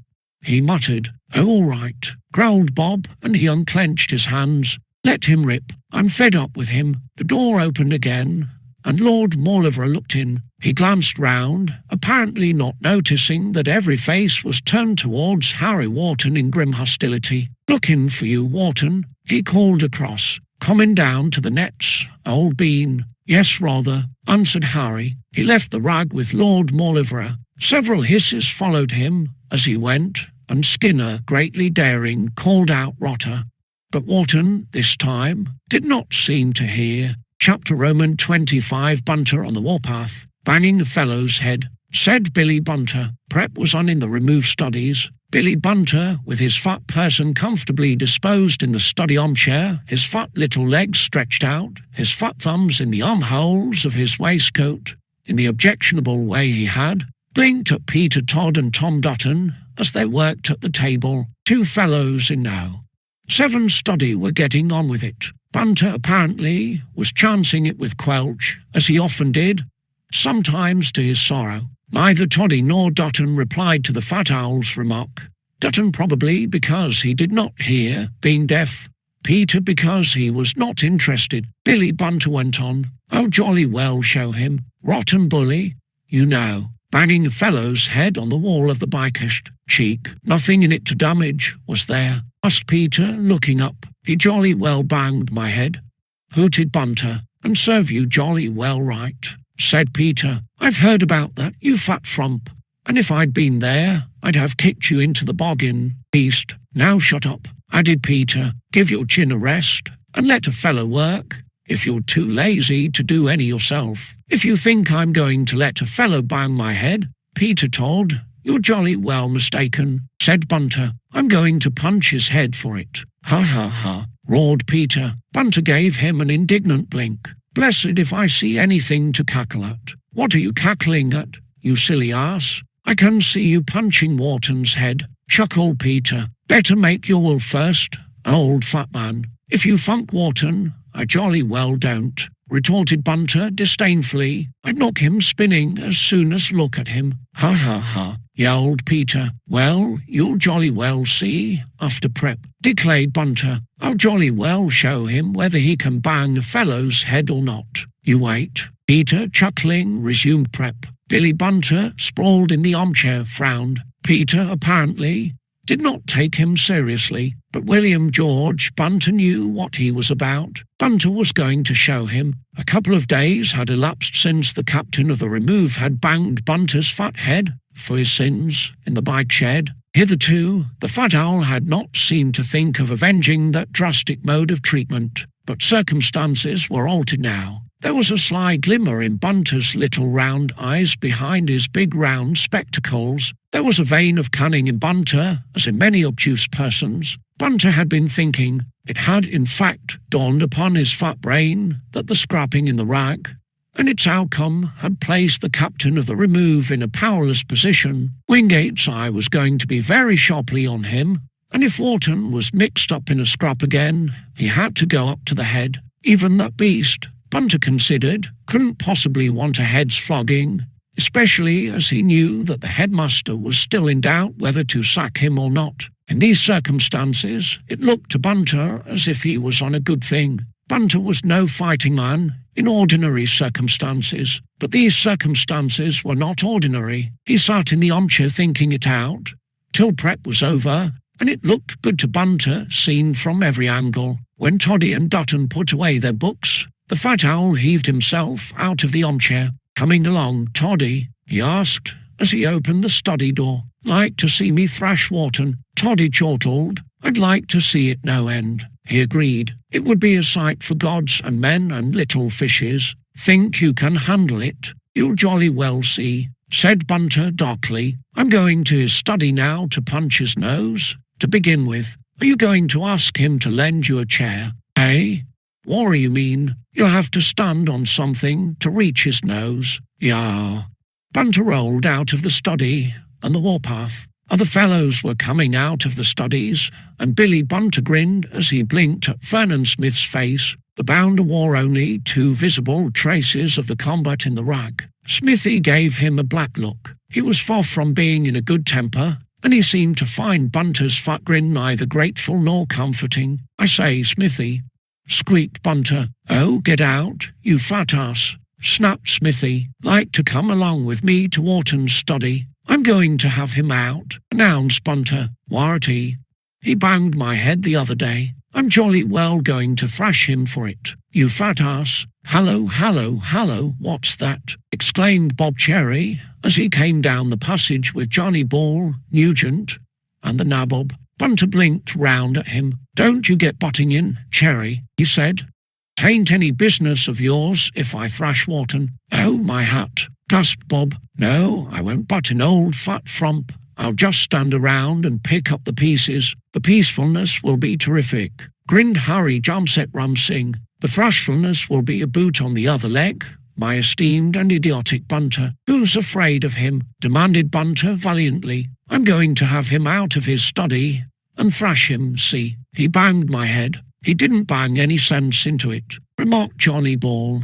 he muttered. "Oh, all right," growled Bob, and he unclenched his hands. "Let him rip. I'm fed up with him." The door opened again, and Lord Mauleverer looked in. He glanced round, apparently not noticing that every face was turned towards Harry Wharton in grim hostility. "Looking for you, Wharton," he called across. "Coming down to the nets, old bean." "Yes, rather," answered Harry. He left the rag with Lord Mauleverer. Several hisses followed him as he went, and Skinner, greatly daring, called out "Rotter." But Wharton, this time, did not seem to hear. Chapter Roman 25, Bunter on the warpath, banging a fellow's head. Said Billy Bunter. Prep was on in the remove studies. Billy Bunter, with his fat person comfortably disposed in the study armchair, his fat little legs stretched out, his fat thumbs in the armholes of his waistcoat, in the objectionable way he had, blinked at Peter Todd and Tom Dutton as they worked at the table, two fellows in now. 7 study were getting on with it. Bunter, apparently, was chancing it with Quelch, as he often did, sometimes to his sorrow. Neither Toddy nor Dutton replied to the fat owl's remark. Dutton probably because he did not hear, being deaf. Peter because he was not interested. Billy Bunter went on. I'll jolly well show him. Rotten bully, you know. Banging a fellow's head on the wall of the biker's cheek. Nothing in it to damage, was there? Asked Peter, looking up. He jolly well banged my head, hooted Bunter. And serve you jolly well right, said Peter. I've heard about that, you fat frump. And if I'd been there, I'd have kicked you into the boggin, beast. Now shut up, added Peter. Give your chin a rest, and let a fellow work, if you're too lazy to do any yourself. If you think I'm going to let a fellow bang my head, Peter Todd, you're jolly well mistaken, said Bunter. I'm going to punch his head for it. Ha ha ha, roared Peter. Bunter gave him an indignant blink. Blessed if I see anything to cackle at. What are you cackling at, you silly ass? I can see you punching Wharton's head, chuckled Peter. Better make your will first, old fat man. If you funk Wharton, I jolly well don't, retorted Bunter disdainfully. I'd knock him spinning as soon as look at him. Ha ha ha, yelled Peter. Well, you'll jolly well see, after prep, declared Bunter. I'll jolly well show him whether he can bang a fellow's head or not. You wait. Peter, chuckling, resumed prep. Billy Bunter, sprawled in the armchair, frowned. Peter, apparently, did not take him seriously, but William George Bunter knew what he was about. Bunter was going to show him. A couple of days had elapsed since the captain of the Remove had banged Bunter's fat head for his sins in the bike shed. Hitherto, the fat owl had not seemed to think of avenging that drastic mode of treatment, but circumstances were altered now. There was a sly glimmer in Bunter's little round eyes behind his big round spectacles. There was a vein of cunning in Bunter, as in many obtuse persons. Bunter had been thinking. It had, in fact, dawned upon his fat brain that the scrapping in the rack and its outcome had placed the captain of the Remove in a powerless position. Wingate's eye was going to be very sharply on him, and if Wharton was mixed up in a scrap again, he had to go up to the head. Even that beast, Bunter considered, couldn't possibly want a head's flogging, especially as he knew that the headmaster was still in doubt whether to sack him or not. In these circumstances, it looked to Bunter as if he was on a good thing. Bunter was no fighting man in ordinary circumstances, but these circumstances were not ordinary. He sat in the armchair thinking it out, till prep was over, and it looked good to Bunter, seen from every angle. When Toddy and Dutton put away their books, the fat owl heaved himself out of the armchair. Coming along, Toddy, he asked, as he opened the study door. Like to see me thrash Wharton? Toddy chortled. I'd like to see it no end. He agreed. It would be a sight for gods and men and little fishes. Think you can handle it? You'll jolly well see, said Bunter darkly. I'm going to his study now to punch his nose. To begin with, are you going to ask him to lend you a chair? Eh? What you mean? You'll have to stand on something to reach his nose. Yah. Bunter rolled out of the study and the warpath. Other fellows were coming out of the studies, and Billy Bunter grinned as he blinked at Vernon Smith's face. The bounder wore only two visible traces of the combat in the rack. Smithy gave him a black look. He was far from being in a good temper, and he seemed to find Bunter's fat grin neither grateful nor comforting. I say, Smithy, squeaked Bunter. Oh, get out, you fat ass, snapped Smithy. Like to come along with me to Wharton's study? I'm going to have him out, announced Bunter. Warty, he banged my head the other day. I'm jolly well going to thrash him for it. You fat ass. Hallo, hallo, hallo, what's that? Exclaimed Bob Cherry as he came down the passage with Johnny Ball, Nugent, and the nabob. Bunter blinked round at him. Don't you get butting in, Cherry, he said. Tain't any business of yours if I thrash Wharton. Oh, my hat, gasped Bob. No, I won't butt in, old fat frump. I'll just stand around and pick up the pieces. The peacefulness will be terrific, grinned Harry Jamset Ram Singh. The thrashfulness will be a boot on the other leg, my esteemed and idiotic Bunter. Who's afraid of him? Demanded Bunter valiantly. I'm going to have him out of his study and thrash him, see. He banged my head. He didn't bang any sense into it, remarked Johnny Ball.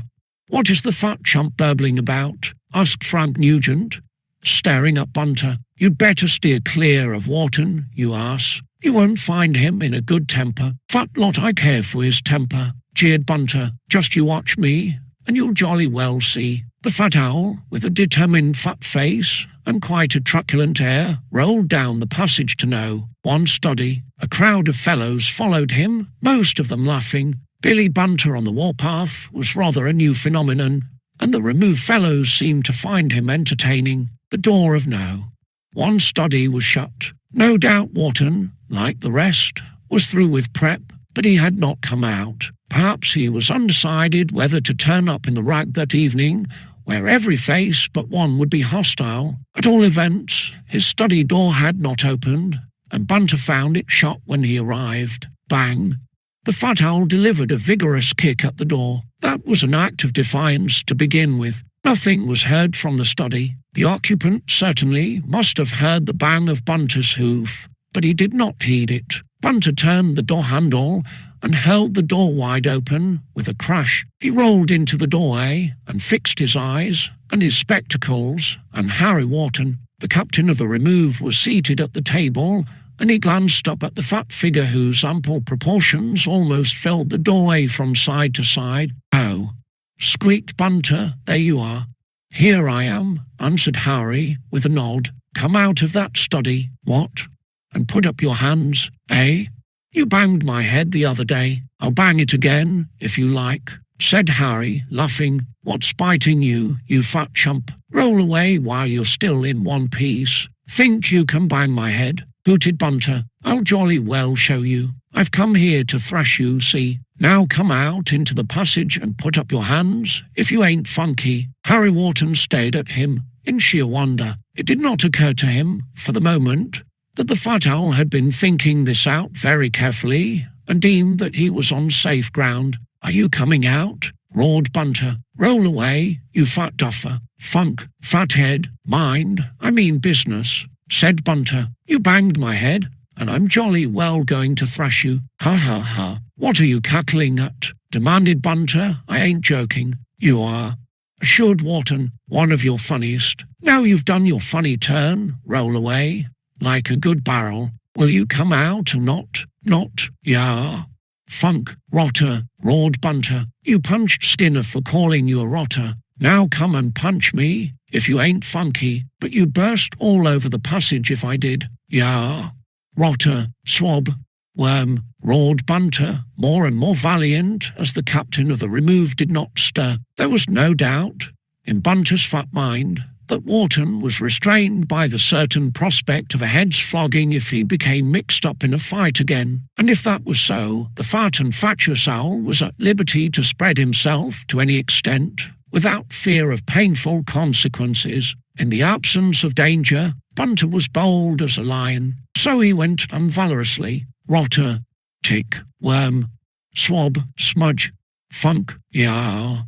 What is the fat chump burbling about? Asked Frank Nugent, staring at Bunter. You'd better steer clear of Wharton, you ass. You won't find him in a good temper. Fat lot I care for his temper, jeered Bunter. Just you watch me. and you'll jolly well see." The fat owl, with a determined fat face and quite a truculent air, rolled down the passage to no one's study. A crowd of fellows followed him, most of them laughing. Billy Bunter on the warpath was rather a new phenomenon, and the removed fellows seemed to find him entertaining. The door of no one's study was shut. No doubt Wharton, like the rest, was through with prep, but he had not come out. Perhaps he was undecided whether to turn up in the rag that evening, where every face but one would be hostile. At all events, his study door had not opened, and Bunter found it shut when he arrived. Bang! The fat owl delivered a vigorous kick at the door. That was an act of defiance to begin with. Nothing was heard from the study. The occupant certainly must have heard the bang of Bunter's hoof, but he did not heed it. Bunter turned the door handle and held the door wide open with a crash. He rolled into the doorway and fixed his eyes and his spectacles on Harry Wharton. The captain of the Remove was seated at the table, and he glanced up at the fat figure whose ample proportions almost filled the doorway from side to side. "Oh," squeaked Bunter, "there you are." "Here I am," answered Harry with a nod. "Come out of that study." "What? And put up your hands, eh? You banged my head the other day." "I'll bang it again, if you like," said Harry, laughing. "What's biting you, you fat chump? Roll away while you're still in one piece. Think you can bang my head?" hooted Bunter. "I'll jolly well show you. I've come here to thrash you, see? Now come out into the passage and put up your hands, if you ain't funky." Harry Wharton stared at him in sheer wonder. It did not occur to him, for the moment, that the fat owl had been thinking this out very carefully and deemed that he was on safe ground. "Are you coming out?" roared Bunter. "Roll away, you fat duffer. Funk, fathead, mind, I mean business," said Bunter. "You banged my head, and I'm jolly well going to thrash you." "Ha ha ha, what are you cackling at?" demanded Bunter. "I ain't joking." "You are," assured Wharton, "one of your funniest. Now you've done your funny turn, roll away, like a good barrel. Will you come out or not?" "Not, yeah." "Funk, rotter," roared Bunter. "You punched Skinner for calling you a rotter. Now come and punch me, if you ain't funky. But you'd burst all over the passage if I did." "Yeah." "Rotter, swab, worm," roared Bunter, more and more valiant as the captain of the Remove did not stir. There was no doubt, in Bunter's fat mind, that Wharton was restrained by the certain prospect of a head's flogging if he became mixed up in a fight again. And if that was so, the fat and fatuous owl was at liberty to spread himself to any extent, without fear of painful consequences. In the absence of danger, Bunter was bold as a lion, so he went unvalorously. "Rotter, tick, worm, swab, smudge, funk, yeah,"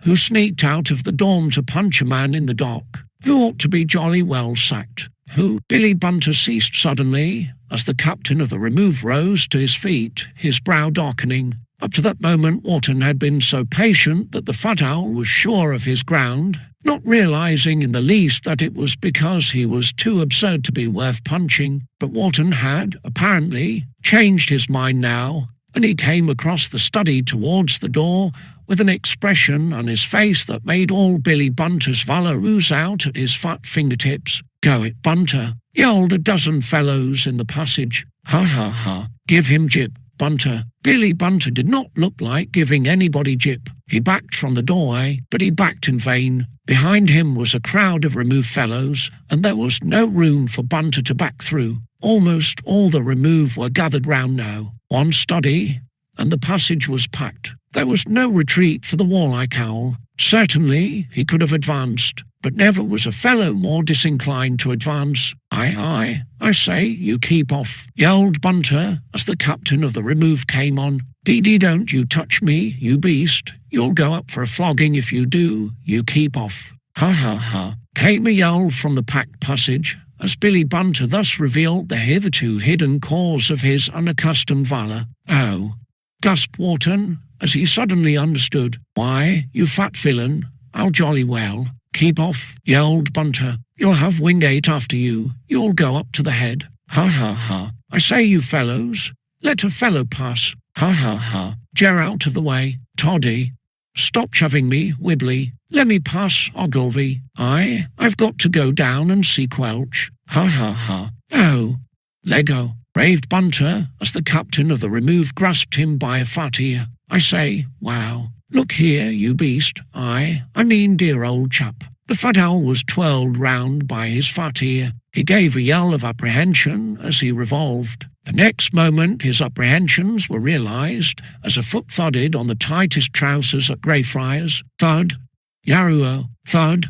who sneaked out of the dorm to punch a man in the dock, who ought to be jolly well sacked. "Who?" Billy Bunter ceased suddenly as the captain of the Remove rose to his feet, his brow darkening. Up to that moment Wharton had been so patient that the fat owl was sure of his ground, not realizing in the least that it was because he was too absurd to be worth punching. But Wharton had, apparently, changed his mind now, and he came across the study towards the door with an expression on his face that made all Billy Bunter's valour ooze out at his fat fingertips. "Go it, Bunter," yelled a dozen fellows in the passage. "Ha ha ha, give him jip, Bunter." Billy Bunter did not look like giving anybody jip. He backed from the doorway, but he backed in vain. Behind him was a crowd of Remove fellows, and there was no room for Bunter to back through. Almost all the Remove were gathered round now. One study, and the passage was packed. There was no retreat for the warlike owl. Certainly he could have advanced, but never was a fellow more disinclined to advance. "Aye, I say, you keep off," yelled Bunter as the captain of the Remove came on. "Dee, don't you touch me, you beast. You'll go up for a flogging if you do. You keep off." "Ha ha ha," came a yell from the packed passage, as Billy Bunter thus revealed the hitherto hidden cause of his unaccustomed valour. "Oh," gasped Wharton, as he suddenly understood. "Why, you fat villain, I'll jolly well." "Keep off," yelled Bunter. "You'll have Wingate after you. You'll go up to the head." "Ha ha ha. I say, you fellows, let a fellow pass." "Ha ha ha. Ger out of the way. Toddy." Stop shoving me, Wibbly. Let me pass, Ogilvy. I've got to go down and see Quelch. Ha ha ha. Oh, Lego, raved Bunter as the captain of the remove grasped him by a fat ear. I say, wow. Look here, you beast. I mean dear old chap. The fat owl was twirled round by his fat ear. He gave a yell of apprehension as he revolved. The next moment his apprehensions were realised as a foot thudded on the tightest trousers at Greyfriars. Thud. Yarrow. Thud.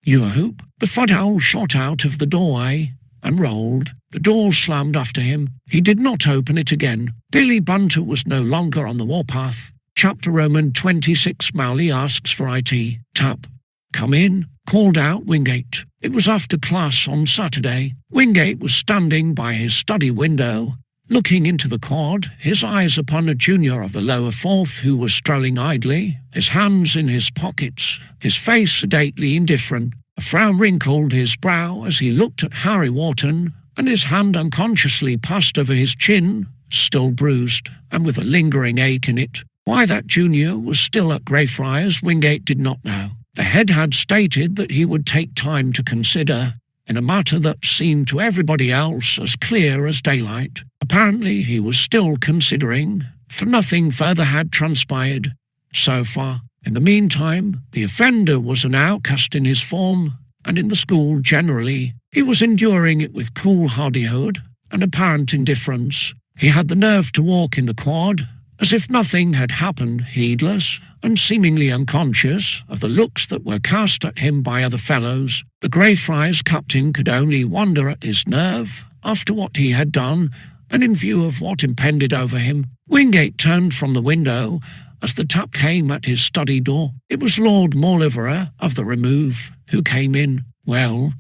Ewerhoop. The fat owl shot out of the doorway and rolled. The door slammed after him. He did not open it again. Billy Bunter was no longer on the warpath. Chapter Roman 26 Mowley asks for IT. Tap. Come in, called out Wingate. It was after class on Saturday. Wingate was standing by his study window, looking into the quad, his eyes upon a junior of the lower fourth who was strolling idly, his hands in his pockets, his face sedately indifferent. A frown wrinkled his brow as he looked at Harry Wharton, and his hand unconsciously passed over his chin, still bruised, and with a lingering ache in it. Why that junior was still at Greyfriars, Wingate did not know. The head had stated that he would take time to consider, in a matter that seemed to everybody else as clear as daylight. Apparently he was still considering, for nothing further had transpired so far. In the meantime, the offender was an outcast in his form, and in the school generally. He was enduring it with cool hardihood and apparent indifference. He had the nerve to walk in the quad, as if nothing had happened, heedless and seemingly unconscious of the looks that were cast at him by other fellows. The Greyfriars captain could only wonder at his nerve after what he had done, and in view of what impended over him. Wingate turned from the window as the tap came at his study door. It was Lord Mauleverer of the Remove who came in. Well,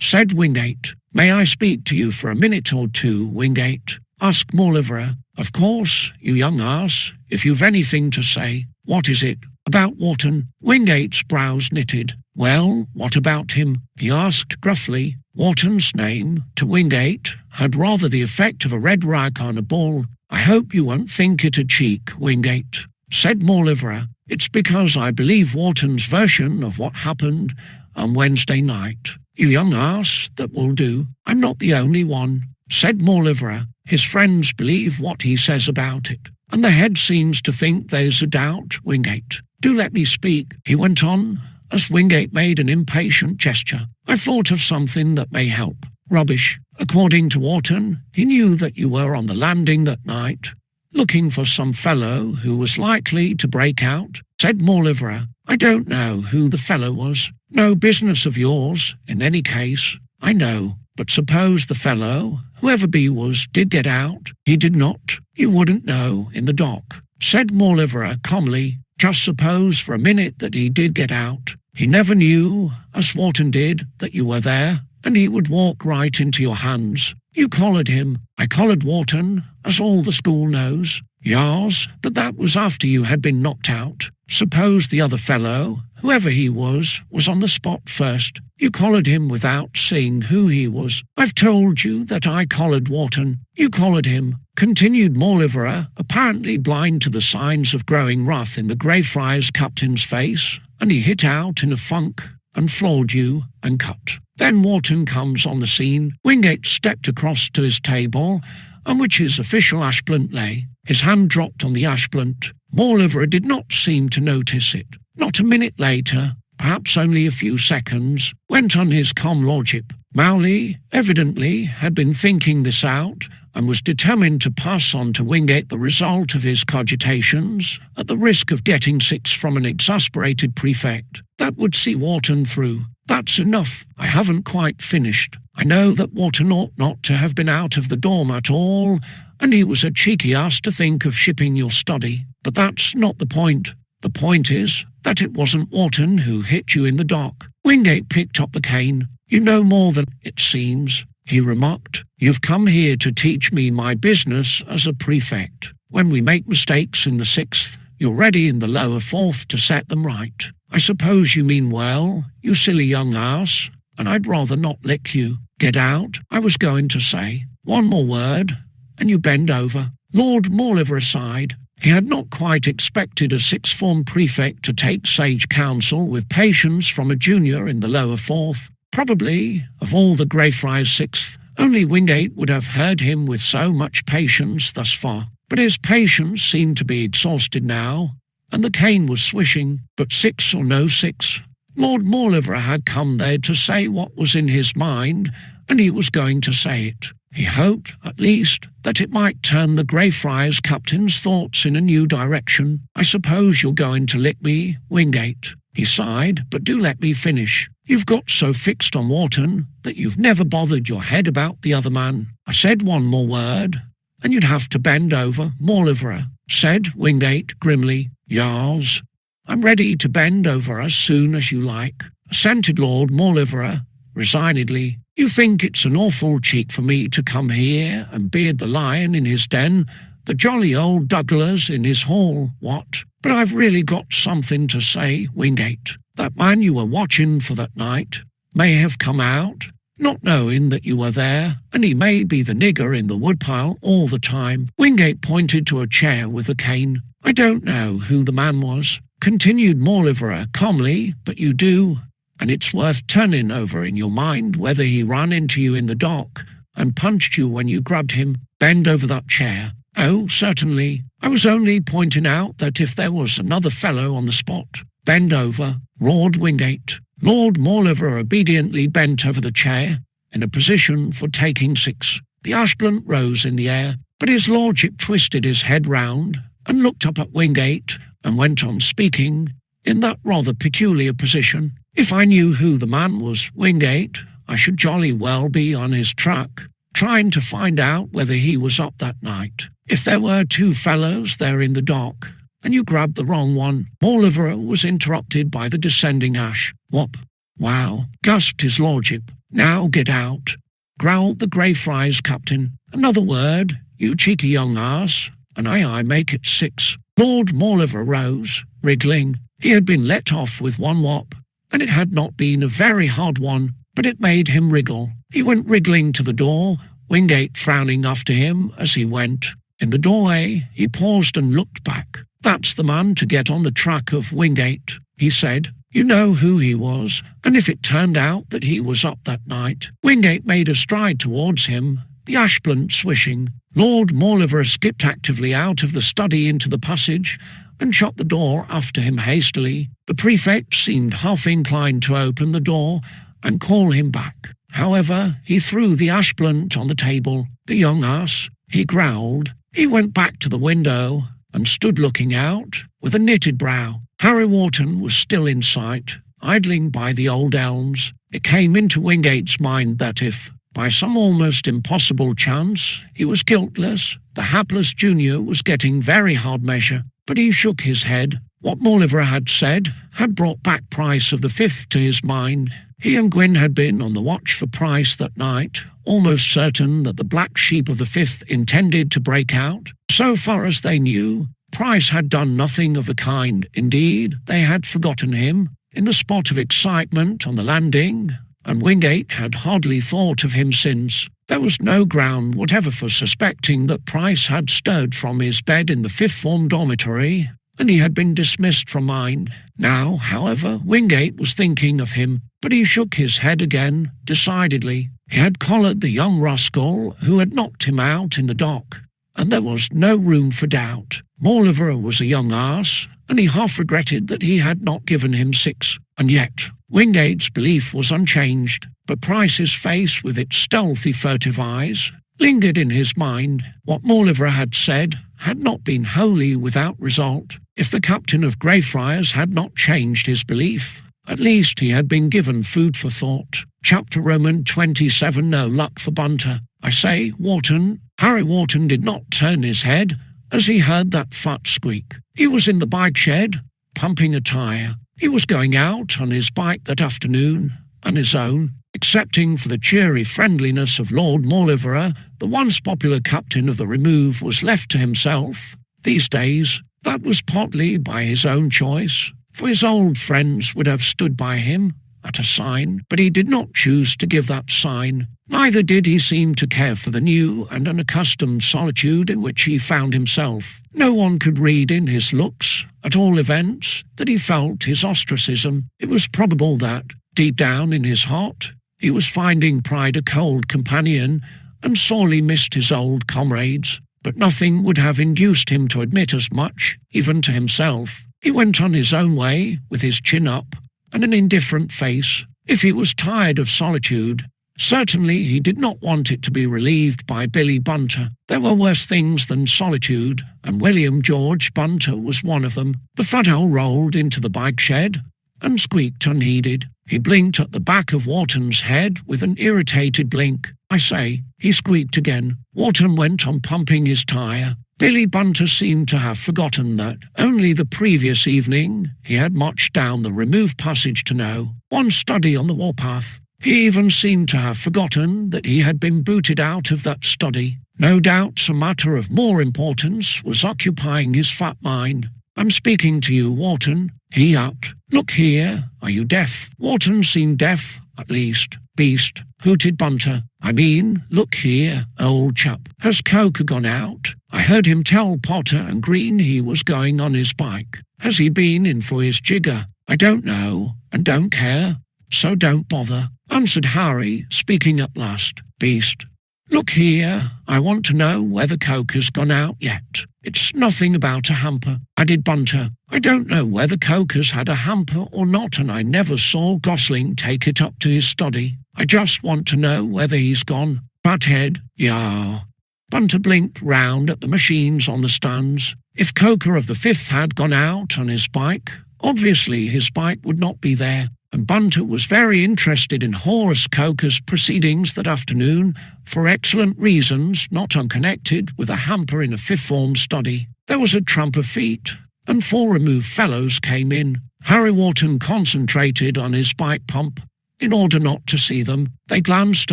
said Wingate. May I speak to you for a minute or two, Wingate? Asked Mauleverer. Of course, you young ass, if you've anything to say. What is it? About Wharton? Wingate's brows knitted. Well, what about him? He asked gruffly. Wharton's name, to Wingate, had rather the effect of a red rag on a bull. I hope you won't think it a cheek, Wingate, said Mauleverer. It's because I believe Wharton's version of what happened on Wednesday night. You young ass, that will do. I'm not the only one, said Mauleverer. His friends believe what he says about it, and the head seems to think there's a doubt, Wingate. Do let me speak, he went on, as Wingate made an impatient gesture. I've thought of something that may help. Rubbish. According to Wharton, he knew that you were on the landing that night, looking for some fellow who was likely to break out, said Mauleverer. I don't know who the fellow was. No business of yours, in any case. I know. But suppose the fellow, whoever he was, did get out. He did not. You wouldn't know in the dock, said Mauleverer calmly. Just suppose for a minute that he did get out. He never knew, as Wharton did, that you were there, and he would walk right into your hands. You collared him. I collared Wharton, as all the school knows. Yars, but that was after you had been knocked out. Suppose the other fellow, whoever he was on the spot first. You collared him without seeing who he was. I've told you that I collared Wharton. You collared him, continued Mauleverer, apparently blind to the signs of growing wrath in the Greyfriars captain's face, and he hit out in a funk and floored you and cut. Then Wharton comes on the scene. Wingate stepped across to his table, on which his official ashplant lay. His hand dropped on the ashplant. Mauleverer did not seem to notice it. Not a minute later, perhaps only a few seconds, went on his calm lordship. Mowley evidently had been thinking this out and was determined to pass on to Wingate the result of his cogitations at the risk of getting 6 from an exasperated prefect. That would see Wharton through. That's enough. I haven't quite finished. I know that Wharton ought not to have been out of the dorm at all, and he was a cheeky ass to think of shipping your study. But that's not the point. The point is that it wasn't Wharton who hit you in the dock. Wingate picked up the cane. You know more than it seems, he remarked. You've come here to teach me my business as a prefect. When we make mistakes in the 6th, you're ready in the lower 4th to set them right. I suppose you mean well, you silly young ass, and I'd rather not lick you. Get out, I was going to say. One more word, and you bend over. Lord Mauleverer sighed. He had not quite expected a sixth form prefect to take sage counsel with patience from a junior in the lower fourth. Probably, of all the Greyfriars Sixth, only Wingate would have heard him with so much patience thus far. But his patience seemed to be exhausted now, and the cane was swishing. But six or no six, Lord Mauleverer had come there to say what was in his mind, and he was going to say it. He hoped, at least, that it might turn the Greyfriars captain's thoughts in a new direction. "I suppose you're going to lick me, Wingate," he sighed, "but do let me finish. You've got so fixed on Wharton that you've never bothered your head about the other man. I said one more word, and you'd have to bend over, Mauleverer," said Wingate grimly. "Yars, I'm ready to bend over as soon as you like," assented Lord Mauleverer resignedly. "You think it's an awful cheek for me to come here and beard the lion in his den, the jolly old Douglas in his hall, what? But I've really got something to say, Wingate. That man you were watching for that night may have come out, not knowing that you were there, and he may be the nigger in the woodpile all the time." Wingate pointed to a chair with a cane. "I don't know who the man was," continued Mauleverer calmly, "but you do, and it's worth turning over in your mind whether he ran into you in the dock and punched you when you grabbed him. Bend over that chair." "Oh, certainly. I was only pointing out that if there was another fellow on the spot." "Bend over," roared Wingate. Lord Mauleverer obediently bent over the chair, in a position for taking six. The ash blunt rose in the air, but his lordship twisted his head round and looked up at Wingate and went on speaking in that rather peculiar position. "If I knew who the man was, Wingate, I should jolly well be on his track, trying to find out whether he was up that night. If there were two fellows there in the dock, and you grabbed the wrong one." Mauleverer was interrupted by the descending ash. "Whop! Wow!" gasped his lordship. "Now get out," growled the Greyfriars captain. "Another word, you cheeky young ass, and I make it six." Lord Mauleverer rose, wriggling. He had been let off with one whop, and it had not been a very hard one, but it made him wriggle. He went wriggling to the door, Wingate frowning after him as he went. In the doorway, he paused and looked back. "That's the man to get on the track of Wingate," he said. "You know who he was, and if it turned out that he was up that night." Wingate made a stride towards him, the ash blunt swishing. Lord Mauleverer skipped actively out of the study into the passage and shut the door after him hastily. The prefect seemed half inclined to open the door and call him back. However, he threw the ash blunt on the table. "The young ass," he growled. He went back to the window and stood looking out with a knitted brow. Harry Wharton was still in sight, idling by the old elms. It came into Wingate's mind that if, by some almost impossible chance, he was guiltless, the hapless junior was getting very hard measure. But he shook his head. What Mauleverer had said had brought back Price of the Fifth to his mind. He and Gwyn had been on the watch for Price that night, almost certain that the black sheep of the Fifth intended to break out. So far as they knew, Price had done nothing of the kind. Indeed, they had forgotten him in the spot of excitement on the landing, and Wingate had hardly thought of him since. There was no ground whatever for suspecting that Price had stirred from his bed in the fifth form dormitory, and he had been dismissed from mind. Now, however, Wingate was thinking of him, but he shook his head again, decidedly. He had collared the young rascal who had knocked him out in the dock, and there was no room for doubt. Mauleverer was a young ass, and he half regretted that he had not given him six. And yet, Wingate's belief was unchanged, but Price's face, with its stealthy, furtive eyes, lingered in his mind. What Mauleverer had said had not been wholly without result. If the captain of Greyfriars had not changed his belief, at least he had been given food for thought. Chapter Roman 27, no luck for Bunter. I say, Wharton. Harry Wharton did not turn his head as he heard that fat squeak. He was in the bike shed, pumping a tyre. He was going out on his bike that afternoon, on his own. Excepting for the cheery friendliness of Lord Mauleverer, the once popular captain of the Remove was left to himself. These days, that was partly by his own choice, for his old friends would have stood by him at a sign, but he did not choose to give that sign. Neither did he seem to care for the new and unaccustomed solitude in which he found himself. No one could read in his looks, at all events, that he felt his ostracism. It was probable that, deep down in his heart, he was finding Pride a cold companion and sorely missed his old comrades. But nothing would have induced him to admit as much, even to himself. He went on his own way, with his chin up and an indifferent face. If he was tired of solitude, certainly he did not want it to be relieved by Billy Bunter. There were worse things than solitude, and William George Bunter was one of them. The foothole rolled into the bike shed and squeaked unheeded. He blinked at the back of Wharton's head with an irritated blink. I say, he squeaked again. Wharton went on pumping his tyre. Billy Bunter seemed to have forgotten that only the previous evening he had marched down the removed passage to know one study on the warpath. He even seemed to have forgotten that he had been booted out of that study. No doubt some matter of more importance was occupying his fat mind. "I'm speaking to you, Wharton," he yapped. "Look here, are you deaf?" Wharton seemed deaf, at least. "Beast," hooted Bunter. "I mean, look here, old chap. Has Coker gone out? I heard him tell Potter and Green he was going on his bike. Has he been in for his jigger?" "I don't know, and don't care, so don't bother," answered Harry, speaking at last. "Beast. Look here, I want to know whether Coker's gone out yet. It's nothing about a hamper," added Bunter. "I don't know whether Coker's had a hamper or not, and I never saw Gosling take it up to his study. I just want to know whether he's gone. Fathead, yah." Bunter blinked round at the machines on the stands. If Coker of the Fifth had gone out on his bike, obviously his bike would not be there, and Bunter was very interested in Horace Coker's proceedings that afternoon for excellent reasons not unconnected with a hamper in a fifth-form study. There was a tramp of feet, and 4 removed fellows came in. Harry Wharton concentrated on his bike pump in order not to see them. They glanced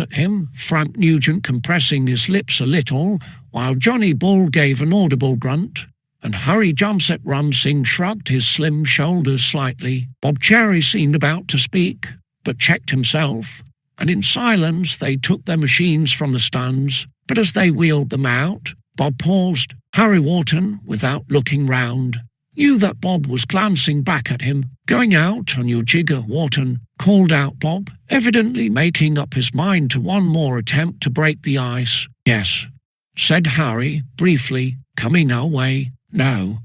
at him, Frank Nugent compressing his lips a little, while Johnny Bull gave an audible grunt, and Harry Jamset Ramsing shrugged his slim shoulders slightly. Bob Cherry seemed about to speak, but checked himself, and in silence they took their machines from the stands. But as they wheeled them out, Bob paused. Harry Wharton, without looking round, knew that Bob was glancing back at him. "Going out on your jigger, Wharton," called out Bob, evidently making up his mind to one more attempt to break the ice. "Yes," said Harry, briefly, "coming our way." "No."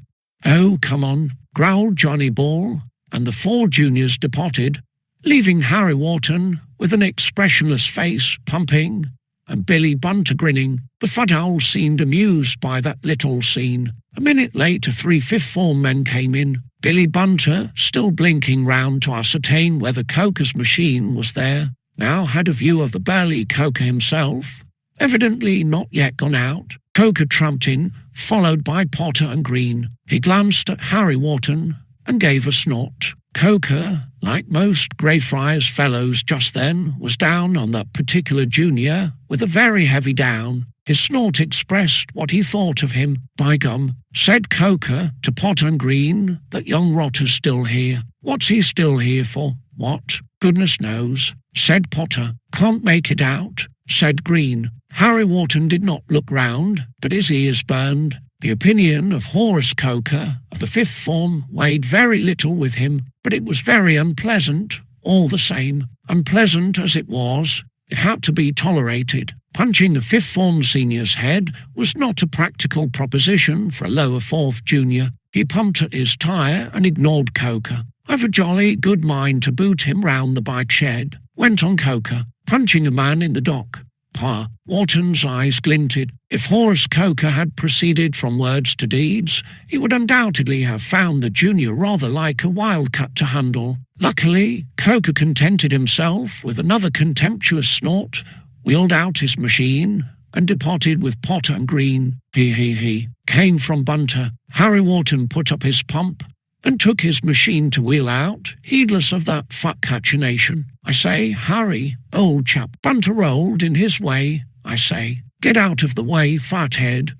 "Oh, come on," growled Johnny Ball, and the 4 juniors departed, leaving Harry Wharton with an expressionless face pumping and Billy Bunter grinning. The foothole seemed amused by that little scene. A minute later 3 fifth-form men came in. Billy Bunter, still blinking round to ascertain whether Coker's machine was there, now had a view of the burly Coker himself, evidently not yet gone out. Coker tramped in, followed by Potter and Green. He glanced at Harry Wharton and gave a snort. Coker, like most Greyfriars fellows just then, was down on that particular junior with a very heavy down. His snort expressed what he thought of him. "By gum," said Coker to Potter and Green, "that young rotter's still here." "What's he still here for?" "What? Goodness knows," said Potter. "Can't make it out," said Green. Harry Wharton did not look round, but his ears burned. The opinion of Horace Coker of the fifth form weighed very little with him, but it was very unpleasant, all the same. Unpleasant as it was, it had to be tolerated. Punching a fifth form senior's head was not a practical proposition for a lower fourth junior. He pumped at his tyre and ignored Coker. "I've a jolly good mind to boot him round the bike shed," went on Coker, punching a man in the dock. "Pa," Wharton's eyes glinted. If Horace Coker had proceeded from words to deeds, he would undoubtedly have found the junior rather like a wildcat to handle. Luckily, Coker contented himself with another contemptuous snort, wheeled out his machine, and departed with Potter and Green. He, came from Bunter. Harry Wharton put up his pump and took his machine to wheel out, heedless of that fat-catchination. "I say, Harry, old chap," Bunter rolled in his way. "I say, get out of the way, fathead.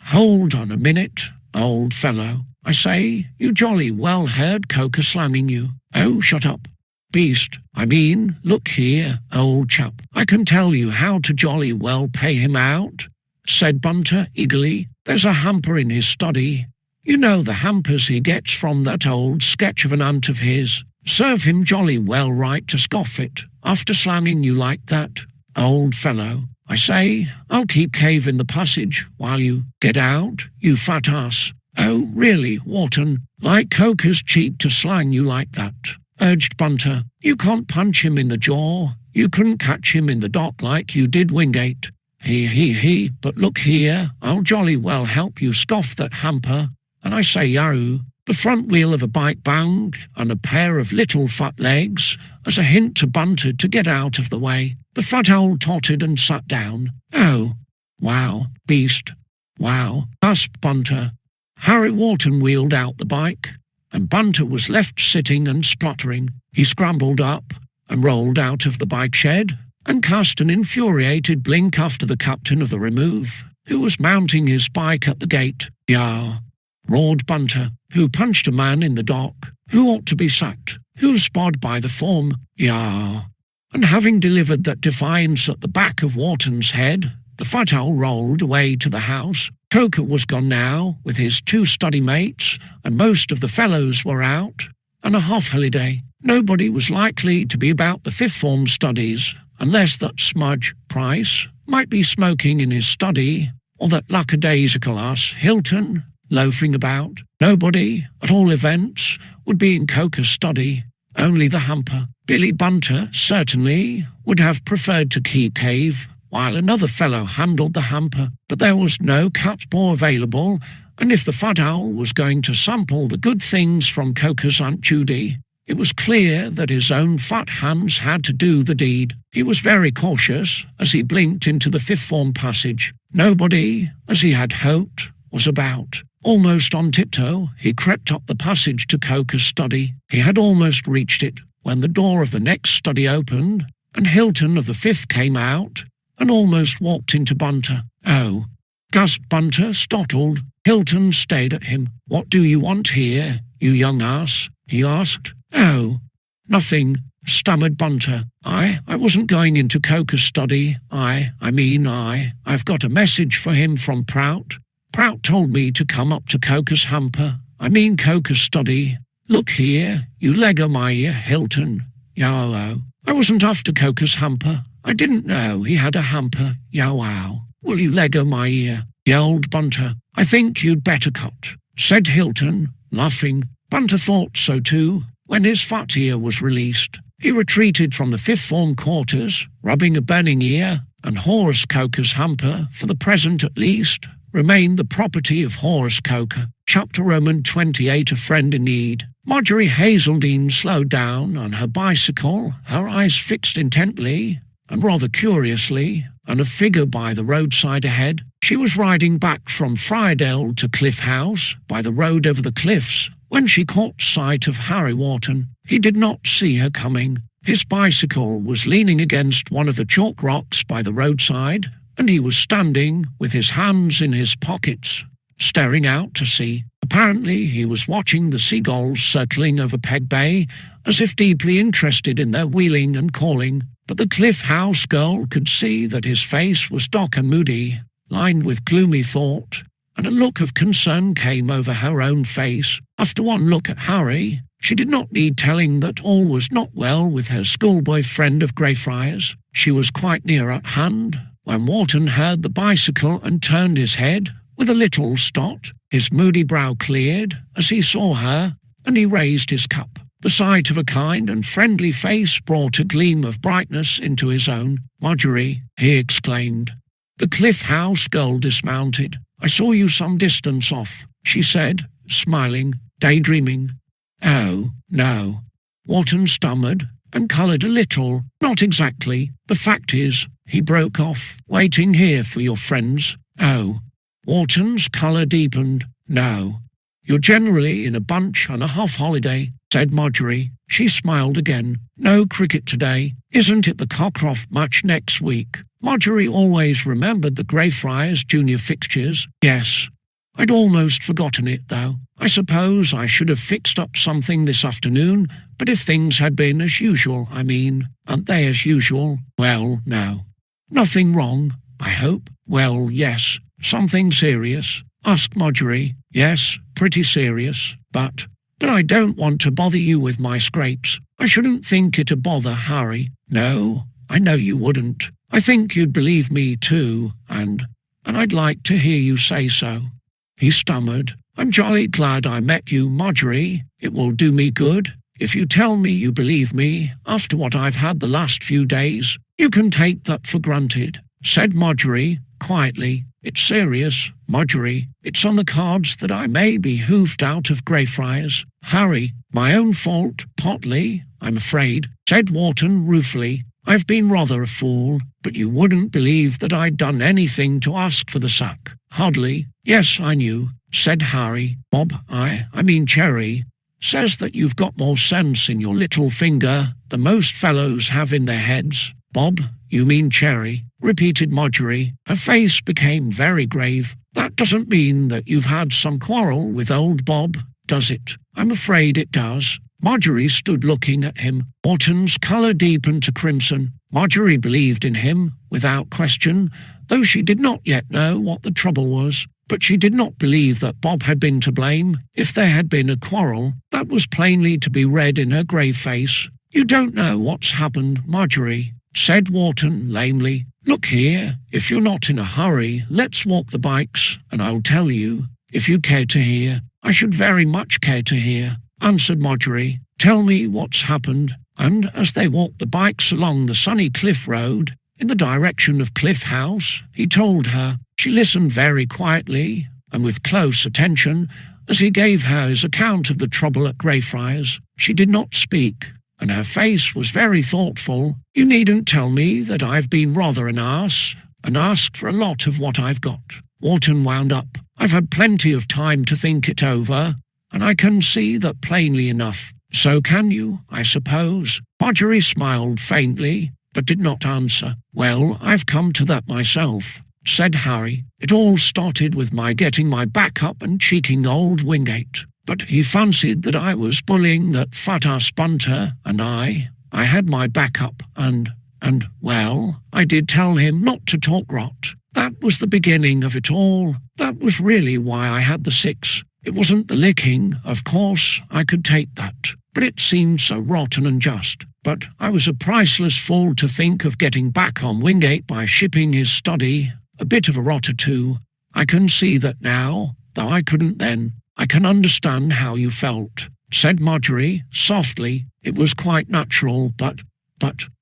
Hold on a minute, old fellow. I say, you jolly well heard Coker slamming you." "Oh, shut up," Beast, I mean, look here, old chap. I can tell you how to jolly well pay him out," said Bunter eagerly. "There's a hamper in his study. You know the hampers he gets from that old sketch of an aunt of his. Serve him jolly well right to scoff it, after slanging you like that, old fellow. I say, I'll keep cave in the passage while you get out, you fat ass." "Oh, really, Wharton, like Coker's cheek to slang you like that," urged Bunter. "You can't punch him in the jaw. You couldn't catch him in the dock like you did Wingate. He, but look here, I'll jolly well help you scoff that hamper. And I say, Yahoo, the front wheel of a bike bound and a pair of little fat legs, as a hint to Bunter to get out of the way. The fat owl tottered and sat down. "Oh, wow, Beast, wow," gasped Bunter. Harry Wharton wheeled out the bike, and Bunter was left sitting and spluttering. He scrambled up and rolled out of the bike shed and cast an infuriated blink after the captain of the remove, who was mounting his bike at the gate. "Yah!" roared Bunter, who punched a man in the dock, who ought to be sacked, who spod by the form. "Yah!" And having delivered that defiance at the back of Wharton's head, the fat owl rolled away to the house. Coker was gone now, with his 2 study mates, and most of the fellows were out, and a half-holiday. Nobody was likely to be about the fifth form studies, unless that smudge, Price, might be smoking in his study, or that lackadaisical ass, Hilton, loafing about. Nobody, at all events, would be in Coker's study, only the hamper. Billy Bunter, certainly, would have preferred to keep cave, while another fellow handled the hamper, but there was no catpaw available, and if the fat owl was going to sample the good things from Coker's Aunt Judy, it was clear that his own fat hands had to do the deed. He was very cautious as he blinked into the fifth form passage. Nobody, as he had hoped, was about. Almost on tiptoe, he crept up the passage to Coker's study. He had almost reached it when the door of the next study opened, and Hilton of the fifth came out and almost walked into Bunter. "Oh," gasped Bunter, startled. Hilton stared at him. "What do you want here, you young ass?" he asked. "Oh, nothing," stammered Bunter. I wasn't going into Coker's study. I've got a message for him from Prout. Prout told me to come up to Coker's hamper. Coker's study. Look here, you leg o' my ear, Hilton. Yow-wow. I wasn't after Coker's hamper. I didn't know he had a hamper. Yow-wow. Will you leg o' my ear? Yelled Bunter. "I think you'd better cut," said Hilton, laughing. Bunter thought so too, when his fat ear was released. He retreated from the fifth form quarters, rubbing a burning ear, and Horace Coker's hamper, for the present at least, remained the property of Horace Coker. Chapter Roman 28, A Friend in Need. Marjorie Hazeldine slowed down on her bicycle, her eyes fixed intently, and rather curiously, on a figure by the roadside ahead. She was riding back from Friardale to Cliff House, by the road over the cliffs, when she caught sight of Harry Wharton. He did not see her coming. His bicycle was leaning against one of the chalk rocks by the roadside, and he was standing with his hands in his pockets, staring out to sea. Apparently he was watching the seagulls circling over Peg Bay, as if deeply interested in their wheeling and calling. But the Cliff House girl could see that his face was dark and moody, lined with gloomy thought, and a look of concern came over her own face. After one look at Harry, she did not need telling that all was not well with her schoolboy friend of Greyfriars. She was quite near at hand, when Wharton heard the bicycle and turned his head with a little start. His moody brow cleared as he saw her, and he raised his cup. The sight of a kind and friendly face brought a gleam of brightness into his own. "Marjorie," he exclaimed. The Cliff House girl dismounted. "I saw you some distance off," she said, smiling, daydreaming. "Oh, no." Wharton stammered and coloured a little. "Not exactly. The fact is," he broke off, "waiting here for your friends." "Oh." Wharton's colour deepened. "No. You're generally in a bunch on a half-holiday," said Marjorie. She smiled again. "No cricket today. Isn't it the Cockcroft match next week?" Marjorie always remembered the Greyfriars junior fixtures. "Yes. I'd almost forgotten it, though. I suppose I should have fixed up something this afternoon, but if things had been as usual, I mean, aren't they as usual? Well, no. Nothing wrong, I hope. Well, yes. Something serious? Asked Marjorie. Yes, pretty serious, but I don't want to bother you with my scrapes. I shouldn't think it a bother, Harry. No, I know you wouldn't. I think you'd believe me too, and I'd like to hear you say so. He stammered. I'm jolly glad I met you, Marjorie. It will do me good. If you tell me you believe me, after what I've had the last few days, you can take that for granted, said Marjorie quietly. It's serious, Marjorie. It's on the cards that I may be hoofed out of Greyfriars. Harry, my own fault, partly, I'm afraid, said Wharton ruefully. I've been rather a fool, but you wouldn't believe that I'd done anything to ask for the sack. Hardly. Yes, I knew, said Harry. Bob, I mean Cherry, says that you've got more sense in your little finger than most fellows have in their heads. Bob, you mean Cherry, repeated Marjorie. Her face became very grave. That doesn't mean that you've had some quarrel with old Bob, does it? I'm afraid it does. Marjorie stood looking at him. Wharton's colour deepened to crimson. Marjorie believed in him, without question, though she did not yet know what the trouble was. But she did not believe that Bob had been to blame. If there had been a quarrel, that was plainly to be read in her grave face. You don't know what's happened, Marjorie, said Wharton lamely. Look here, if you're not in a hurry, let's walk the bikes, and I'll tell you, if you care to hear. I should very much care to hear, answered Marjorie. Tell me what's happened. And as they walked the bikes along the sunny cliff road, in the direction of Cliff House, he told her. She listened very quietly and with close attention as he gave her his account of the trouble at Greyfriars. She did not speak, and her face was very thoughtful. You needn't tell me that I've been rather an arse and asked for a lot of what I've got. Wharton wound up. I've had plenty of time to think it over, and I can see that plainly enough. So can you, I suppose? Marjorie smiled faintly, but did not answer. Well, I've come to that myself, said Harry. It all started with my getting my back up and cheeking old Wingate. But he fancied that I was bullying that fat-ass Bunter, and I had my back up, and, well, I did tell him not to talk rot. That was the beginning of it all. That was really why I had the 6. It wasn't the licking, of course, I could take that, but it seemed so rotten and just. But I was a priceless fool to think of getting back on Wingate by shipping his study. A bit of a rot or two. I can see that now, though I couldn't then. I can understand how you felt, said Marjorie, softly. It was quite natural, but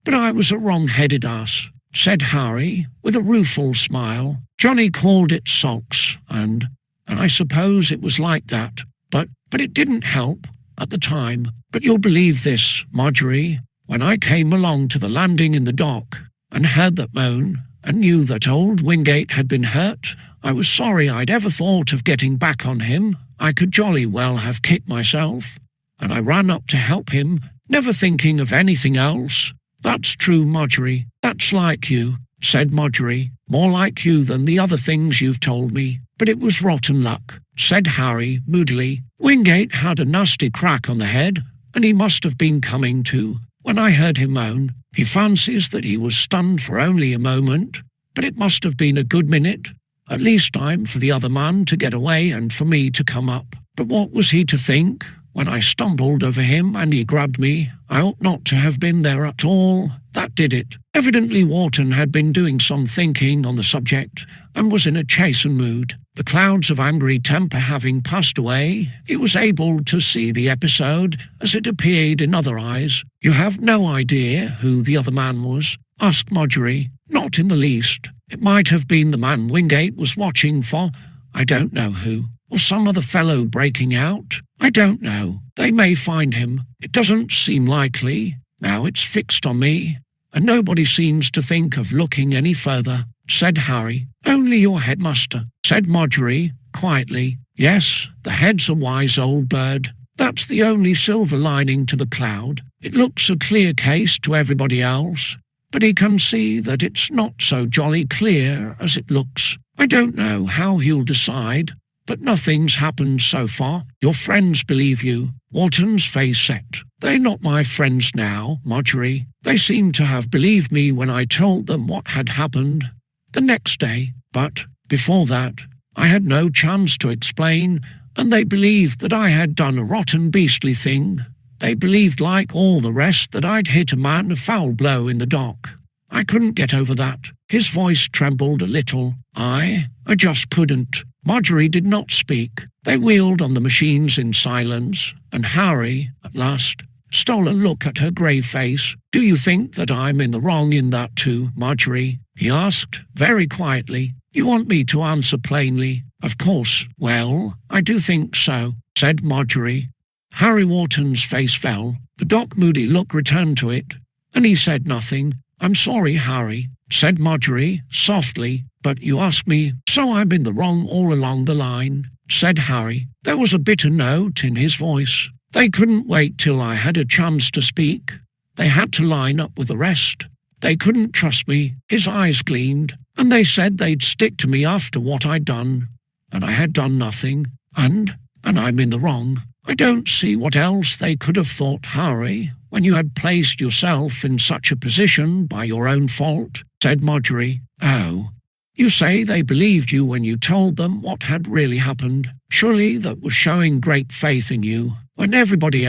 I was a wrong-headed ass, said Harry, with a rueful smile. Johnny called it sulks, and I suppose it was like that, but it didn't help at the time. But you'll believe this, Marjorie, when I came along to the landing in the dock and heard that moan, and knew that old Wingate had been hurt, I was sorry I'd ever thought of getting back on him. I could jolly well have kicked myself, and I ran up to help him, never thinking of anything else. That's true, Marjorie. That's like you, said Marjorie. More like you than the other things you've told me. But it was rotten luck, said Harry moodily. Wingate had a nasty crack on the head, and he must have been coming to when I heard him moan. He fancies that he was stunned for only a moment, but it must have been a good minute, at least time for the other man to get away and for me to come up. But what was he to think when I stumbled over him and he grabbed me? I ought not to have been there at all. That did it. Evidently Wharton had been doing some thinking on the subject and was in a chastened mood. The clouds of angry temper having passed away, he was able to see the episode as it appeared in other eyes. You have no idea who the other man was? Asked Marjorie. Not in the least. It might have been the man Wingate was watching for. I don't know who. Or some other fellow breaking out. I don't know. They may find him. It doesn't seem likely. Now it's fixed on me, and nobody seems to think of looking any further, said Harry. Only your headmaster, said Marjorie, quietly. Yes, the head's a wise old bird. That's the only silver lining to the cloud. It looks a clear case to everybody else, but he can see that it's not so jolly clear as it looks. I don't know how he'll decide, but nothing's happened so far. Your friends believe you." Wharton's face set. "They're not my friends now, Marjorie. They seem to have believed me when I told them what had happened the next day, but before that, I had no chance to explain, and they believed that I had done a rotten beastly thing. They believed, like all the rest, that I'd hit a man a foul blow in the dock. I couldn't get over that." His voice trembled a little. I just couldn't." Marjorie did not speak. They wheeled on the machines in silence, and Harry, at last, stole a look at her grave face. "Do you think that I'm in the wrong in that too, Marjorie?" he asked, very quietly. "You want me to answer plainly?" "Of course." "Well, I do think so," said Marjorie. Harry Wharton's face fell. The dark, moody look returned to it, and he said nothing. "I'm sorry, Harry," said Marjorie, softly, "but you asked me, so I'm in the wrong all along the line," said Harry. There was a bitter note in his voice. "They couldn't wait till I had a chance to speak. They had to line up with the rest. They couldn't trust me." His eyes gleamed. "And they said they'd stick to me after what I'd done. And I had done nothing. And I'm in the wrong. I don't see what else they could have thought, Harry, when you had placed yourself in such a position by your own fault," said Marjorie. "Oh, you say they believed you when you told them what had really happened. Surely that was showing great faith in you, when everybody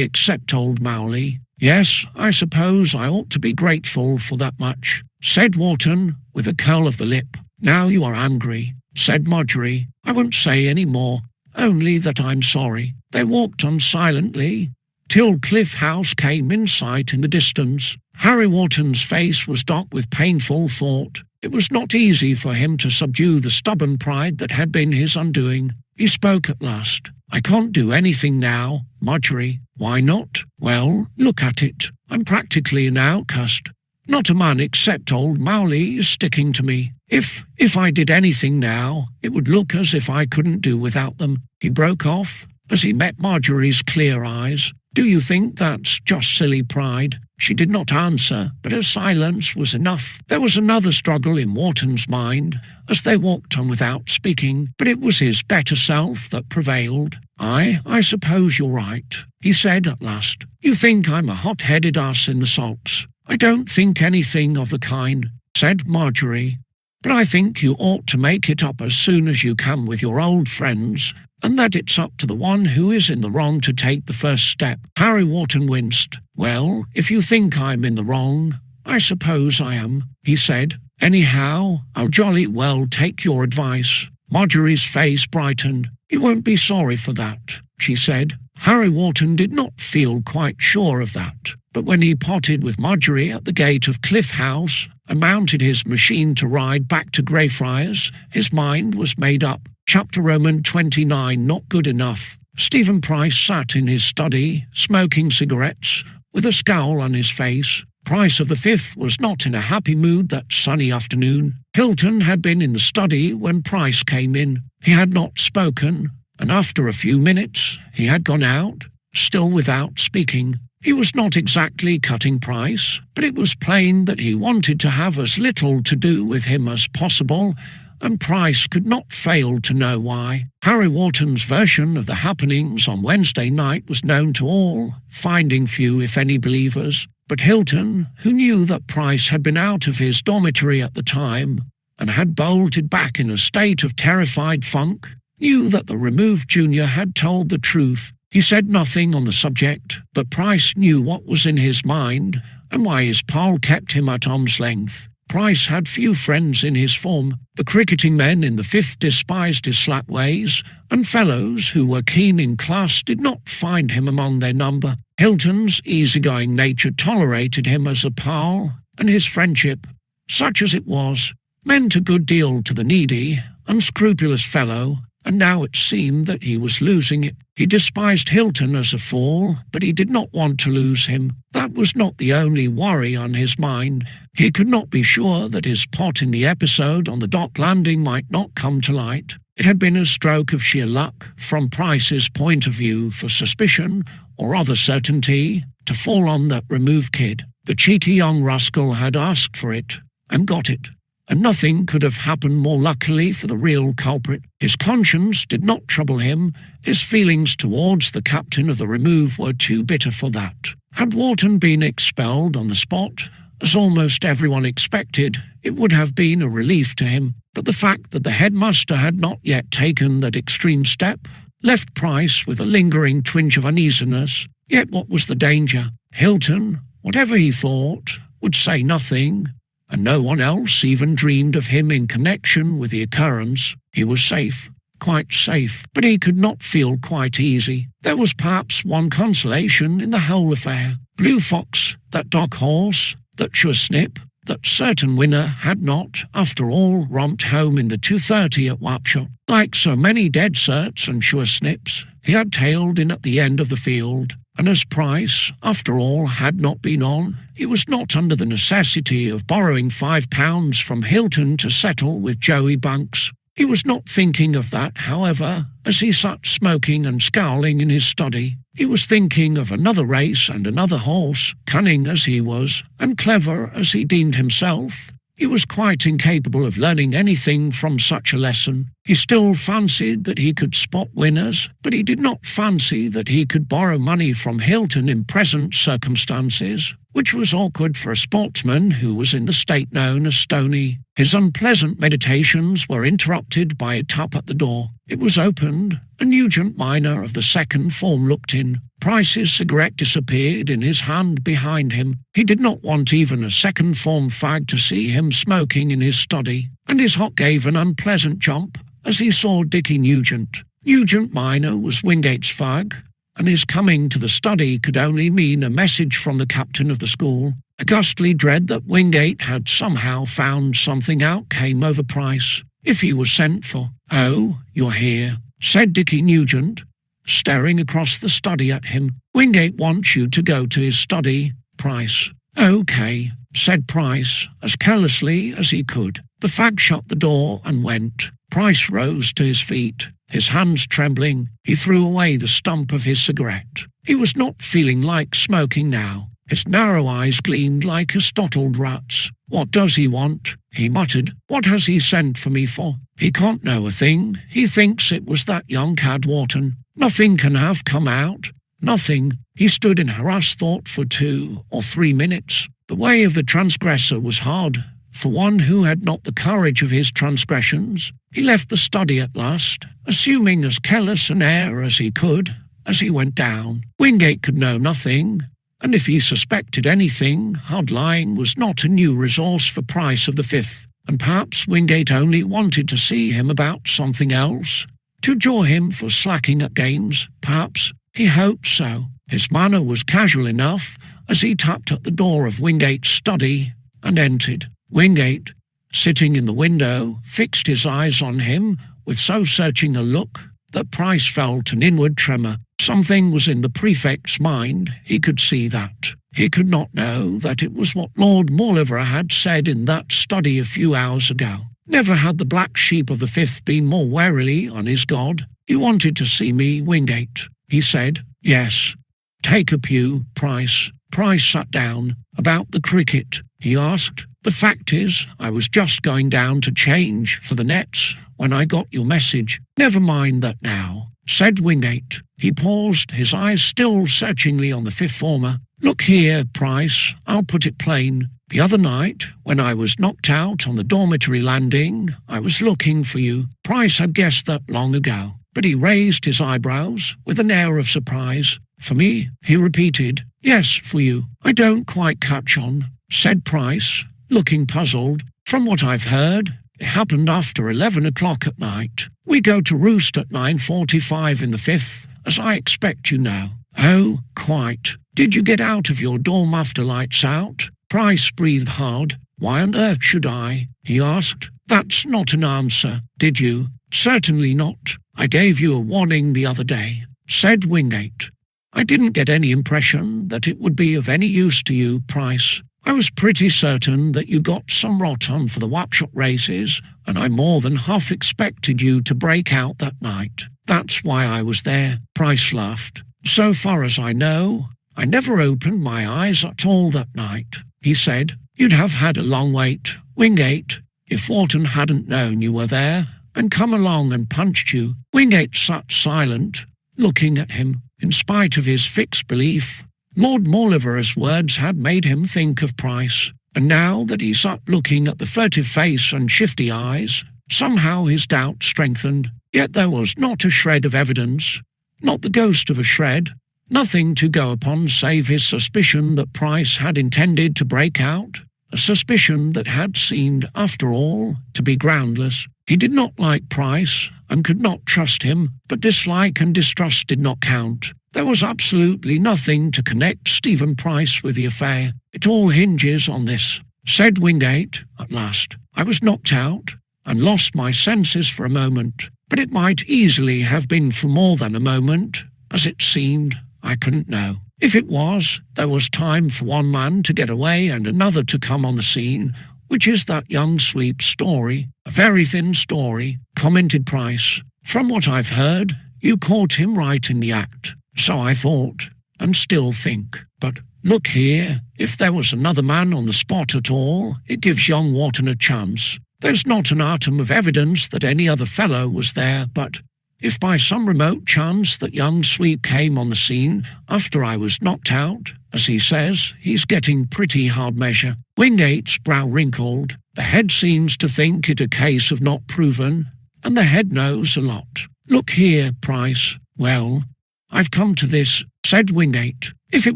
except old Mowley." "Yes, I suppose I ought to be grateful for that much," said Wharton, with a curl of the lip. "Now you are angry," said Marjorie. "I won't say any more, only that I'm sorry." They walked on silently till Cliff House came in sight in the distance. Harry Wharton's face was dark with painful thought. It was not easy for him to subdue the stubborn pride that had been his undoing. He spoke at last. "I can't do anything now, Marjorie." "Why not?" "Well, look at it. I'm practically an outcast. Not a man except old Mowley is sticking to me. If I did anything now, it would look as if I couldn't do without them." He broke off as he met Marjorie's clear eyes. "Do you think that's just silly pride?" She did not answer, but her silence was enough. There was another struggle in Wharton's mind as they walked on without speaking, but it was his better self that prevailed. I suppose you're right," he said at last. "You think I'm a hot-headed ass in the sulks." "I don't think anything of the kind," said Marjorie. "But I think you ought to make it up as soon as you can with your old friends, and that it's up to the one who is in the wrong to take the first step." Harry Wharton winced. "Well, if you think I'm in the wrong, I suppose I am," he said. "Anyhow, I'll jolly well take your advice." Marjorie's face brightened. "You won't be sorry for that," she said. Harry Wharton did not feel quite sure of that, but when he parted with Marjorie at the gate of Cliff House and mounted his machine to ride back to Greyfriars, his mind was made up. Chapter Roman 29, not good enough. Stephen Price sat in his study, smoking cigarettes, with a scowl on his face. Price of the Fifth was not in a happy mood that sunny afternoon. Hilton had been in the study when Price came in. He had not spoken, and after a few minutes he had gone out, still without speaking. He was not exactly cutting Price, but it was plain that he wanted to have as little to do with him as possible, and Price could not fail to know why. Harry Wharton's version of the happenings on Wednesday night was known to all, finding few if any believers. But Hilton, who knew that Price had been out of his dormitory at the time and had bolted back in a state of terrified funk, knew that the removed junior had told the truth. He said nothing on the subject, but Price knew what was in his mind and why his pal kept him at arm's length. Price had few friends in his form. The cricketing men in the Fifth despised his slack ways, and fellows who were keen in class did not find him among their number. Hilton's easygoing nature tolerated him as a pal, and his friendship, such as it was, meant a good deal to the needy, unscrupulous fellow, and now it seemed that he was losing it. He despised Hilton as a fool, but he did not want to lose him. That was not the only worry on his mind. He could not be sure that his part in the episode on the dock landing might not come to light. It had been a stroke of sheer luck, from Price's point of view, for suspicion, or other certainty, to fall on that removed kid. The cheeky young rascal had asked for it, and got it. and nothing could have happened more luckily for the real culprit. His conscience did not trouble him. His feelings towards the captain of the remove were too bitter for that. Had Wharton been expelled on the spot, as almost everyone expected, it would have been a relief to him, but the fact that the headmaster had not yet taken that extreme step left Price with a lingering twinge of uneasiness. Yet what was the danger? Hilton, whatever he thought, would say nothing, and no one else even dreamed of him in connection with the occurrence. He was safe, quite safe, but he could not feel quite easy. There was perhaps one consolation in the whole affair. Blue Fox, that dog horse, that sure snip, that certain winner had not, after all, romped home in the 2:30 at Wapshot. Like so many dead certs and sure snips, he had tailed in at the end of the field, and as Price, after all, had not been on, he was not under the necessity of borrowing £5 from Hilton to settle with Joey Bunks. He was not thinking of that, however, as he sat smoking and scowling in his study. He was thinking of another race and another horse. Cunning as he was, and clever as he deemed himself, he was quite incapable of learning anything from such a lesson. He still fancied that he could spot winners, but he did not fancy that he could borrow money from Hilton in present circumstances, which was awkward for a sportsman who was in the state known as stony. His unpleasant meditations were interrupted by a tap at the door. It was opened. A Nugent minor of the second form looked in. Price's cigarette disappeared in his hand behind him. He did not want even a second form fag to see him smoking in his study, and his heart gave an unpleasant jump as he saw Dickie Nugent. Nugent minor was Wingate's fag, and his coming to the study could only mean a message from the captain of the school. A ghastly dread that Wingate had somehow found something out came over Price. If he was sent for. "Oh, you're here," said Dickie Nugent, staring across the study at him. "Wingate wants you to go to his study, Price." "Okay," said Price, as carelessly as he could. The fag shut the door and went. Price rose to his feet. His hands trembling, he threw away the stump of his cigarette. He was not feeling like smoking now. His narrow eyes gleamed like a startled rat's. "What does he want?" he muttered. "What has he sent for me for? He can't know a thing. He thinks it was that young cad Wharton. Nothing can have come out. Nothing." He stood in harassed thought for 2 or 3 minutes. The way of the transgressor was hard. For one who had not the courage of his transgressions, he left the study at last, assuming as careless an air as he could, as he went down. Wingate could know nothing, and if he suspected anything, hard lying was not a new resource for Price of the Fifth, and perhaps Wingate only wanted to see him about something else, to jaw him for slacking at games, perhaps. He hoped so. His manner was casual enough as he tapped at the door of Wingate's study and entered. Wingate, sitting in the window, fixed his eyes on him with so searching a look that Price felt an inward tremor. Something was in the prefect's mind, he could see that. He could not know that it was what Lord Mauleverer had said in that study a few hours ago. Never had the black sheep of the Fifth been more warily on his guard. "You wanted to see me, Wingate," he said. "Yes." "Take a pew, Price." Price sat down. "About the cricket?" he asked. "The fact is, I was just going down to change for the nets when I got your message." "Never mind that now," said Wingate. He paused, his eyes still searchingly on the fifth former. "Look here, Price, I'll put it plain. The other night, when I was knocked out on the dormitory landing, I was looking for you." Price had guessed that long ago, but he raised his eyebrows with an air of surprise. "For me?" he repeated. "Yes, for you." "I don't quite catch on," said Price, looking puzzled. "From what I've heard, it happened after 11 o'clock at night. We go to roost at 9:45 in the Fifth, as I expect you know." "Oh, quite. Did you get out of your dorm after lights out?" Price breathed hard. "Why on earth should I?" he asked. "That's not an answer. Did you?" "Certainly not. I gave you a warning the other day," said Wingate. "I didn't get any impression that it would be of any use to you, Price. I was pretty certain that you got some rot on for the Wapshot races, and I more than half expected you to break out that night. That's why I was there." Price laughed. "So far as I know, I never opened my eyes at all that night," he said. "You'd have had a long wait, Wingate. if Wharton hadn't known you were there and come along and punched you." Wingate sat silent, looking at him. In spite of his fixed belief, Lord Mauleverer's words had made him think of Price, and now that he sat looking at the furtive face and shifty eyes, somehow his doubt strengthened. Yet there was not a shred of evidence, not the ghost of a shred, nothing to go upon save his suspicion that Price had intended to break out, a suspicion that had seemed, after all, to be groundless. He did not like Price and could not trust him, but dislike and distrust did not count. There was absolutely nothing to connect Stephen Price with the affair. "It all hinges on this," said Wingate at last. "I was knocked out and lost my senses for a moment, but it might easily have been for more than a moment. As it seemed, I couldn't know. If it was, there was time for one man to get away and another to come on the scene, which is that young sweep's story." "A very thin story," commented Price. "From what I've heard, you caught him right in the act. So I thought, and still think. But look here, if there was another man on the spot at all, it gives young Wharton a chance. There's not an atom of evidence that any other fellow was there, but if by some remote chance that young sweep came on the scene after I was knocked out, as he says, he's getting pretty hard measure." Wingate's brow wrinkled. The head seems to think it a case of not proven, and the head knows a lot. "Look here, Price." "Well, I've come to this," said Wingate. "If it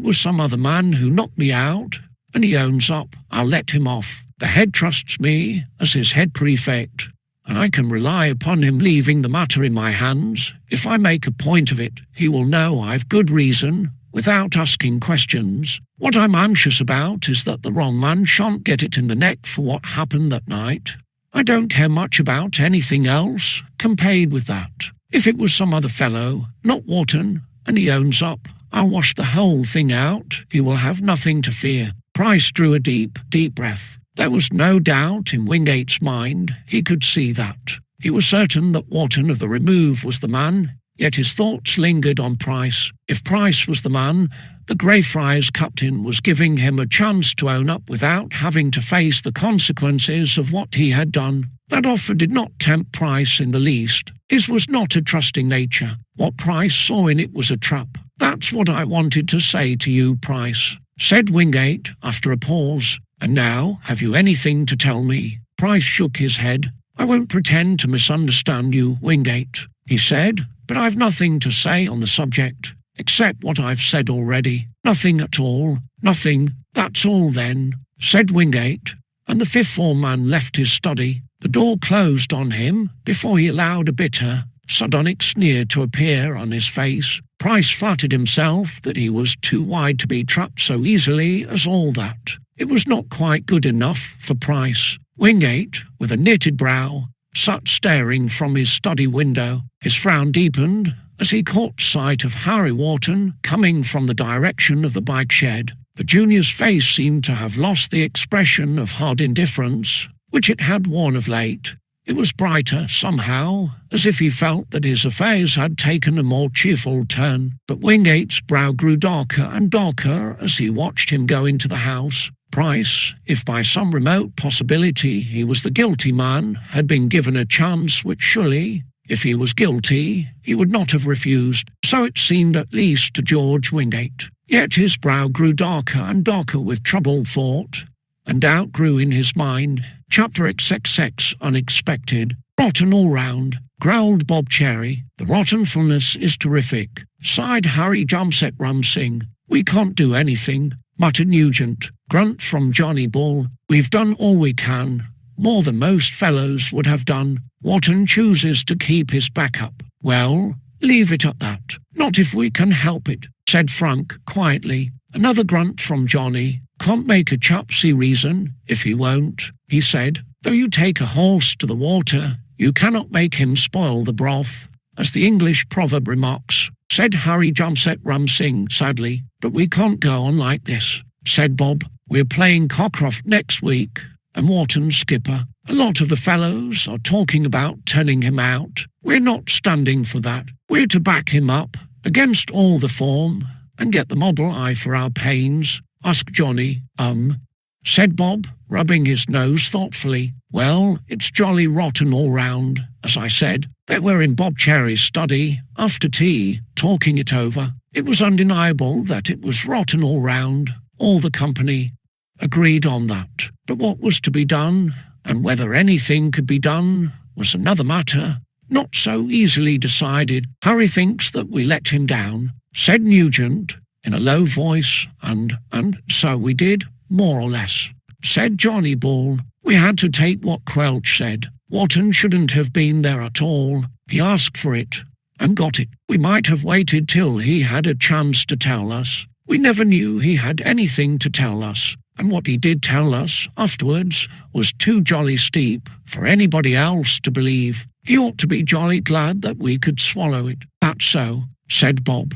was some other man who knocked me out, and he owns up, I'll let him off. The head trusts me as his head prefect, and I can rely upon him leaving the matter in my hands. If I make a point of it, he will know I've good reason, without asking questions. What I'm anxious about is that the wrong man shan't get it in the neck for what happened that night. I don't care much about anything else compared with that. If it was some other fellow, not Wharton, and he owns up, I'll wash the whole thing out. He will have nothing to fear." Price drew a deep, deep breath. There was no doubt in Wingate's mind. He could see that. He was certain that Wharton of the Remove was the man, yet his thoughts lingered on Price. If Price was the man, the Greyfriars captain was giving him a chance to own up without having to face the consequences of what he had done. That offer did not tempt Price in the least. His was not a trusting nature. What Price saw in it was a trap. "That's what I wanted to say to you, Price," said Wingate after a pause. "And now, have you anything to tell me?" Price shook his head. "I won't pretend to misunderstand you, Wingate," he said, "but I've nothing to say on the subject, except what I've said already. Nothing at all. Nothing. That's all then," said Wingate, and the fifth form man left his study. The door closed on him before he allowed a bitter, sardonic sneer to appear on his face. Price flattered himself that he was too wide to be trapped so easily as all that. It was not quite good enough for Price. Wingate, with a knitted brow, sat staring from his study window. His frown deepened as he caught sight of Harry Wharton coming from the direction of the bike shed. The junior's face seemed to have lost the expression of hard indifference which it had worn of late. It was brighter, somehow, as if he felt that his affairs had taken a more cheerful turn. But Wingate's brow grew darker and darker as he watched him go into the house. Price, if by some remote possibility he was the guilty man, had been given a chance which surely, if he was guilty, he would not have refused. So it seemed at least to George Wingate. Yet his brow grew darker and darker with troubled thought, and doubt grew in his mind. Chapter XXX Unexpected. "Rotten all round," growled Bob Cherry. "The rottenfulness is terrific," sighed Harry Jamset Rumsing. "We can't do anything," muttered Nugent. Grunt from Johnny Bull. "We've done all we can, more than most fellows would have done. Wharton chooses to keep his back up. Well, leave it at that. Not if we can help it," said Frank quietly. Another grunt from Johnny. "Can't make a chap see reason if he won't," he said. "Though you take a horse to the water, you cannot make him spoil the broth, as the English proverb remarks," said Harry Jamset Rumsing sadly. "But we can't go on like this," said Bob. "We're playing Cockcroft next week, and Wharton's skipper. A lot of the fellows are talking about turning him out. We're not standing for that. We're to back him up against all the form and get the mobile eye for our pains." "Ask Johnny, said Bob, rubbing his nose thoughtfully. Well, it's jolly rotten all round, as I said. They were in Bob Cherry's study, after tea, talking it over. It was undeniable that it was rotten all round. All the company agreed on that. But what was to be done, and whether anything could be done, was another matter, not so easily decided. Harry thinks that we let him down, said Nugent, in a low voice, and so we did, more or less, said Johnny Ball. We had to take what Quelch said. Wharton shouldn't have been there at all. He asked for it, and got it. We might have waited till he had a chance to tell us. We never knew he had anything to tell us, and what he did tell us afterwards was too jolly steep for anybody else to believe. He ought to be jolly glad that we could swallow it. That's so, said Bob.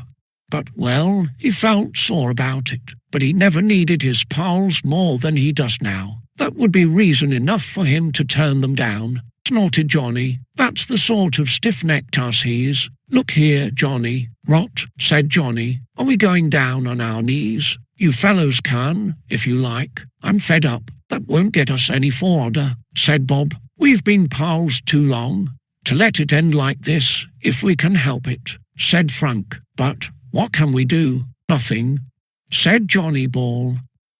But, well, he felt sore about it. But he never needed his pals more than he does now. That would be reason enough for him to turn them down, snorted Johnny. That's the sort of stiff-necked ass he is. Look here, Johnny. Rot, said Johnny. Are we going down on our knees? You fellows can, if you like. I'm fed up. That won't get us any forwarder, said Bob. We've been pals too long to let it end like this, if we can help it, said Frank. But what can we do? Nothing, said Johnny Ball.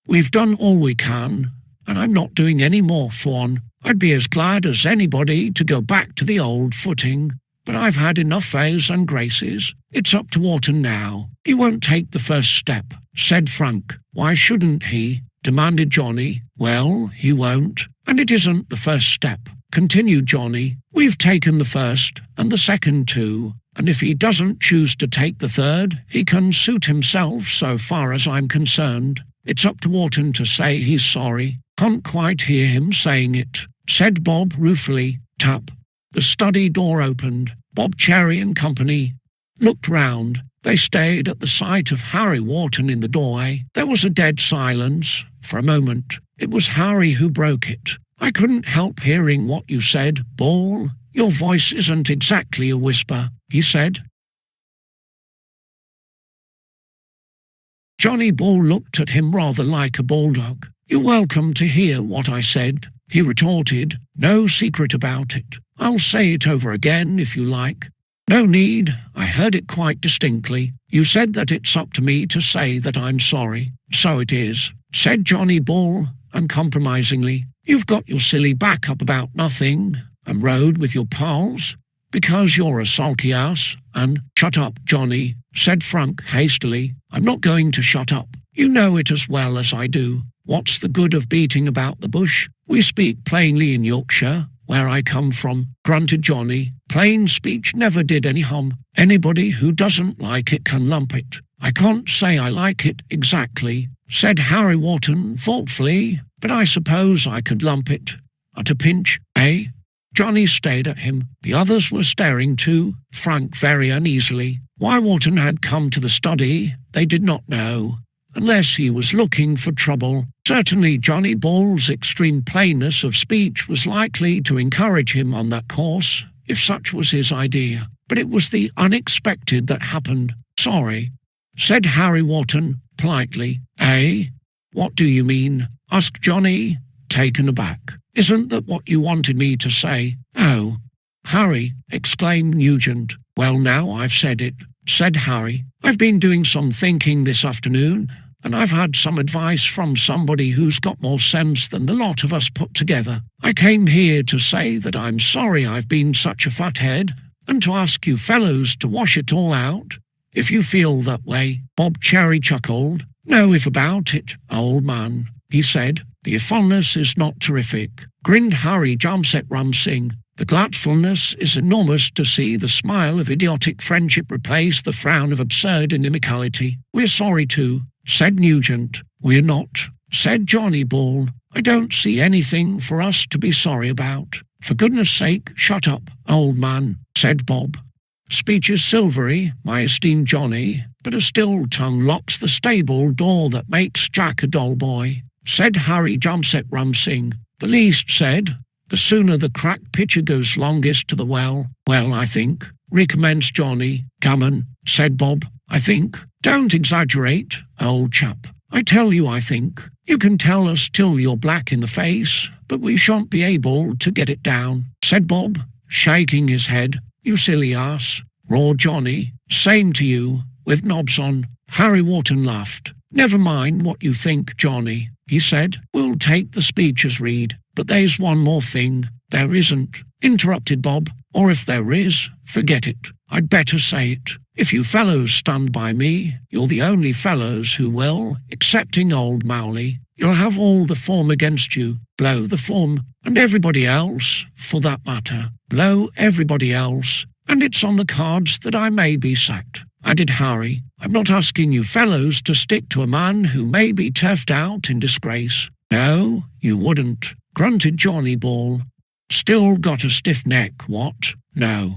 We've done all we can, and I'm not doing any more for one. I'd be as glad as anybody to go back to the old footing, but I've had enough airs and graces. It's up to Wharton now. He won't take the first step, said Frank. Why shouldn't he? Demanded Johnny. Well, he won't, and it isn't the first step, continued Johnny. We've taken the first, and the second too, and if he doesn't choose to take the third, he can suit himself so far as I'm concerned. It's up to Wharton to say he's sorry. Can't quite hear him saying it, said Bob ruefully. Tap. The study door opened. Bob Cherry and company looked round. They stayed at the sight of Harry Wharton in the doorway. There was a dead silence. For a moment, it was Harry who broke it. I couldn't help hearing what you said, Ball. Your voice isn't exactly a whisper, he said. Johnny Ball looked at him rather like a bulldog. You're welcome to hear what I said, he retorted. No secret about it. I'll say it over again if you like. No need, I heard it quite distinctly. You said that it's up to me to say that I'm sorry. So it is, said Johnny Ball, uncompromisingly. You've got your silly back up about nothing, and rode with your pals, because you're a sulky ass, and— Shut up, Johnny, said Frank hastily. I'm not going to shut up. You know it as well as I do. What's the good of beating about the bush? We speak plainly in Yorkshire, where I come from, grunted Johnny. Plain speech never did any harm. Anybody who doesn't like it can lump it. I can't say I like it exactly, said Harry Wharton thoughtfully, but I suppose I could lump it. At a pinch, eh? Johnny stared at him. The others were staring too, Frank very uneasily. Why Wharton had come to the study, they did not know, unless he was looking for trouble. Certainly Johnny Ball's extreme plainness of speech was likely to encourage him on that course, if such was his idea. But it was the unexpected that happened. Sorry, said Harry Wharton politely. Eh? What do you mean? Asked Johnny, taken aback. Isn't that what you wanted me to say? Oh, Harry, exclaimed Nugent. Well, now I've said it, said Harry. I've been doing some thinking this afternoon, and I've had some advice from somebody who's got more sense than the lot of us put together. I came here to say that I'm sorry I've been such a fathead, and to ask you fellows to wash it all out, if you feel that way. Bob Cherry chuckled. No if about it, old man, he said. The fondness is not terrific. Grinned Harry Jamset Rumsing. The gladfulness is enormous to see the smile of idiotic friendship replace the frown of absurd inimicality. We're sorry too, said Nugent. We're not, said Johnny Ball. I don't see anything for us to be sorry about. For goodness sake, shut up, old man, said Bob. Speech is silvery, my esteemed Johnny, but a still tongue locks the stable door that makes Jack a dull boy, said Harry Jamset Rumsing. The least said, the sooner the cracked pitcher goes longest to the well. Well, I think, recommenced Johnny. Gammon, said Bob. I think. Don't exaggerate, old chap. I tell you, I think. You can tell us till you're black in the face, but we shan't be able to get it down, said Bob, shaking his head. You silly ass, roared Johnny. Same to you, with knobs on. Harry Wharton laughed. Never mind what you think, Johnny, he said. We'll take the speech as read. But there's one more thing. There isn't, interrupted Bob. Or if there is, forget it. I'd better say it. If you fellows stand by me, you're the only fellows who will, excepting old Mowley. You'll have all the form against you. Blow the form, and everybody else, for that matter. Blow everybody else, and it's on the cards that I may be sacked, added Harry. I'm not asking you fellows to stick to a man who may be turfed out in disgrace. No, you wouldn't, grunted Johnny Ball. Still got a stiff neck, what? No,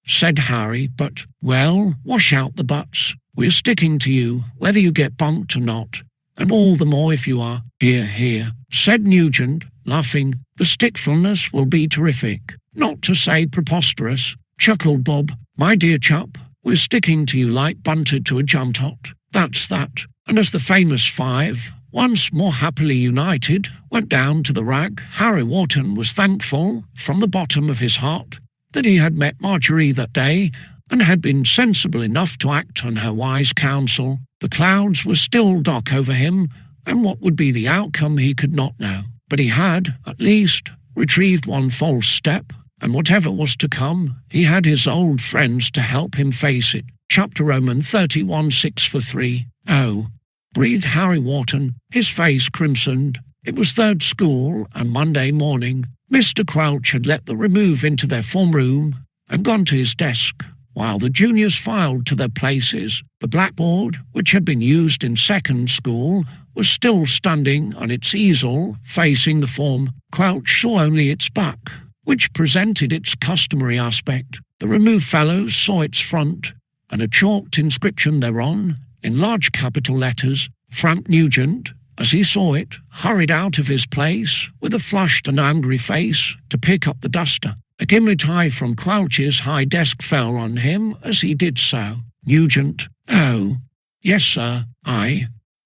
said Harry, but, well, wash out the buts. We're sticking to you, whether you get bunked or not. And all the more if you are. Hear, hear, said Nugent, laughing. The stickfulness will be terrific, not to say preposterous, chuckled Bob. My dear chap, we're sticking to you like Bunter to a jump tot. That's that. And as the famous five, once more happily united, went down to the rag, Harry Wharton was thankful, from the bottom of his heart, that he had met Marjorie that day, and had been sensible enough to act on her wise counsel. The clouds were still dark over him, and what would be the outcome he could not know. But he had, at least, retrieved one false step, and whatever was to come, he had his old friends to help him face it. Chapter Roman 31:6 for 3. Oh, breathed Harry Wharton, his face crimsoned. It was third school, and Monday morning. Mr. Crouch had let the remove into their form room and gone to his desk, while the juniors filed to their places. The blackboard, which had been used in second school, was still standing on its easel facing the form. Crouch saw only its back, which presented its customary aspect. The removed fellows saw its front, and a chalked inscription thereon, in large capital letters. Frank Nugent, as he saw it, hurried out of his place with a flushed and angry face to pick up the duster. A gimlet eye from Crouch's high desk fell on him as he did so. Nugent. Oh, yes, sir.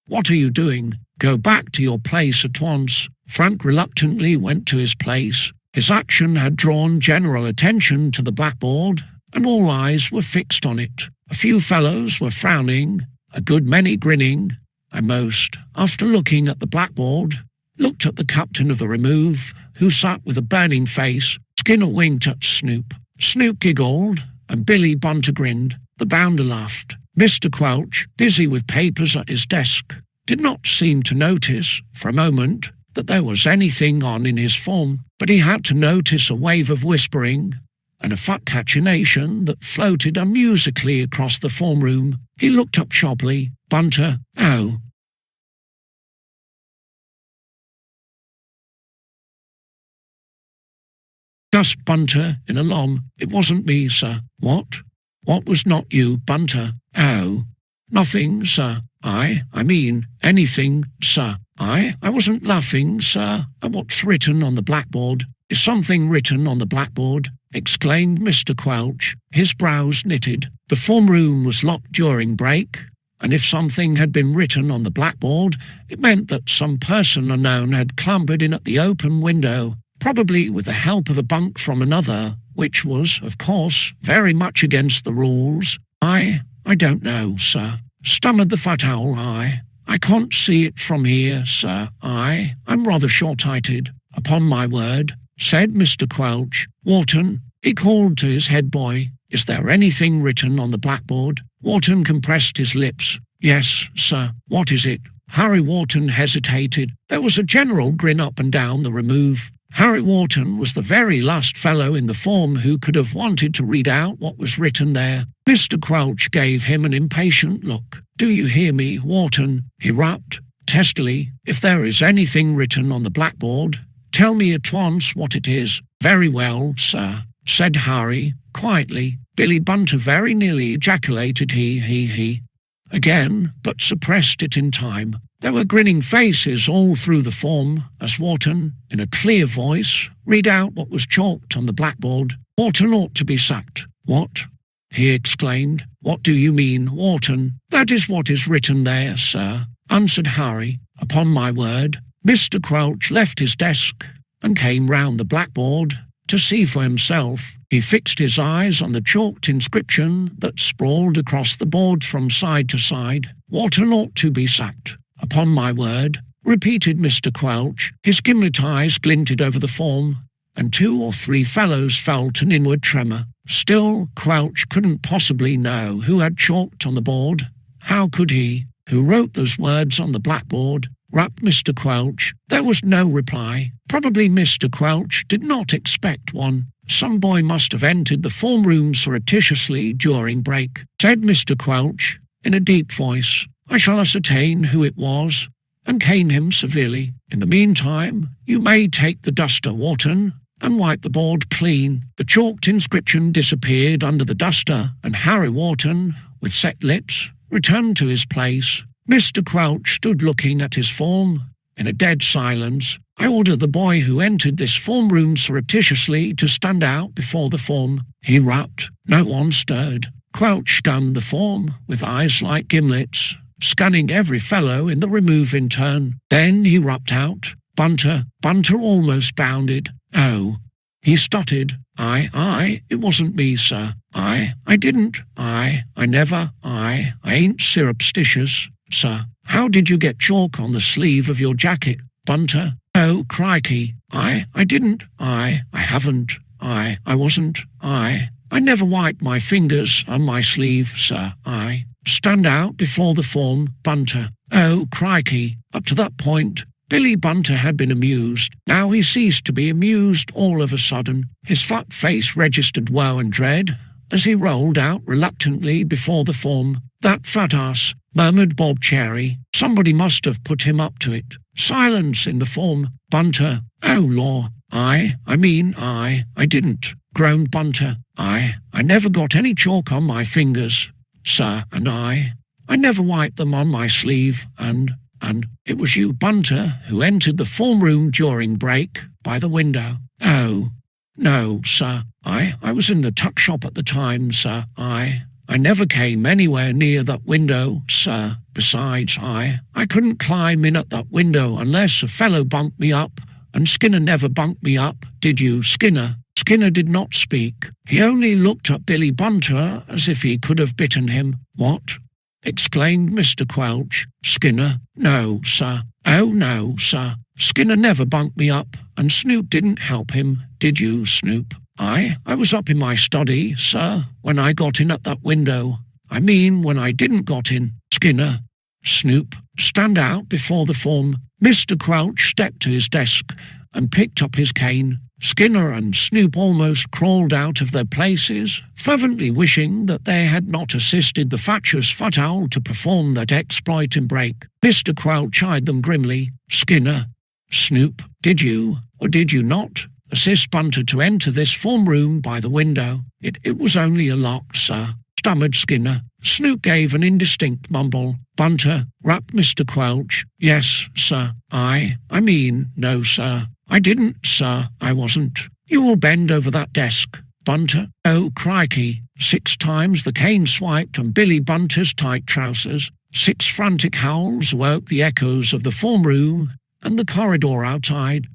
What are you doing? Go back to your place at once. Frank reluctantly went to his place. His action had drawn general attention to the blackboard, and all eyes were fixed on it. A few fellows were frowning, a good many grinning, and most, after looking at the blackboard, looked at the captain of the remove, who sat with a burning face. Skinner winked at Snoop. Snoop giggled, and Billy Bunter grinned. The bounder laughed. Mr. Crouch, busy with papers at his desk, did not seem to notice, for a moment, that there was anything on in his form, but he had to notice a wave of whispering and a fat cachinnation that floated unmusically across the form room. He looked up sharply. Bunter. Oh. Gasped Bunter in alarm. It wasn't me, sir. What? What was not you, Bunter? Oh. Nothing, sir. I mean, anything, sir. I wasn't laughing, sir, at what's written on the blackboard. Is something written on the blackboard? Exclaimed Mr. Crouch, his brows knitted. The form room was locked during break, and if something had been written on the blackboard, it meant that some person unknown had clambered in at the open window, probably with the help of a bunk from another, which was, of course, very much against the rules. I don't know, sir, stammered the fat owl. I can't see it from here, sir. I'm rather short-sighted. Upon my word, said Mr. Crouch. Wharton, he called to his head boy, is there anything written on the blackboard? Wharton compressed his lips. Yes, sir. What is it? Harry Wharton hesitated. There was a general grin up and down the remove. Harry Wharton was the very last fellow in the form who could have wanted to read out what was written there. Mr. Crouch gave him an impatient look. Do you hear me, Wharton? He rapped, testily. If there is anything written on the blackboard, tell me at once what it is. Very well, sir, said Harry, quietly. Billy Bunter very nearly ejaculated he, again, but suppressed it in time. There were grinning faces all through the form as Wharton, in a clear voice, read out what was chalked on the blackboard. Wharton ought to be sacked. What? He exclaimed. What do you mean, Wharton? That is what is written there, sir. answered Harry. Upon my word. Mr. Quelch left his desk and came round the blackboard to see for himself. He fixed his eyes on the chalked inscription that sprawled across the board from side to side. Wharton ought to be sacked. Upon my word, repeated Mr. Quelch. His gimlet eyes glinted over the form, and 2 or 3 fellows felt an inward tremor. Still, Quelch couldn't possibly know who had chalked on the board. How could he? Who wrote those words on the blackboard? Rapped Mr. Quelch. There was no reply. Probably Mr. Quelch did not expect one. Some boy must have entered the form room surreptitiously during break, said Mr. Quelch in a deep voice. I shall ascertain who it was and cane him severely. In the meantime, you may take the duster, Wharton, and wipe the board clean. The chalked inscription disappeared under the duster, and Harry Wharton, with set lips, returned to his place. Mr. Quelch stood looking at his form in a dead silence. I order the boy who entered this form room surreptitiously to stand out before the form. He rapped. No one stirred. Quelch scanned the form with eyes like gimlets, scanning every fellow in the remove in turn. Then he rapped out, Bunter. Bunter almost bounded. Oh, he stuttered. It wasn't me, sir. I didn't. I never. I ain't surreptitious, sir. How did you get chalk on the sleeve of your jacket, Bunter? Oh, crikey. I didn't. I haven't. I wasn't. I never wiped my fingers on my sleeve, sir. Stand out before the form, Bunter. Oh, crikey. Up to that point, Billy Bunter had been amused. Now he ceased to be amused all of a sudden. His fat face registered woe and dread as he rolled out reluctantly before the form. That fat ass, murmured Bob Cherry. Somebody must have put him up to it. Silence in the form. Bunter. Oh, law. I didn't, groaned Bunter. I never got any chalk on my fingers, sir, and I never wiped them on my sleeve, and it was you, Bunter, who entered the form room during break by the window. Oh, no, sir. I was in the tuck shop at the time, sir. I never came anywhere near that window, sir. Besides, I couldn't climb in at that window unless a fellow bunked me up, and Skinner never bunked me up, did you, Skinner? Skinner did not speak. He only looked at Billy Bunter as if he could have bitten him. What? Exclaimed Mr. Quelch. Skinner? No, sir. Oh, no, sir. Skinner never bunked me up, and Snoop didn't help him, did you, Snoop? I was up in my study, sir, when I got in at that window. I mean, when I didn't got in. Skinner. Snoop. Stand out before the form. Mr. Quelch stepped to his desk and picked up his cane. Skinner and Snoop almost crawled out of their places, fervently wishing that they had not assisted the fatuous fat owl to perform that exploit in break. Mr. Quelch eyed them grimly. Skinner. Snoop, did you, or did you not, assist Bunter to enter this form room by the window? It was only a lock, sir, stammered Skinner. Snoop gave an indistinct mumble. Bunter, rapped Mr. Quelch. Yes, sir. No, sir. I didn't, sir. I wasn't. You will bend over that desk, Bunter. Oh, crikey. 6 times the cane swiped on Billy Bunter's tight trousers. 6 frantic howls woke the echoes of the form room and the corridor outside.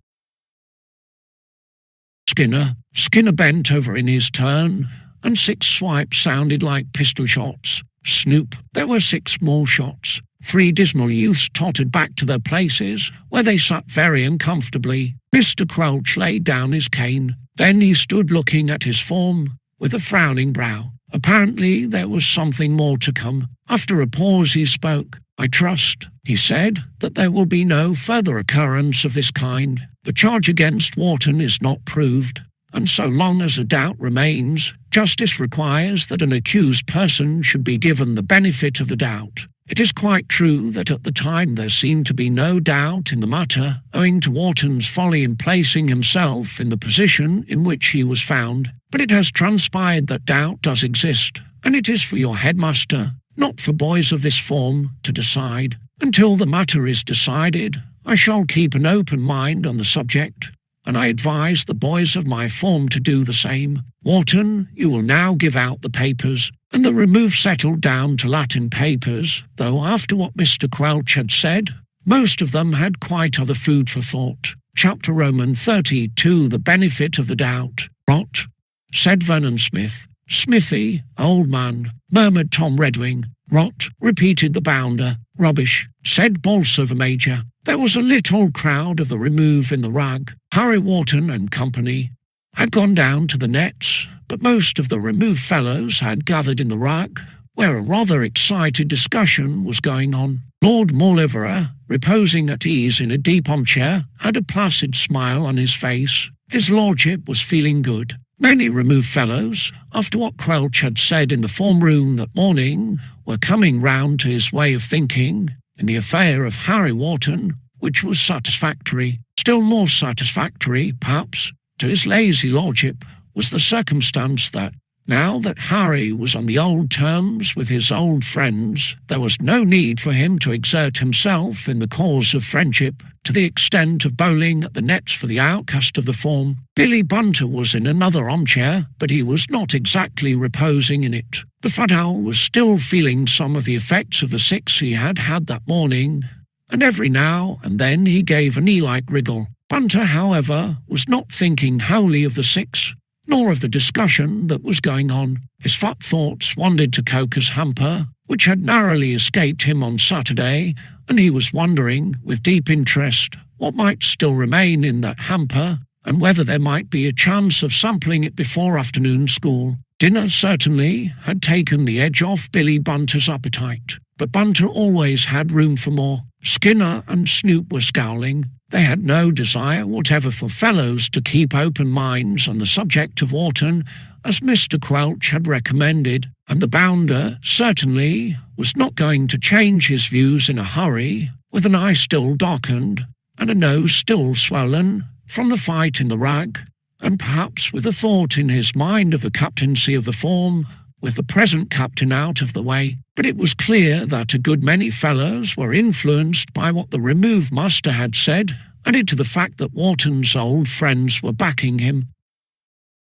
Skinner bent over in his turn, and 6 swipes sounded like pistol shots. Snoop, there were 6 more shots. 3 dismal youths tottered back to their places, where they sat very uncomfortably. Mr. Quelch laid down his cane. Then he stood looking at his form, with a frowning brow. Apparently there was something more to come. After a pause he spoke. I trust, he said, that there will be no further occurrence of this kind. The charge against Wharton is not proved, and so long as a doubt remains, justice requires that an accused person should be given the benefit of the doubt. It is quite true that at the time there seemed to be no doubt in the matter, owing to Wharton's folly in placing himself in the position in which he was found. But it has transpired that doubt does exist, and it is for your headmaster, not for boys of this form, to decide. Until the matter is decided, I shall keep an open mind on the subject, and I advise the boys of my form to do the same. Wharton, you will now give out the papers." And the remove settled down to Latin papers, though after what Mr. Quelch had said, most of them had quite other food for thought. Chapter Roman 32, The Benefit of the Doubt. "Rot," said Vernon Smith. "Smithy, old man," murmured Tom Redwing. "Rot," repeated the bounder. "Rubbish," said Bolsover Major. There was a little crowd of the remove in the rug. Harry Wharton and company had gone down to the nets, but most of the remove fellows had gathered in the rug, where a rather excited discussion was going on. Lord Mauleverer, reposing at ease in a deep armchair, had a placid smile on his face. His lordship was feeling good. Many remove fellows, after what Quelch had said in the form room that morning, were coming round to his way of thinking in the affair of Harry Wharton, which was satisfactory. Still more satisfactory, perhaps, to his lazy lordship was the circumstance that, now that Harry was on the old terms with his old friends, there was no need for him to exert himself in the cause of friendship to the extent of bowling at the nets for the outcast of the form. Billy Bunter was in another armchair, but he was not exactly reposing in it. The fat owl was still feeling some of the effects of the six he had had that morning, and every now and then he gave a knee-like wriggle. Bunter, however, was not thinking wholly of the six, nor of the discussion that was going on. His fat thoughts wandered to Coker's hamper, which had narrowly escaped him on Saturday, and he was wondering, with deep interest, what might still remain in that hamper, and whether there might be a chance of sampling it before afternoon school. Dinner certainly had taken the edge off Billy Bunter's appetite, but Bunter always had room for more. Skinner and Snoop were scowling. They had no desire whatever for fellows to keep open minds on the subject of Wharton, as Mr. Quelch had recommended, and the bounder certainly was not going to change his views in a hurry, with an eye still darkened and a nose still swollen from the fight in the rug, and perhaps with a thought in his mind of the captaincy of the form, with the present captain out of the way. But it was clear that a good many fellows were influenced by what the remove master had said, and into the fact that Wharton's old friends were backing him.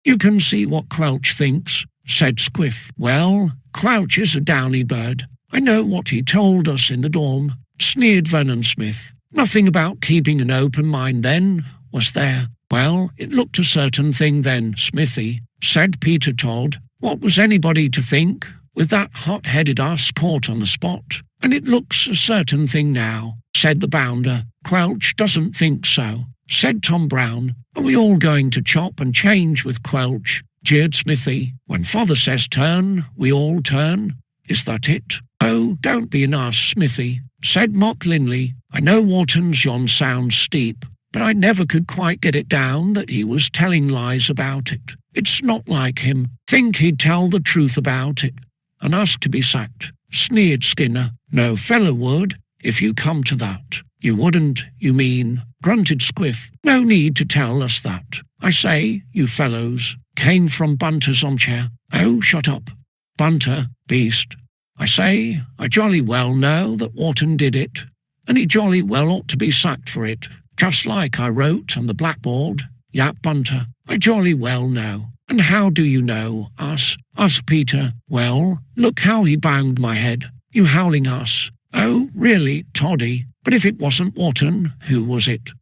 "You can see what Quelch thinks," said Squiff. "Well, Quelch is a downy bird. I know what he told us in the dorm," sneered Vernon Smith. "Nothing about keeping an open mind then, was there?" "Well, it looked a certain thing then, Smithy," said Peter Todd. "What was anybody to think, with that hot-headed ass caught on the spot? And it looks a certain thing now," said the bounder. "Quelch doesn't think so," said Tom Brown. "Are we all going to chop and change with Quelch?" jeered Smithy. "When father says turn, we all turn. Is that it?" "Oh, don't be an ass, Smithy," said Mock Linley. "I know Wharton's yon sounds steep, but I never could quite get it down that he was telling lies about it. It's not like him. Think he'd tell the truth about it, and ask to be sacked," sneered Skinner. "No fellow would, if you come to that." "You wouldn't, you mean," grunted Squiff. "No need to tell us that. I say, you fellows," came from Bunter's armchair. "Oh, shut up, Bunter, beast. I say, I jolly well know that Wharton did it, and he jolly well ought to be sacked for it, just like I wrote on the blackboard. Yap, Bunter, I jolly well know." "And how do you know, ass?" asked Peter. "Well, look how he banged my head, you howling ass." "Oh, really, Toddy? But if it wasn't Wharton, who was it?"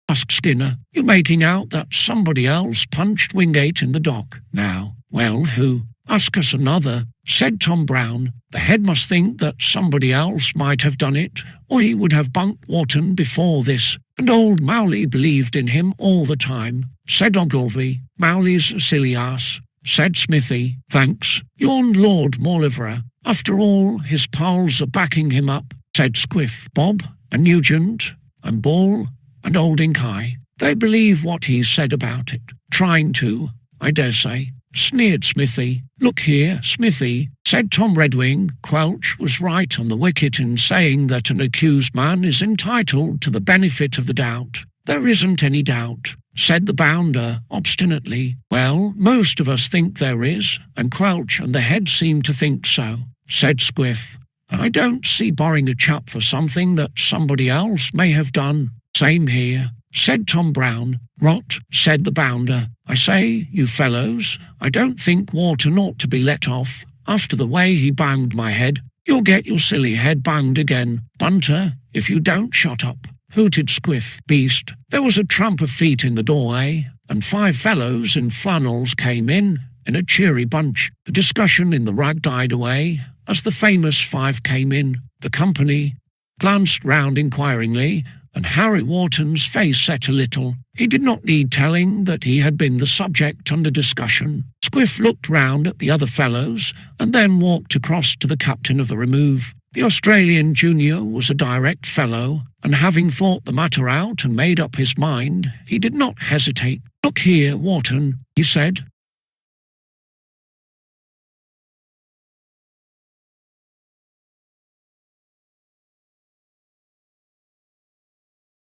asked Skinner. "You're making out that somebody else punched Wingate in the dock now." "Well, who?" "Ask us another," said Tom Brown. "The head must think that somebody else might have done it, or he would have bunked Wharton before this. And old Mowley believed in him all the time," said Ogilvy. "Mowley's a silly ass," said Smithy. "Thanks," yawned Lord Mauleverer. "After all, his pals are backing him up," said Squiff. "Bob and Nugent and Ball and Old Ink Eye, they believe what he said about it. Trying to, I dare say," sneered Smithy. "Look here, Smithy," said Tom Redwing. "Quelch was right on the wicket in saying that an accused man is entitled to the benefit of the doubt." "There isn't any doubt," said the bounder obstinately. "Well, most of us think there is, and Quelch and the head seem to think so," said Squiff. I don't see borrowing a chap for something that somebody else may have done. Same here, said Tom Brown. Rot, said the bounder. I say, you fellows, I don't think Wharton ought to be let off. After the way he banged my head, you'll get your silly head banged again, Bunter, if you don't shut up, hooted Squiff. Beast. There was a tramp of feet in the doorway, and 5 fellows in flannels came in a cheery bunch. The discussion in the rag died away as the famous 5 came in. The company glanced round inquiringly, and Harry Wharton's face set a little. He did not need telling that he had been the subject under discussion. Squiff looked round at the other fellows and then walked across to the captain of the remove. The Australian junior was a direct fellow, and having thought the matter out and made up his mind, he did not hesitate. Look here, Wharton, he said.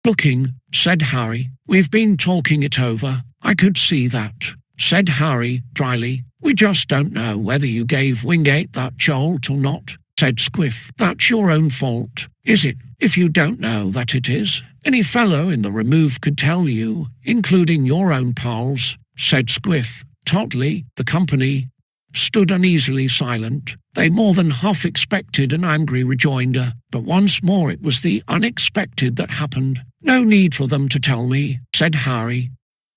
Looking, said Harry. We've been talking it over. I could see that, said Harry dryly. We just don't know whether you gave Wingate that jolt or not, said Squiff. That's your own fault, is it? If you don't know that it is, any fellow in the remove could tell you, including your own pals, said Squiff. Toddley, the company, stood uneasily silent. They more than half expected an angry rejoinder, but once more it was the unexpected that happened. No need for them to tell me, said Harry.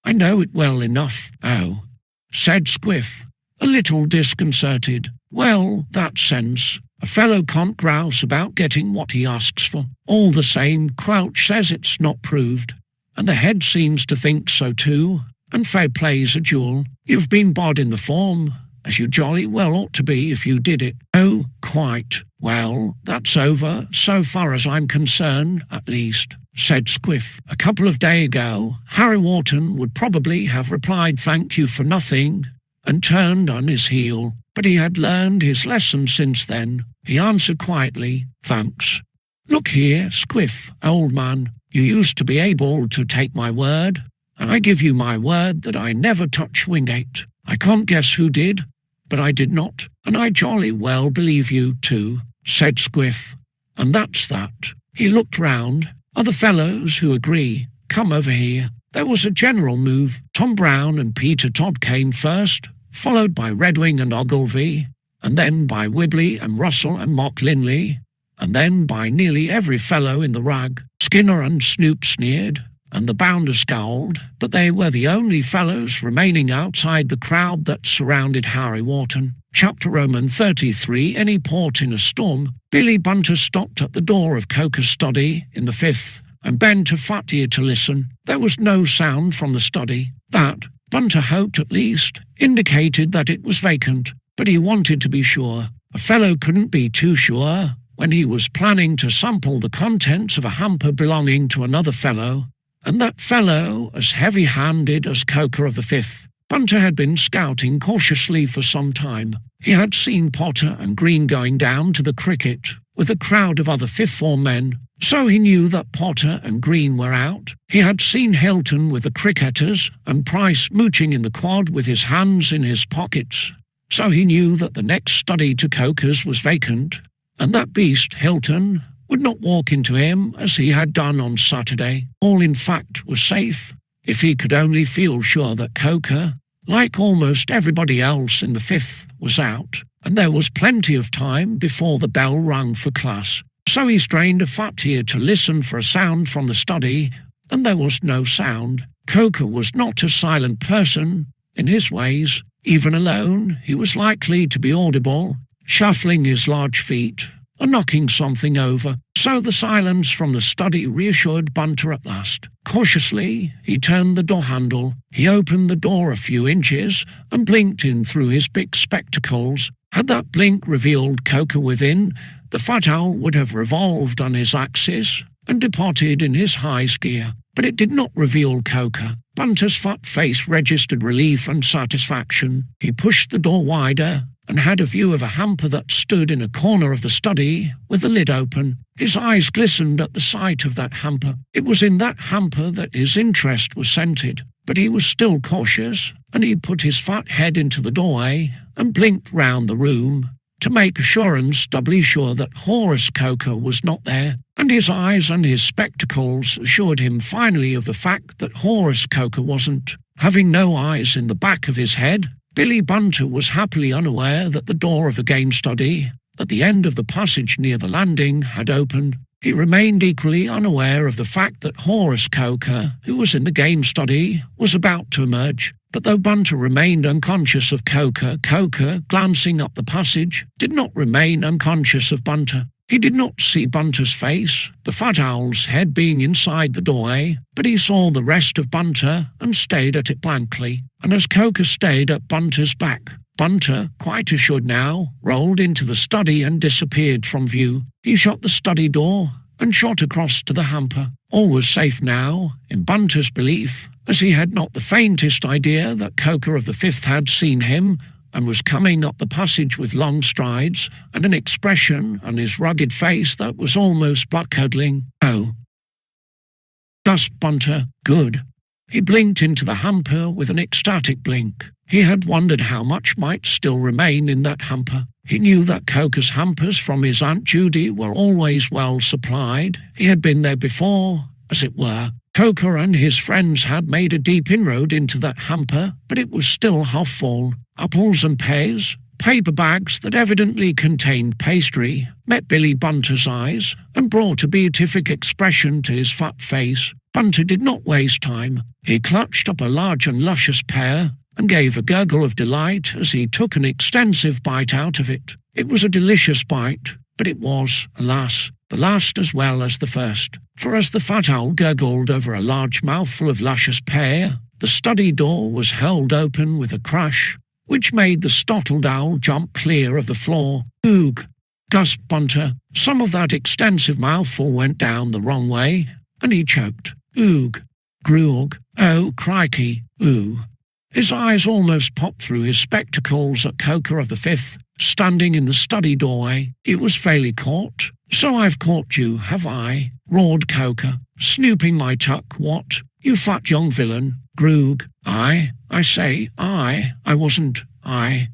I know it well enough. Oh, said Squiff, a little disconcerted. Well, that's sense. A fellow can't grouse about getting what he asks for. All the same, Crouch says it's not proved, and the head seems to think so too, and fair play's a jewel. You've been bod in the form, as you jolly well ought to be if you did it. Oh, quite. Well, that's over, so far as I'm concerned, at least, said Squiff. A couple of days ago, Harry Wharton would probably have replied thank you for nothing, and turned on his heel. But he had learned his lesson since then. He answered quietly, thanks. Look here, Squiff, old man, you used to be able to take my word, and I give you my word that I never touch Wingate. I can't guess who did, but I did not, and I jolly well believe you too, said Squiff. And that's that. He looked round. Other fellows who agree, come over here. There was a general move. Tom Brown and Peter Todd came first, followed by Redwing and Ogilvy, and then by Wibley and Russell and Mock Linley, and then by nearly every fellow in the rag. Skinner and Snoop sneered, and the bounder scowled, but they were the only fellows remaining outside the crowd that surrounded Harry Wharton. Chapter Roman 33, Any port in a storm. Billy Bunter stopped at the door of Coker's study in the 5th, and bent a fat ear to listen. There was no sound from the study. That, Bunter hoped at least, indicated that it was vacant, but he wanted to be sure. A fellow couldn't be too sure when he was planning to sample the contents of a hamper belonging to another fellow, and that fellow as heavy-handed as Coker of the 5th. Bunter had been scouting cautiously for some time. He had seen Potter and Green going down to the cricket with a crowd of other 5th form men, so he knew that Potter and Green were out. He had seen Hilton with the cricketers and Price mooching in the quad with his hands in his pockets, so he knew that the next study to Coker's was vacant, and that beast, Hilton, would not walk into him as he had done on Saturday. All, in fact, was safe, if he could only feel sure that Coker, like almost everybody else in the 5th, was out, and there was plenty of time before the bell rung for class. So he strained a fat ear to listen for a sound from the study, and there was no sound. Coker was not a silent person in his ways. Even alone, he was likely to be audible, shuffling his large feet, or knocking something over. So the silence from the study reassured Bunter at last. Cautiously, he turned the door handle. He opened the door a few inches and blinked in through his big spectacles. Had that blink revealed Coker within, the fat owl would have revolved on his axis and departed in his high gear. But it did not reveal Coker. Bunter's fat face registered relief and satisfaction. He pushed the door wider and had a view of a hamper that stood in a corner of the study with the lid open. His eyes glistened at the sight of that hamper. It was in that hamper that his interest was centred, but he was still cautious, and he put his fat head into the doorway and blinked round the room to make assurance doubly sure that Horace Coker was not there, and his eyes and his spectacles assured him finally of the fact that Horace Coker wasn't. Having no eyes in the back of his head, Billy Bunter was happily unaware that the door of the game study, at the end of the passage near the landing, had opened. He remained equally unaware of the fact that Horace Coker, who was in the game study, was about to emerge. But though Bunter remained unconscious of Coker, Coker, glancing up the passage, did not remain unconscious of Bunter. He did not see Bunter's face, the fat owl's head being inside the doorway, but he saw the rest of Bunter and stayed at it blankly. And as Coker stayed at Bunter's back, Bunter, quite assured now, rolled into the study and disappeared from view. He shut the study door and shot across to the hamper. All was safe now, in Bunter's belief, as he had not the faintest idea that Coker of the Fifth had seen him and was coming up the passage with long strides and an expression on his rugged face that was almost blood-curdling. "Oh," gasped Bunter. "Good." He blinked into the hamper with an ecstatic blink. He had wondered how much might still remain in that hamper. He knew that Coker's hampers from his Aunt Judy were always well supplied. He had been there before, as it were. Coker and his friends had made a deep inroad into that hamper, but it was still half full. Apples and pears, paper bags that evidently contained pastry, met Billy Bunter's eyes and brought a beatific expression to his fat face. Bunter did not waste time. He clutched up a large and luscious pear and gave a gurgle of delight as he took an extensive bite out of it. It was a delicious bite, but it was, alas, the last as well as the first. For as the fat owl gurgled over a large mouthful of luscious pear, the study door was held open with a crash, which made the startled owl jump clear of the floor. "Oog," gasped Bunter. Some of that extensive mouthful went down the wrong way, and he choked. "Oog, Groog, oh, crikey, ooh." His eyes almost popped through his spectacles at Coker of the Fifth, standing in the study doorway. He was fairly caught. "So I've caught you, have I?" roared Coker. "Snooping my tuck, what? You fat young villain." "Groog, I say, I wasn't, I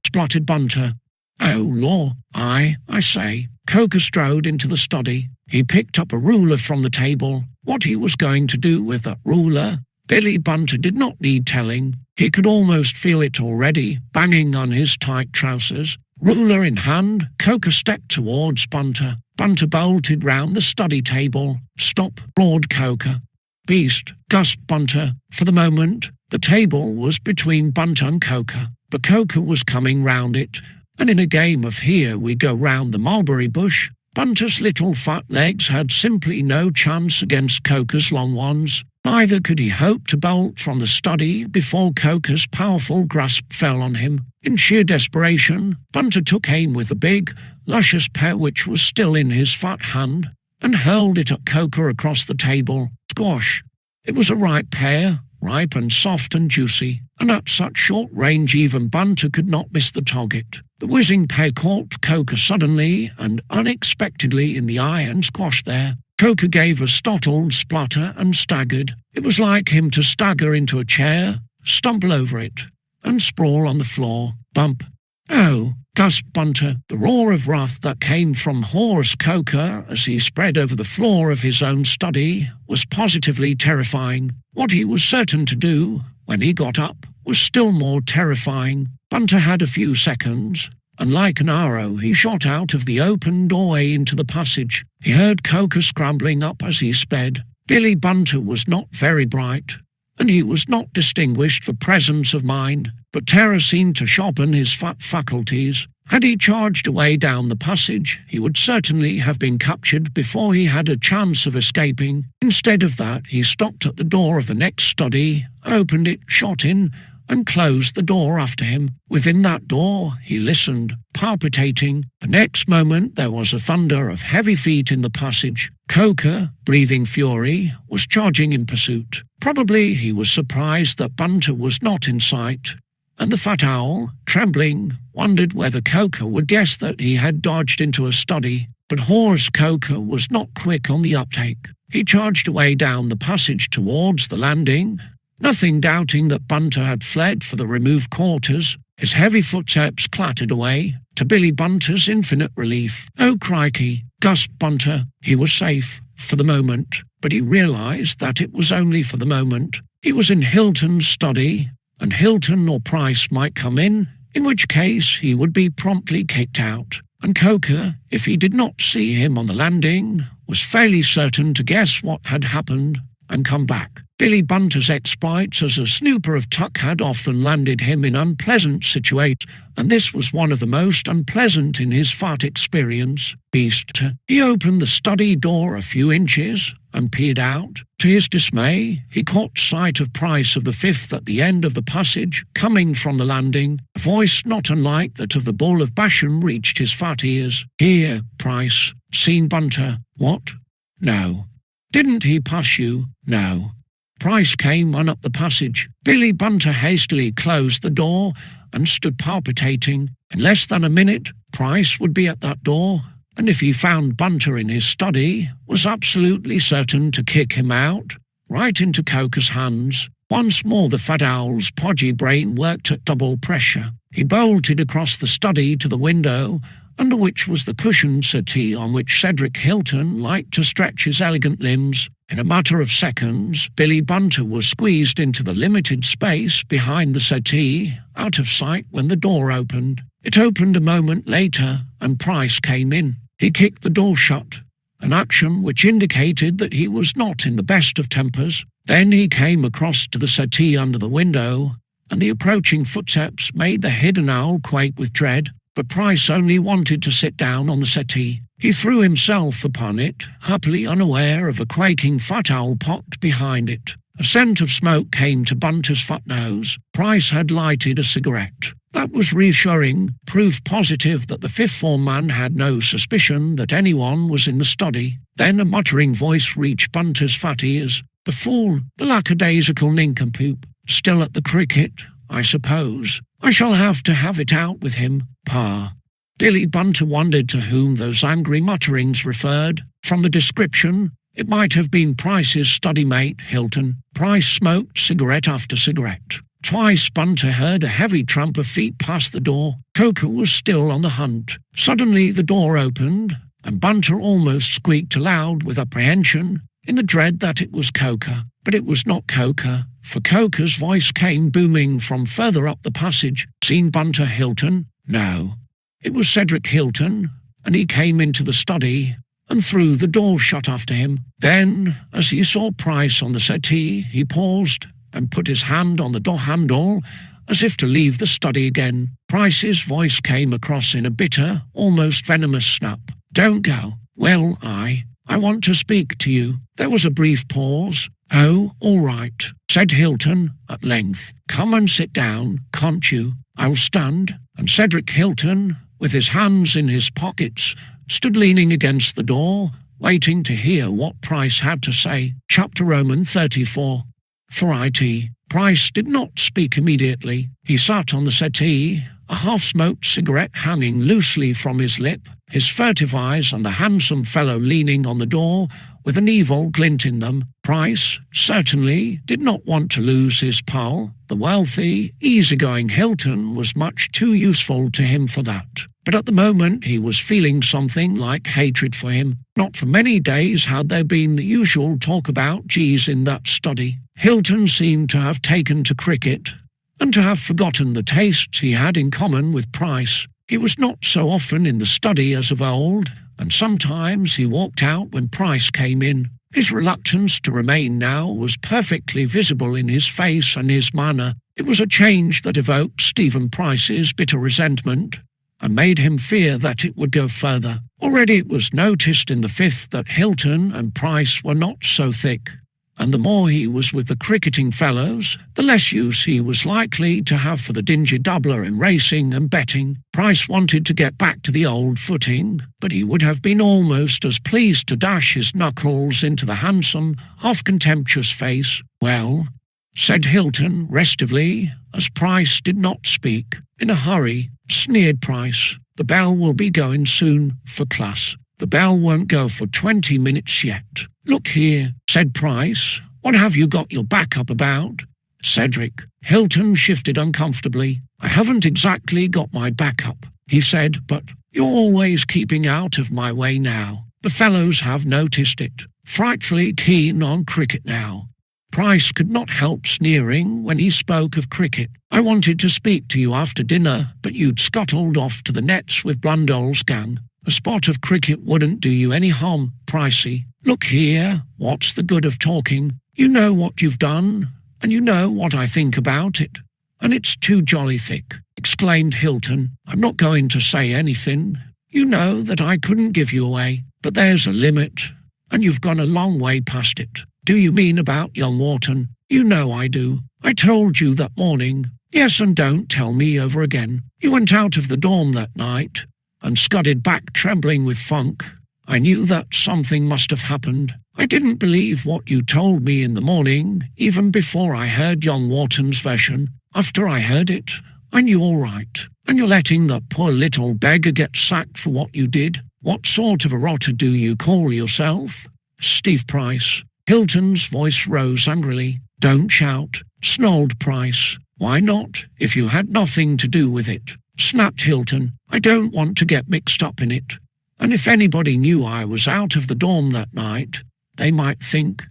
spluttered Bunter. "Oh, law, I say." Coker strode into the study. He picked up a ruler from the table. What he was going to do with that ruler, Billy Bunter did not need telling. He could almost feel it already, banging on his tight trousers. Ruler in hand, Coker stepped towards Bunter. Bunter bolted round the study table. "Stop," roared Coker. "Beast," gasped Bunter. For the moment, the table was between Bunter and Coker, but Coker was coming round it, and in a game of here we go round the mulberry bush, Bunter's little fat legs had simply no chance against Coker's long ones. Neither could he hope to bolt from the study before Coker's powerful grasp fell on him. In sheer desperation, Bunter took aim with the big, luscious pear which was still in his fat hand, and hurled it at Coker across the table. Squash! It was a ripe pear, ripe and soft and juicy, and at such short range even Bunter could not miss the target. The whizzing pear caught Coker suddenly and unexpectedly in the eye and squashed there. Coker gave a startled splutter and staggered. It was like him to stagger into a chair, stumble over it, and sprawl on the floor. Bump! "Oh," gasped Bunter. The roar of wrath that came from Horace Coker as he spread over the floor of his own study was positively terrifying. What he was certain to do, when he got up, was still more terrifying. Bunter had a few seconds, and like an arrow he shot out of the open doorway into the passage. He heard Coker scrambling up as he sped. Billy Bunter was not very bright, and he was not distinguished for presence of mind, but terror seemed to sharpen his fat faculties. Had he charged away down the passage, he would certainly have been captured before he had a chance of escaping. Instead of that, he stopped at the door of the next study, opened it, shot in, and closed the door after him. Within that door, he listened, palpitating. The next moment there was a thunder of heavy feet in the passage. Coker, breathing fury, was charging in pursuit. Probably he was surprised that Bunter was not in sight, and the fat owl, trembling, wondered whether Coker would guess that he had dodged into a study. But Horace Coker was not quick on the uptake. He charged away down the passage towards the landing, nothing doubting that Bunter had fled for the removed quarters. His heavy footsteps clattered away, to Billy Bunter's infinite relief. "Oh, crikey," gasped Bunter. He was safe, for the moment, but he realized that it was only for the moment. He was in Hilton's study, and Hilton or Price might come in which case he would be promptly kicked out. And Coker, if he did not see him on the landing, was fairly certain to guess what had happened and come back. Billy Bunter's exploits as a snooper of tuck had often landed him in unpleasant situations, and this was one of the most unpleasant in his fart experience. He opened the study door a few inches and peered out. To his dismay, he caught sight of Price of the Fifth at the end of the passage, coming from the landing. A voice not unlike that of the Bull of Bashan reached his fat ears. "Here, Price. Seen Bunter?" "What? No." "Didn't he pass you?" "No." Price came on up the passage. Billy Bunter hastily closed the door and stood palpitating. In less than a minute, Price would be at that door, and if he found Bunter in his study, was absolutely certain to kick him out, right into Coker's hands. Once more the fat owl's podgy brain worked at double pressure. He bolted across the study to the window, under which was the cushioned settee on which Cedric Hilton liked to stretch his elegant limbs. In a matter of seconds, Billy Bunter was squeezed into the limited space behind the settee, out of sight when the door opened. It opened a moment later, and Price came in. He kicked the door shut, an action which indicated that he was not in the best of tempers. Then he came across to the settee under the window, and the approaching footsteps made the hidden owl quake with dread. But Price only wanted to sit down on the settee. He threw himself upon it, happily unaware of a quaking fat owl pocked behind it. A scent of smoke came to Bunter's fat nose. Price had lighted a cigarette. That was reassuring, proof positive that the fifth form man had no suspicion that anyone was in the study. Then a muttering voice reached Bunter's fat ears. "The fool, the lackadaisical nincompoop. Still at the cricket, I suppose. I shall have to have it out with him, Pa." Billy Bunter wondered to whom those angry mutterings referred. From the description, it might have been Price's study mate, Hilton. Price smoked cigarette after cigarette. Twice Bunter heard a heavy tramp of feet past the door. Coker was still on the hunt. Suddenly the door opened, and Bunter almost squeaked aloud with apprehension, in the dread that it was Coker. But it was not Coker, for Coker's voice came booming from further up the passage. "Seen Bunter, Hilton?" "No." It was Cedric Hilton, and he came into the study and threw the door shut after him. Then, as he saw Price on the settee, he paused and put his hand on the door handle as if to leave the study again. Price's voice came across in a bitter, almost venomous snap. "Don't go." "Well, I want to speak to you." There was a brief pause. "Oh, all right," said Hilton at length. "Come and sit down, can't you?" "I'll stand." And Cedric Hilton, with his hands in his pockets, stood leaning against the door, waiting to hear what Price had to say. Chapter Roman 34. For IT. Price did not speak immediately. He sat on the settee, a half-smoked cigarette hanging loosely from his lip, his furtive eyes on the handsome fellow leaning on the door with an evil glint in them. Price certainly did not want to lose his pal. The wealthy, easygoing Hilton was much too useful to him for that. But at the moment he was feeling something like hatred for him. Not for many days had there been the usual talk about G's in that study. Hilton seemed to have taken to cricket, and to have forgotten the tastes he had in common with Price. He was not so often in the study as of old, and sometimes he walked out when Price came in. His reluctance to remain now was perfectly visible in his face and his manner. It was a change that evoked Stephen Price's bitter resentment, and made him fear that it would go further. Already it was noticed in the fifth that Hilton and Price were not so thick, and the more he was with the cricketing fellows, the less use he was likely to have for the dingy dabbler in racing and betting. Price wanted to get back to the old footing, but he would have been almost as pleased to dash his knuckles into the handsome, half-contemptuous face. "Well," said Hilton restively, as Price did not speak. "In a hurry," sneered Price. "The bell will be going soon for class." "The bell won't go for 20 minutes yet." "Look here," said Price, "what have you got your back up about? Cedric. Hilton shifted uncomfortably. I haven't exactly got my back up, he said, but you're always keeping out of my way now. The fellows have noticed it. Frightfully keen on cricket now. Price could not help sneering when he spoke of cricket. I wanted to speak to you after dinner, but you'd scuttled off to the nets with Blundell's gang. A spot of cricket wouldn't do you any harm, Pricey. Look here, what's the good of talking? You know what you've done, and you know what I think about it. And it's too jolly thick, exclaimed Hilton. I'm not going to say anything. You know that I couldn't give you away, but there's a limit, and you've gone a long way past it. Do you mean about young Wharton? You know I do. I told you that morning. Yes, and don't tell me over again. You went out of the dorm that night and scudded back trembling with funk. I knew that something must have happened. I didn't believe what you told me in the morning, even before I heard young Wharton's version. After I heard it, I knew all right. And you're letting that poor little beggar get sacked for what you did. What sort of a rotter do you call yourself? Steve Price. Hilton's voice rose angrily. Don't shout, snarled Price. Why not, if you had nothing to do with it? Snapped Hilton. I don't want to get mixed up in it. And if anybody knew I was out of the dorm that night, they might think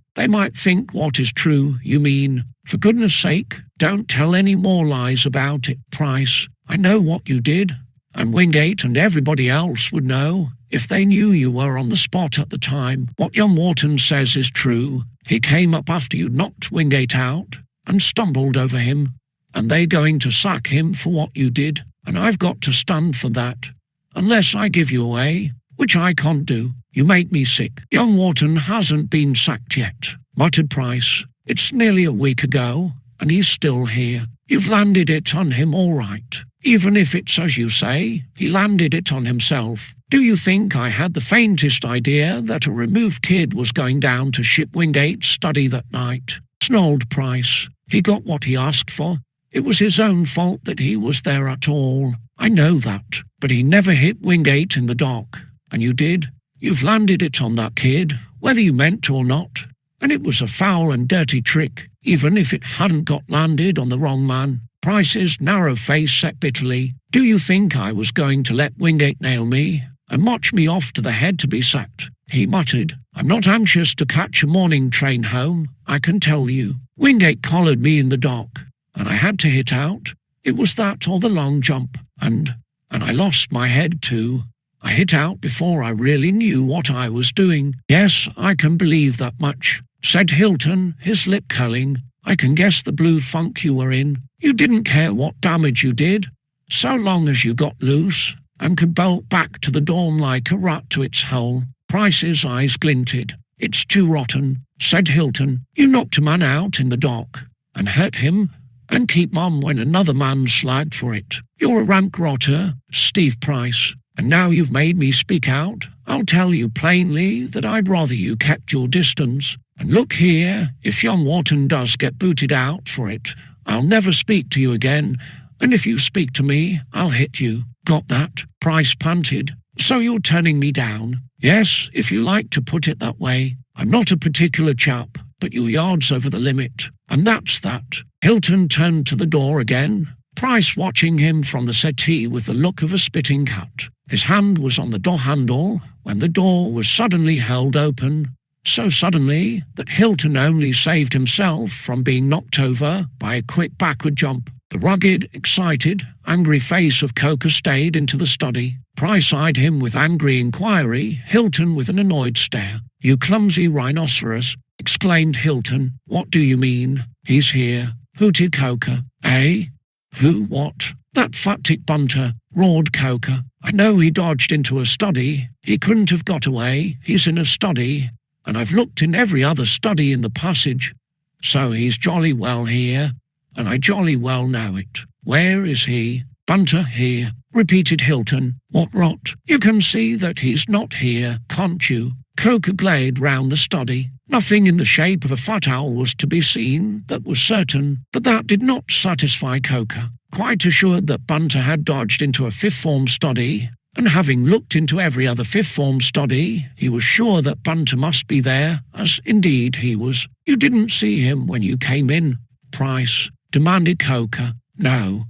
what is true, you mean. For goodness sake, don't tell any more lies about it, Price. I know what you did, and Wingate and everybody else would know if they knew you were on the spot at the time. What young Wharton says is true. He came up after you knocked Wingate out and stumbled over him, and they're going to sack him for what you did, and I've got to stand for that. Unless I give you away, which I can't do. You make me sick. Young Wharton hasn't been sacked yet, muttered Price. It's nearly a week ago, and he's still here. You've landed it on him all right. Even if it's as you say, he landed it on himself. Do you think I had the faintest idea that a removed kid was going down to Ship Wingate's study that night? Snarled Price. He got what he asked for. It was his own fault that he was there at all. I know that, but he never hit Wingate in the dock. And you did. You've landed it on that kid, whether you meant to or not. And it was a foul and dirty trick, even if it hadn't got landed on the wrong man. Price's narrow face set bitterly. Do you think I was going to let Wingate nail me and march me off to the head to be sacked? He muttered. I'm not anxious to catch a morning train home, I can tell you. Wingate collared me in the dock, and I had to hit out. It was that or the long jump, and I lost my head too. I hit out before I really knew what I was doing. Yes, I can believe that much, said Hilton, his lip curling. I can guess the blue funk you were in. You didn't care what damage you did, so long as you got loose and could bolt back to the dorm like a rat to its hole. Price's eyes glinted. It's too rotten, said Hilton. You knocked a man out in the dock and hurt him and keep mum when another man slagged for it. You're a rank rotter, Steve Price. And now you've made me speak out, I'll tell you plainly that I'd rather you kept your distance. And look here, if young Wharton does get booted out for it, I'll never speak to you again, and if you speak to me, I'll hit you. Got that? Price panted. So you're turning me down? Yes, if you like to put it that way. I'm not a particular chap, but you're yards over the limit, and that's that. Hilton turned to the door again, Price watching him from the settee with the look of a spitting cat. His hand was on the door handle when the door was suddenly held open, so suddenly that Hilton only saved himself from being knocked over by a quick backward jump. The rugged, excited, angry face of Coker stayed into the study. Price eyed him with angry inquiry, Hilton with an annoyed stare. You clumsy rhinoceros, exclaimed Hilton. What do you mean? He's here, hooted Coker. Eh? Who? What? That fat tick Bunter, roared Coker. I know he dodged into a study. He couldn't have got away. He's in a study, and I've looked in every other study in the passage. So he's jolly well here, and I jolly well know it. Where is he? Bunter here, repeated Hilton. What rot? You can see that he's not here, can't you? Coker glared round the study. Nothing in the shape of a fat owl was to be seen, that was certain, but that did not satisfy Coker. Quite assured that Bunter had dodged into a fifth-form study, and having looked into every other fifth-form study, he was sure that Bunter must be there, as indeed he was. You didn't see him when you came in, Price demanded Coker. No,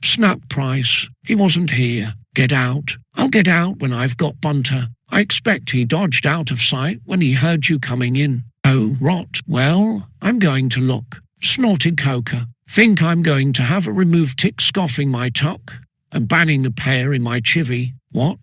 snapped Price. He wasn't here. Get out. I'll get out when I've got Bunter. I expect he dodged out of sight when he heard you coming in. Oh, rot. Well, I'm going to look, snorted Coker. Think I'm going to have a removed tick scoffing my tuck and banning a pair in my chivvy? What?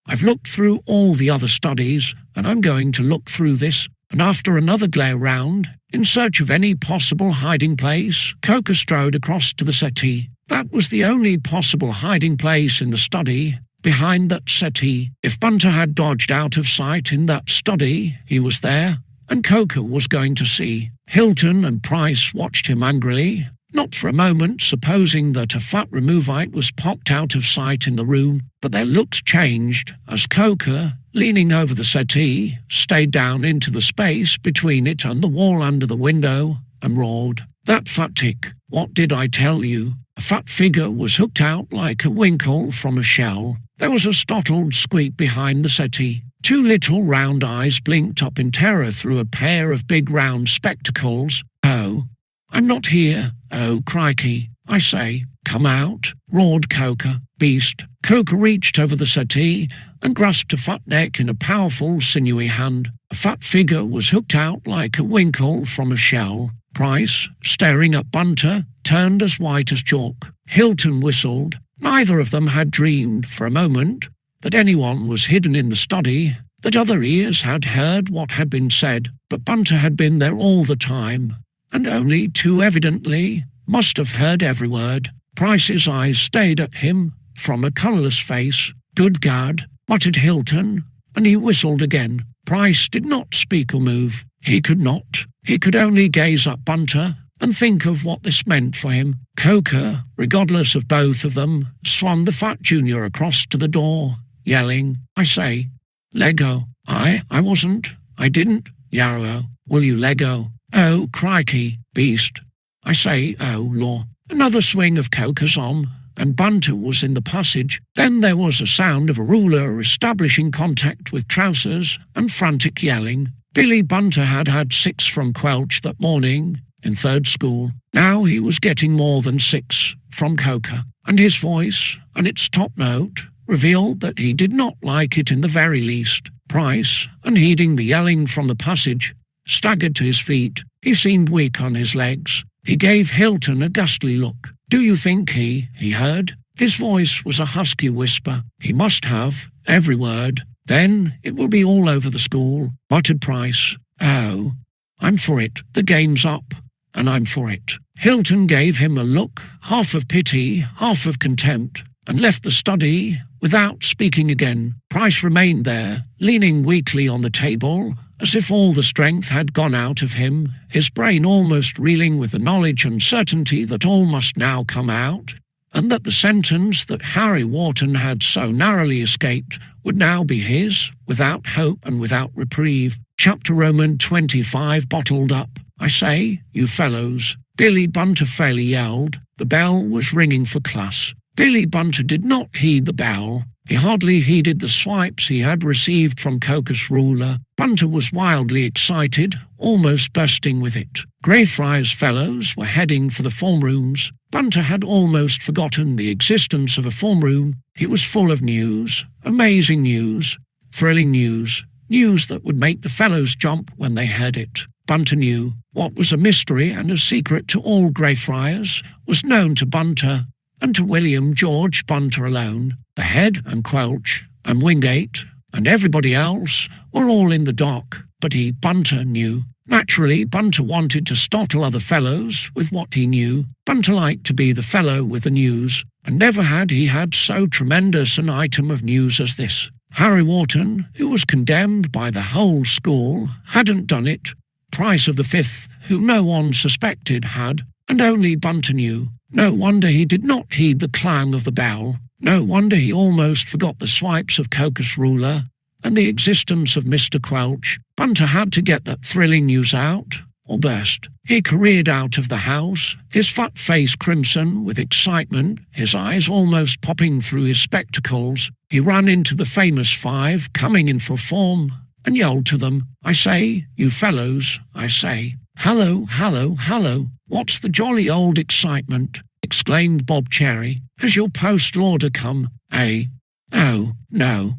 I've looked through all the other studies, and I'm going to look through this. And after another glare round, in search of any possible hiding place, Coker strode across to the settee. That was the only possible hiding place in the study, behind that settee. If Bunter had dodged out of sight in that study, he was there, and Coker was going to see. Hilton and Price watched him angrily, not for a moment supposing that a fat removite was popped out of sight in the room, but their looks changed as Coker, leaning over the settee, stayed down into the space between it and the wall under the window and roared, "That fat tick, what did I tell you?" A fat figure was hooked out like a winkle from a shell. There was a startled squeak behind the settee. Two little round eyes blinked up in terror through a pair of big round spectacles. "Oh, I'm not here. Oh, crikey. I say, come out," roared Coker. "Beast." Coker reached over the settee and grasped a fat neck in a powerful, sinewy hand. A fat figure was hooked out like a winkle from a shell. Price, staring at Bunter, turned as white as chalk. Hilton whistled. Neither of them had dreamed for a moment that anyone was hidden in the study, that other ears had heard what had been said, but Bunter had been there all the time, and only too evidently must have heard every word. Price's eyes stayed at him from a colourless face. "Good God," muttered Hilton, and he whistled again. Price did not speak or move. He could not. He could only gaze at Bunter and think of what this meant for him. Coker, regardless of both of them, swung the fat junior across to the door, yelling, "I say, Lego." I wasn't. I didn't. Yarrow, will you Lego? "Oh, crikey, beast." I say, "Oh, law." Another swing of Coker's arm, and Bunter was in the passage. Then there was a sound of a ruler establishing contact with trousers and frantic yelling. Billy Bunter had had 6 from Quelch that morning in 3rd school. Now he was getting more than 6 from Coker, and his voice, and its top note, revealed that he did not like it in the very least. Price, unheeding the yelling from the passage, staggered to his feet. He seemed weak on his legs. He gave Hilton a ghastly look. "Do you think he heard?" His voice was a husky whisper. "He must have, every word. Then it will be all over the school," muttered Price. "Oh, I'm for it. The game's up, and I'm for it." Hilton gave him a look, half of pity, half of contempt, and left the study without speaking again. Price remained there, leaning weakly on the table, as if all the strength had gone out of him, his brain almost reeling with the knowledge and certainty that all must now come out, and that the sentence that Harry Wharton had so narrowly escaped would now be his, without hope and without reprieve. Chapter Roman 25 bottled up. "I say, you fellows," Billy Bunter fairly yelled. The bell was ringing for class. Billy Bunter did not heed the bell. He hardly heeded the swipes he had received from Coker's ruler. Bunter was wildly excited, almost bursting with it. Greyfriars fellows were heading for the form rooms. Bunter had almost forgotten the existence of a form room. He was full of news, amazing news, thrilling news, news that would make the fellows jump when they heard it. Bunter knew. What was a mystery and a secret to all Greyfriars was known to Bunter, and to William George Bunter alone. The Head and Quelch and Wingate and everybody else were all in the dock, but he, Bunter, knew. Naturally, Bunter wanted to startle other fellows with what he knew. Bunter liked to be the fellow with the news, and never had he had so tremendous an item of news as this. Harry Wharton, who was condemned by the whole school, hadn't done it. Price of the Fifth, whom no one suspected, had, and only Bunter knew. No wonder he did not heed the clang of the bell. No wonder he almost forgot the swipes of Coker's ruler and the existence of Mr. Quelch. Bunter had to get that thrilling news out, or burst. He careered out of the house, his fat face crimson with excitement, his eyes almost popping through his spectacles. He ran into the famous 5 coming in for form and yelled to them, "I say, you fellows, I say." "Hallo, hallo, hallo, what's the jolly old excitement?" exclaimed Bob Cherry. "Has your postal order come, eh?" "Oh, no."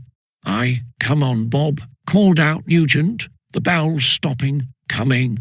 "Come on, Bob," called out Nugent, the bell's stopping. "Coming."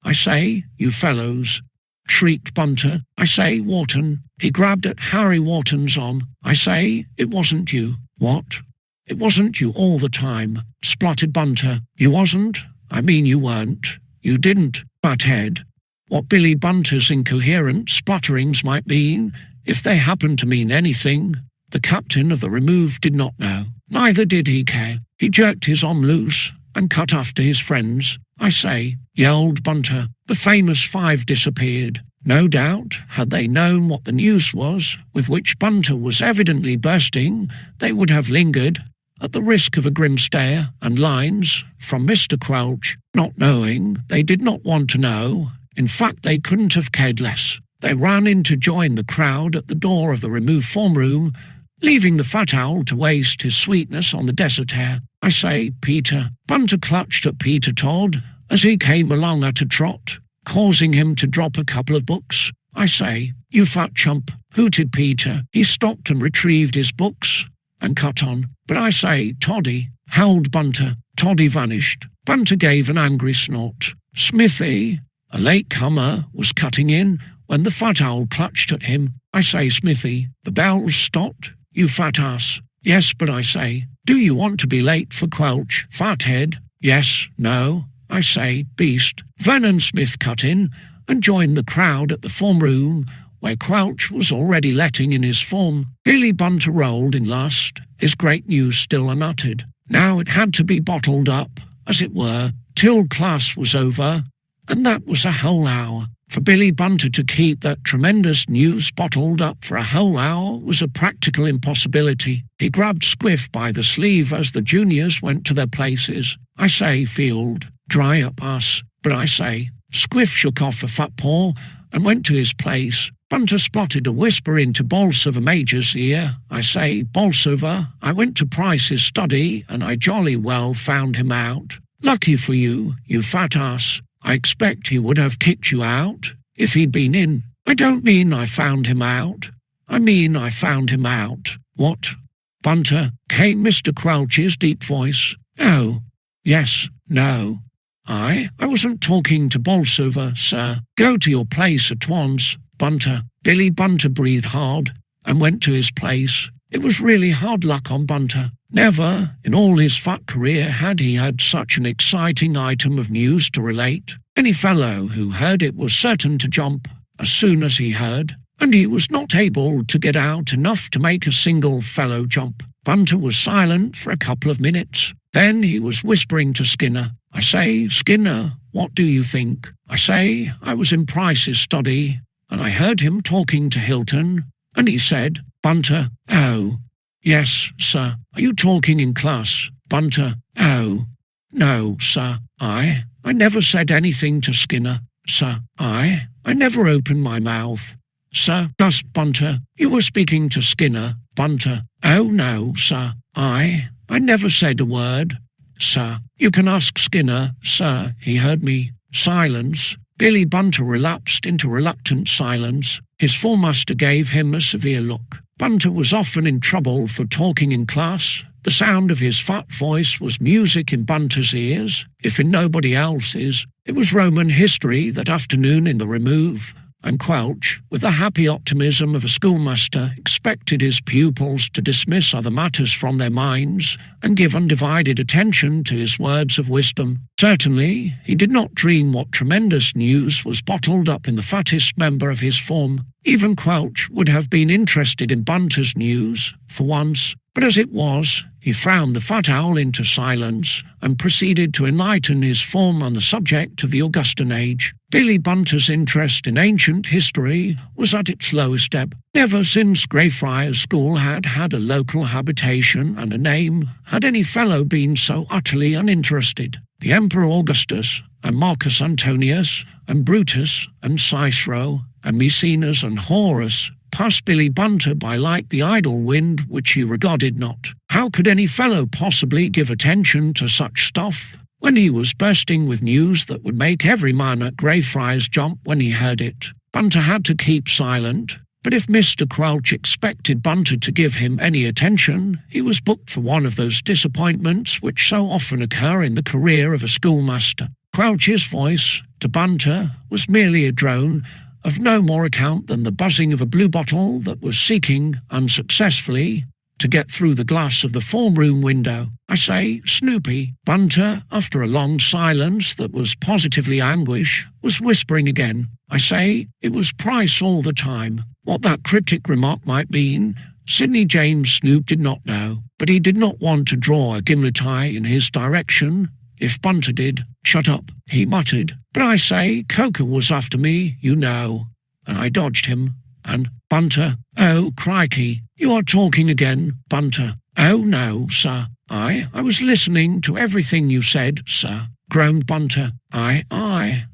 "I say, you fellows," shrieked Bunter. "I say, Wharton." He grabbed at Harry Wharton's arm. "I say, it wasn't you." "What?" "It wasn't you all the time," spluttered Bunter. "You wasn't? I mean you weren't. You didn't, butthead." What Billy Bunter's incoherent splutterings might mean, if they happened to mean anything, the captain of the Remove did not know. Neither did he care. He jerked his arm loose and cut after his friends. "I say," yelled Bunter. The famous five disappeared. No doubt, had they known what the news was, with which Bunter was evidently bursting, they would have lingered, at the risk of a grim stare and lines from Mr. Quelch. Not knowing, they did not want to know. In fact, they couldn't have cared less. They ran in to join the crowd at the door of the Remove form room, leaving the fat owl to waste his sweetness on the desert air. "I say, Peter." Bunter clutched at Peter Todd as he came along at a trot, causing him to drop a couple of books. "I say, you fat chump," hooted Peter. He stopped and retrieved his books and cut on. "But I say, Toddy," howled Bunter. Toddy vanished. Bunter gave an angry snort. Smithy, a latecomer, was cutting in when the fat owl clutched at him. "I say, Smithy." The bells stopped. "You fat ass." "Yes, but I say, do you want to be late for Quelch, fathead?" "Yes, no." "I say, beast." Vernon Smith cut in and joined the crowd at the form room, where Quelch was already letting in his form. Billy Bunter rolled in lust, his great news still unuttered. Now it had to be bottled up, as it were, till class was over, and that was a whole hour. For Billy Bunter to keep that tremendous news bottled up for a whole hour was a practical impossibility. He grabbed Squiff by the sleeve as the juniors went to their places. "I say, Field, dry up us." "But I say." Squiff shook off a fat paw and went to his place. Bunter spluttered a whisper into Bolsover Major's ear. "I say, Bolsover, I went to Price's study and I jolly well found him out. Lucky for you, you fat ass. I expect he would have kicked you out if he'd been in." "I don't mean I found him out. I mean I found him out." "What?" "Bunter," came Mr. Quelch's deep voice. "Oh, yes, no. I wasn't talking to Bolsover, sir. Go to your place at once, Bunter." Billy Bunter breathed hard and went to his place. It was really hard luck on Bunter. Never, in all his fat career, had he had such an exciting item of news to relate. Any fellow who heard it was certain to jump as soon as he heard, and he was not able to get out enough to make a single fellow jump. Bunter was silent for a couple of minutes. Then he was whispering to Skinner. "I say, Skinner, what do you think?" "I say, I was in Price's study, and I heard him talking to Hilton, and he said." Bunter, "Oh, yes, sir." "Are you talking in class?" Bunter, "Oh, no, sir. I never said anything to Skinner, sir. I never opened my mouth, sir." Gasped Bunter. "You were speaking to Skinner." Bunter, "Oh, no, sir. I never said a word, sir." "You can ask Skinner, sir. He heard me." Silence. Billy Bunter relapsed into reluctant silence. His foremaster gave him a severe look. Bunter was often in trouble for talking in class. The sound of his fat voice was music in Bunter's ears, if in nobody else's. It was Roman history that afternoon in the Remove, and Quelch, with the happy optimism of a schoolmaster, expected his pupils to dismiss other matters from their minds and give undivided attention to his words of wisdom. Certainly, he did not dream what tremendous news was bottled up in the fattest member of his form. Even Quelch would have been interested in Bunter's news, for once, but as it was, he frowned the fat owl into silence and proceeded to enlighten his form on the subject of the Augustan age. Billy Bunter's interest in ancient history was at its lowest ebb. Never since Greyfriars School had had a local habitation and a name had any fellow been so utterly uninterested. The Emperor Augustus and Marcus Antonius and Brutus and Cicero and Maecenas and Horace passed Billy Bunter by like the idle wind which he regarded not. How could any fellow possibly give attention to such stuff when he was bursting with news that would make every man at Greyfriars jump when he heard it. Bunter had to keep silent, but if Mr. Quelch expected Bunter to give him any attention, he was booked for one of those disappointments which so often occur in the career of a schoolmaster. Quelch's voice, to Bunter, was merely a drone, of no more account than the buzzing of a bluebottle that was seeking, unsuccessfully, to get through the glass of the form-room window. I say, Snoopy. Bunter, after a long silence that was positively anguish, was whispering again. I say, it was Price all the time. What that cryptic remark might mean, Sidney James Snoop did not know, but he did not want to draw a gimlet eye in his direction. If Bunter did, shut up, he muttered. But I say, Coker was after me, you know, and I dodged him. And Bunter, oh, crikey, you are talking again, Bunter. Oh, no, sir. I was listening to everything you said, sir, groaned Bunter. I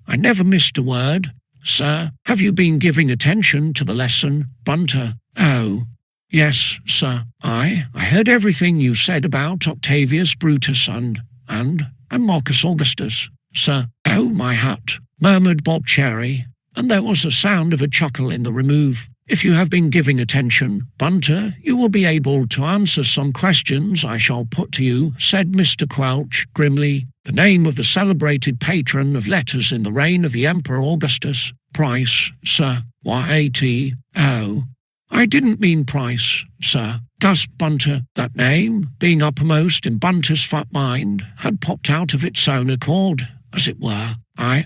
never missed a word. Sir, have you been giving attention to the lesson, Bunter? Oh, yes, sir. I heard everything you said about Octavius Brutus and Marcus Augustus, sir. Oh, my hat, murmured Bob Cherry, and there was a sound of a chuckle in the remove. If you have been giving attention, Bunter, you will be able to answer some questions I shall put to you, said Mr. Quelch grimly. The name of the celebrated patron of letters in the reign of the Emperor Augustus. Price, sir. Y-A-T-O. I didn't mean Price, sir, gasped Bunter. That name, being uppermost in Bunter's fat mind, had popped out of its own accord, as it were. I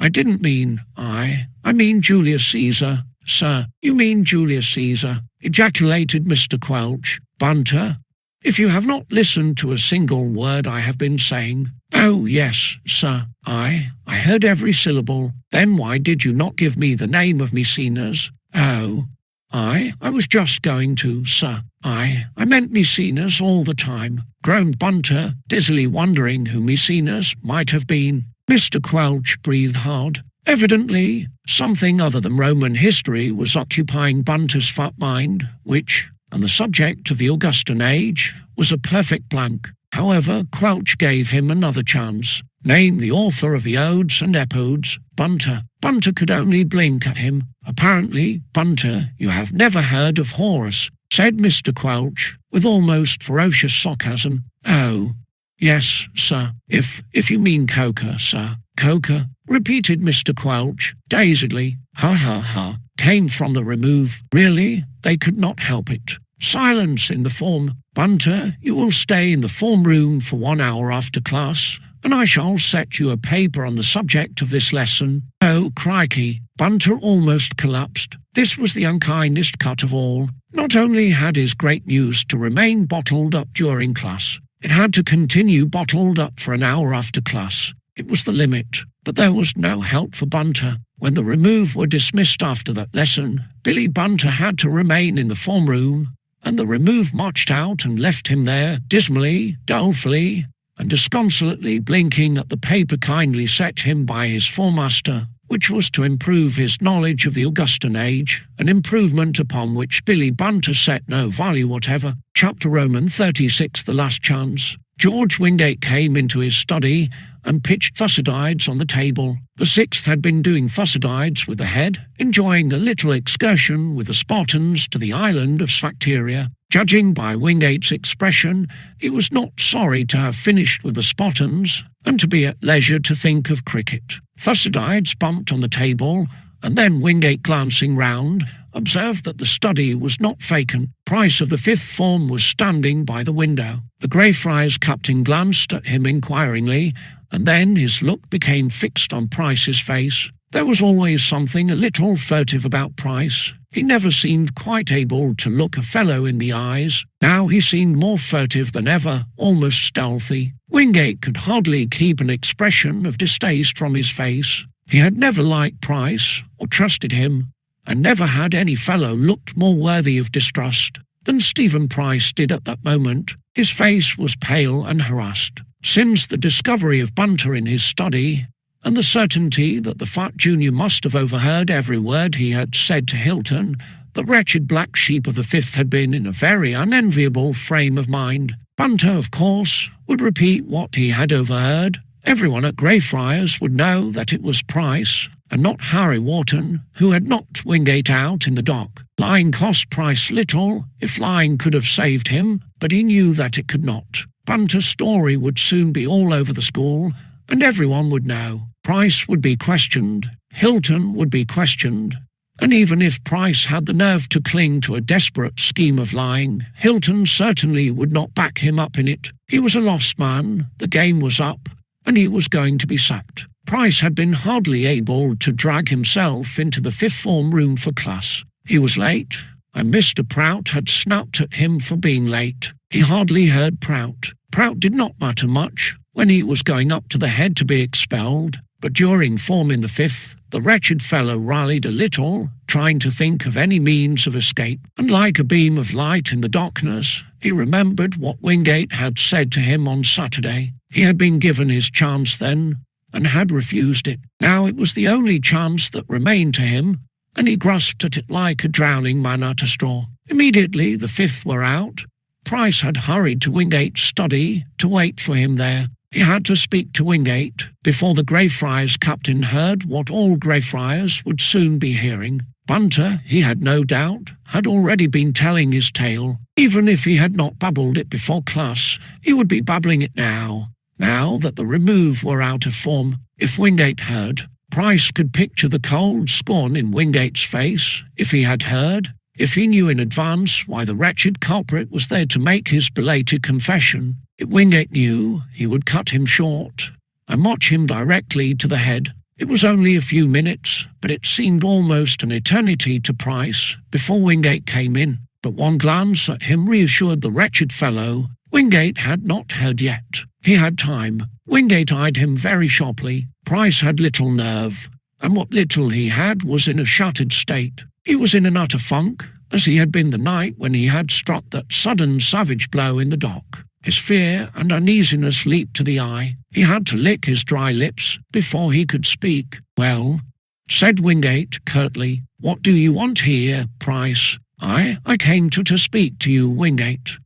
didn't mean I mean Julius Caesar, sir. You mean Julius Caesar, ejaculated Mr. Quelch. Bunter, if you have not listened to a single word I have been saying. Oh, yes, sir. I heard every syllable. Then why did you not give me the name of Maecenas? Oh, I was just going to, sir. I meant Maecenas all the time, groaned Bunter, dizzily wondering who Maecenas might have been. Mr. Quelch breathed hard. Evidently, something other than Roman history was occupying Bunter's fat mind, which, and the subject of the Augustan age, was a perfect blank. However, Quelch gave him another chance. Name the author of the Odes and Epodes, Bunter. Bunter could only blink at him. Apparently, Bunter, you have never heard of Horace, said Mr. Quelch, with almost ferocious sarcasm. Oh, yes, sir. If you mean Coker, sir. Coker, repeated Mr. Quelch, dazedly. Ha ha ha, came from the remove. Really, they could not help it. Silence in the form. Bunter, you will stay in the form room for 1 hour after class, and I shall set you a paper on the subject of this lesson. Oh, crikey! Bunter almost collapsed. This was the unkindest cut of all. Not only had his great news to remain bottled up during class, it had to continue bottled up for an hour after class. It was the limit, but there was no help for Bunter. When the remove were dismissed after that lesson, Billy Bunter had to remain in the form room, and the remove marched out and left him there, dismally, dolefully, and disconsolately blinking at the paper kindly set him by his formaster, which was to improve his knowledge of the Augustan age, an improvement upon which Billy Bunter set no value whatever. Chapter Roman 36, The Last Chance. George Wingate came into his study and pitched Thucydides on the table. The sixth had been doing Thucydides with the head, enjoying a little excursion with the Spartans to the island of Sphacteria. Judging by Wingate's expression, he was not sorry to have finished with the Spartans and to be at leisure to think of cricket. Thucydides bumped on the table, and then Wingate, glancing round, observed that the study was not vacant. Price of the fifth form was standing by the window. The Greyfriars captain glanced at him inquiringly, and then his look became fixed on Price's face. There was always something a little furtive about Price. He never seemed quite able to look a fellow in the eyes. Now he seemed more furtive than ever, almost stealthy. Wingate could hardly keep an expression of distaste from his face. He had never liked Price, or trusted him, and never had any fellow looked more worthy of distrust than Stephen Price did at that moment. His face was pale and harassed. Since the discovery of Bunter in his study, and the certainty that the fat junior must have overheard every word he had said to Hilton, the wretched black sheep of the fifth had been in a very unenviable frame of mind. Bunter, of course, would repeat what he had overheard. Everyone at Greyfriars would know that it was Price, and not Harry Wharton, who had knocked Wingate out in the dock. Lying cost Price little, if lying could have saved him, but he knew that it could not. Bunter's story would soon be all over the school, and everyone would know. Price would be questioned, Hilton would be questioned, and even if Price had the nerve to cling to a desperate scheme of lying, Hilton certainly would not back him up in it. He was a lost man, the game was up, and he was going to be sacked. Price had been hardly able to drag himself into the fifth form room for class. He was late, and Mr. Prout had snapped at him for being late. He hardly heard Prout. Prout did not matter much when he was going up to the head to be expelled, but during form in the fifth, the wretched fellow rallied a little, trying to think of any means of escape, and like a beam of light in the darkness, he remembered what Wingate had said to him on Saturday. He had been given his chance then, and had refused it. Now it was the only chance that remained to him, and he grasped at it like a drowning man at a straw. Immediately the fifth were out. Price had hurried to Wingate's study to wait for him there. He had to speak to Wingate before the Greyfriars captain heard what all Greyfriars would soon be hearing. Bunter, he had no doubt, had already been telling his tale. Even if he had not babbled it before class, he would be babbling it now. Now that the remove were out of form, if Wingate heard, Price could picture the cold scorn in Wingate's face. If he had heard, if he knew in advance why the wretched culprit was there to make his belated confession, if Wingate knew, he would cut him short and march him directly to the head. It was only a few minutes, but it seemed almost an eternity to Price before Wingate came in. But one glance at him reassured the wretched fellow. Wingate had not heard yet. He had time. Wingate eyed him very sharply. Price had little nerve, and what little he had was in a shattered state. He was in an utter funk, as he had been the night when he had struck that sudden savage blow in the dock. His fear and uneasiness leaped to the eye. He had to lick his dry lips before he could speak. "Well," said Wingate curtly, "what do you want here, Price?" I came to speak to you, Wingate,"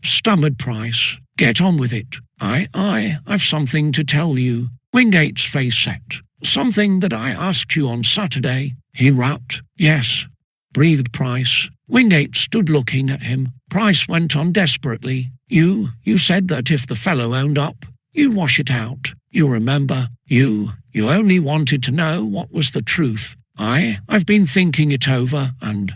stammered Price. "Get on with it. I've something to tell you." Wingate's face set. "Something that I asked you on Saturday," he rapped. "Yes," breathed Price. Wingate stood looking at him. Price went on desperately. You said that if the fellow owned up, you'd wash it out. You remember. You only wanted to know what was the truth. I've been thinking it over, and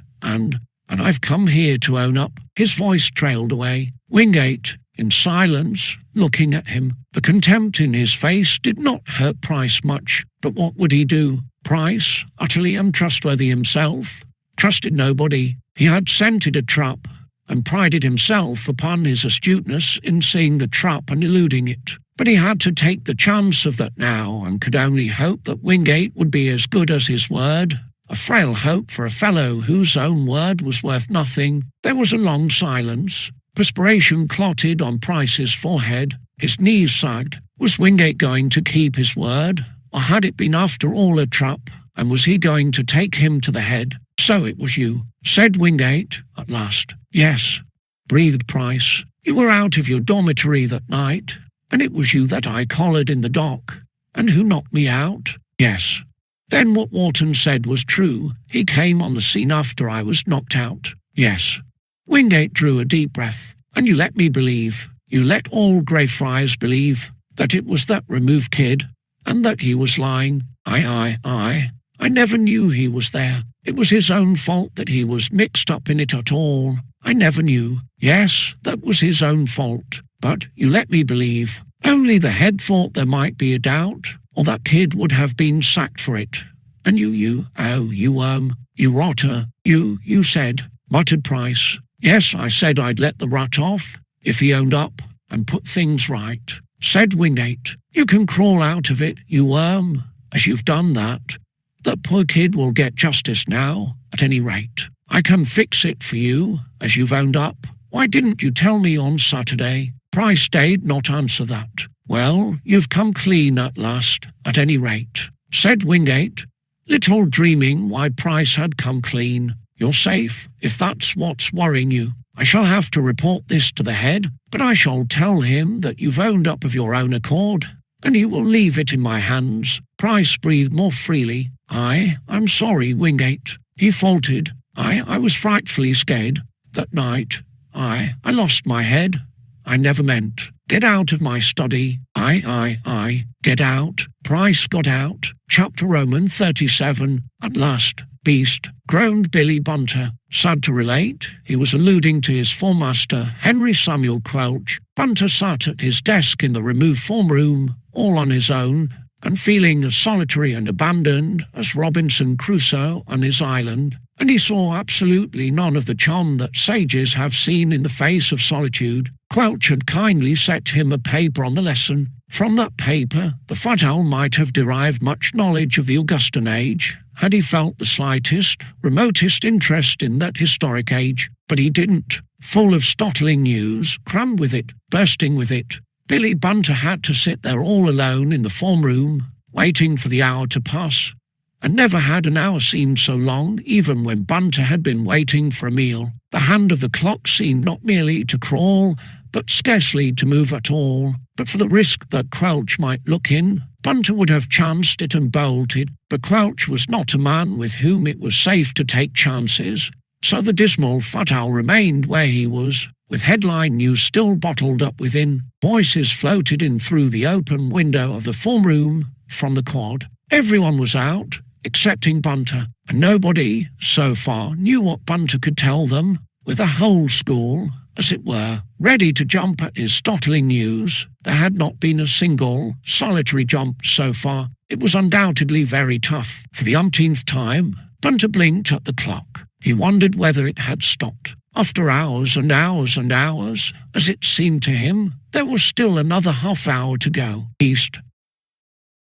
I've come here to own up." His voice trailed away. Wingate, in silence, looking at him. The contempt in his face did not hurt Price much, but what would he do? Price, utterly untrustworthy himself, trusted nobody. He had scented a trap, and prided himself upon his astuteness in seeing the trap and eluding it. But he had to take the chance of that now, and could only hope that Wingate would be as good as his word. A frail hope for a fellow whose own word was worth nothing. There was a long silence. Perspiration clotted on Price's forehead. His knees sagged. Was Wingate going to keep his word, or had it been after all a trap, and was he going to take him to the head? "So it was you," said Wingate at last. "Yes," breathed Price. "You were out of your dormitory that night, and it was you that I collared in the dock, and who knocked me out." "Yes." "Then what Wharton said was true. He came on the scene after I was knocked out." "Yes." Wingate drew a deep breath. "And you let me believe, you let all Greyfriars believe, that it was that removed kid, and that he was lying. I never knew he was there. It was his own fault that he was mixed up in it at all. I never knew. Yes, that was his own fault. But you let me believe. Only the head thought there might be a doubt, or that kid would have been sacked for it. And you rotter, you said," muttered Price. "Yes, I said I'd let the rat off, if he owned up, and put things right," said Wingate. "You can crawl out of it, you worm, as you've done that. That poor kid will get justice now, at any rate. I can fix it for you, as you've owned up. Why didn't you tell me on Saturday?" Price did not answer that. "Well, you've come clean at last, at any rate," said Wingate, little dreaming why Price had come clean. "You're safe, if that's what's worrying you. I shall have to report this to the head, but I shall tell him that you've owned up of your own accord, and he will leave it in my hands." Price breathed more freely. I'm sorry, Wingate," he faltered. I was frightfully scared. That night, I lost my head. I never meant. Get out of my study. Get out." Price got out. Chapter Roman 37. At last, beast, groaned Billy Bunter. Sad to relate, he was alluding to his foremaster, Henry Samuel Quelch. Bunter sat at his desk in the removed form room, all on his own, and feeling as solitary and abandoned as Robinson Crusoe on his island, and he saw absolutely none of the charm that sages have seen in the face of solitude. Quelch had kindly set him a paper on the lesson. From that paper, the fat owl might have derived much knowledge of the Augustan age, had he felt the slightest, remotest interest in that historic age, but he didn't. Full of startling news, crammed with it, bursting with it, Billy Bunter had to sit there all alone in the form room, waiting for the hour to pass. And never had an hour seemed so long, even when Bunter had been waiting for a meal. The hand of the clock seemed not merely to crawl, but scarcely to move at all. But for the risk that Quelch might look in, Bunter would have chanced it and bolted, but Quelch was not a man with whom it was safe to take chances. So the dismal fat owl remained where he was, with headline news still bottled up within. Voices floated in through the open window of the form room from the quad. Everyone was out, excepting Bunter, and nobody, so far, knew what Bunter could tell them, with a whole school, as it were, ready to jump at his startling news. There had not been a single, solitary jump so far. It was undoubtedly very tough. For the umpteenth time, Bunter blinked at the clock. He wondered whether it had stopped. After hours and hours and hours, as it seemed to him, there was still another half hour to go. East.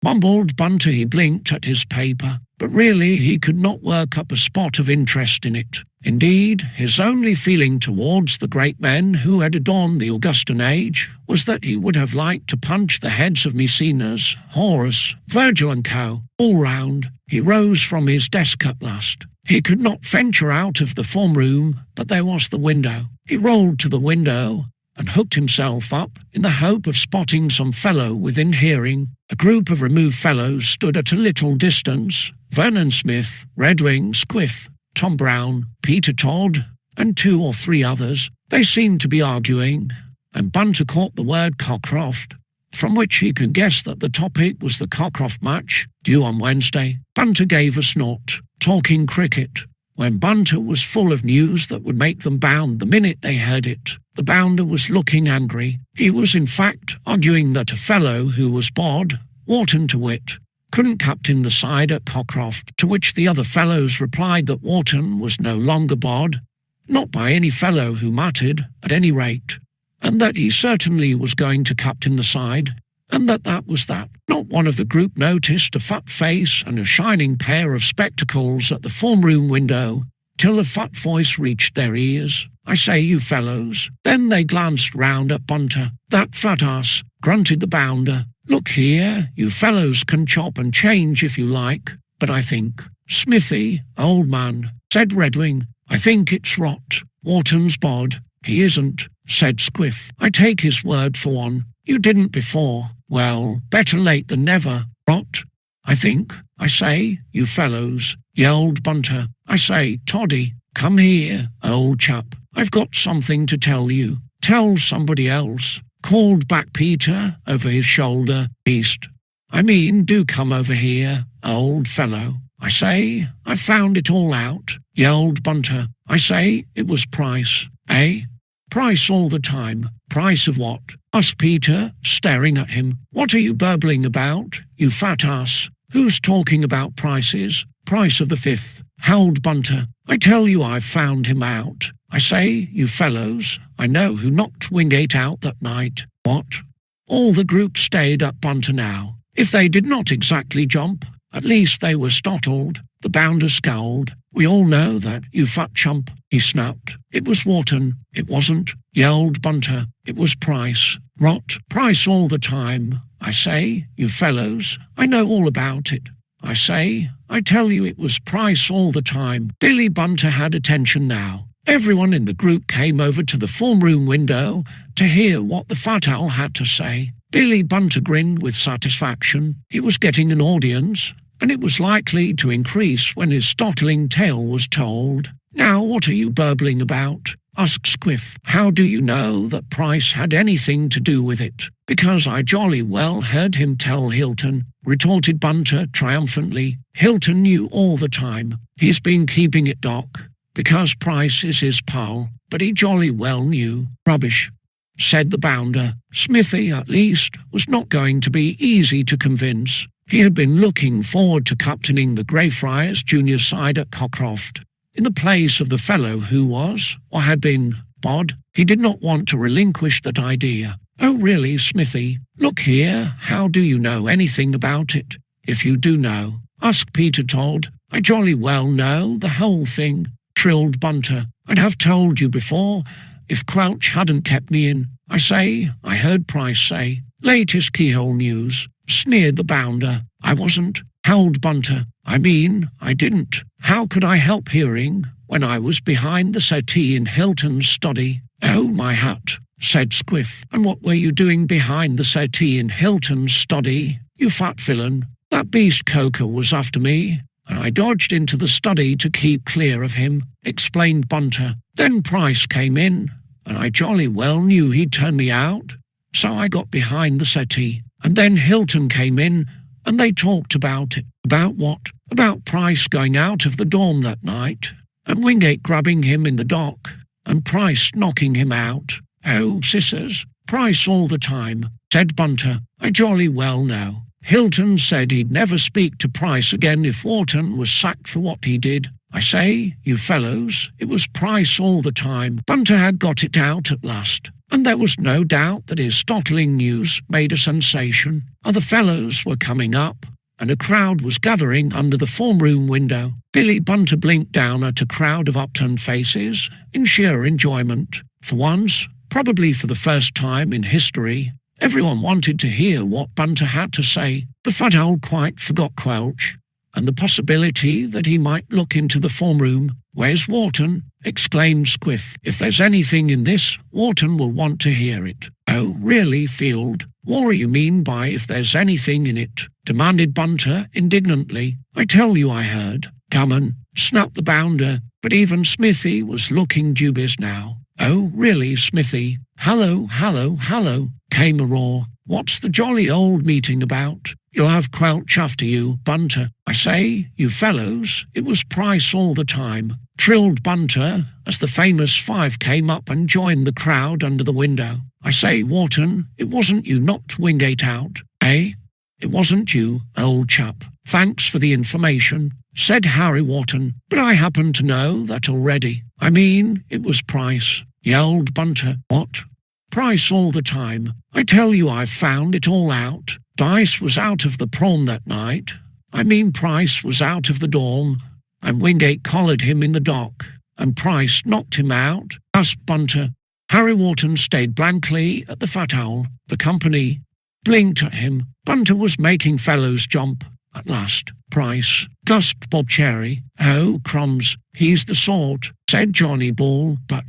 Mumbled Bunter. He blinked at his paper, but really he could not work up a spot of interest in it. Indeed, his only feeling towards the great men who had adorned the Augustan age was that he would have liked to punch the heads of Maecenas, Horace, Virgil and co. all round. He rose from his desk at last. He could not venture out of the form room, but there was the window. He rolled to the window and hooked himself up in the hope of spotting some fellow within hearing. A group of removed fellows stood at a little distance. Vernon Smith, Redwing, Squiff, Tom Brown, Peter Todd, and 2 or 3 others. They seemed to be arguing, and Bunter caught the word Cockcroft, from which he could guess that the topic was the Cockcroft match, due on Wednesday. Bunter gave a snort. Talking cricket, when Bunter was full of news that would make them bound the minute they heard it. The bounder was looking angry. He was in fact arguing that a fellow who was bod, Wharton to wit, couldn't captain the side at Cockcroft, to which the other fellows replied that Wharton was no longer bod, not by any fellow who mattered, at any rate, and that he certainly was going to captain the side, and that was that. Not one of the group noticed a fat face and a shining pair of spectacles at the form room window, till a fat voice reached their ears. "I say, you fellows." Then they glanced round at Bunter. "That fat ass," grunted the bounder. "Look here, you fellows can chop and change if you like, but I think—" "Smithy, old man," said Redwing, "I think it's rot. Wharton's bod." "He isn't," said Squiff. "I take his word for one. You didn't before." "Well, better late than never." "Rot, I think. I say, you fellows," yelled Bunter. "I say, Toddy, come here, old chap. I've got something to tell you." "Tell somebody else," called back Peter over his shoulder. "Beast. I mean, do come over here, old fellow." "I say, I found it all out," yelled Bunter. "I say, it was Price." "Eh? Price all the time." "Price of what?" asked Peter, staring at him. "What are you burbling about, you fat ass? Who's talking about prices?" "Price of the Fifth," howled Bunter. "I tell you I've found him out. I say, you fellows, I know who knocked Wingate out that night." "What?" All the group stared at Bunter now. If they did not exactly jump, at least they were startled. The bounder scowled. "We all know that, you fat chump," he snapped. "It was Wharton." "It wasn't," yelled Bunter. "It was Price." "Rot. Price all the time. I say, you fellows, I know all about it. I say, I tell you it was Price all the time." Billy Bunter had attention now. Everyone in the group came over to the form room window to hear what the fat owl had to say. Billy Bunter grinned with satisfaction. He was getting an audience, and it was likely to increase when his startling tale was told. "Now what are you burbling about?" asked Squiff. "How do you know that Price had anything to do with it?" "Because I jolly well heard him tell Hilton," retorted Bunter triumphantly. "Hilton knew all the time. He's been keeping it, Doc, because Price is his pal, but he jolly well knew." "Rubbish," said the bounder. Smithy, at least, was not going to be easy to convince. He had been looking forward to captaining the Greyfriars junior side at Cockcroft, in the place of the fellow who was, or had been, Bod. He did not want to relinquish that idea. "Oh, really, Smithy? Look here, how do you know anything about it? If you do know, ask Peter Todd." "I jolly well know the whole thing," trilled Bunter. "I'd have told you before, if Quelch hadn't kept me in. I heard Price say. Latest keyhole news," sneered the bounder. "I wasn't," howled Bunter. "I mean, I didn't. How could I help hearing when I was behind the settee in Hilton's study?" "Oh, my hat," said Squiff. "And what were you doing behind the settee in Hilton's study, you fat villain?" "That beast Coker was after me, and I dodged into the study to keep clear of him," explained Bunter. "Then Price came in, and I jolly well knew he'd turn me out, so I got behind the settee. And then Hilton came in, and they talked about it." "About what?" "About Price going out of the dorm that night, and Wingate grabbing him in the dock, and Price knocking him out." "Oh, scissors, Price all the time," said Bunter. "I jolly well know. Hilton said he'd never speak to Price again if Wharton was sacked for what he did. I say, you fellows, it was Price all the time." Bunter had got it out at last, and there was no doubt that his startling news made a sensation. Other fellows were coming up, and a crowd was gathering under the form room window. Billy Bunter blinked down at a crowd of upturned faces in sheer enjoyment. For once, probably for the first time in history, everyone wanted to hear what Bunter had to say. The fat owl quite forgot Quelch, and the possibility that he might look into the form room. "Where's Wharton?" exclaimed Squiff. "If there's anything in this, Wharton will want to hear it." "Oh, really, Field? What do you mean by if there's anything in it?" demanded Bunter indignantly. "I tell you I heard." "Gammon," snapped the bounder, but even Smithy was looking dubious now. "Oh, really, Smithy? Hallo, hallo, hallo," came a roar. "What's the jolly old meeting about?" "You'll have Quelch after you, Bunter." "I say, you fellows, it was Price all the time," trilled Bunter as the famous five came up and joined the crowd under the window. "I say, Wharton, it wasn't you knocked Wingate out, eh?" "It wasn't you, old chap. Thanks for the information," said Harry Wharton, "but I happen to know that already." "I mean, it was Price," yelled Bunter. "What? Price all the time? I tell you I've found it all out. Dice was out of the prom that night. I mean Price was out of the dorm, and Wingate collared him in the dock, and Price knocked him out," gasped Bunter. Harry Wharton stared blankly at the fat owl. The company blinked at him. Bunter was making fellows jump. At last, "Price," gasped Bob Cherry. "Oh, crumbs, he's the sort," said Johnny Ball. But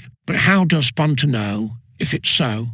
how does Bunter know, if it's so?"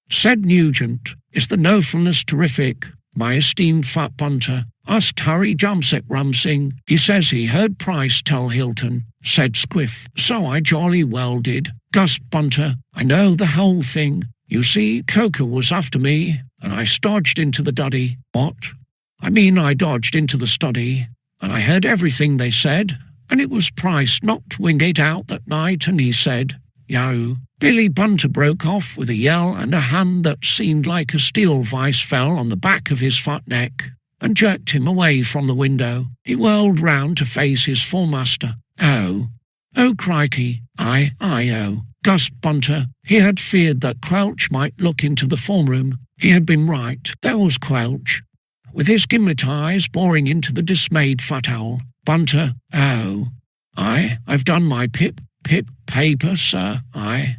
said Nugent. "Is the knowfulness terrific, my esteemed fat Bunter?" asked Harry Jamset Rumsing. "He says he heard Price tell Hilton," said Squiff. "So I jolly well did," gasped Bunter. "I know the whole thing. You see, Coker was after me, and I dodged into the duddy." "What?" "I mean I dodged into the study, and I heard everything they said, and it was Price knocked Wingate out that night, and he said, Yahoo." Billy Bunter broke off with a yell, and a hand that seemed like a steel vice fell on the back of his fat neck and jerked him away from the window. He whirled round to face his foremaster. "Oh, oh, crikey, oh," gasped Bunter. He had feared that Quelch might look into the form room. He had been right. There was Quelch, with his gimlet eyes boring into the dismayed fat owl. Bunter, "Oh, I've done my paper, sir. I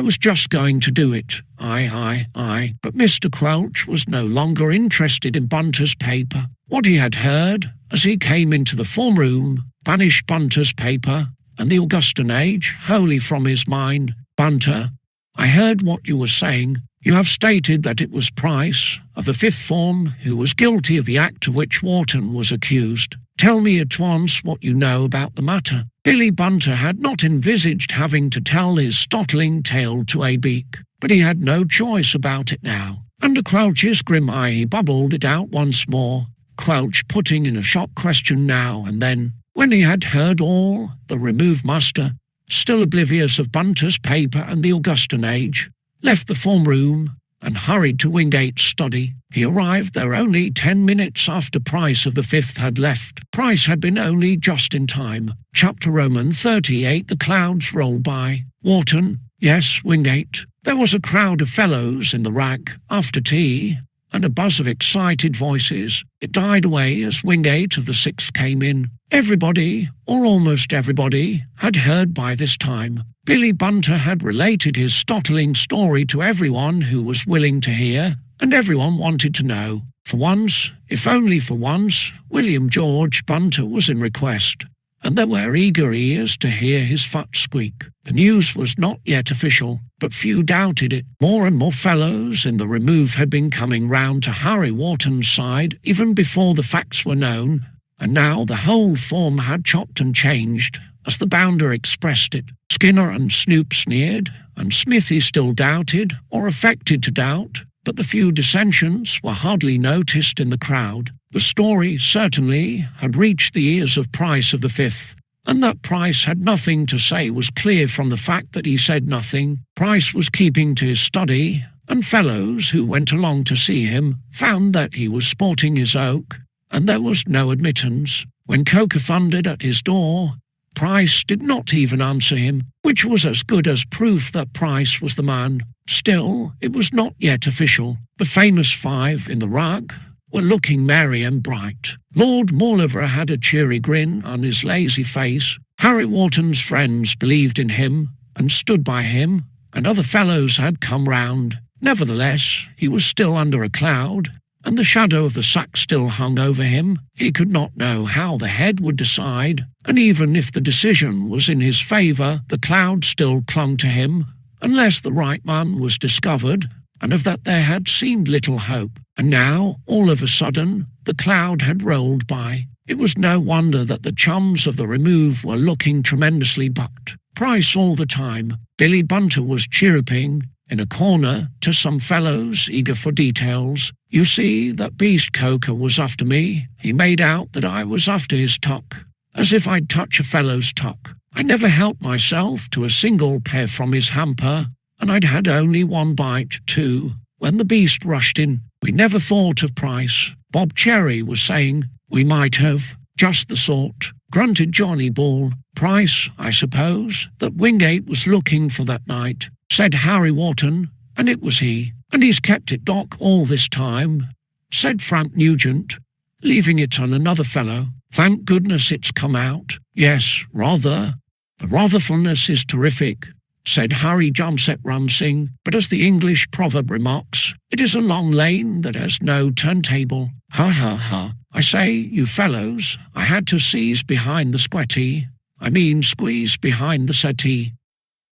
was just going to do it. But Mr. Quelch was no longer interested in Bunter's paper. What he had heard, as he came into the form room, banished Bunter's paper and the Augustan age wholly from his mind. Bunter, I heard what you were saying. You have stated that it was Price, of the fifth form, who was guilty of the act of which Wharton was accused. Tell me at once what you know about the matter. Billy Bunter had not envisaged having to tell his startling tale to a beak, but he had no choice about it now. Under Quelch's grim eye he bubbled it out once more, Quelch putting in a shock question now and then. When he had heard all, the removed muster, still oblivious of Bunter's paper and the Augustan age, left the form room and hurried to Wingate's study. He arrived there only 10 minutes after Price of the Fifth had left. Price had been only just in time. Chapter Roman 38, the clouds rolled by. Wharton, yes, Wingate. There was a crowd of fellows in the rack after tea, and a buzz of excited voices. It died away as Wingate of the Sixth came in. Everybody, or almost everybody, had heard by this time. Billy Bunter had related his startling story to everyone who was willing to hear, and everyone wanted to know. For once, if only for once, William George Bunter was in request, and there were eager ears to hear his foot squeak. The news was not yet official, but few doubted it. More and more fellows in the remove had been coming round to Harry Wharton's side even before the facts were known, and now the whole form had chopped and changed, as the bounder expressed it. Skinner and Snoop sneered, and Smithy still doubted, or affected to doubt, but the few dissensions were hardly noticed in the crowd. The story, certainly, had reached the ears of Price of the Fifth, and that Price had nothing to say was clear from the fact that he said nothing. Price was keeping to his study, and fellows who went along to see him found that he was sporting his oak, and there was no admittance. When Coker thundered at his door, Price did not even answer him, which was as good as proof that Price was the man. Still, it was not yet official. The famous five in the rug were looking merry and bright. Lord Mauleverer had a cheery grin on his lazy face. Harry Wharton's friends believed in him and stood by him, and other fellows had come round. Nevertheless, he was still under a cloud, and the shadow of the sack still hung over him. He could not know how the head would decide, and even if the decision was in his favour, the cloud still clung to him, unless the right man was discovered, and of that there had seemed little hope. And now, all of a sudden, the cloud had rolled by. It was no wonder that the chums of the remove were looking tremendously bucked. Price all the time. Billy Bunter was chirruping in a corner to some fellows eager for details. You see, that beast Coker was after me. He made out that I was after his tuck, as if I'd touch a fellow's tuck. I never helped myself to a single pair from his hamper, and I'd had only one bite, too, when the beast rushed in. We never thought of Price. Bob Cherry was saying, we might have, just the sort, grunted Johnny Ball. Price, I suppose, that Wingate was looking for that night, said Harry Wharton, and it was he. And he's kept it, Doc, all this time, said Frank Nugent, leaving it on another fellow. Thank goodness it's come out. Yes, rather. The ratherfulness is terrific, said Harry Jumset Rumsing, but as the English proverb remarks, it is a long lane that has no turntable. Ha ha ha. I say, you fellows, I had to seize behind the squeeze behind the settee.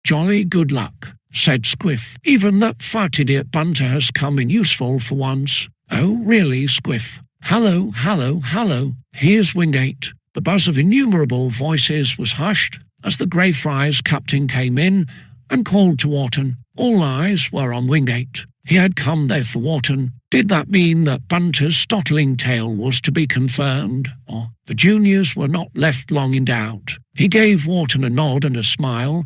Jolly good luck, said Squiff. Even that fat idiot Bunter has come in useful for once. Oh, really, Squiff? Hallo, hallo, hallo. Here's Wingate. The buzz of innumerable voices was hushed as the Greyfriars captain came in and called to Wharton. All eyes were on Wingate. He had come there for Wharton. Did that mean that Bunter's startling tale was to be confirmed? Or the juniors were not left long in doubt. He gave Wharton a nod and a smile,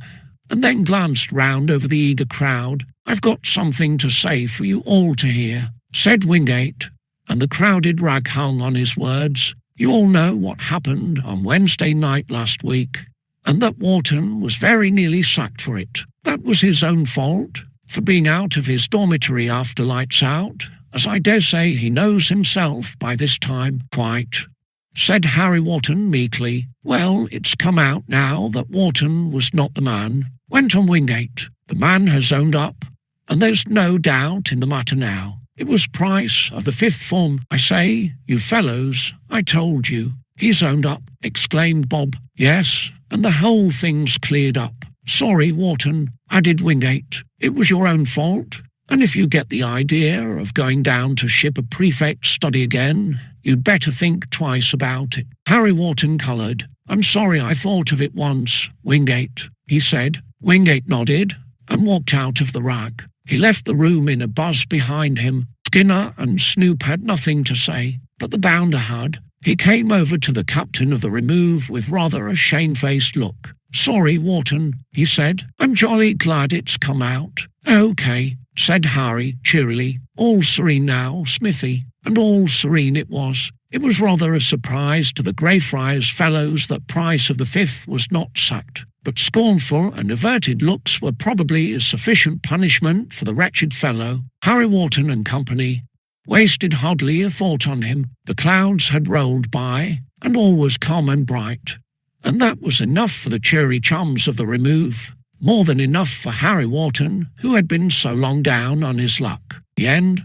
and then glanced round over the eager crowd. I've got something to say for you all to hear, said Wingate, and the crowded rag hung on his words. You all know what happened on Wednesday night last week, and that Wharton was very nearly sacked for it. That was his own fault, for being out of his dormitory after lights out, as I dare say he knows himself by this time. Quite, said Harry Wharton meekly. Well, it's come out now that Wharton was not the man, went on Wingate. The man has owned up, and there's no doubt in the matter now. It was Price of the fifth form. I say, you fellows, I told you. He's owned up, exclaimed Bob. Yes, and the whole thing's cleared up. Sorry, Wharton, added Wingate. It was your own fault. And if you get the idea of going down to ship a prefect study again, you'd better think twice about it. Harry Wharton coloured. I'm sorry I thought of it once, Wingate, he said. Wingate nodded and walked out of the rack. He left the room in a buzz behind him. Skinner and Snoop had nothing to say, but the bounder had. He came over to the captain of the Remove with rather a shamefaced look. Sorry, Wharton, he said. I'm jolly glad it's come out. OK, said Harry cheerily. All serene now, Smithy. And all serene it was. It was rather a surprise to the Greyfriars fellows that Price of the Fifth was not sacked, but scornful and averted looks were probably a sufficient punishment for the wretched fellow. Harry Wharton and company wasted hardly a thought on him. The clouds had rolled by, and all was calm and bright, and that was enough for the cheery chums of the Remove, more than enough for Harry Wharton, who had been so long down on his luck. The end.